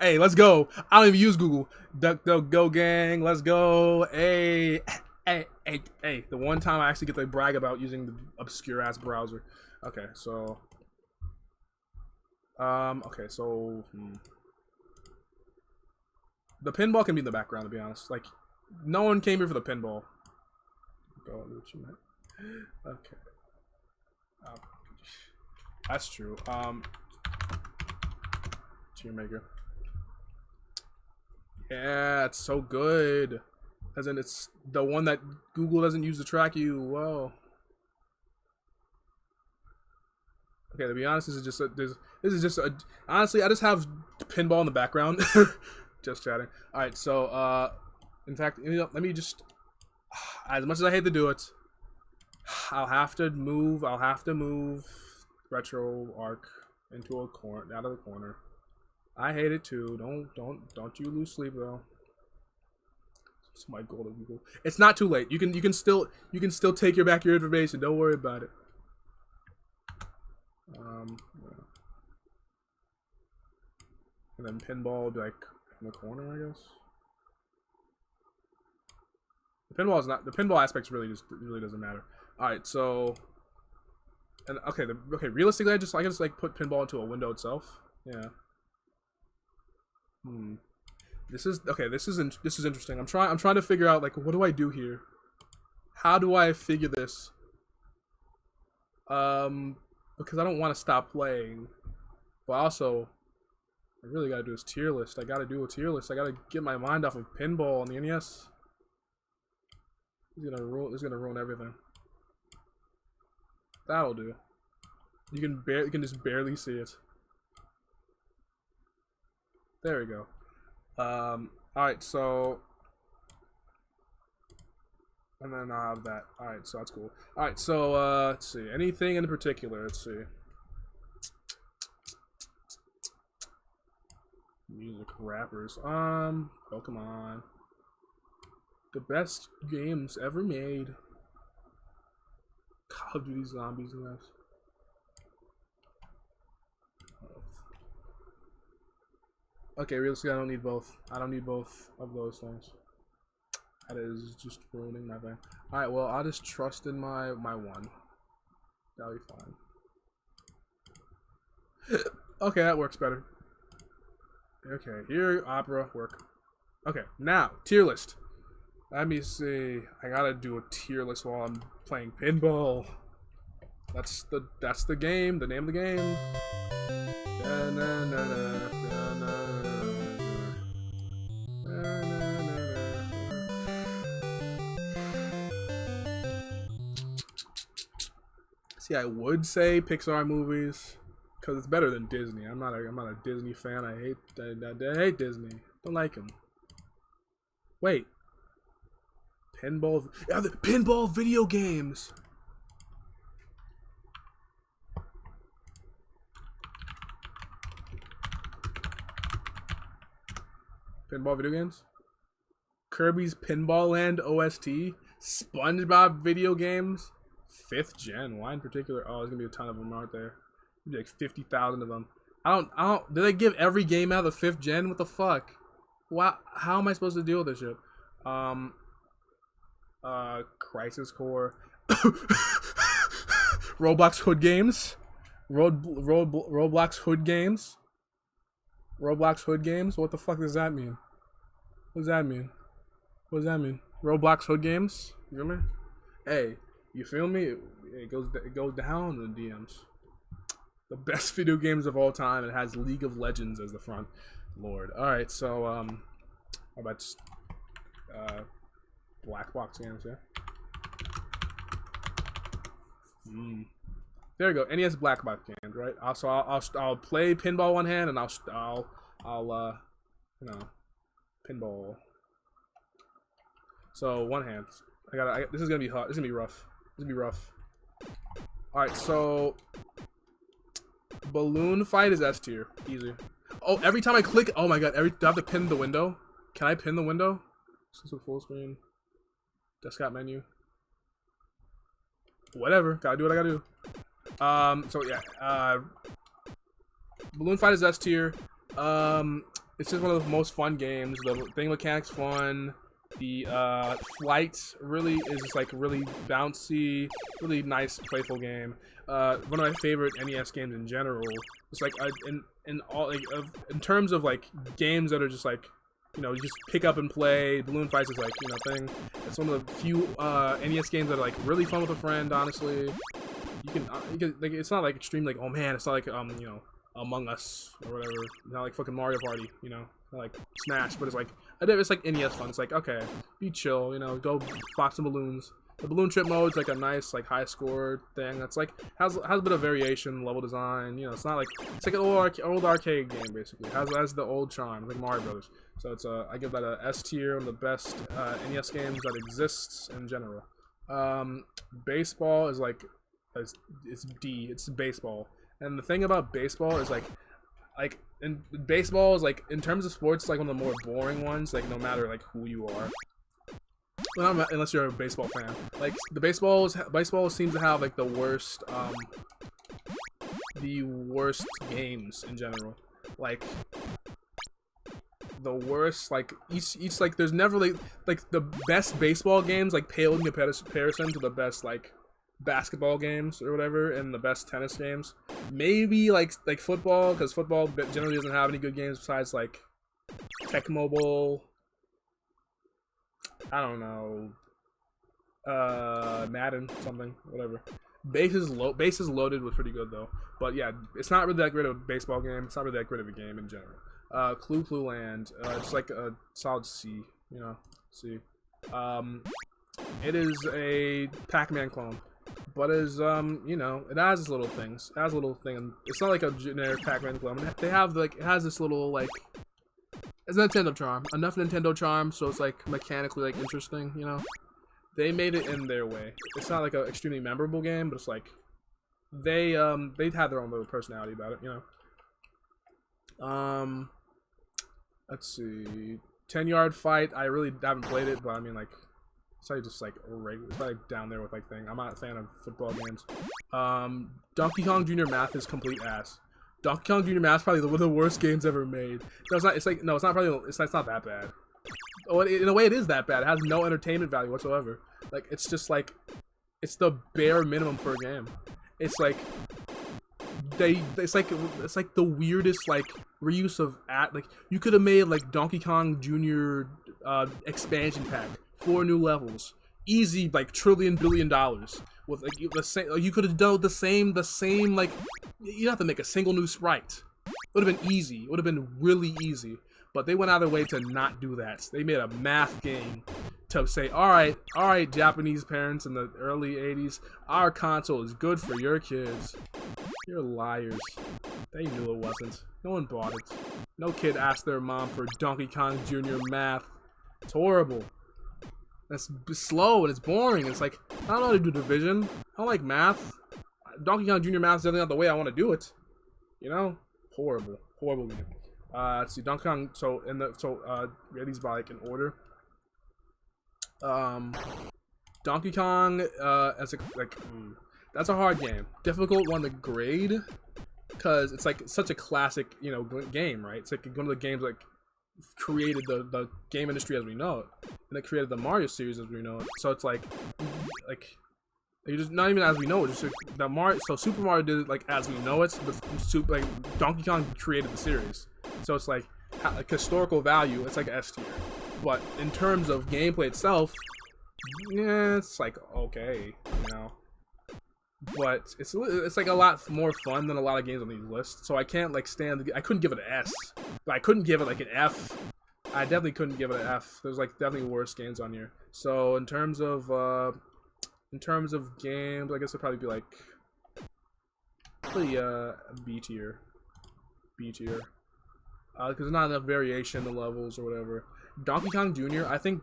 Hey, let's go. I don't even use Google. Go gang. Let's go. Hey. The one time I actually get to brag about using the obscure ass browser. Okay, so the pinball can be in the background, to be honest. Like, no one came here for the pinball. Okay. That's true. Tier maker. Yeah, it's so good. As in, it's the one that Google doesn't use to track you. Whoa. Okay, to be honest, this is just a honestly, I just have pinball in the background. Just chatting. Alright, so in fact, let me just, as much as I hate to do it, I'll have to move retro arc into a corner, out of the corner. I hate it too. Don't you lose sleep though. It's my goal to Google. It's not too late. You can still take your information. Don't worry about it. Yeah. And then pinball will be like in the corner, I guess. The pinball aspect really doesn't matter. All right, so and okay, realistically, I can just like put pinball into a window itself. Yeah. This is interesting. I'm trying to figure out, like, what do I do here? How do I figure this? Because I don't want to stop playing, but also I really gotta do this tier list. I gotta do a tier list. I gotta get my mind off of pinball on the NES. This is gonna ruin everything. That'll do. You can just barely see it. There we go. Alright, so and then I'll have that. Alright, so that's cool. Alright, so let's see. Anything in particular? Let's see. Music rappers. Pokemon. The best games ever made. Call of Duty Zombies and that. Okay, realistically, I don't need both. I don't need both of those things. That is just ruining my thing. Alright, well, I'll just trust in my one. That'll be fine. Okay, that works better. Okay, here, opera, work. Okay, now, tier list. Let me see. I gotta do a tier list while I'm playing pinball. That's the game, the name of the game. See, I would say Pixar movies because it's better than Disney. I'm not a Disney fan. I hate Disney. Don't like them. Wait. Pinball. Yeah, the pinball video games. Pinball video games. Kirby's Pinball Land OST. SpongeBob video games. 5th gen. Why in particular? Oh, there's gonna be a ton of them, aren't there? Maybe like 50,000 of them. I don't. Do they give every game out of the 5th gen? What the fuck? Wow. How am I supposed to deal with this shit? Crisis Core. Roblox Hood games. Roblox Hood games. Roblox Hood games. What the fuck does that mean? What does that mean? What does that mean? Roblox Hood games. You feel me? Hey. You feel me? It goes down in the DMs. The best video games of all time. It has League of Legends as the front. Lord. All right. So how about just, black box games? Yeah. There you go. NES black box games, right? Also, I'll play pinball one hand, and I'll you know, pinball. So one hand. This is gonna be hot. This is gonna be rough. This is gonna be rough. All right, so balloon fight is S tier, easy. Oh, every time I click, oh my god, do I have to pin the window? Can I pin the window? This is full screen. Desktop menu. Whatever, gotta do what I gotta do. So yeah, balloon fight is S tier. It's just one of the most fun games. The thing mechanics fun. The flight really is just like really bouncy, really nice, playful game. One of my favorite NES games in general. It's like in terms of like games that are just like, you know, you just pick up and play. Balloon Fights is like, you know, thing. It's one of the few NES games that are like really fun with a friend. Honestly, you can like, it's not like extreme like, oh man, it's not like you know, Among Us or whatever. Not like fucking Mario Party, you know, not like Smash, but it's like NES fun. It's like, okay, be chill, you know, go pop some balloons. The balloon trip mode is like a nice like high score thing. That's like has a bit of variation, level design. You know, it's not like it's like an old arcade game basically. Has the old charm, like Mario Brothers. So it's I give that a S tier, one of the best NES games that exists in general. Baseball is like it's D. It's baseball. And the thing about baseball is like in baseball is like, in terms of sports, it's like one of the more boring ones. Like no matter like who you are, well, not unless you're a baseball fan. Like the baseball seems to have like the worst games in general. Like the worst, like each like there's never like the best baseball games like pale in comparison to the best like basketball games or whatever, and the best tennis games. Maybe like football, because football generally doesn't have any good games besides like Tech Mobile. I don't know, Madden, something, whatever. Bases Loaded was pretty good though, but yeah, it's not really that great of a baseball game. It's not really that great of a game in general. Clue Land, it's like a solid C, you know, C. It is a Pac-Man clone, but is you know, it has its little things. It has a little thing. It's not like a generic Pac-Man clone. They have like, it has this little like, it's Nintendo charm. Enough Nintendo charm, so it's like mechanically like interesting, you know. They made it in their way. It's not like an extremely memorable game, but it's like they had their own little personality about it, you know. Let's see. 10-yard fight. I really haven't played it, but I mean, like, it's probably just like regular. It's probably down there with like thing. I'm not a fan of football games. Donkey Kong Jr. Math is complete ass. Donkey Kong Jr. Math is probably one of the worst games ever made. No, it's not. It's like no, it's not probably. It's not that bad. Oh, in a way, it is that bad. It has no entertainment value whatsoever. Like, it's just like, it's the bare minimum for a game. It's like it's like the weirdest like reuse of like you could have made like Donkey Kong Jr. Expansion pack, 4 new levels, easy, like $1 billion with like the same. You could have done the same like you don't have to make a single new sprite. It would have been easy. It would have been really easy. But they went out of their way to not do that. They made a math game to say, all right, Japanese parents in the early 80s, our console is good for your kids. You're liars. They knew it wasn't. No one bought it. No kid asked their mom for Donkey Kong Jr. Math. It's horrible. It's slow and it's boring. It's like, I don't know how to do division. I don't like math. Donkey Kong Jr. Math is definitely not the way I want to do it. You know? Horrible. Horrible game. Let's see, Donkey Kong. So we have these by like in order. Donkey Kong. That's a hard game. Difficult one to grade, because it's like such a classic, you know, game, right? It's like one of the games like created the game industry as we know it, and it created the Mario series as we know it. So it's like you just not even as we know it. Just like, the Mario. So Super Mario did it like as we know it, but like Donkey Kong created the series. So it's like historical value, it's like S tier. But in terms of gameplay itself, yeah, it's like okay, you know. But it's like a lot more fun than a lot of games on these lists. So I can't like stand. I couldn't give it an S, but I couldn't give it like an F. I definitely couldn't give it an F. There's like definitely worse games on here. So in terms of games, I guess it'd probably be like probably B tier. Because there's not enough variation in the levels or whatever. Donkey Kong Jr. I think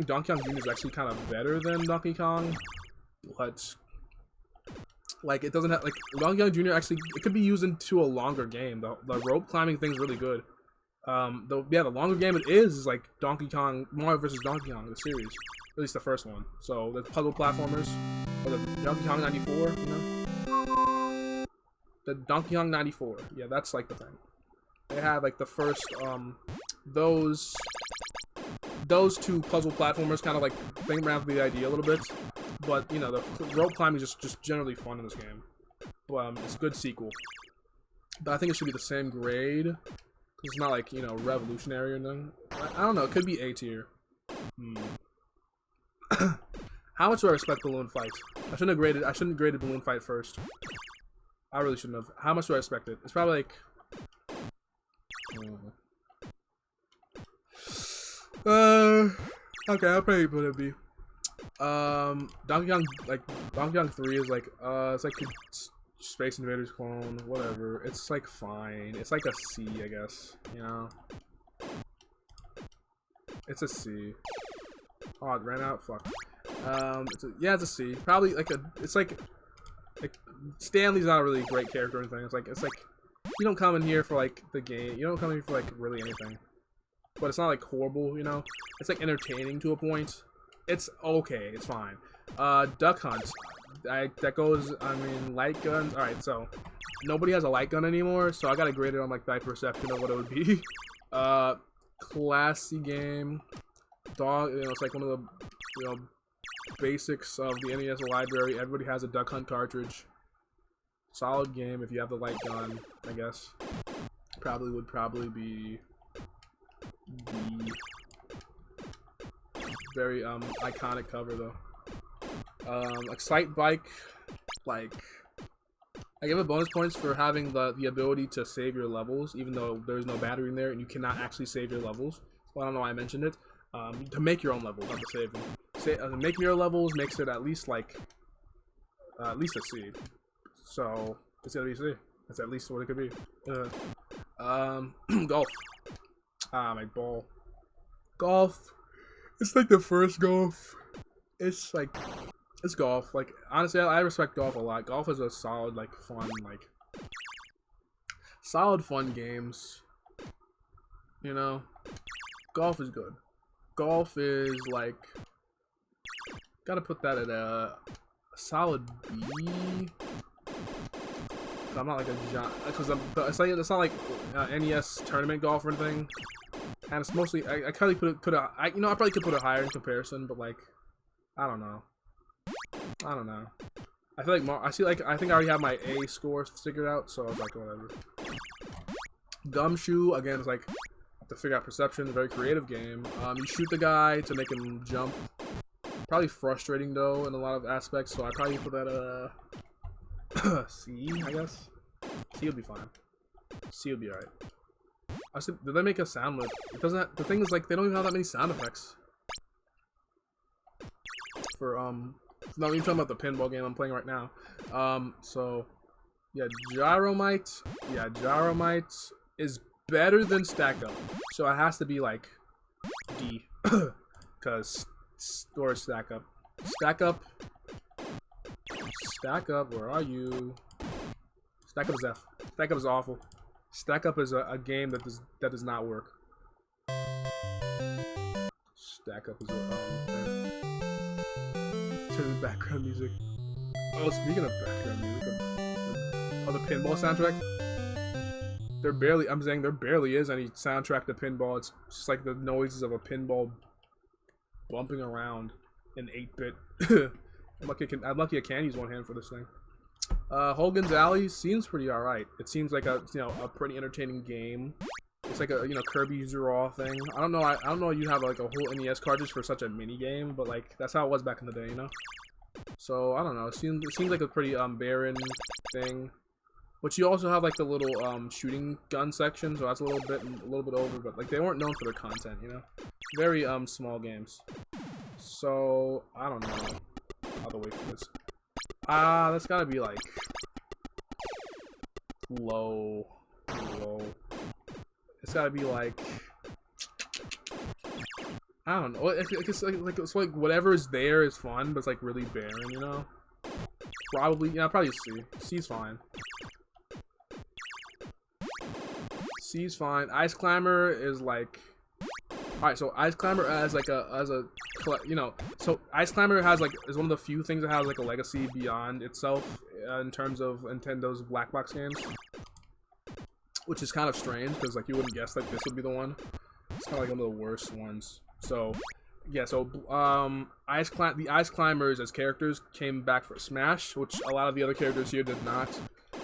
Donkey Kong Jr. is actually kind of better than Donkey Kong, but like it doesn't have like Donkey Kong Jr. actually it could be used into a longer game. The rope climbing thing's really good. The longer game it is like Donkey Kong Mario vs. Donkey Kong the series, at least the first one. So the puzzle platformers, or the Donkey Kong 94, you know, the Donkey Kong 94. Yeah, that's like the thing. They had like the first those two puzzle platformers kind of like think around the idea a little bit, but you know the rope climbing is just generally fun in this game. But it's a good sequel. But I think it should be the same grade. It's not like, you know, revolutionary or nothing. I don't know. It could be A tier. How much do I respect Balloon Fight? I shouldn't have graded Balloon Fight first. I really shouldn't have. How much do I respect it? It's probably like. Okay, I'll probably put it B. Donkey Kong 3 is like it's like a Space Invaders clone, whatever. It's like fine. It's like a C, I guess. You know, it's a C. Oh, it ran out. Fuck. It's a C. Probably like a. It's like Stanley's not a really great character or anything. It's like you don't come in here for like the game. You don't come in here for like really anything. But it's not like horrible, you know. It's like entertaining to a point. It's okay. It's fine. Duck Hunt. That goes. I mean, light guns. All right, so nobody has a light gun anymore, so I gotta grade it on like my perception of what it would be. Classy game. Dog. You know, it's like one of the basics of the NES library. Everybody has a Duck Hunt cartridge. Solid game if you have the light gun, I guess. Would probably be B. Very iconic cover though. Excite Bike, like I give it bonus points for having the ability to save your levels, even though there's no battery in there and you cannot actually save your levels. Well, I don't know why I mentioned it. To make your own levels, not to save them. Making your levels makes it at least like at least a C. So it's gonna be C. That's at least what it could be. Golf. My ball. Golf. It's like the first golf. It's like it's golf. Like honestly, I respect golf a lot. Golf is a solid, like fun, like solid fun games. You know, golf is good. Golf is like, gotta put that at a solid B. I'm not like a giant, because it's not like NES tournament golf or anything, and it's mostly I kind of I probably could put it higher in comparison, but like I don't know. I feel like I think I already have my A score figured out, so I was like whatever. Gumshoe again is like have to figure out perception. Very creative game. You shoot the guy to make him jump. Probably frustrating though in a lot of aspects, so I probably put that C, I guess. C will be fine. C will be alright. Did they make a sound with? It doesn't. The thing is, like, they don't even have that many sound effects. For no, you're talking about the pinball game I'm playing right now. So yeah, Gyromite. Yeah, Gyromite is better than Stack Up, so it has to be like D, cause or Stack Up. Stack Up. Stack Up. Where are you? Stack Up is F. Stack Up is awful. Stack Up is a game that does not work. Stack Up is turn the background music. Oh, speaking of background music, the pinball soundtrack. I'm saying there barely is any soundtrack to pinball. It's just like the noises of a pinball bumping around in 8-bit. I'm lucky I can use one hand for this thing. Hogan's Alley seems pretty alright. It seems like a a pretty entertaining game. It's like a Kirby's Draw thing. I don't know you have like a whole NES cartridge for such a mini game, but like that's how it was back in the day, So I don't know. It seems like a pretty barren thing. But you also have like the little shooting gun section, so that's a little bit over, but like they weren't known for their content, Very small games. So I don't know. I'll have to wait for this. That's gotta be like low. It's gotta be like I don't know. It's like whatever is there is fun, but it's like really barren, Probably C. C's fine. C's fine. Ice Climber is like. Alright, so Ice Climber so Ice Climber is one of the few things that has like a legacy beyond itself in terms of Nintendo's black box games, which is kind of strange because like you wouldn't guess that this would be the one. It's kind of like one of the worst ones. So yeah, so the Ice Climbers as characters came back for Smash, which a lot of the other characters here did not.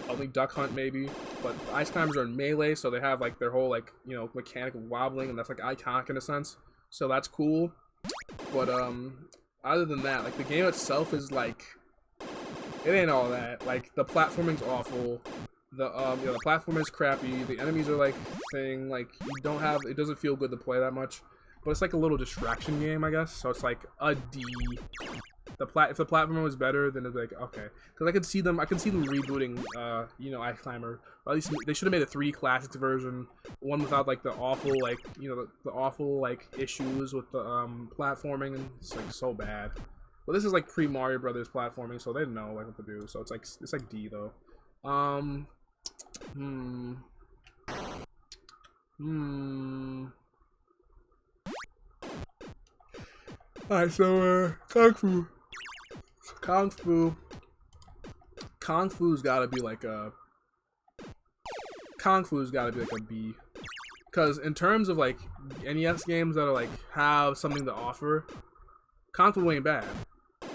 Only Duck Hunt maybe, but the Ice Climbers are in Melee, so they have like their whole like mechanic of wobbling, and that's like iconic in a sense. So that's cool. But other than that, like the game itself is like it ain't all that. Like the platforming's awful. The the platform is crappy. The enemies are like thing. Like it doesn't feel good to play that much. But it's like a little distraction game, I guess. So it's like a D. If the platformer was better, then it'd be like okay, because I can see them rebooting, Ice Climber. Or at least they should have made a 3D Classics version, one without like the awful the awful like issues with the platforming, and it's like so bad. But this is like pre Mario Brothers platforming, so they didn't know like what to do. So it's like D though. Alright, so Kung Fu's gotta be like a B, because in terms of like NES games that are like have something to offer, Kung Fu ain't bad.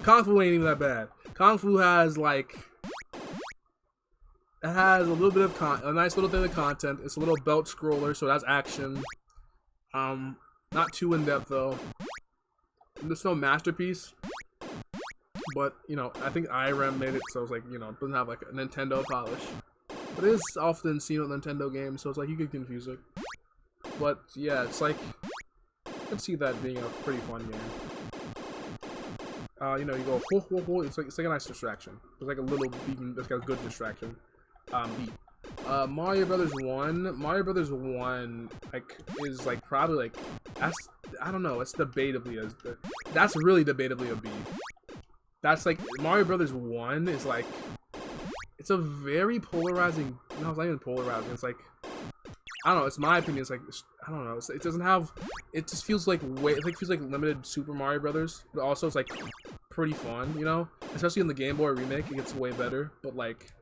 Kung Fu ain't even that bad. Kung Fu has like a little bit of a nice little bit of content. It's a little belt scroller, so that's action. Not too in depth though. There's no masterpiece. But, I think IREM made it, so it's like, it doesn't have like a Nintendo polish. But it is often seen with Nintendo games, so it's like you could confuse it. But yeah, it's like I can see that being a pretty fun game. You go ho ho ho, it's like a nice distraction. It's like a little it's got a good distraction. Beat. Mario Brothers 1. Mario Brothers 1 is like probably like I don't know, it's debatably that's really debatably a B. That's like Mario Brothers 1 is like it's a very polarizing. No, it's not even polarizing. It's like I don't know. It's my opinion. It's like I don't know. It doesn't have. It just feels like feels like limited Super Mario Brothers, but also it's like pretty fun. You know, especially in the Game Boy remake, it gets way better. But like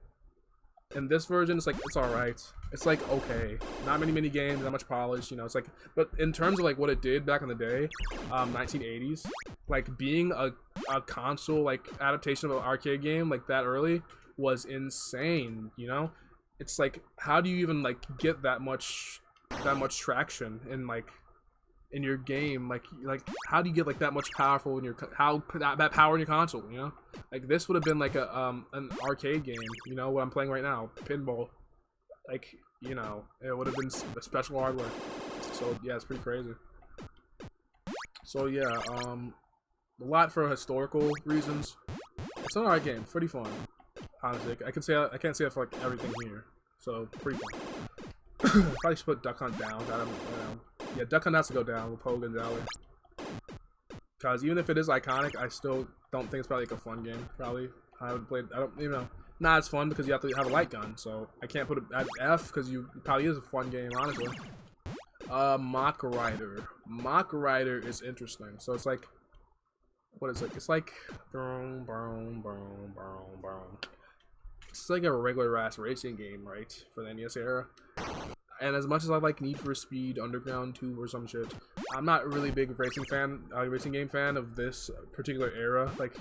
in this version, it's like it's all right. It's like okay, not many games, not much polish. You know, it's like. But in terms of like what it did back in the day, 1980s, like being a console like adaptation of an arcade game like that early was insane. You know. It's like, how do you even like get that much traction in like in your game? Like how do you get like that much powerful in your that power in your console? You know, like this would have been like a an arcade game. You know what I'm playing right now, Pinball. Like you know, it would have been a special hardware. So yeah, it's pretty crazy. So yeah, a lot for historical reasons. It's an alright game, pretty fun. Honestly, I can't say it for like everything here, so pretty fun. Probably should put Duck Hunt down. Yeah, Duck Hunt has to go down with Hogan Valley. Because even if it is iconic, I still don't think it's probably like a fun game. Probably I haven't played. I don't you know not as fun because you have to have a light gun, so I can't put it at F because it probably is a fun game honestly. Mock Rider. Mock Rider is interesting. So it's like. What is it? It's like it's like a regular ass racing game, right? For the NES era. And as much as I like Need for Speed Underground 2 or some shit, I'm not really a big racing game fan of this particular era. Like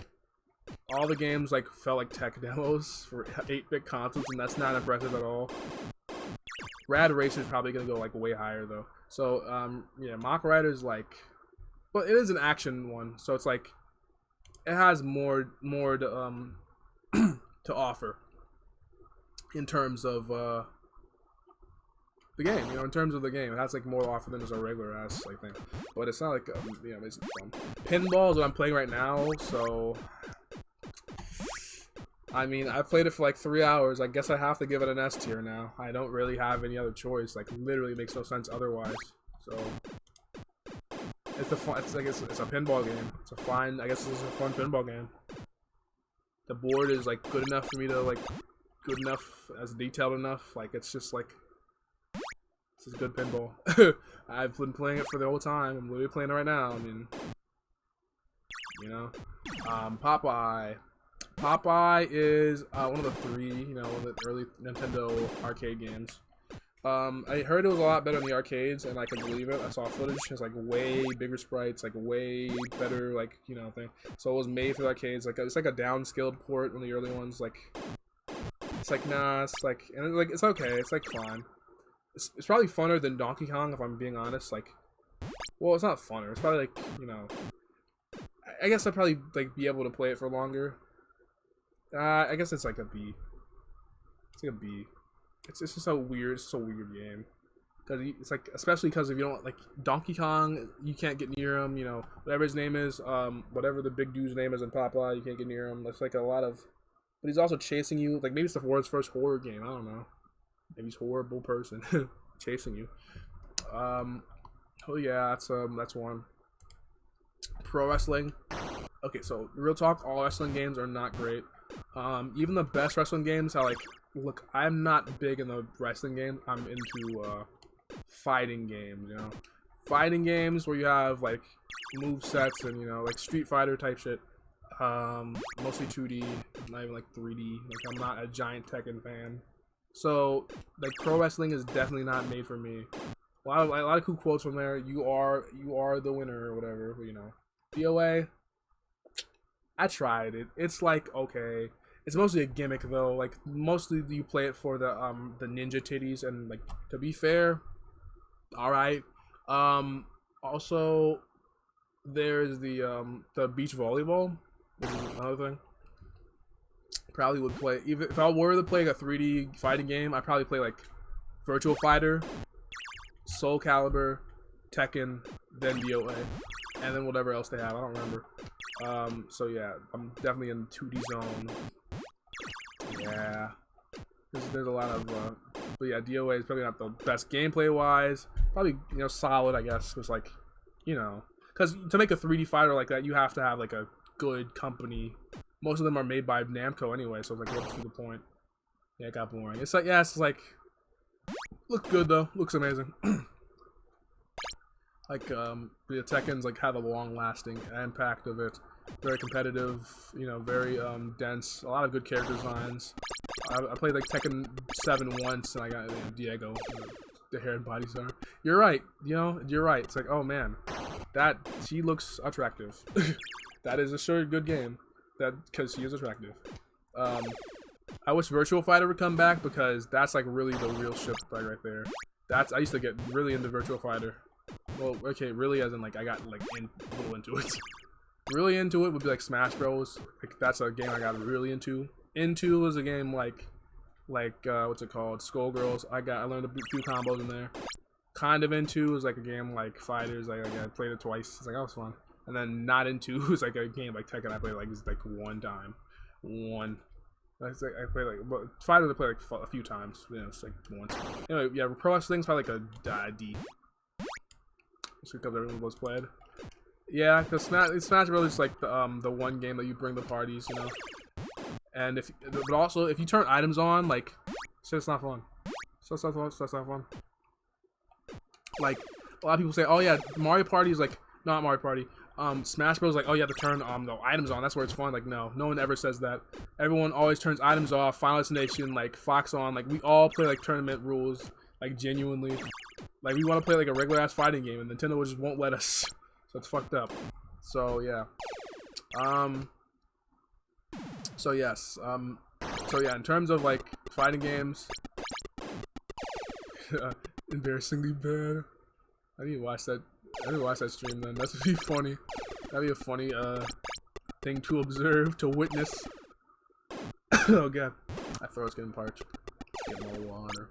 all the games like felt like tech demos for 8-bit consoles, and that's not impressive at all. Rad Racer is probably gonna go like way higher though. So yeah, Mock Rider is like, well, it is an action one, so it's like. It has more to to offer in terms of the game. You know, in terms of the game, it has like more to offer than just a regular ass like thing. But it's not like you know, basically fun. Pinball is what I'm playing right now, so I mean, I played it for like 3 hours. I guess I have to give it an S tier now. I don't really have any other choice. Like, literally makes no sense otherwise. So. It's a pinball game. It's a fine. I guess it's a fun pinball game. The board is like good enough for me to like, good enough as detailed enough. Like it's just like, this is good pinball. I've been playing it for the whole time. I'm literally playing it right now. I mean, you know, Popeye. Popeye is one of the 3. You know, one of the early Nintendo arcade games. I heard it was a lot better in the arcades, and I can believe it. I saw footage. It's like way bigger sprites, like way better, like you know thing. So it was made for the arcades. Like it's like a downscaled port. One of the early ones. Like it's like nah. It's like and like it's okay. It's like fun. It's probably funner than Donkey Kong if I'm being honest. Like, well, it's not funner. It's probably like you know. I guess I'd probably like be able to play it for longer. I guess it's like a B. It's like a B. It's just a weird game. Cause it's like, especially because if you don't like Donkey Kong, you can't get near him. You know, whatever his name is, whatever the big dude's name is in Popeye, you can't get near him. It's like a lot of, but he's also chasing you. Like maybe it's the world's first horror game. I don't know. Maybe he's a horrible person chasing you. Oh yeah, that's one. Pro wrestling. Okay, so real talk, all wrestling games are not great. Even the best wrestling games, look, I'm not big in the wrestling game. I'm into fighting games, you know. Fighting games where you have like move sets and you know like Street Fighter type shit. Mostly 2D, not even like 3D. Like I'm not a giant Tekken fan. So like pro wrestling is definitely not made for me. A lot of cool quotes from there. You are the winner or whatever, you know. DOA, I tried it. It's like okay. It's mostly a gimmick though. Like mostly you play it for the ninja titties and like to be fair, all right. Also there's the beach volleyball, which is another thing. Probably would play even if I were to play a 3D fighting game. I'd probably play like Virtual Fighter, Soul Calibur, Tekken, then DOA, and then whatever else they have. I don't remember. So yeah, I'm definitely in 2D zone. Yeah, there's a lot of, but yeah, DOA is probably not the best gameplay wise. Probably you know solid, I guess. Was like, you know, because to make a 3D fighter like that, you have to have like a good company. Most of them are made by Namco anyway, so it's like, what's the point? Yeah, it got boring. It's like, yeah, it's like, Looks good though. Looks amazing. Like the Tekken's like have a long-lasting impact of it. Very competitive, you know, very dense. A lot of good character designs. I played like Tekken 7 once, and I got Diego, the hair and body star. You're right, you know, you're right. It's like, oh man, that she looks attractive. That is a sure good game. That because she is attractive. I wish Virtual Fighter would come back because that's like really the real ship fight right there. That's I used to get really into Virtual Fighter. Well, okay, really as in like I got like a little into it. Really into it would be like Smash Bros. Like that's a game I got really into. Into was a game like what's it called? Skullgirls. I learned a few combos in there. Kind of into was like a game like Fighters. I played it twice. It's like, oh, it was fun. And then not into was like a game like Tekken. I played like one time. One. I played like, but Fighters I played like a few times. You know, it's like once. Anyway, yeah, Pro Wrestling's probably like a D. Just because everyone was played. Yeah, because Smash Bros is like the one game that you bring to parties, you know. And but also if you turn items on, like, it's not fun. So it's not fun. Like a lot of people say, oh yeah, Mario Party is like not Mario Party. Smash Bros like, oh you have to turn the items on. That's where it's fun. Like no one ever says that. Everyone always turns items off. Final Destination, like Fox on. Like we all play like tournament rules. Like genuinely, like we want to play like a regular ass fighting game, and Nintendo just won't let us. So it's fucked up. So yeah. So yes. So yeah. In terms of like fighting games, embarrassingly bad. I need to watch that. I need to watch that stream then. That's be funny. That'd be a funny thing to observe, to witness. Oh god, my throat's getting parched. Get more water.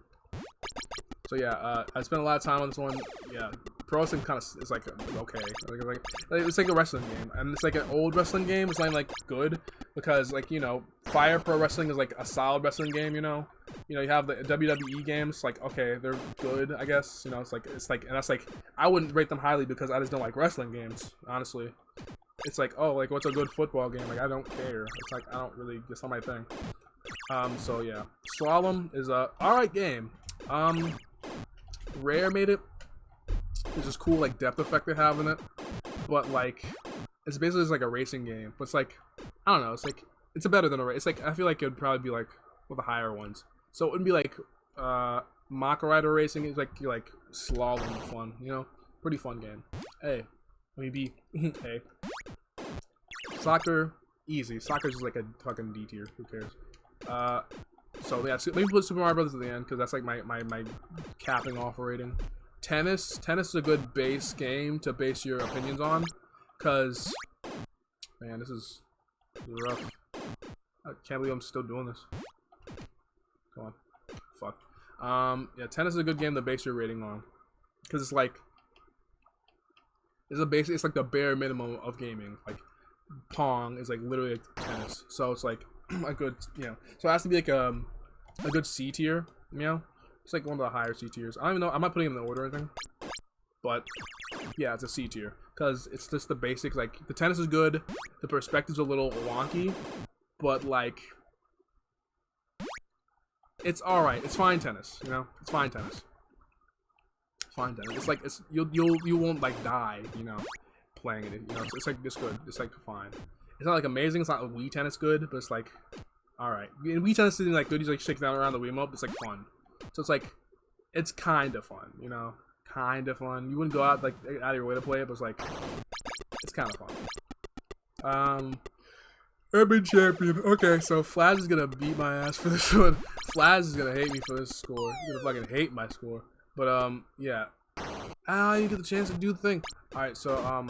So yeah, I spent a lot of time on this one. Yeah, Pro Wrestling kind of is like okay, it's like a wrestling game, and it's like an old wrestling game. It's not like good because like you know, Fire Pro Wrestling is like a solid wrestling game. You know, you have the WWE games. Like okay, they're good, I guess. You know, it's like and that's like I wouldn't rate them highly because I just don't like wrestling games. Honestly, it's like oh, like what's a good football game? Like I don't care. It's like I don't really. It's not my thing. So yeah, Slalom is a alright game. Rare made it. It's just cool like depth effect they have in it, but like it's basically just like a racing game. But it's like I don't know. It's like it's better than a race. It's like I feel like it would probably be like one of the higher ones. So it wouldn't be like Mach Rider racing. It's like slalom fun. You know, pretty fun game. Hey, let me be. Hey, soccer easy. Soccer's just like a fucking D tier. Who cares? So yeah, maybe put Super Mario Brothers at the end because that's like my capping off rating. Tennis is a good base game to base your opinions on, cause man, this is rough. I can't believe I'm still doing this. Come on, fuck. Yeah, tennis is a good game to base your rating on, cause it's like it's like the bare minimum of gaming. Like Pong is like literally like tennis, so it's like a good so it has to be like a good C tier, you know. It's like one of the higher C tiers. I don't even know. I'm not putting them in the order or anything. But, yeah, it's a C tier. Because it's just the basics. Like, the tennis is good. The perspective's a little wonky. But, like, it's alright. It's fine tennis, you know? It's fine tennis. It's fine tennis. It's like, you won't, like, die, you know, playing it. You know, it's like, it's good. It's, like, fine. It's not, like, amazing. It's not like Wii tennis good. But it's, like, alright. And Wii tennis isn't, like, good. He's, like, shaking down around the Wiimote. It's, like, fun. So it's like, it's kind of fun, you know? Kind of fun. You wouldn't go out like out of your way to play it, but it's like, it's kind of fun. Urban Champion. Okay, so Flash is gonna beat my ass for this one. Flash is gonna hate me for this score. He's gonna fucking hate my score. But yeah. You get the chance to do the thing. Alright, so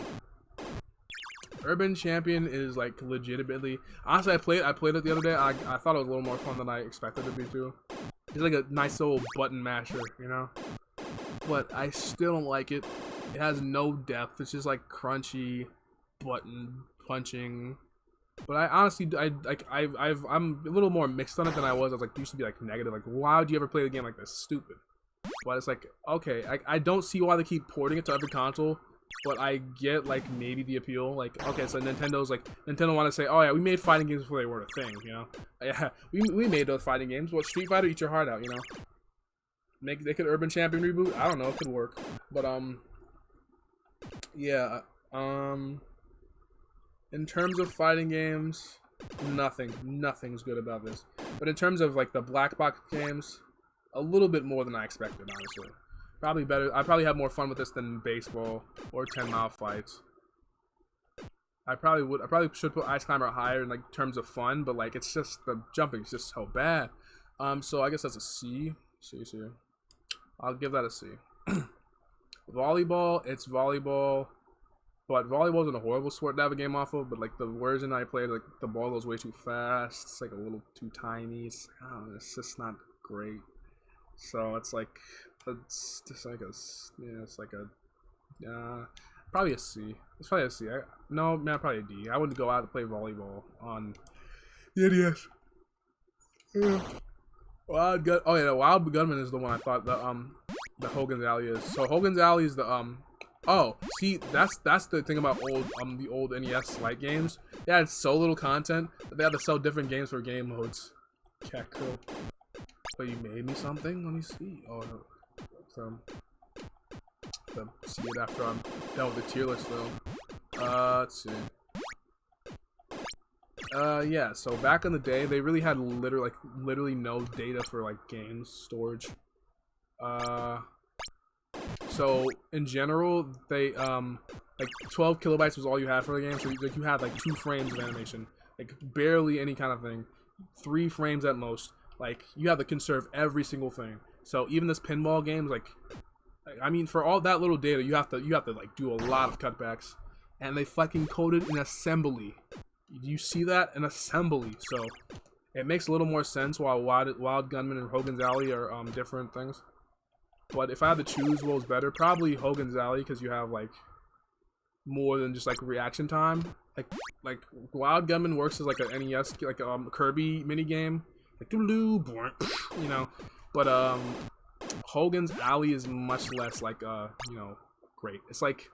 Urban Champion is like legitimately. Honestly, I played it the other day. I thought it was a little more fun than I expected it to be too. It's like a nice little button masher, you know? But I still don't like it. It has no depth. It's just like crunchy button punching. But I honestly, I'm a little more mixed on it than I was. I was like, used to be like negative. Like, why would you ever play the game like this? Stupid. But it's like, okay, I don't see why they keep porting it to every console. But I get like maybe the appeal. Like, okay, so Nintendo want to say, oh yeah, we made fighting games before they were a thing, you know? Yeah, we made those fighting games. What, Street Fighter, eat your heart out, you know? they could Urban Champion reboot. I don't know, it could work. But yeah. In terms of fighting games, nothing's good about this. But in terms of like the black box games, a little bit more than I expected, honestly. Probably better. I probably have more fun with this than baseball or 10-mile fights. I probably should put Ice Climber higher in like terms of fun, but like it's just the jumping is just so bad. So I guess that's a C. C. I'll give that a C. Volleyball, it's volleyball, but volleyball isn't a horrible sport to have a game off of. But like the version I played, like the ball goes way too fast. It's like a little too tiny. It's just not great. So it's like it's just like a it's like a probably a C. It's probably a C. No, man, probably a D. I wouldn't go out to play volleyball on the NES. Yeah. Wild Gunman is the one I thought the Hogan's Alley is. So Hogan's Alley is the oh, see, that's the thing about the old NES Lite games. They had so little content that they had to sell different games for game modes. Yeah, cool. So you made me something? Let me see. Oh, so see it after I'm done with the tier list though. Let's see. Yeah, so back in the day, they really had literally no data for like games storage. So in general, they like 12 kilobytes was all you had for the game. So like you had like 2 frames of animation, like barely any kind of thing, 3 frames at most. Like you have to conserve every single thing. So even this pinball game is like, I mean, for all that little data, you have to like do a lot of cutbacks, and they fucking coded in assembly. You see that in assembly, so it makes a little more sense why Wild Gunman and Hogan's Alley are different things. But if I had to choose what was better, probably Hogan's Alley, because you have like more than just like reaction time. Like Wild Gunman works as like an NES, like a Kirby mini game, like you know. But Hogan's Alley is much less like you know, great. It's like,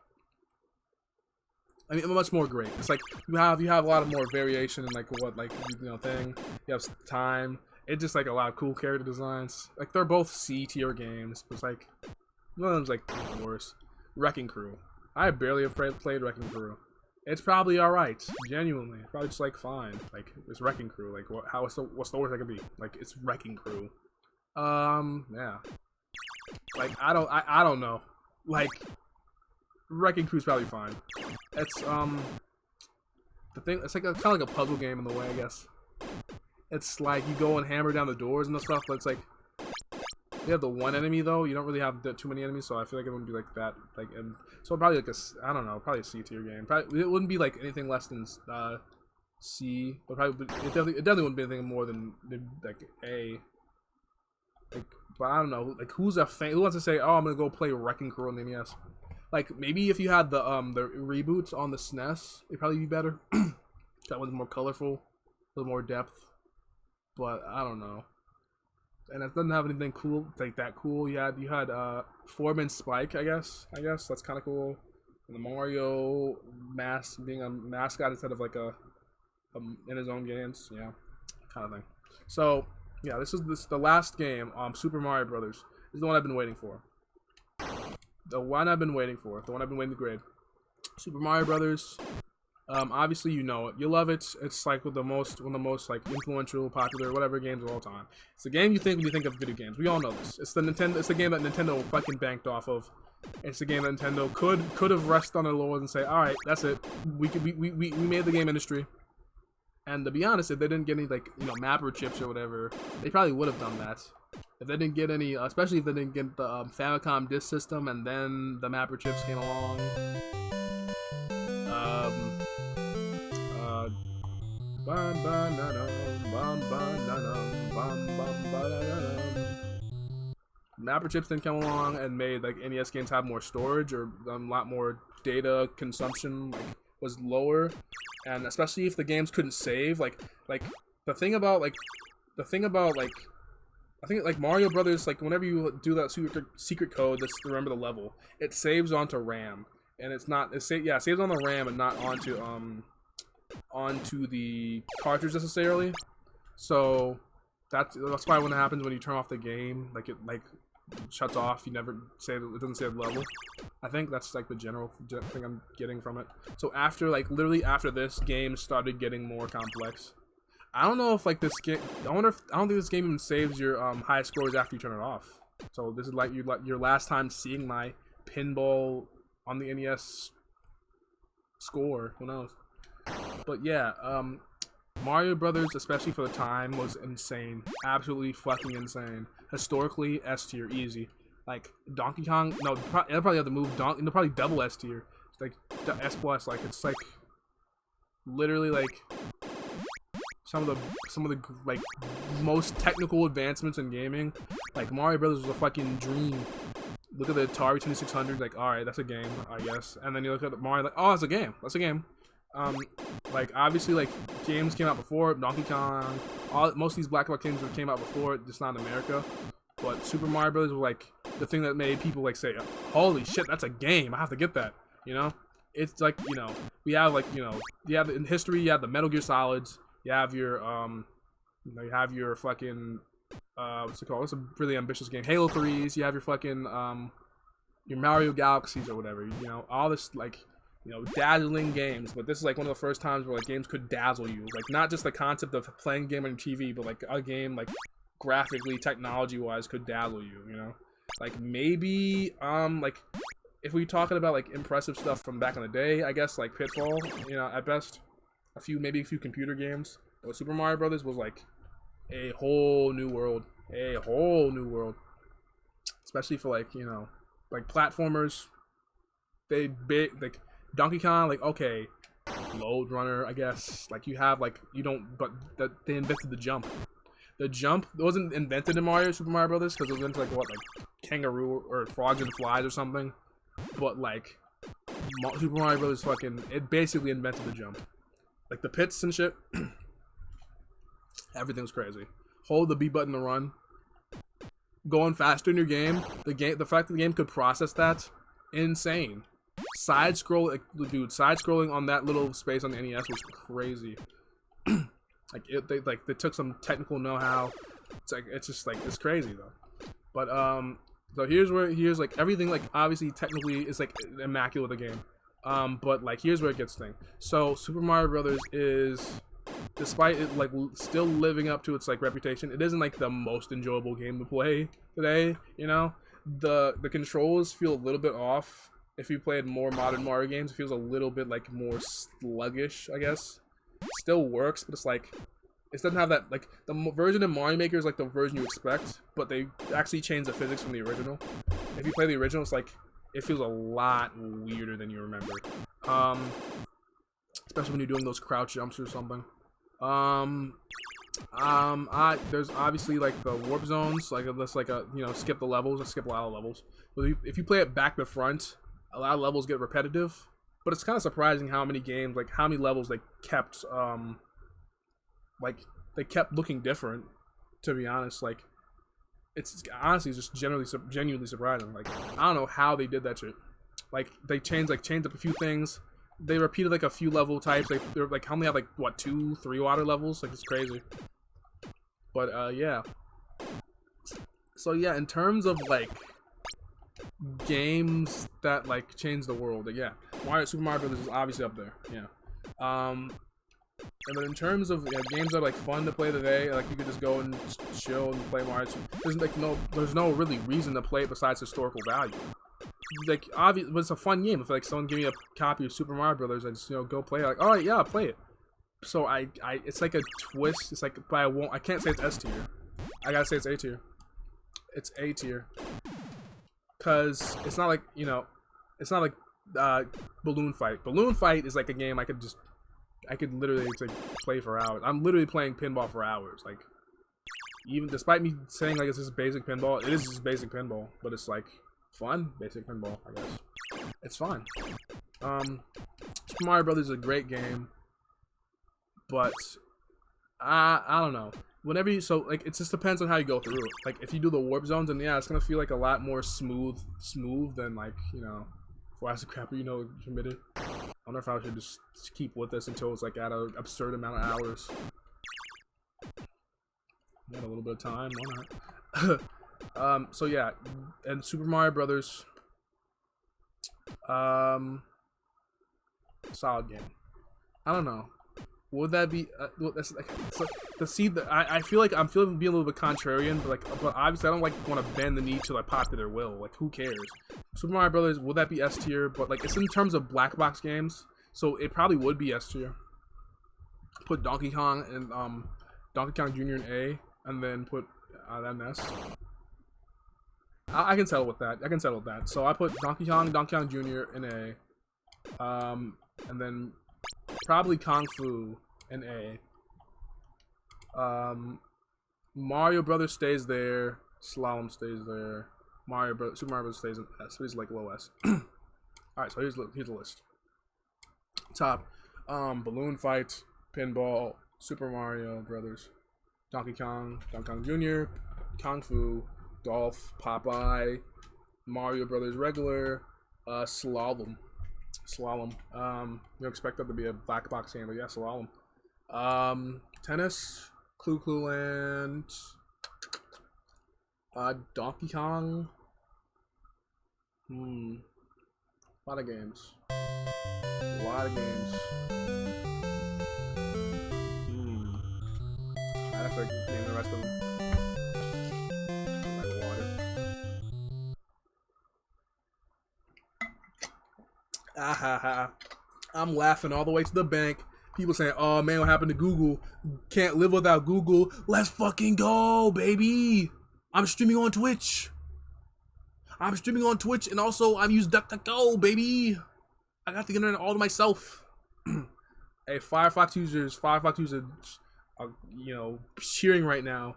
I mean, much more great. It's like you have a lot of more variation in like what like you know thing. You have time. It's just like a lot of cool character designs. Like they're both C tier games, but it's like one of them's like worse. Wrecking Crew. I barely have played Wrecking Crew. It's probably alright, genuinely. Probably just like fine. Like it's Wrecking Crew. Like what's the worst I could be? Like it's Wrecking Crew. Yeah. Like I don't know. Like Wrecking Crew's probably fine. It's the thing. It's like kind of like a puzzle game in the way, I guess. It's like you go and hammer down the doors and stuff, but it's like you have the one enemy though. You don't really have too many enemies, so I feel like it wouldn't be like that. Like, and so probably like I don't know, probably a C tier game. Probably it wouldn't be like anything less than C, but probably it definitely wouldn't be anything more than like A. Like, but I don't know. Like, who's a fan? Who wants to say, "Oh, I'm gonna go play Wrecking Crew on the NES"? Like, maybe if you had the reboots on the SNES, it'd probably be better. That was more colorful, a little more depth. But I don't know. And it doesn't have anything cool like that. Cool. You had Foreman Spike. I guess that's kind of cool. And the Mario being a mascot instead of like a in his own games. Yeah, kind of thing. So. Yeah, this is the last game, Super Mario Brothers. This is the one I've been waiting for. The one I've been waiting to grade. Super Mario Brothers. Obviously you know it. You love it. It's like one of the most like influential, popular, whatever games of all time. It's the game you think when you think of video games. We all know this. It's the game that Nintendo fucking banked off of. It's the game that Nintendo could have rested on their laurels and say, all right, that's it. We made the game industry. And to be honest, if they didn't get any, like, you know, mapper chips or whatever, they probably would have done that. If they didn't get any, especially if they didn't get the Famicom disk system and then the mapper chips came along. Mapper chips didn't come along and made, like, NES games have more storage or a lot more data consumption, like, was lower, and especially if the games couldn't save, like the thing about I think like Mario Brothers, like whenever you do that secret code, just remember the level, it saves onto RAM, and it saves on the RAM and not onto the cartridge necessarily. So that's why when it happens when you turn off the game, like shuts off. You never save it doesn't save the level. I think that's like the general thing I'm getting from it. So after like literally after this, games started getting more complex. I don't know if like this game. I don't think this game even saves your high scores after you turn it off. So this is like your last time seeing my pinball on the NES score. Who knows? But yeah, Mario Brothers, especially for the time, was insane. Absolutely fucking insane. Historically, S tier, easy. Like Donkey Kong, no, they'll probably have to move they'll probably double S tier. It's like S plus, like it's like literally like some of the like most technical advancements in gaming. Like Mario Brothers was a fucking dream. Look at the Atari 2600, like alright, that's a game, I guess. And then you look at Mario, like, oh, that's a game. That's a game. Like obviously, like games came out before Donkey Kong. Most of these black and white games came out before, just not in America. But Super Mario Brothers was like the thing that made people like say, "Holy shit, that's a game! I have to get that." You know, it's like we have like you have in history you have the Metal Gear Solids. You have your you have your fucking what's it called? It's a really ambitious game. Halo 3s. You have your fucking your Mario Galaxies or whatever. You know, all this like dazzling games. But this is like one of the first times where like games could dazzle you. Like not just the concept of playing a game on TV, but like a game like graphically, technology-wise, could dazzle you. You know, like maybe like if we're talking about like impressive stuff from back in the day, I guess like Pitfall. You know, at best. Maybe a few computer games. But Super Mario Brothers was like a whole new world. Especially for like, like platformers. Like Donkey Kong, like okay, Load Runner, I guess. Like you have like they invented the jump. The jump wasn't invented in Super Mario Brothers because it was into like what, like kangaroo or frogs and flies or something. But like Super Mario Brothers it basically invented the jump. Like the pits and shit. Everything was crazy. Hold the B button to run. Going faster in your game. The fact that the game could process that, insane. Side scrolling on that little space on the NES was crazy. They took some technical know-how. It's crazy though. But so here's like everything like obviously technically is like immaculate the game. But like here's where it gets thing. So Super Mario Brothers is, despite it like still living up to its like reputation, it isn't like the most enjoyable game to play today. The controls feel a little bit off. If you played more modern Mario games, it feels a little bit like more sluggish, I guess. Still works, but it's like it doesn't have that, like the version of Mario Maker is like the version you expect, but they actually changed the physics from the original. If you play the original, it's like it feels a lot weirder than you remember. Especially when you're doing those crouch jumps or something. There's obviously like the warp zones, like let's like skip the levels. Let's skip a lot of levels. But if you play it back to front, a lot of levels get repetitive. But it's kind of surprising how many games, like how many levels they kept, looking different. To be honest, like it's honestly just genuinely surprising. Like I don't know how they did that shit. Like they changed up a few things. They repeated like a few level types. They're like only have like what 2-3 water levels. Like it's crazy. But yeah. So yeah, in terms of like games that like change the world, yeah, Super Mario Brothers is obviously up there. Yeah. And then in terms of games that are like fun to play today, like you could just go and chill and play Mario. There's no really reason to play it besides historical value. Like obviously, but it's a fun game. If like someone give me a copy of Super Mario Brothers, I just go play it. Like, all right, yeah, play it. So it's like a twist. It's like, but I can't say it's S tier. I gotta say it's A tier. It's A tier. Cause it's not like it's not like Balloon Fight. Balloon Fight is like a game I could literally like play for hours. I'm literally playing pinball for hours. Like even despite me saying like it's just basic pinball, it is just basic pinball, but it's like fun basic pinball, I guess. It's fun. Super Mario Brothers is a great game, but I don't know. Whenever you it just depends on how you go through it. Like if you do the warp zones, then yeah, it's gonna feel like a lot more smooth than like Flash Crapper, committed. I wonder if I should just keep with this until it's like at an absurd amount of hours. Got a little bit of time, why not? So yeah, and Super Mario Brothers. Solid game. I don't know. Would that be? Well, that's like to see the. I feel like I'm feeling being a little bit contrarian, but obviously I don't like want to bend the knee to like popular will. Like who cares? Super Mario Brothers, would that be S tier? But like it's in terms of black box games, so it probably would be S tier. Put Donkey Kong and Donkey Kong Jr. in A, and then put that NES. I can settle with that. I can settle with that. So I put Donkey Kong Jr. in A, and then probably Kung Fu in A. Mario Brothers stays there. Slalom stays there. Super Mario Brothers stays in S. So he's like low S. All right, so here's the list. Top, Balloon Fight, Pinball, Super Mario Brothers, Donkey Kong Jr., Kung Fu, Golf, Popeye, Mario Brothers regular, Slalom. You expect that to be a black box game, but yeah, Slalom. Tennis, Clue Land, Donkey Kong. A lot of games. A lot of games. I'd have to name the rest of them. Like water. I'm laughing all the way to the bank. People saying, oh man, what happened to Google? Can't live without Google. Let's fucking go, baby. I'm streaming on Twitch. And also I'm using DuckDuckGo, baby. I got the internet all to myself. Hey, Firefox users, you know, cheering right now.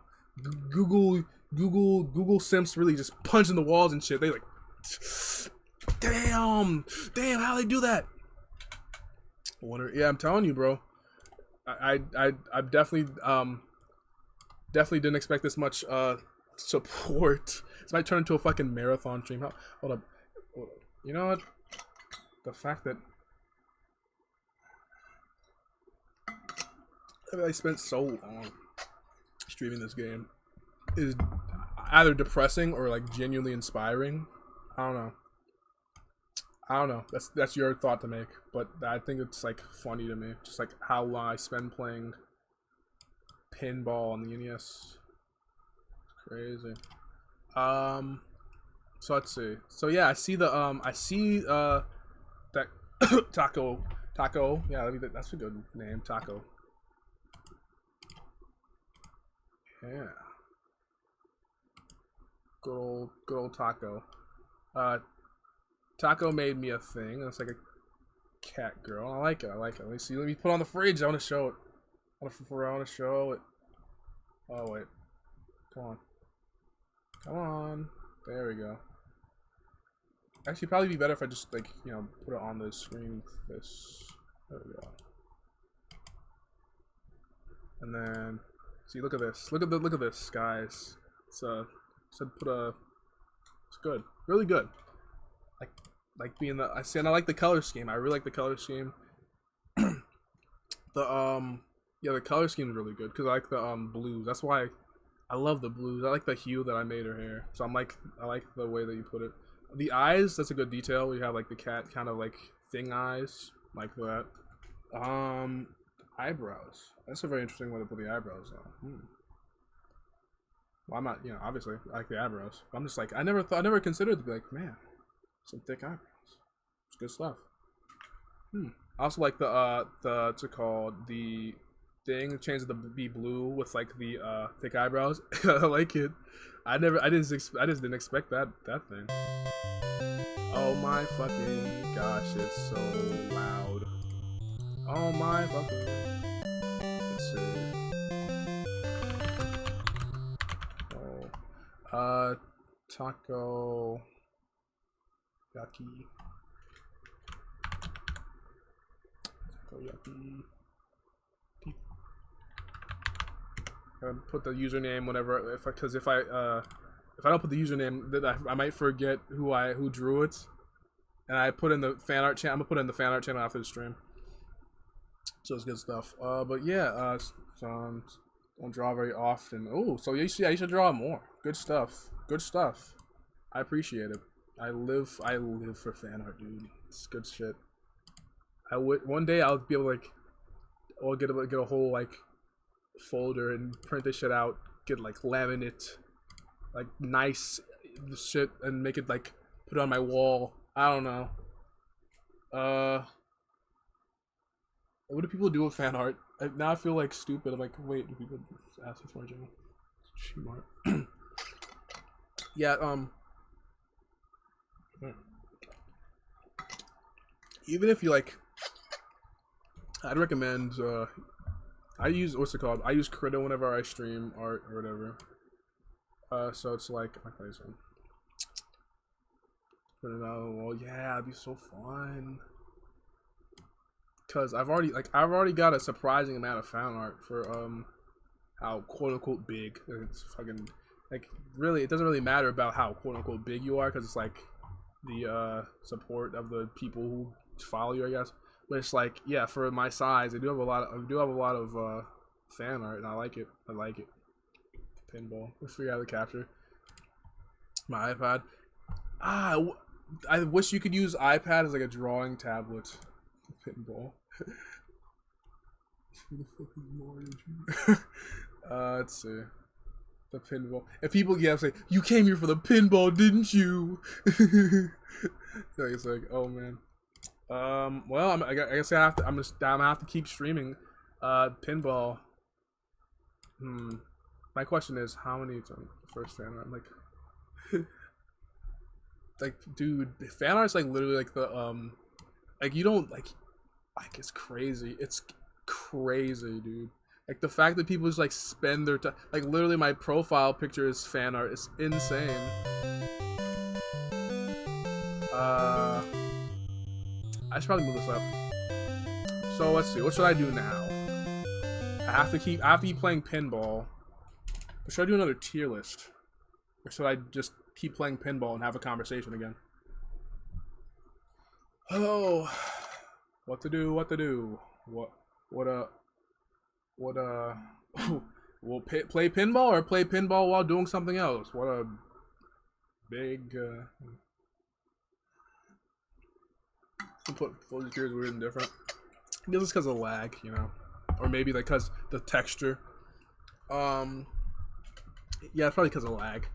Google simps really just punching the walls and shit. They like, damn, how they do that? Yeah, I'm telling you, bro. I definitely didn't expect this much support. This might turn into a fucking marathon stream. Hold up. You know what? The fact that I spent so long streaming this game is either depressing or like genuinely inspiring. I don't know. That's your thought to make, but I think it's like funny to me, just like how long I spend playing pinball on the NES. Crazy. So let's see. So yeah, I see that Taco. Yeah, that's a good name, Taco. Yeah. Good old Taco. Taco made me a thing. It's like a cat girl. I like it. Let me see. Let me put it on the fridge. I want to show it. I want to show it. Oh wait. Come on. There we go. Actually, probably be better if I just like, you know, put it on the screen. This. There we go. And then, see, look at this. Look at this, guys. It's good. Really good. Like being the, and I like the color scheme. I really like the color scheme. Yeah, the color scheme is really good because I like the blues. That's why I love the blues. I like the hue that I made her hair. So I like the way that you put it. The eyes, that's a good detail. We have like the cat kind of like thing eyes, like that. Eyebrows. That's a very interesting way to put the eyebrows on. Well, I'm not, you know, obviously I like the eyebrows. I'm just like I never considered to be like, man, some thick eyebrows. It's good stuff. I also like the what's it called? The thing changes to be blue with like the thick eyebrows. I like it. I just didn't expect that thing. Oh my fucking gosh, it's so loud. Oh my fucking. Let's see. Oh. Taco. Yucky. Put the username whenever because if I don't put the username, then I might forget who drew it, and I put in the fan art channel. I'm gonna put it in the fan art channel after the stream. So it's good stuff. But yeah, so don't draw very often. Oh, so you should draw more. Good stuff. good stuff. I appreciate it. I live for fan art, dude. It's good shit. One day I'll be able to, like, I'll get a whole, like, folder and print this shit out, get, like, laminate, like, nice shit, and make it, like, put it on my wall. I don't know. What do people do with fan art? Now I feel, like, stupid. I'm like, wait, do people ask this more general? Yeah, even if you, like, I'd recommend, I use, what's it called? I use Krita whenever I stream art or whatever. So it's like, well, yeah, it'd be so fun. Cause I've already got a surprising amount of fan art for, how quote unquote big. It's fucking, like, really, it doesn't really matter about how quote unquote big you are, cause it's like the, support of the people who follow you, I guess. But it's like, yeah, for my size, I do have a lot of fan art, and I like it. Pinball. Let's figure out the capture. My iPad. I wish you could use iPad as like a drawing tablet. Pinball. Who the fuck is Mario? Let's see. The pinball. And people, yeah, say, you came here for the pinball, didn't you? So it's like, oh man. Well, I guess I'm gonna have to keep streaming, pinball. My question is, how many times first fan art? I'm like, like, dude, fan art's like literally like the, like, you don't, like, it's crazy. It's crazy, dude. Like, the fact that people just, like, spend their time, like, literally my profile picture is fan art. It's insane. I should probably move this up. So let's see. What should I do now? I have to keep playing pinball. Or should I do another tier list? Or should I just keep playing pinball and have a conversation again? Oh, what to do? We'll play pinball or play pinball while doing something else. What a big. Put Fuzzy Gears weird and different. I guess it's because of lag, you know, or maybe like because the texture. Yeah, it's probably because of lag.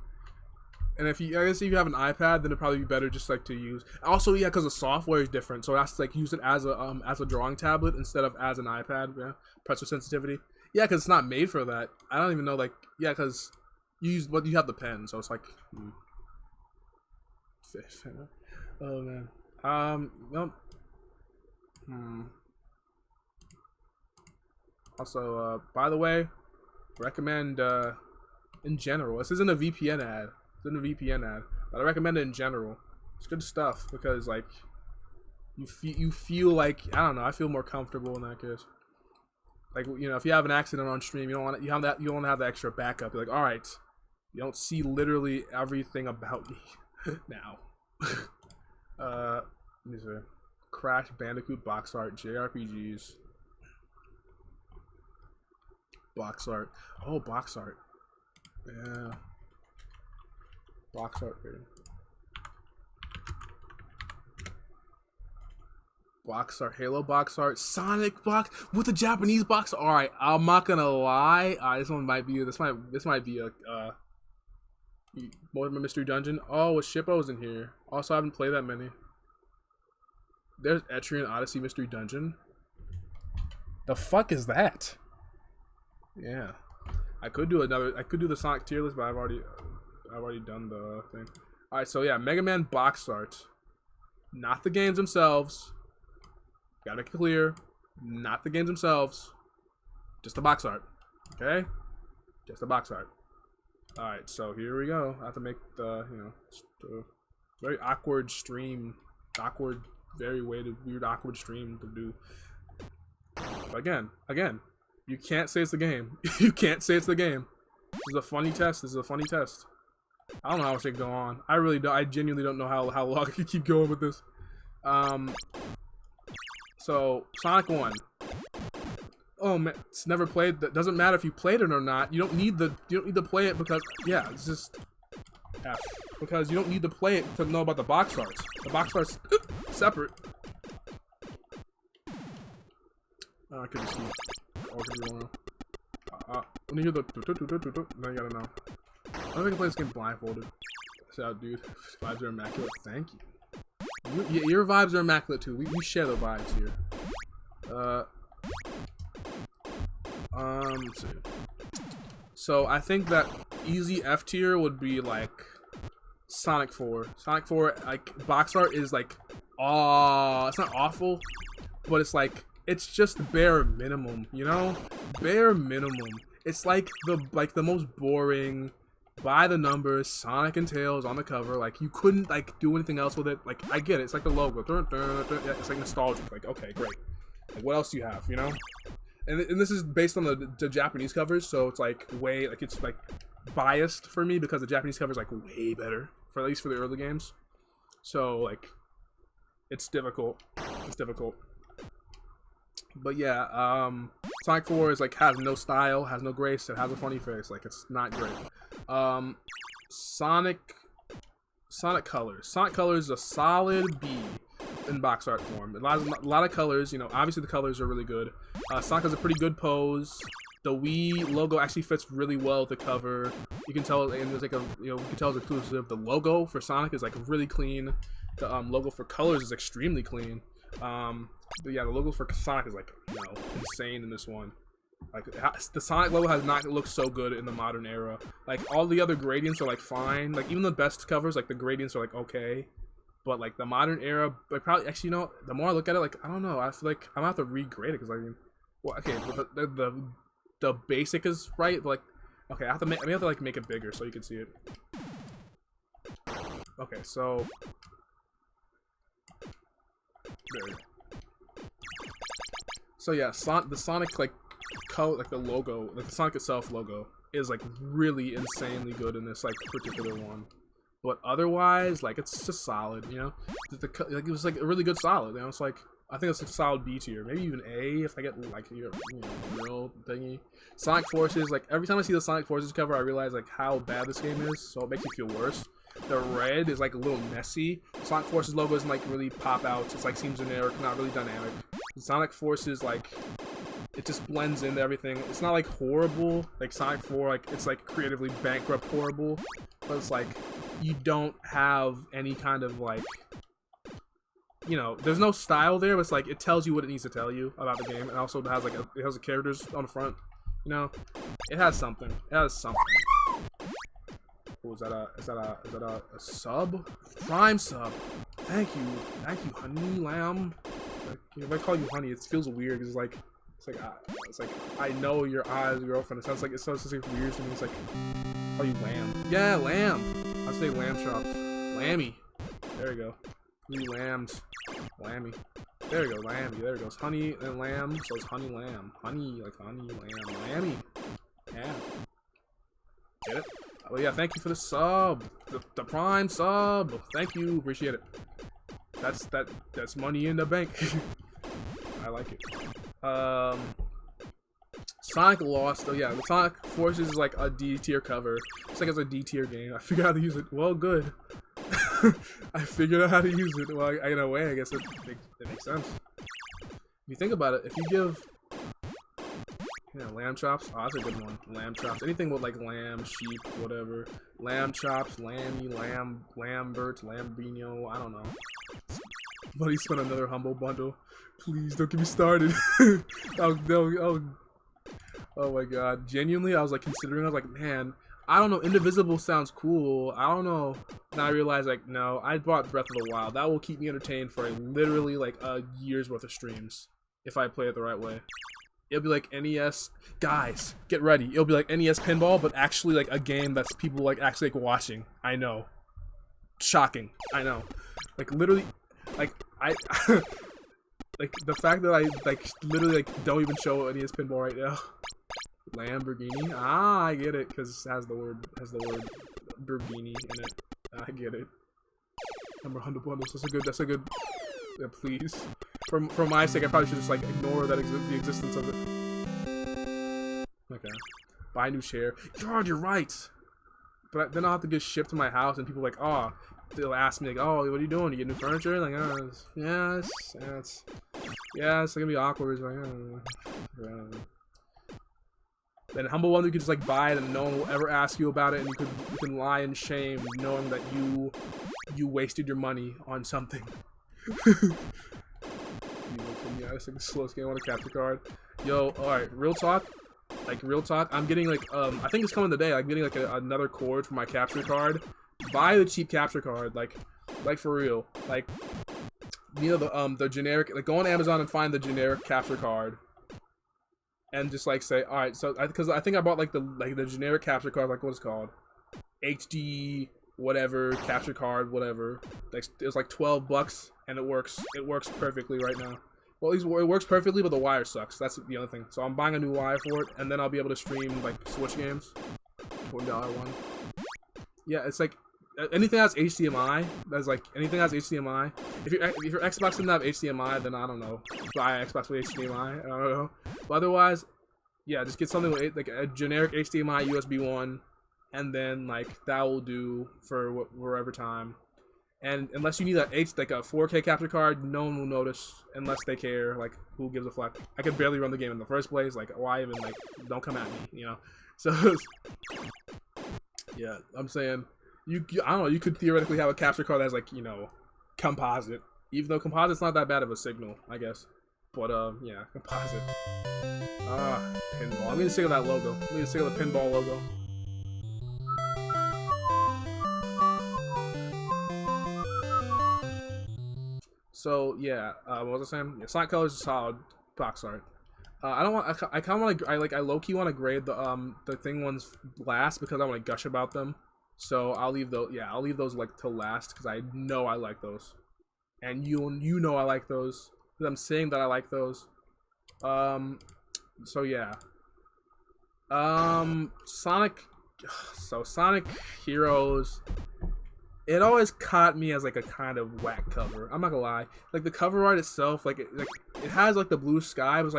And I guess if you have an iPad, then it'd probably be better just like to use. Also, yeah, because the software is different, so that's like use it as a drawing tablet instead of as an iPad. Yeah, pressure sensitivity. Yeah, because it's not made for that. I don't even know, like, yeah, because you have the pen, so it's like. Oh man. Well. Also, by the way, recommend in general. This isn't a VPN ad. It's in a VPN ad, but I recommend it in general. It's good stuff because like you feel like, I don't know, I feel more comfortable in that case. Like, you know, if you have an accident on stream, you don't want to have the extra backup. You're like, all right, you don't see literally everything about me now. Let me see. Crash Bandicoot box art, JRPGs. Box art. Oh, box art. Yeah. Box art, dude. Box art, Halo box art, Sonic box with a Japanese box. All right, I'm not gonna lie. This might be a Mortimer Mystery Dungeon. Oh, with Shippo's in here. Also, I haven't played that many. There's Etrian Odyssey Mystery Dungeon. The fuck is that? Yeah, I could do the Sonic tier list, but I've already done the thing. All right, so yeah, Mega Man box art, not the games themselves. Gotta make it clear, not the games themselves, just the box art. Okay, just the box art. All right, so here we go. I have to make the very awkward stream, very weird awkward stream to do. But again, you can't say it's the game. You can't say it's the game. This is a funny test. I don't know how much it can go on. I really don't. I genuinely don't know how long I can keep going with this. So Sonic 1. Oh man, it's never played. That doesn't matter if you played it or not. You don't need to play it because yeah, it's just F. Because you don't need to play it to know about the box arts. The box art's separate. I could just see. Or could be wrong. When you hear the now you gotta know. I don't think I can play this game blindfolded. So, dude, vibes are immaculate. Thank you. Your vibes are immaculate too. We share the vibes here. Let's see. So I think that easy F tier would be like Sonic 4. Sonic 4, like box art is like, it's not awful, but it's like it's just bare minimum, you know? Bare minimum. It's like the most boring, by the numbers Sonic and Tails on the cover. Like you couldn't like do anything else with it. Like I get it. It's like the logo. Yeah, it's like nostalgic. Like okay, great. Like what else do you have? You know? And this is based on the Japanese covers, so it's like way like it's like biased for me because the Japanese cover is like way better for at least for the early games. So like it's difficult. It's difficult. But yeah, Sonic 4 is like has no style, has no grace, it has a funny face. Like it's not great. Sonic Colors. Sonic Colors is a solid B in box art form. A lot of colors, you know, obviously the colors are really good. Sonic has a pretty good pose. The Wii logo actually fits really well with the cover. You can tell, and there's like a, you know, you can tell it's exclusive. The logo for Sonic is like really clean. The logo for Colors is extremely clean. But yeah, the logo for Sonic is like, you know, insane in this one. Like the Sonic logo has not looked so good in the modern era. Like all the other gradients are like fine. Like even the best covers, like the gradients are like okay. But like the modern era, like probably actually, you know, the more I look at it, like I don't know, I feel like I'm gonna have to regrade it because I mean, well, okay, but the basic is right, but like, okay, I have to like make it bigger so you can see it. Okay, so there. So yeah, the Sonic like like the logo, like the Sonic itself logo is like really insanely good in this like particular one. But otherwise, like it's just solid, you know. Like it was like a really good solid, you know. It's like I think it's a solid B tier, maybe even A if I get like you know, real thingy. Sonic Forces, like every time I see the Sonic Forces cover, I realize like how bad this game is, so it makes me feel worse. The red is like a little messy. Sonic Forces logo doesn't like really pop out. It's like seems generic, not really dynamic. The Sonic Forces like it just blends into everything. It's not like horrible like Sonic 4, like it's like creatively bankrupt horrible, but it's like you don't have any kind of like, you know, there's no style there, but it's like it tells you what it needs to tell you about the game, and also it has like it has the characters on the front, you know, it has something. It has something. Oh, is that a sub? Prime sub. Thank you, honey lamb. Like, if I call you honey, it feels weird because it's like I know your eyes, girlfriend. It sounds like weird to me. It's like, oh, you lamb. Yeah, lamb. I say lamb chops. Lammy. There we go. You lambs. Lammy. There we go. Lammy. There it goes. Honey and lamb. So it's honey lamb. Honey, like honey lamb. Lammy. Yeah. Get it? Oh yeah, thank you for the sub. The prime sub. Thank you. Appreciate it. That's money in the bank. I like it. Sonic Lost. Oh yeah, the Sonic Forces is like a D tier cover. It's like it's a D tier game. I figured out how to use it. Well, good. I figured out how to use it. Well, in a way, I guess it makes sense. If you think about it, if you give, you know, lamb chops. Oh, that's a good one. Lamb chops. Anything with like lamb, sheep, whatever. Lamb chops, lammy, Lambert, Lambino. I don't know. But he spent another humble bundle. Please don't get me started. Oh my god. Genuinely, I was like considering. I was like, man, I don't know. Indivisible sounds cool. I don't know. Now I realize, like, no, I bought Breath of the Wild. That will keep me entertained for literally like a year's worth of streams if I play it the right way. It'll be like NES. Guys, get ready. It'll be like NES Pinball, but actually like a game that's people like actually like watching. I know. Shocking. I know. Like literally, like I. Like the fact that I like literally like don't even show NES Pinball right now. Lamborghini. Ah, I get it because it has the word Burghini in it. I get it. Number 100 bundles. That's a good. Yeah, please. For my sake, I probably should just like ignore that the existence of it. Okay. Buy a new chair. God, you're right. but then I'll have to get shipped to my house, and people like, oh, they'll ask me like, oh, what are you doing? You get new furniture? Like, it's gonna be awkward. It's like, Then Humble Bundle, you can just like buy it, and no one will ever ask you about it, and you can lie in shame, knowing that you wasted your money on something. Yeah, it's like the slowest game on a capture card. Yo, alright, real talk. Like, real talk, I'm getting, like, I think it's coming today, I'm getting, like, another cord for my capture card. Buy the cheap capture card, like, for real. Like, you know, the generic, like, go on Amazon and find the generic capture card. And just, like, say, alright, so, because I think I bought, like, the generic capture card, like, what's it called? HD, whatever, capture card, whatever. Like, it was, like, $12, and it works perfectly right now. Well, at least it works perfectly, but the wire sucks. That's the other thing. So I'm buying a new wire for it, and then I'll be able to stream, like, Switch games. $1 one. Yeah, it's like, anything that's HDMI, that's like, anything that's HDMI. If your Xbox doesn't have HDMI, then I don't know. Buy an Xbox with HDMI, I don't know. But otherwise, yeah, just get something with, like, a generic HDMI USB 1, and then, like, that will do for wherever time. And unless you need like a 4K capture card, no one will notice unless they care. Like, who gives a fuck? I could barely run the game in the first place. Like, why even, like, don't come at me, you know? So, yeah, I'm saying, I don't know, you could theoretically have a capture card that's, like, you know, composite. Even though composite's not that bad of a signal, I guess. But, yeah, composite. Pinball. I'm gonna sick of that logo. I'm gonna sick of the Pinball logo. So yeah, what was I saying? Yeah, Sonic Colors is solid box art. I don't want. I kind of want to. I low key want to grade the thing ones last because I want to gush about them. So I'll leave those. Yeah, I'll leave those like till last because I know I like those, and you know I like those because I'm saying that I like those. So yeah. Sonic. So Sonic Heroes. It always caught me as like a kind of whack cover. I'm not gonna lie. Like the cover art itself, like it has like the blue sky, but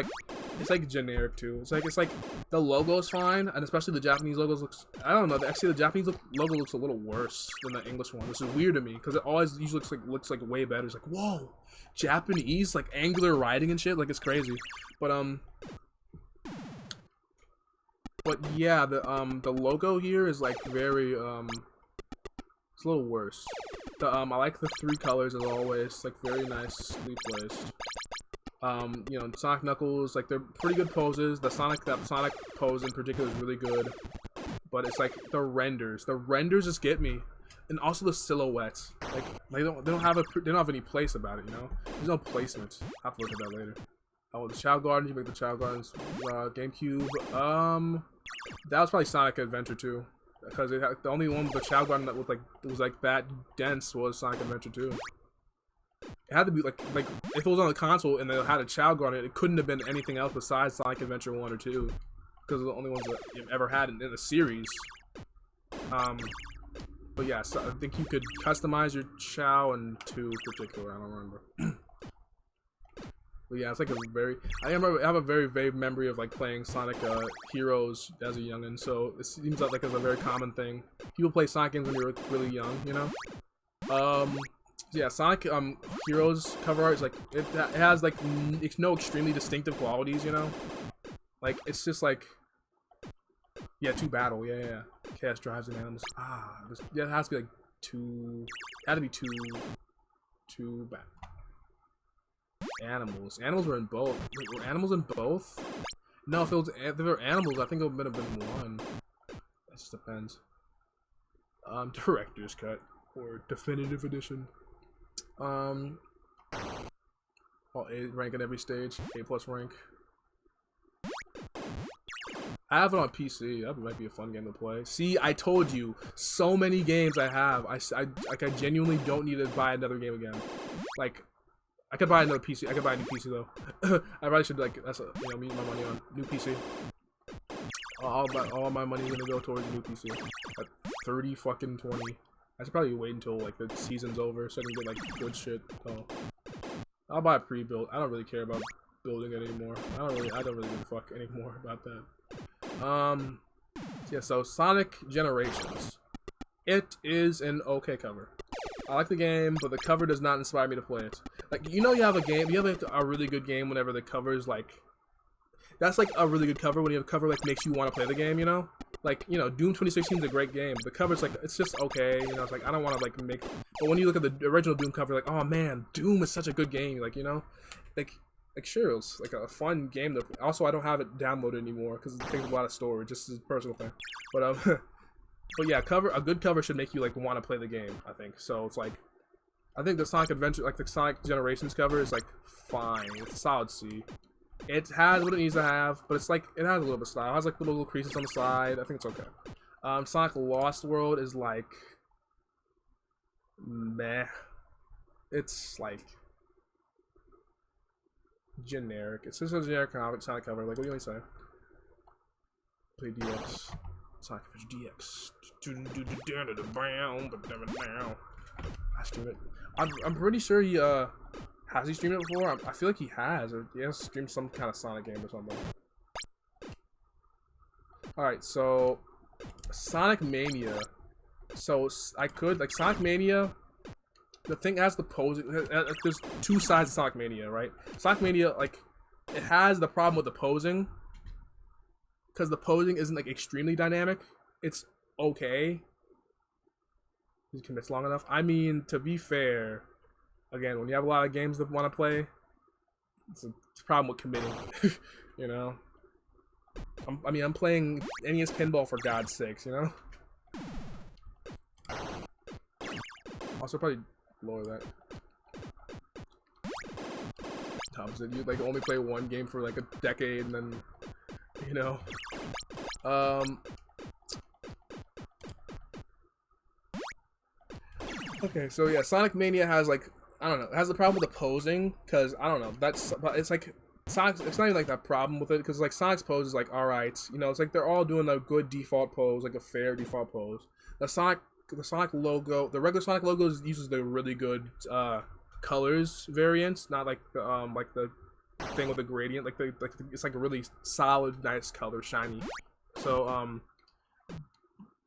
it's like generic too. It's like the logo is fine, and especially the Japanese logos looks. I don't know. Actually, the Japanese logo looks a little worse than the English one, which is weird to me because it always usually looks like way better. It's like, whoa, Japanese, like angular writing and shit, like it's crazy. But yeah, the logo here is like very it's a little worse. I like the 3 colors as always, like very nicely placed. You know, Sonic Knuckles, like they're pretty good poses. That Sonic pose in particular is really good. But it's like the renders just get me. And also the silhouettes. Like they don't have any place about it, you know? There's no placement. I'll have to look at that later. Oh, the Chao Gardens, you make the Chao Gardens GameCube. That was probably Sonic Adventure 2. Because the only one with the Chao Garden that looked like it was like that dense was Sonic Adventure 2. It had to be like if it was on the console and they had a Chao Garden, it couldn't have been anything else besides Sonic Adventure 1 or 2. Because they're the only ones that you've ever had in the series. But yeah, so I think you could customize your Chao in 2 in particular, I don't remember. But yeah, it's like I have a very vague memory of like playing Sonic Heroes as a youngin', so it seems like it's a very common thing. People play Sonic games when you're really young, you know? Yeah, Sonic Heroes cover art is like, it has like, it's no extremely distinctive qualities, you know? Like, it's just like, yeah, 2 battle, yeah. Chaos drives and animals. Yeah, it has to be like 2, it had to be 2 battle. Animals. Animals were in both. Wait, were animals in both? No, if they were animals, I think it would have been 1. That just depends. Director's cut or definitive edition. Oh, A rank at every stage. A+ rank. I have it on PC. That might be a fun game to play. See, I told you, so many games I have. I genuinely don't need to buy another game again. Like, I could buy another PC. I could buy a new PC though. I probably should me my money on new PC. All my money is gonna go towards a new PC. At 30 fucking 20. I should probably wait until like the season's over so I can get like good shit. So I'll buy a pre-built. I don't really care about building it anymore. I don't really give a fuck anymore about that. Yeah. So Sonic Generations. It is an okay cover. I like the game, but the cover does not inspire me to play it. Like, you know, you have a game, you have like a really good game whenever the cover is like, that's like a really good cover when you have a cover like makes you want to play the game, you know? Like, you know, Doom 2016 is a great game. The cover's like, it's just okay, you know, it's like, I don't want to like make, but when you look at the original Doom cover, like, oh man, Doom is such a good game, like, you know? Like sure, it was like a fun game. Also, I don't have it downloaded anymore because it takes a lot of storage, just as a personal thing. But, but yeah, a good cover should make you like want to play the game, I think. So it's like, I think the Sonic Adventure, like the Sonic Generations cover is like fine. It's a solid C. It has what it needs to have, but it's like, it has a little bit of style. It has like little creases on the side. I think it's okay. Sonic Lost World is like, meh. It's like generic. It's just a generic Sonic cover. Like, what do you want to say? Play DX. Sonic Adventure DX. I stream it. I'm pretty sure he has he streamed it before? I feel like he has, or he has streamed some kind of Sonic game or something. Alright, so Sonic Mania. So I could like Sonic Mania. The thing has the posing. There's two sides of Sonic Mania, right? Sonic Mania, like, it has the problem with the posing, because the posing isn't like extremely dynamic. It's okay. You commits long enough. I mean, to be fair, again, when you have a lot of games that want to play, it's a problem with committing. You know. I'm playing NES Pinball for God's sakes, you know. Also, probably lower that. Thompson, you like only play one game for like a decade, and then, you know. Okay, so yeah, Sonic Mania has like, I don't know, it has the problem with the posing, because I don't know, it's like Sonic's, it's not even like that problem with it, because like Sonic's pose is like alright, you know, it's like they're all doing a good default pose, like a fair default pose. The Sonic logo, the regular Sonic logo uses the really good colors variants, not like the thing with the gradient, it's like a really solid, nice color, shiny. So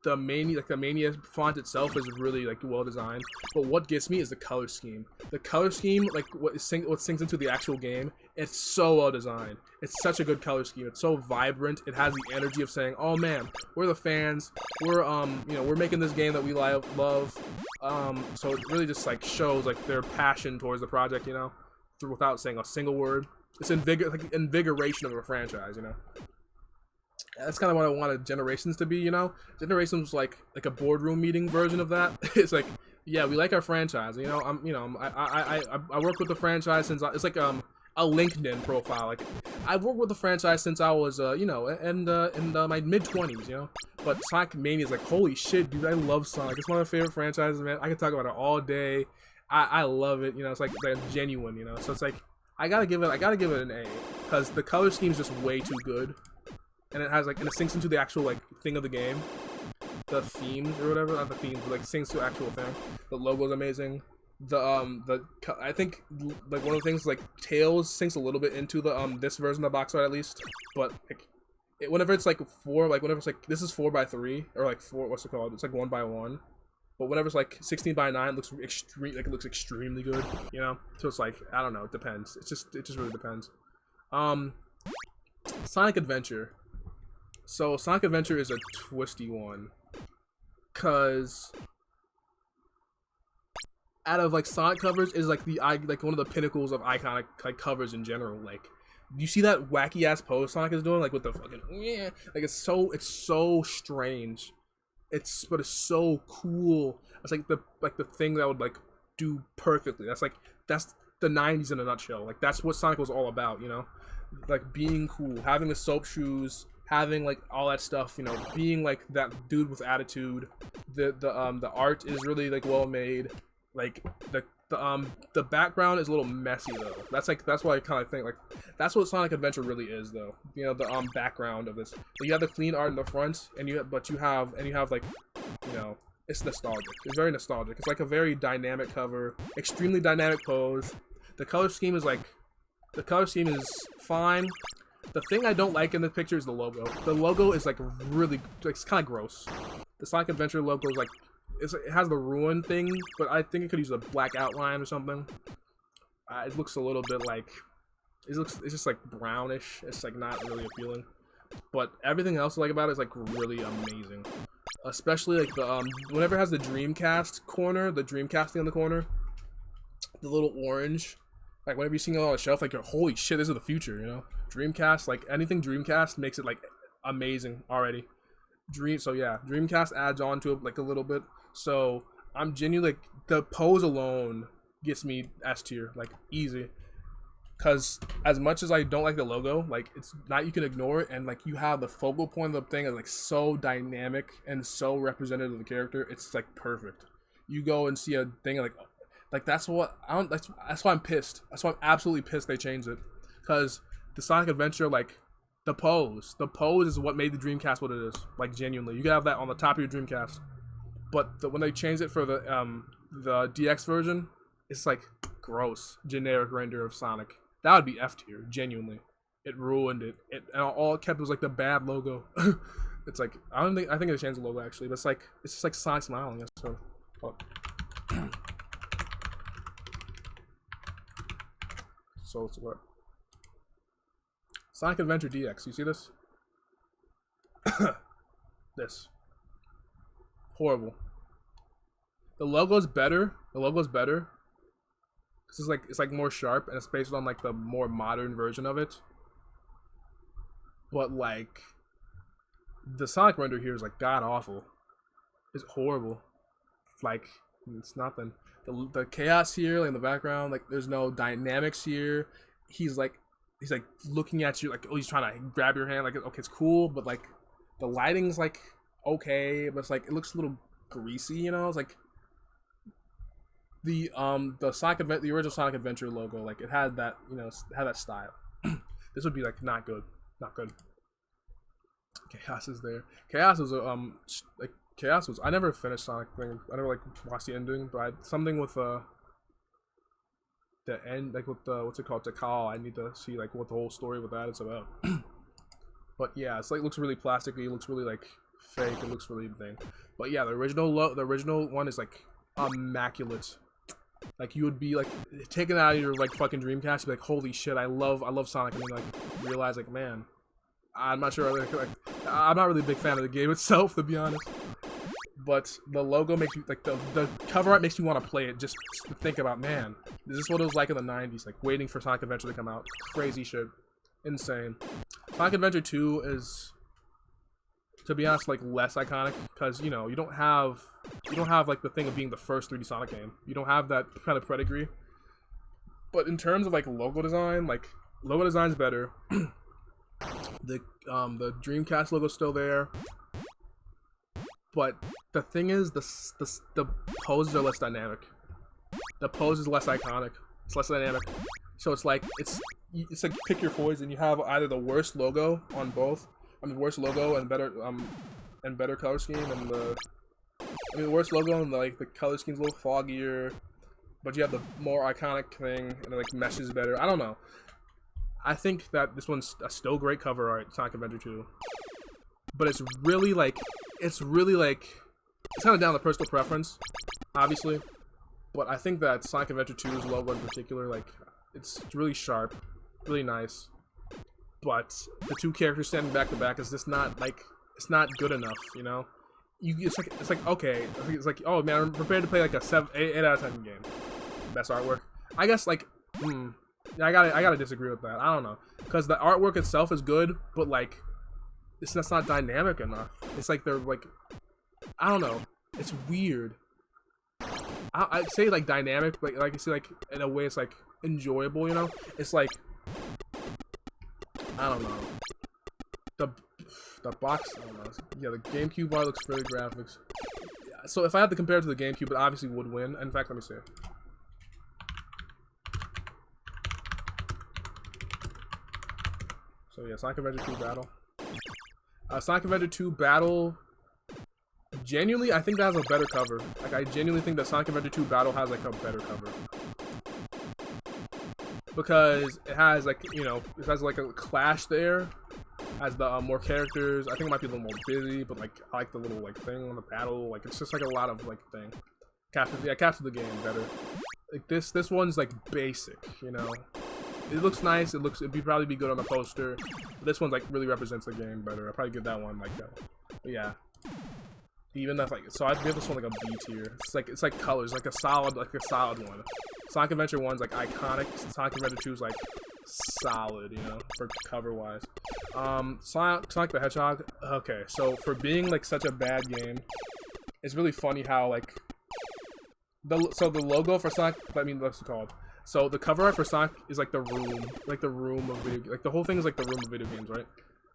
the Mania font itself is really like well designed, but what gets me is the color scheme. The color scheme, like what sinks into the actual game, it's so well designed. It's such a good color scheme. It's so vibrant. It has the energy of saying, "Oh man, we're the fans. We're you know, we're making this game that we love." So it really just like shows like their passion towards the project, you know, without saying a single word. It's like invigoration of a franchise, you know. That's kind of what I wanted Generations to be, you know. Generations was like a boardroom meeting version of that. It's like, yeah, we like our franchise, you know. I work with the franchise since it's like a LinkedIn profile. Like, I've worked with the franchise since I was you know, in my mid-20s, you know. But Sonic Mania is like, holy shit, dude, I love Sonic. It's one of my favorite franchises, man. I can talk about it all day. I love it, you know. It's like genuine, you know. So it's like I gotta give it an A, because the color scheme is just way too good. And it has like, and it sinks into the actual like thing of the game, the themes or whatever, not the themes, but like sinks to the actual thing. The logo's amazing. I think like one of the things like Tails sinks a little bit into the this version of the box art at least, but like whenever it's like whenever it's like this is 4x3 or like 4, what's it called? It's like 1x1. But whenever it's like 16:9, it looks it looks extremely good, you know. So it's like, I don't know, it depends. It just really depends. Sonic Adventure. So Sonic Adventure is a twisty one, cause out of like Sonic covers is like one of the pinnacles of iconic like covers in general. Like, you see that wacky ass pose Sonic is doing, like with the fucking yeah, like it's so strange. But it's so cool. It's like the thing that would like do perfectly. That's the 90s in a nutshell. Like, that's what Sonic was all about, you know? Like, being cool, having the soap shoes, having like all that stuff, you know, being like that dude with attitude. The art is really like well made. Like the background is a little messy though. That's what I kind of think, like that's what Sonic Adventure really is though. You know, the background of this. But you have the clean art in the front, and you have like, you know, it's nostalgic. It's very nostalgic. It's like a very dynamic cover, extremely dynamic pose. The color scheme is fine. The thing I don't like in the picture is the logo. The logo is like really, like, it's kind of gross. The Sonic Adventure logo is like it has the ruin thing, but I think it could use a black outline or something. It looks a little bit like it's just like brownish. It's like not really appealing. But everything else I like about it is like really amazing. Especially like the whenever it has the Dreamcast corner, the Dreamcasting on the corner, the little orange. Like whenever you see it on the shelf, like you're holy shit, this is the future, you know? Dreamcast, like anything Dreamcast makes it like amazing already. So yeah, Dreamcast adds on to it like a little bit. So I'm genuinely like the pose alone gets me S tier, like easy. Cause as much as I don't like the logo, like it's not, you can ignore it, and like you have the focal point of the thing is like so dynamic and so representative of the character. It's like perfect. You go and see a thing like that's what I don't. That's why I'm pissed. That's why I'm absolutely pissed they changed it. Cause the Sonic Adventure, like the pose is what made the Dreamcast what it is. Like genuinely, you can have that on the top of your Dreamcast. But when they changed it for the DX version, it's like gross, generic render of Sonic. That would be F tier, genuinely. It ruined it. And all it kept was like the bad logo. It's like I think they changed the logo actually, but it's just like Sonic smiling. So, so it's what? Sonic Adventure DX. You see this? This. Horrible. The logo's better. It's like more sharp, and it's based on like the more modern version of it. But like the Sonic render here is like god awful. It's horrible. Like it's nothing. The chaos here, like in the background, like there's no dynamics here. He's like looking at you like, oh, he's trying to grab your hand. Like okay, it's cool, but like the lighting's like okay, but it's like it looks a little greasy, you know? It's like the original Sonic Adventure logo, like it had that, you know, it had that style. This would be like not good. Chaos is there. Chaos was I never finished Sonic thing. I never like watched the ending, but something with the end, like with the what's it called, Takal. I need to see like what the whole story with that is about. But yeah, it's like looks really plasticky. It looks really like fake. It looks really thing. But yeah, the original one is like immaculate. Like you would be like taken out of your like fucking Dreamcast, you'd be like, holy shit, I love Sonic, and then like realize like, man, I'm not sure, like I'm not really a big fan of the game itself, to be honest. But the logo makes me like the cover art makes me want to play it just to think about, man, is this what it was like in the 90s, like waiting for Sonic Adventure to come out? Crazy shit, insane. Sonic Adventure 2 is, to be honest, like less iconic because you know you don't have like the thing of being the first 3D Sonic game. You don't have that kind of pedigree. But in terms of like logo design, like logo design's better. The Dreamcast logo's still there. But the thing is, the poses are less dynamic. The pose is less iconic. It's less dynamic. So it's like like pick your poison. You have either the worst logo on both. I mean, worst logo and better color scheme, and the worst logo and the color scheme's a little foggier, but you have the more iconic thing and it like meshes better. I don't know. I think that this one's a still great cover art, Sonic Adventure 2, but it's really like it's kind of down to personal preference, obviously. But I think that Sonic Adventure 2's logo in particular, like it's really sharp, really nice. But the two characters standing back to back is just not like, it's not good enough, you know. It's like okay, it's like, oh man, I'm prepared to play like a 8 out of 10 game. Best artwork, I guess. Like, I gotta disagree with that. I don't know, because the artwork itself is good, but like, that's not dynamic enough. It's like they're like, I don't know. It's weird. I'd say like dynamic, like you see, like in a way it's like enjoyable, you know. It's like, I don't know. The box, I don't know. Yeah, the GameCube art looks very graphics. So if I had to compare it to the GameCube, it obviously would win. In fact, let me see. So yeah, Sonic Adventure 2 Battle. Sonic Adventure 2 Battle. Genuinely, I think that has a better cover. Like, I genuinely think that Sonic Adventure 2 Battle has like a better cover. Because it has like, you know, it has like a clash there. Has the more characters. I think it might be a little more busy, but like I like the little like thing on the battle. Like it's just like a lot of like thing. Capture the game better. Like this one's like basic, you know. It looks nice. It'd probably be good on the poster. But this one like really represents the game better. I'll probably give that one like that. But yeah. Even that's like, so I'd give this one like a B tier. It's like colors, like a solid one. Sonic Adventure 1's like iconic. Sonic Adventure 2's like solid, you know, for cover wise. Sonic the Hedgehog. Okay, so for being like such a bad game, it's really funny how like the logo for Sonic. I mean, what's it called? So the cover art for Sonic is like the room of video. Like the whole thing is like the room of video games, right?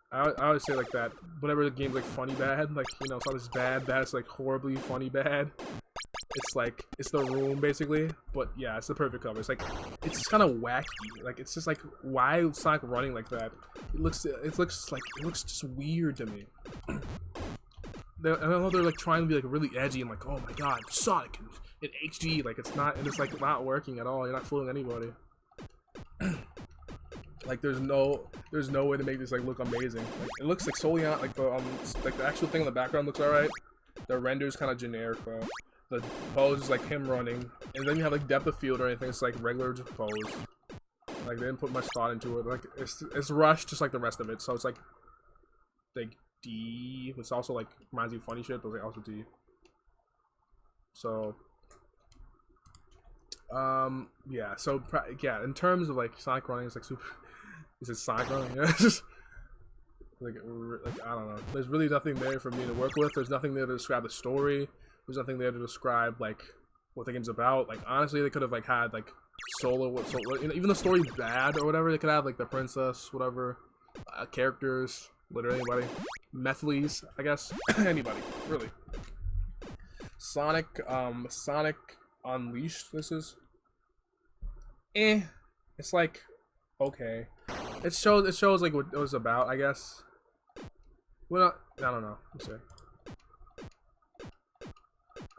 I always say like that. Whenever the game's like funny bad, like you know, it's not just bad. It's like horribly funny bad. It's like it's the room basically. But yeah, it's the perfect cover. It's like it's just kind of wacky. Like it's just like why is Sonic running like that? It looks just weird to me. I know they're like trying to be like really edgy and like oh my god, Sonic in HD. Like it's not, and it's like not working at all. You're not fooling anybody. Like there's no way to make this like look amazing. Like it looks like solely on like the actual thing in the background looks alright. The render's kind of generic though. The pose is like him running, and then you have like depth of field or anything. It's like regular just pose. Like they didn't put much thought into it. Like it's rushed just like the rest of it. So it's like D. It's also like reminds you of funny shit, but like also D. So yeah. So yeah, in terms of like Sonic running, it's like super. Is it Sonic running? Yeah, it's just like I don't know. There's really nothing there for me to work with. There's nothing there to describe the story. There's nothing there to describe like what the game's about. Like honestly, they could have like had like solo. You know, even the story's bad or whatever. They could have like the princess, whatever, characters, literally anybody, Methleys, I guess, anybody really. Sonic Unleashed. This is. It's like okay. It shows like what it was about, I guess. Well, I don't know. Let's see.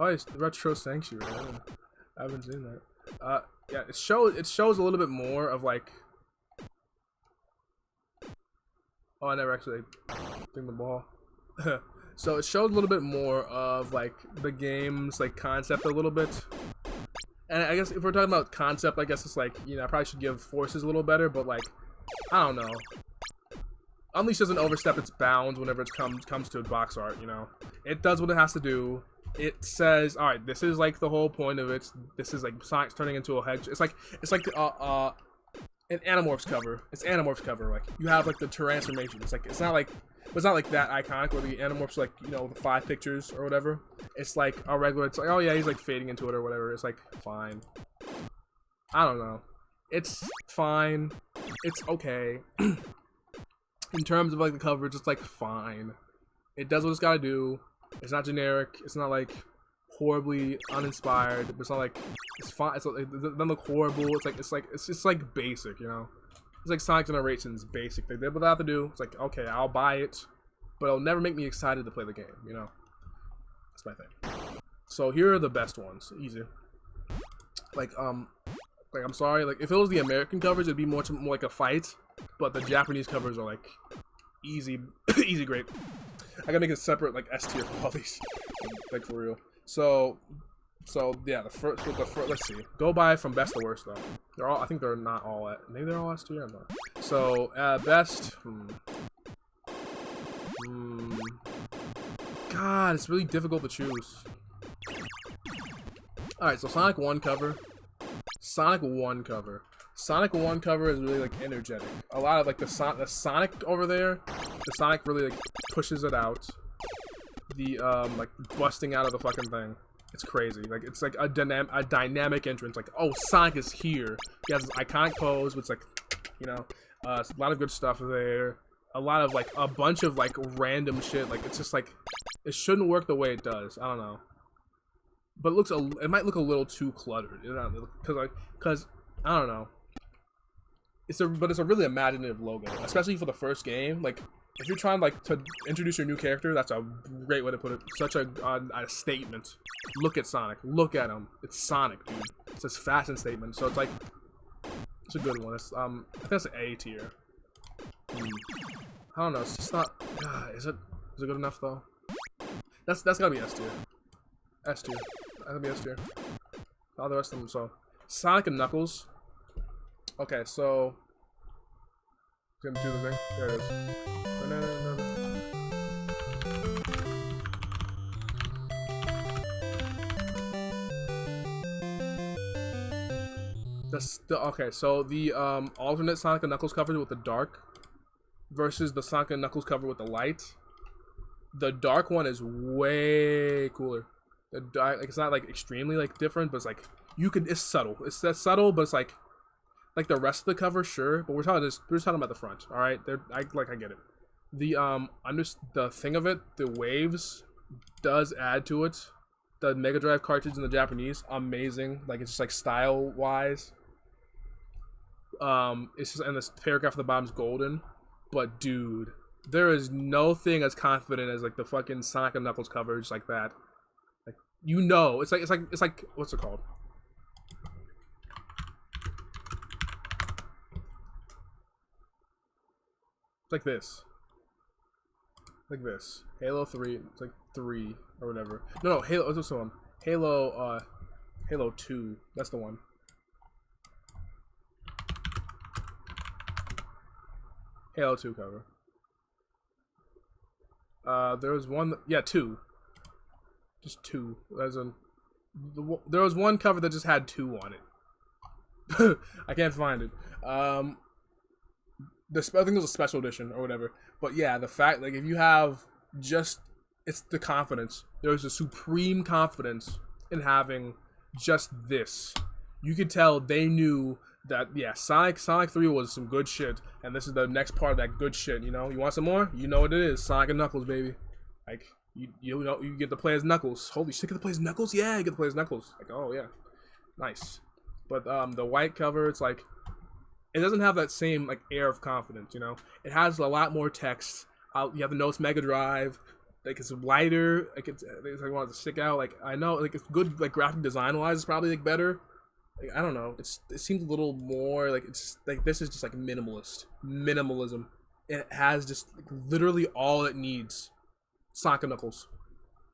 Oh, it's Retro Sanctuary. I haven't seen that. Yeah, it shows a little bit more of like. Oh, I never actually threw the ball. So it shows a little bit more of like the game's like concept a little bit. And I guess if we're talking about concept, I guess it's like, you know, I probably should give Forces a little better, but like, I don't know. Unleashed doesn't overstep its bounds whenever it comes to box art, you know. It does what it has to do. It says, all right, this is like the whole point of it. This is like Sonic's turning into a hedge. It's like an Animorphs cover. It's Animorphs cover. Like you have like the transformation. It's not like that iconic where the Animorphs like, you know, the 5 pictures or whatever. It's like a regular. It's like, oh yeah, he's like fading into it or whatever. It's like fine. I don't know. It's fine. It's okay. In terms of like the coverage, it's like fine. It does what it's gotta do. It's not generic. It's not like horribly uninspired. But it's not like it's fine. It doesn't look horrible. It's just like basic, you know. It's like Sonic Generations basic. They did what they have to do. It's like okay, I'll buy it, but it'll never make me excited to play the game. You know, that's my thing. So here are the best ones. Easy. Like I'm sorry. Like if it was the American covers, it'd be more like a fight. But the Japanese covers are like easy, easy great. I gotta make a separate like S tier for all these, like for real. So yeah, the first. Let's see. Go by from best to worst though. They're all. I think they're not all at. Maybe they're all S tier. I'm not. So best. God, it's really difficult to choose. All right, so Sonic 1 cover. Sonic 1 cover. Sonic 1 cover is really like energetic. A lot of like the Sonic over there, the Sonic really like pushes it out. The like busting out of the fucking thing. It's crazy. Like it's like a dynamic entrance. Like oh, Sonic is here. He has this iconic pose, which like, you know, a lot of good stuff there. A lot of like a bunch of like random shit. Like it's just like it shouldn't work the way it does. I don't know. But it might look a little too cluttered, you know, because I don't know. But it's a really imaginative logo, especially for the first game. Like, if you're trying like to introduce your new character, that's a great way to put it. Such a statement. Look at Sonic. Look at him. It's Sonic, dude. It's this fashion statement. So it's like, it's a good one. It's I think that's an A tier. I don't know. It's just not. Is it good enough though? That's gotta be S tier. S tier. That's gotta be S tier. All the rest of them. So Sonic and Knuckles. Okay, so gonna do the thing. There it is. Okay, so the alternate Sonic and Knuckles cover with the dark versus the Sonic and Knuckles cover with the light. The dark one is way cooler. The dark, like, it's not like extremely like different, but it's like you can. It's subtle. It's that subtle, but it's like the rest of the cover, sure. But we're just talking about the front. All right, I get it. The the thing of it, the waves does add to it. The Mega Drive cartridge in the Japanese, amazing. Like, it's just like style wise. It's just, and this paragraph at the bottom is golden. But dude, there is no thing as confident as like the fucking Sonic and Knuckles cover, just like that. Like, you know, it's like what's it called? It's like this. Like this. Halo 3, it's like 3 or whatever. No, Halo, what's this one? Halo 2. That's the one. Halo 2 cover. There was one, yeah, 2. Just 2. There was one cover that just had 2 on it. I can't find it. I think it was a special edition or whatever. But yeah, the fact, like, if you have just, it's the confidence. There's a supreme confidence in having just this. You could tell they knew that, yeah, Sonic 3 was some good shit, and this is the next part of that good shit, you know? You want some more? You know what it is. Sonic and Knuckles, baby. Like, you know, you get to play as Knuckles. Holy shit, get to play as Knuckles? Yeah, you get to play as Knuckles. Like, oh, yeah. Nice. But the white cover, it's like, it doesn't have that same like air of confidence, you know. It has a lot more text. You have the notes Mega Drive, like it's lighter. Like I want it to stick out. Like I know, like it's good. Like graphic design wise, it's probably like better. Like, I don't know. It seems a little more like it's like this is just like minimalism. It has just like, literally all it needs. Sonic and Knuckles.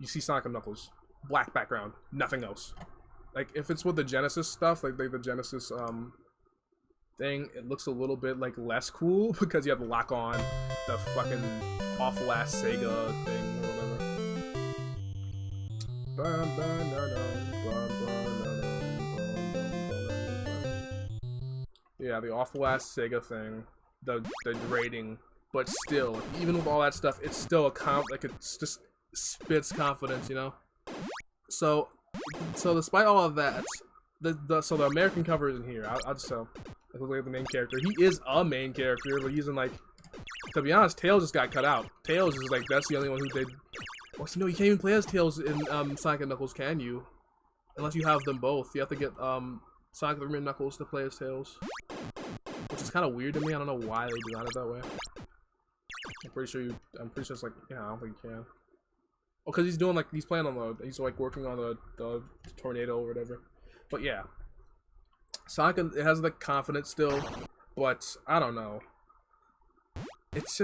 You see Sonic and Knuckles, black background, nothing else. Like if it's with the Genesis stuff, like the Genesis thing, it looks a little bit like less cool because you have to lock on the fucking awful ass Sega thing or whatever. Yeah, the awful ass Sega thing, the rating, but still, even with all that stuff, it's still like it just spits confidence, you know. So despite all of that, so the American cover isn't here. I'll just look at the main character. He is a main character, but he's in like, to be honest, Tails just got cut out. Tails is like, that's the only one who did. Well, so no, you can't even play as Tails in Sonic and Knuckles, can you? Unless you have them both. You have to get Sonic and Knuckles to play as Tails, which is kind of weird to me. I don't know why they designed it that way. I'm pretty sure it's like, yeah, I don't think you can. Oh, because he's doing like, he's like working on the tornado or whatever. But yeah, Sonic, it has the confidence still, but I don't know. It's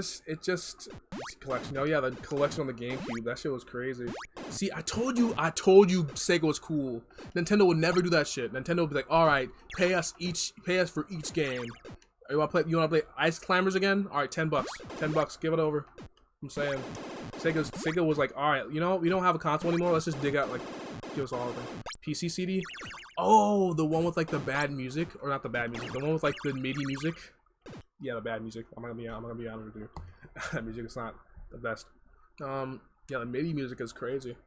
collection. Oh yeah, the collection on the GameCube, that shit was crazy. See, I told you Sega was cool. Nintendo would never do that shit. Nintendo would be like, all right, pay us for each game. You want to play Ice Climbers again? All right, $10, $10, give it over. I'm saying, Sega was like, all right, you know, we don't have a console anymore. Let's just dig out, like, give us all of them. PC CD. Oh, the one with like the bad music, or not the bad music, the one with like the MIDI music. Yeah, the bad music. I'm gonna be honest with you. That music is not the best. Yeah, the MIDI music is crazy.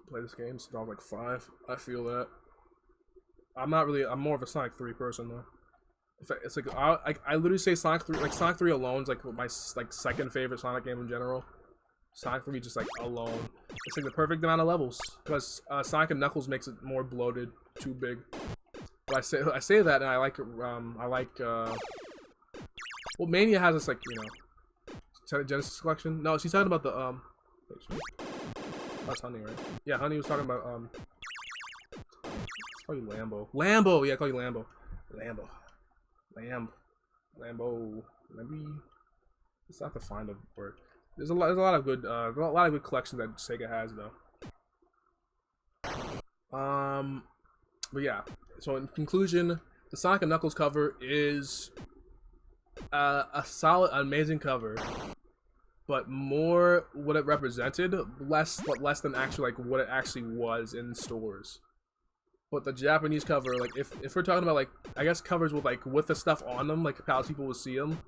Play this game since I was like 5. I feel that. I'm more of a Sonic 3 person though. It's like I literally say Sonic 3. Like Sonic 3 alone is like my second favorite Sonic game in general. Sonic 3 just like alone. It's like the perfect amount of levels because Sonic and Knuckles makes it more bloated, too big. But I say that and I like well, Mania has this like, you know, Genesis collection. No, she's talking about the that's Honey, right? Yeah, Honey was talking about let's call you Lambo. Yeah, I call you Lambo. Lambo. It's not to find a word. There's a lot of good collections that Sega has though. But yeah. So in conclusion, the Sonic and Knuckles cover is a solid, amazing cover, but more what it represented, less than actually like what it actually was in stores. But the Japanese cover, like if we're talking about like I guess covers with the stuff on them, like how people will see them.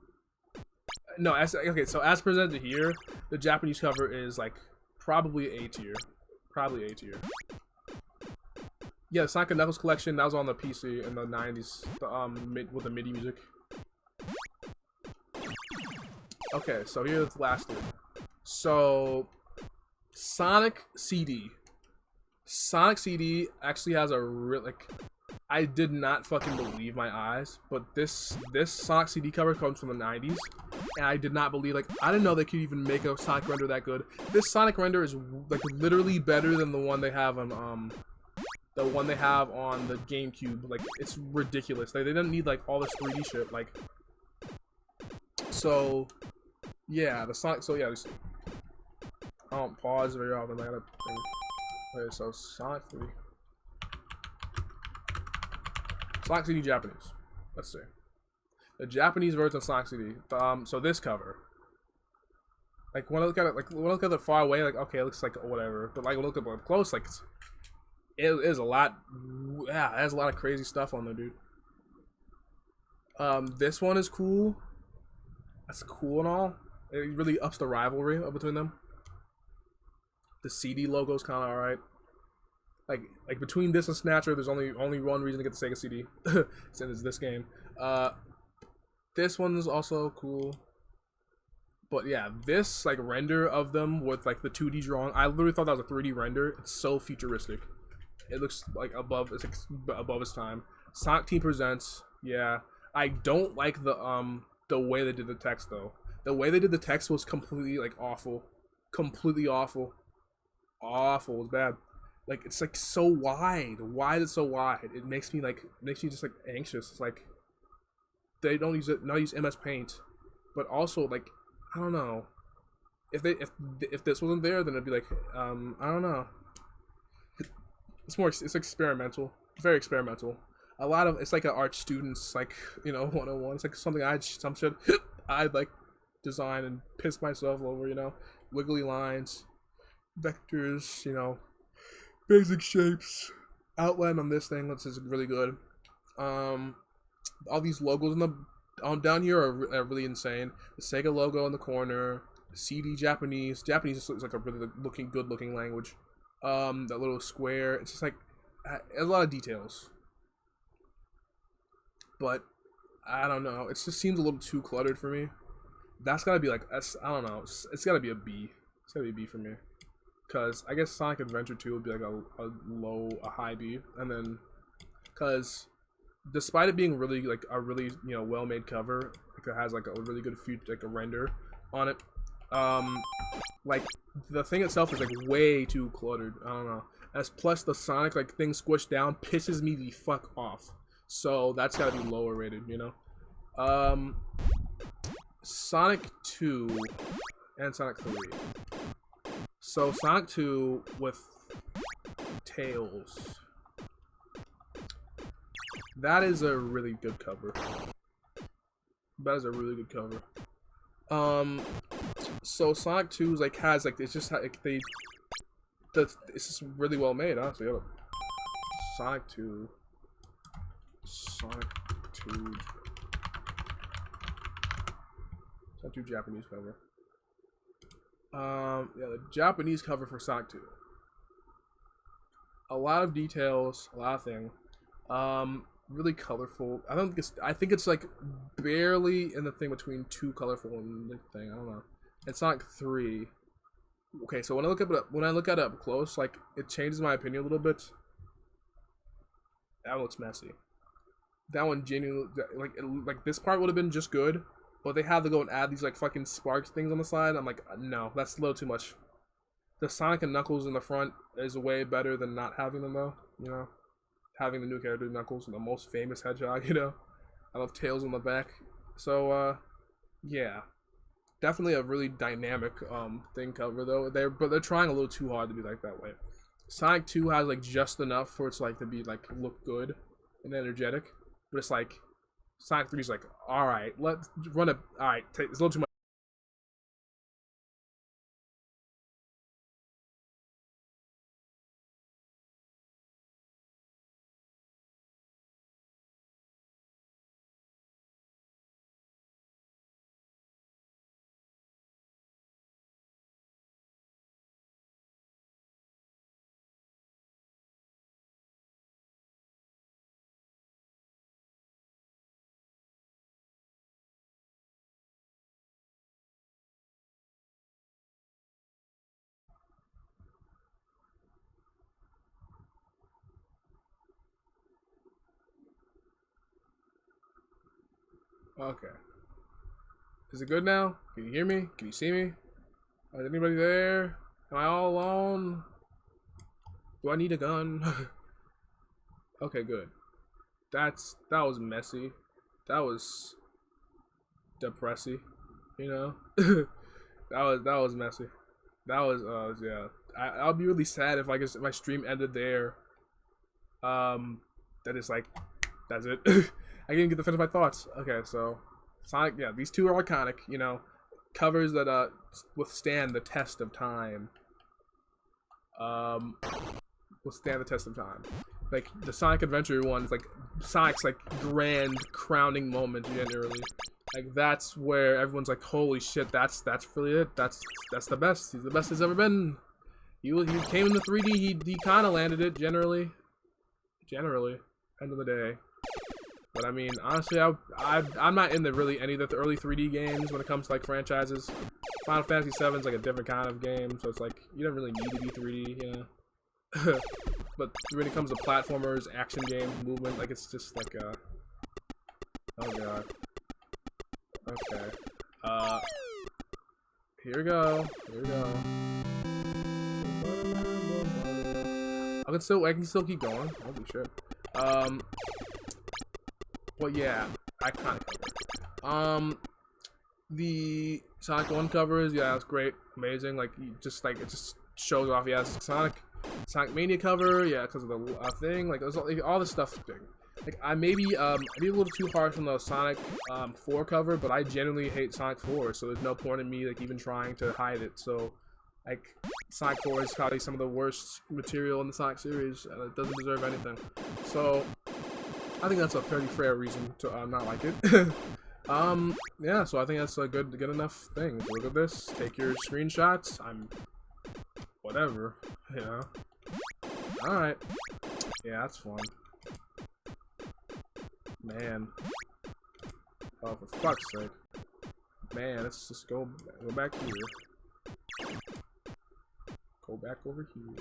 No, okay. So as presented here, the Japanese cover is like probably A tier, probably A tier. Yeah, the Sonic and Knuckles collection that was on the PC in the '90s, with the MIDI music. Okay, so here's the last one. So Sonic CD. Sonic CD actually has a real like. I did not fucking believe my eyes, but this Sonic CD cover comes from the '90s, and I did not believe I didn't know they could even make a Sonic render that good. This Sonic render is like literally better than the one they have on the GameCube. Like it's ridiculous. They didn't need like all this 3D shit. Like so, yeah, the Sonic. So yeah, I don't pause very often. I gotta think. Okay, so Sonic 3. Sonic CD Japanese. Let's see. The Japanese version of Sonic CD. So this cover. Like when I look at it far away, like okay, it looks like whatever. But like look up close, like it is a lot. Yeah, it has a lot of crazy stuff on there, dude. This one is cool. That's cool and all. It really ups the rivalry between them. The CD logo's kind of alright. Like between this and Snatcher, there's only one reason to get the Sega CD, since it's this game. This one's also cool, but yeah, this like render of them with like the 2D drawing, I literally thought that was a 3D render. It's so futuristic. It looks like above its time. Sonic Team Presents. Yeah, I don't like the way they did the text though. The way they did the text was completely like awful, completely awful. Awful. It was bad. Like it's like so wide. Why is it so wide? It makes me just like anxious. It's like they don't use MS Paint, but also like I don't know. If this wasn't there, then it'd be like I don't know. It's experimental. Very experimental. A lot of it's like an art student's like 101. It's like something I'd like design and piss myself over. Wiggly lines, vectors, basic shapes, outline on this thing, which is really good. All these logos down here are really insane. The Sega logo in the corner, CD Japanese is like a really good looking language. That little square, it's just like it has a lot of details, but I don't know. It just seems a little too cluttered for me. That's gotta be I don't know. It's gotta be a B. It's gotta be a B for me. Because I guess Sonic Adventure 2 would be like a high B, and then because despite it being really like a really well made cover, like it has like a really good a render on it. Like the thing itself is like way too cluttered. I don't know. Plus the Sonic like thing squished down pisses me the fuck off. So that's gotta be lower rated, Sonic 2 and Sonic 3. So Sonic 2 with Tails. That is a really good cover. That is a really good cover. So Sonic 2 has it's just like it's just really well made, honestly. Sonic 2. Sonic 2 Japanese cover. Yeah, the Japanese cover for Sonic 2. A lot of details, a lot of things. Really colorful. I think it's like barely in the thing between too colorful and the thing. I don't know. And Sonic 3. Okay, so when I look at it up close, like it changes my opinion a little bit. That one looks messy. That one genuinely like this part would have been just good. But they have to go and add these like fucking sparks things on the side. I'm like, no, that's a little too much. The Sonic and Knuckles in the front is way better than not having them though. Having the new character Knuckles, the most famous hedgehog. I love Tails on the back. So yeah, Definitely a really dynamic thing cover though. They're trying a little too hard to be like that way. Sonic 2 has like just enough for it's like to be like look good and energetic, but it's like Sonic 3 is like, all right, let's run it. All right, it's a little too much. Okay, is it good now? Can you hear me? Can you see me? Is anybody there? Am I all alone? Do I need a gun? Okay, good. That was messy. That was depressing. You know, that was messy. That was yeah. I'll be really sad if if my stream ended there. That is like, that's it. I didn't get to finish my thoughts. Okay, so Sonic, yeah, these two are iconic. You know, covers that withstand the test of time. Withstand the test of time. Like the Sonic Adventure ones, like Sonic's like grand crowning moment generally. Like that's where everyone's like, holy shit, that's really it. That's the best. He's the best he's ever been. He came in the 3D. He kind of landed it generally. End of the day. But I mean, honestly, I'm not into really any of the early 3D games when it comes to like franchises. Final Fantasy VII is like a different kind of game, so it's like you don't really need to be 3D, you know. But when it comes to platformers, action games, movement, like it's just like oh god. Okay. Here we go. I can still keep going. Holy shit. But yeah, iconic cover. The Sonic 1 covers, yeah, that's great, amazing. Like, it just shows off. Yeah, it's Sonic Mania cover, yeah, because of the thing. Like, all this stuff. Like, I maybe a little too harsh on the Sonic 4 cover, but I genuinely hate Sonic 4, so there's no point in me like even trying to hide it. So, like, Sonic 4 is probably some of the worst material in the Sonic series, and it doesn't deserve anything. So, I think that's a fairly fair reason to not like it. Yeah, so I think that's a good enough thing. Look at this, take your screenshots. Whatever, you know. All right, yeah, that's fun. Man, oh for fuck's sake, man, let's just go back here. Go back over here.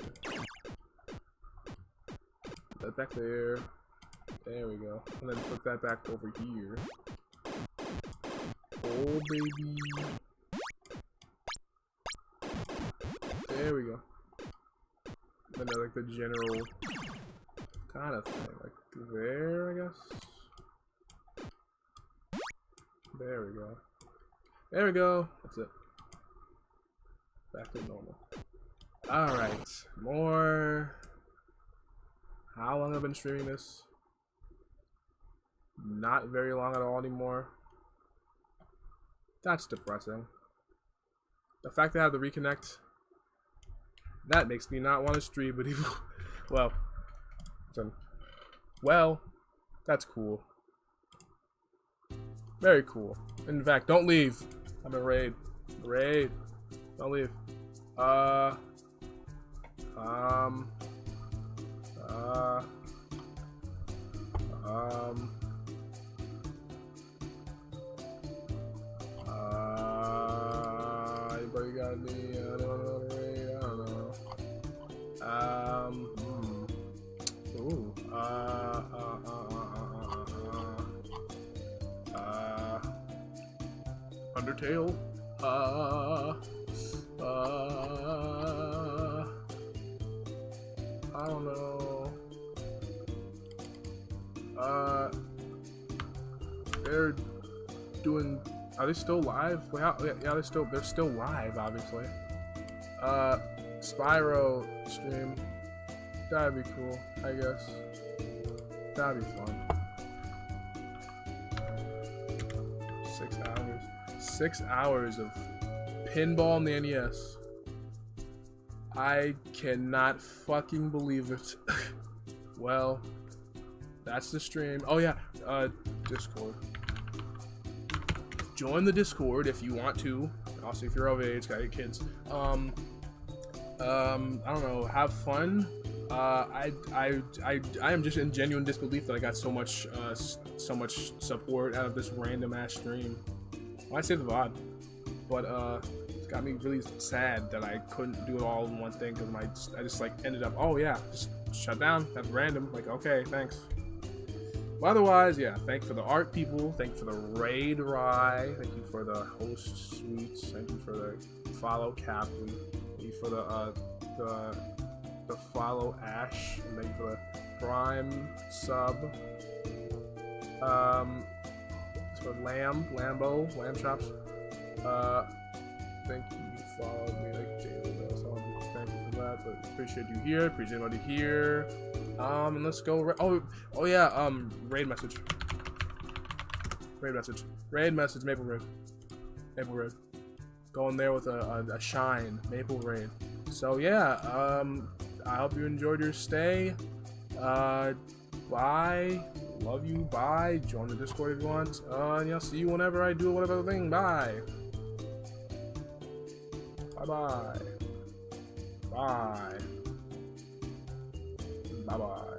That back there. There we go. And then put that back over here. Oh, baby. There we go. And then like the general kind of thing. Like there, I guess. There we go. There we go. That's it. Back to normal. Alright. More. How long have I been streaming this? Not very long at all anymore. That's depressing. The fact that I have to reconnect, that makes me not want to stream anymore. Well, that's cool. Very cool. In fact, don't leave. I'm in raid. Raid. Don't leave. Anybody got any? I don't know. I don't know. Ooh. Undertale. I don't know. They're doing Are they still live? Well, yeah, they're still live, obviously. Spyro stream. That'd be cool, I guess. That'd be fun. 6 hours. 6 hours of pinball on the NES. I cannot fucking believe it. Well, that's the stream. Oh yeah, Discord. Join the Discord if you want to. Also, if you're of age, got your kids. I don't know. Have fun. I am just in genuine disbelief that I got so much support out of this random ass stream. Well, I say the VOD, but it's got me really sad that I couldn't do it all in one thing because I just like ended up. Oh yeah, just shut down. That's random. Like okay, thanks. But otherwise, yeah. Thank you for the art people. Thank you for the raid Rye. Thank you for the host suites. Thank you for the follow Captain. Thank you for the follow Ash. And thank you for the Prime sub. For Lambo Chops. Thank you. You followed me like daily. So thank you for that. But appreciate you here. Appreciate everybody here. And let's go. Oh yeah. Raid message. Raid message. Maple Raid. Going there with a shine. Maple Raid. So yeah. I hope you enjoyed your stay. Bye. Love you. Bye. Join the Discord if you want. And I'll see you whenever I do whatever thing. Bye. Bye. Bye. Bye. Bye bye.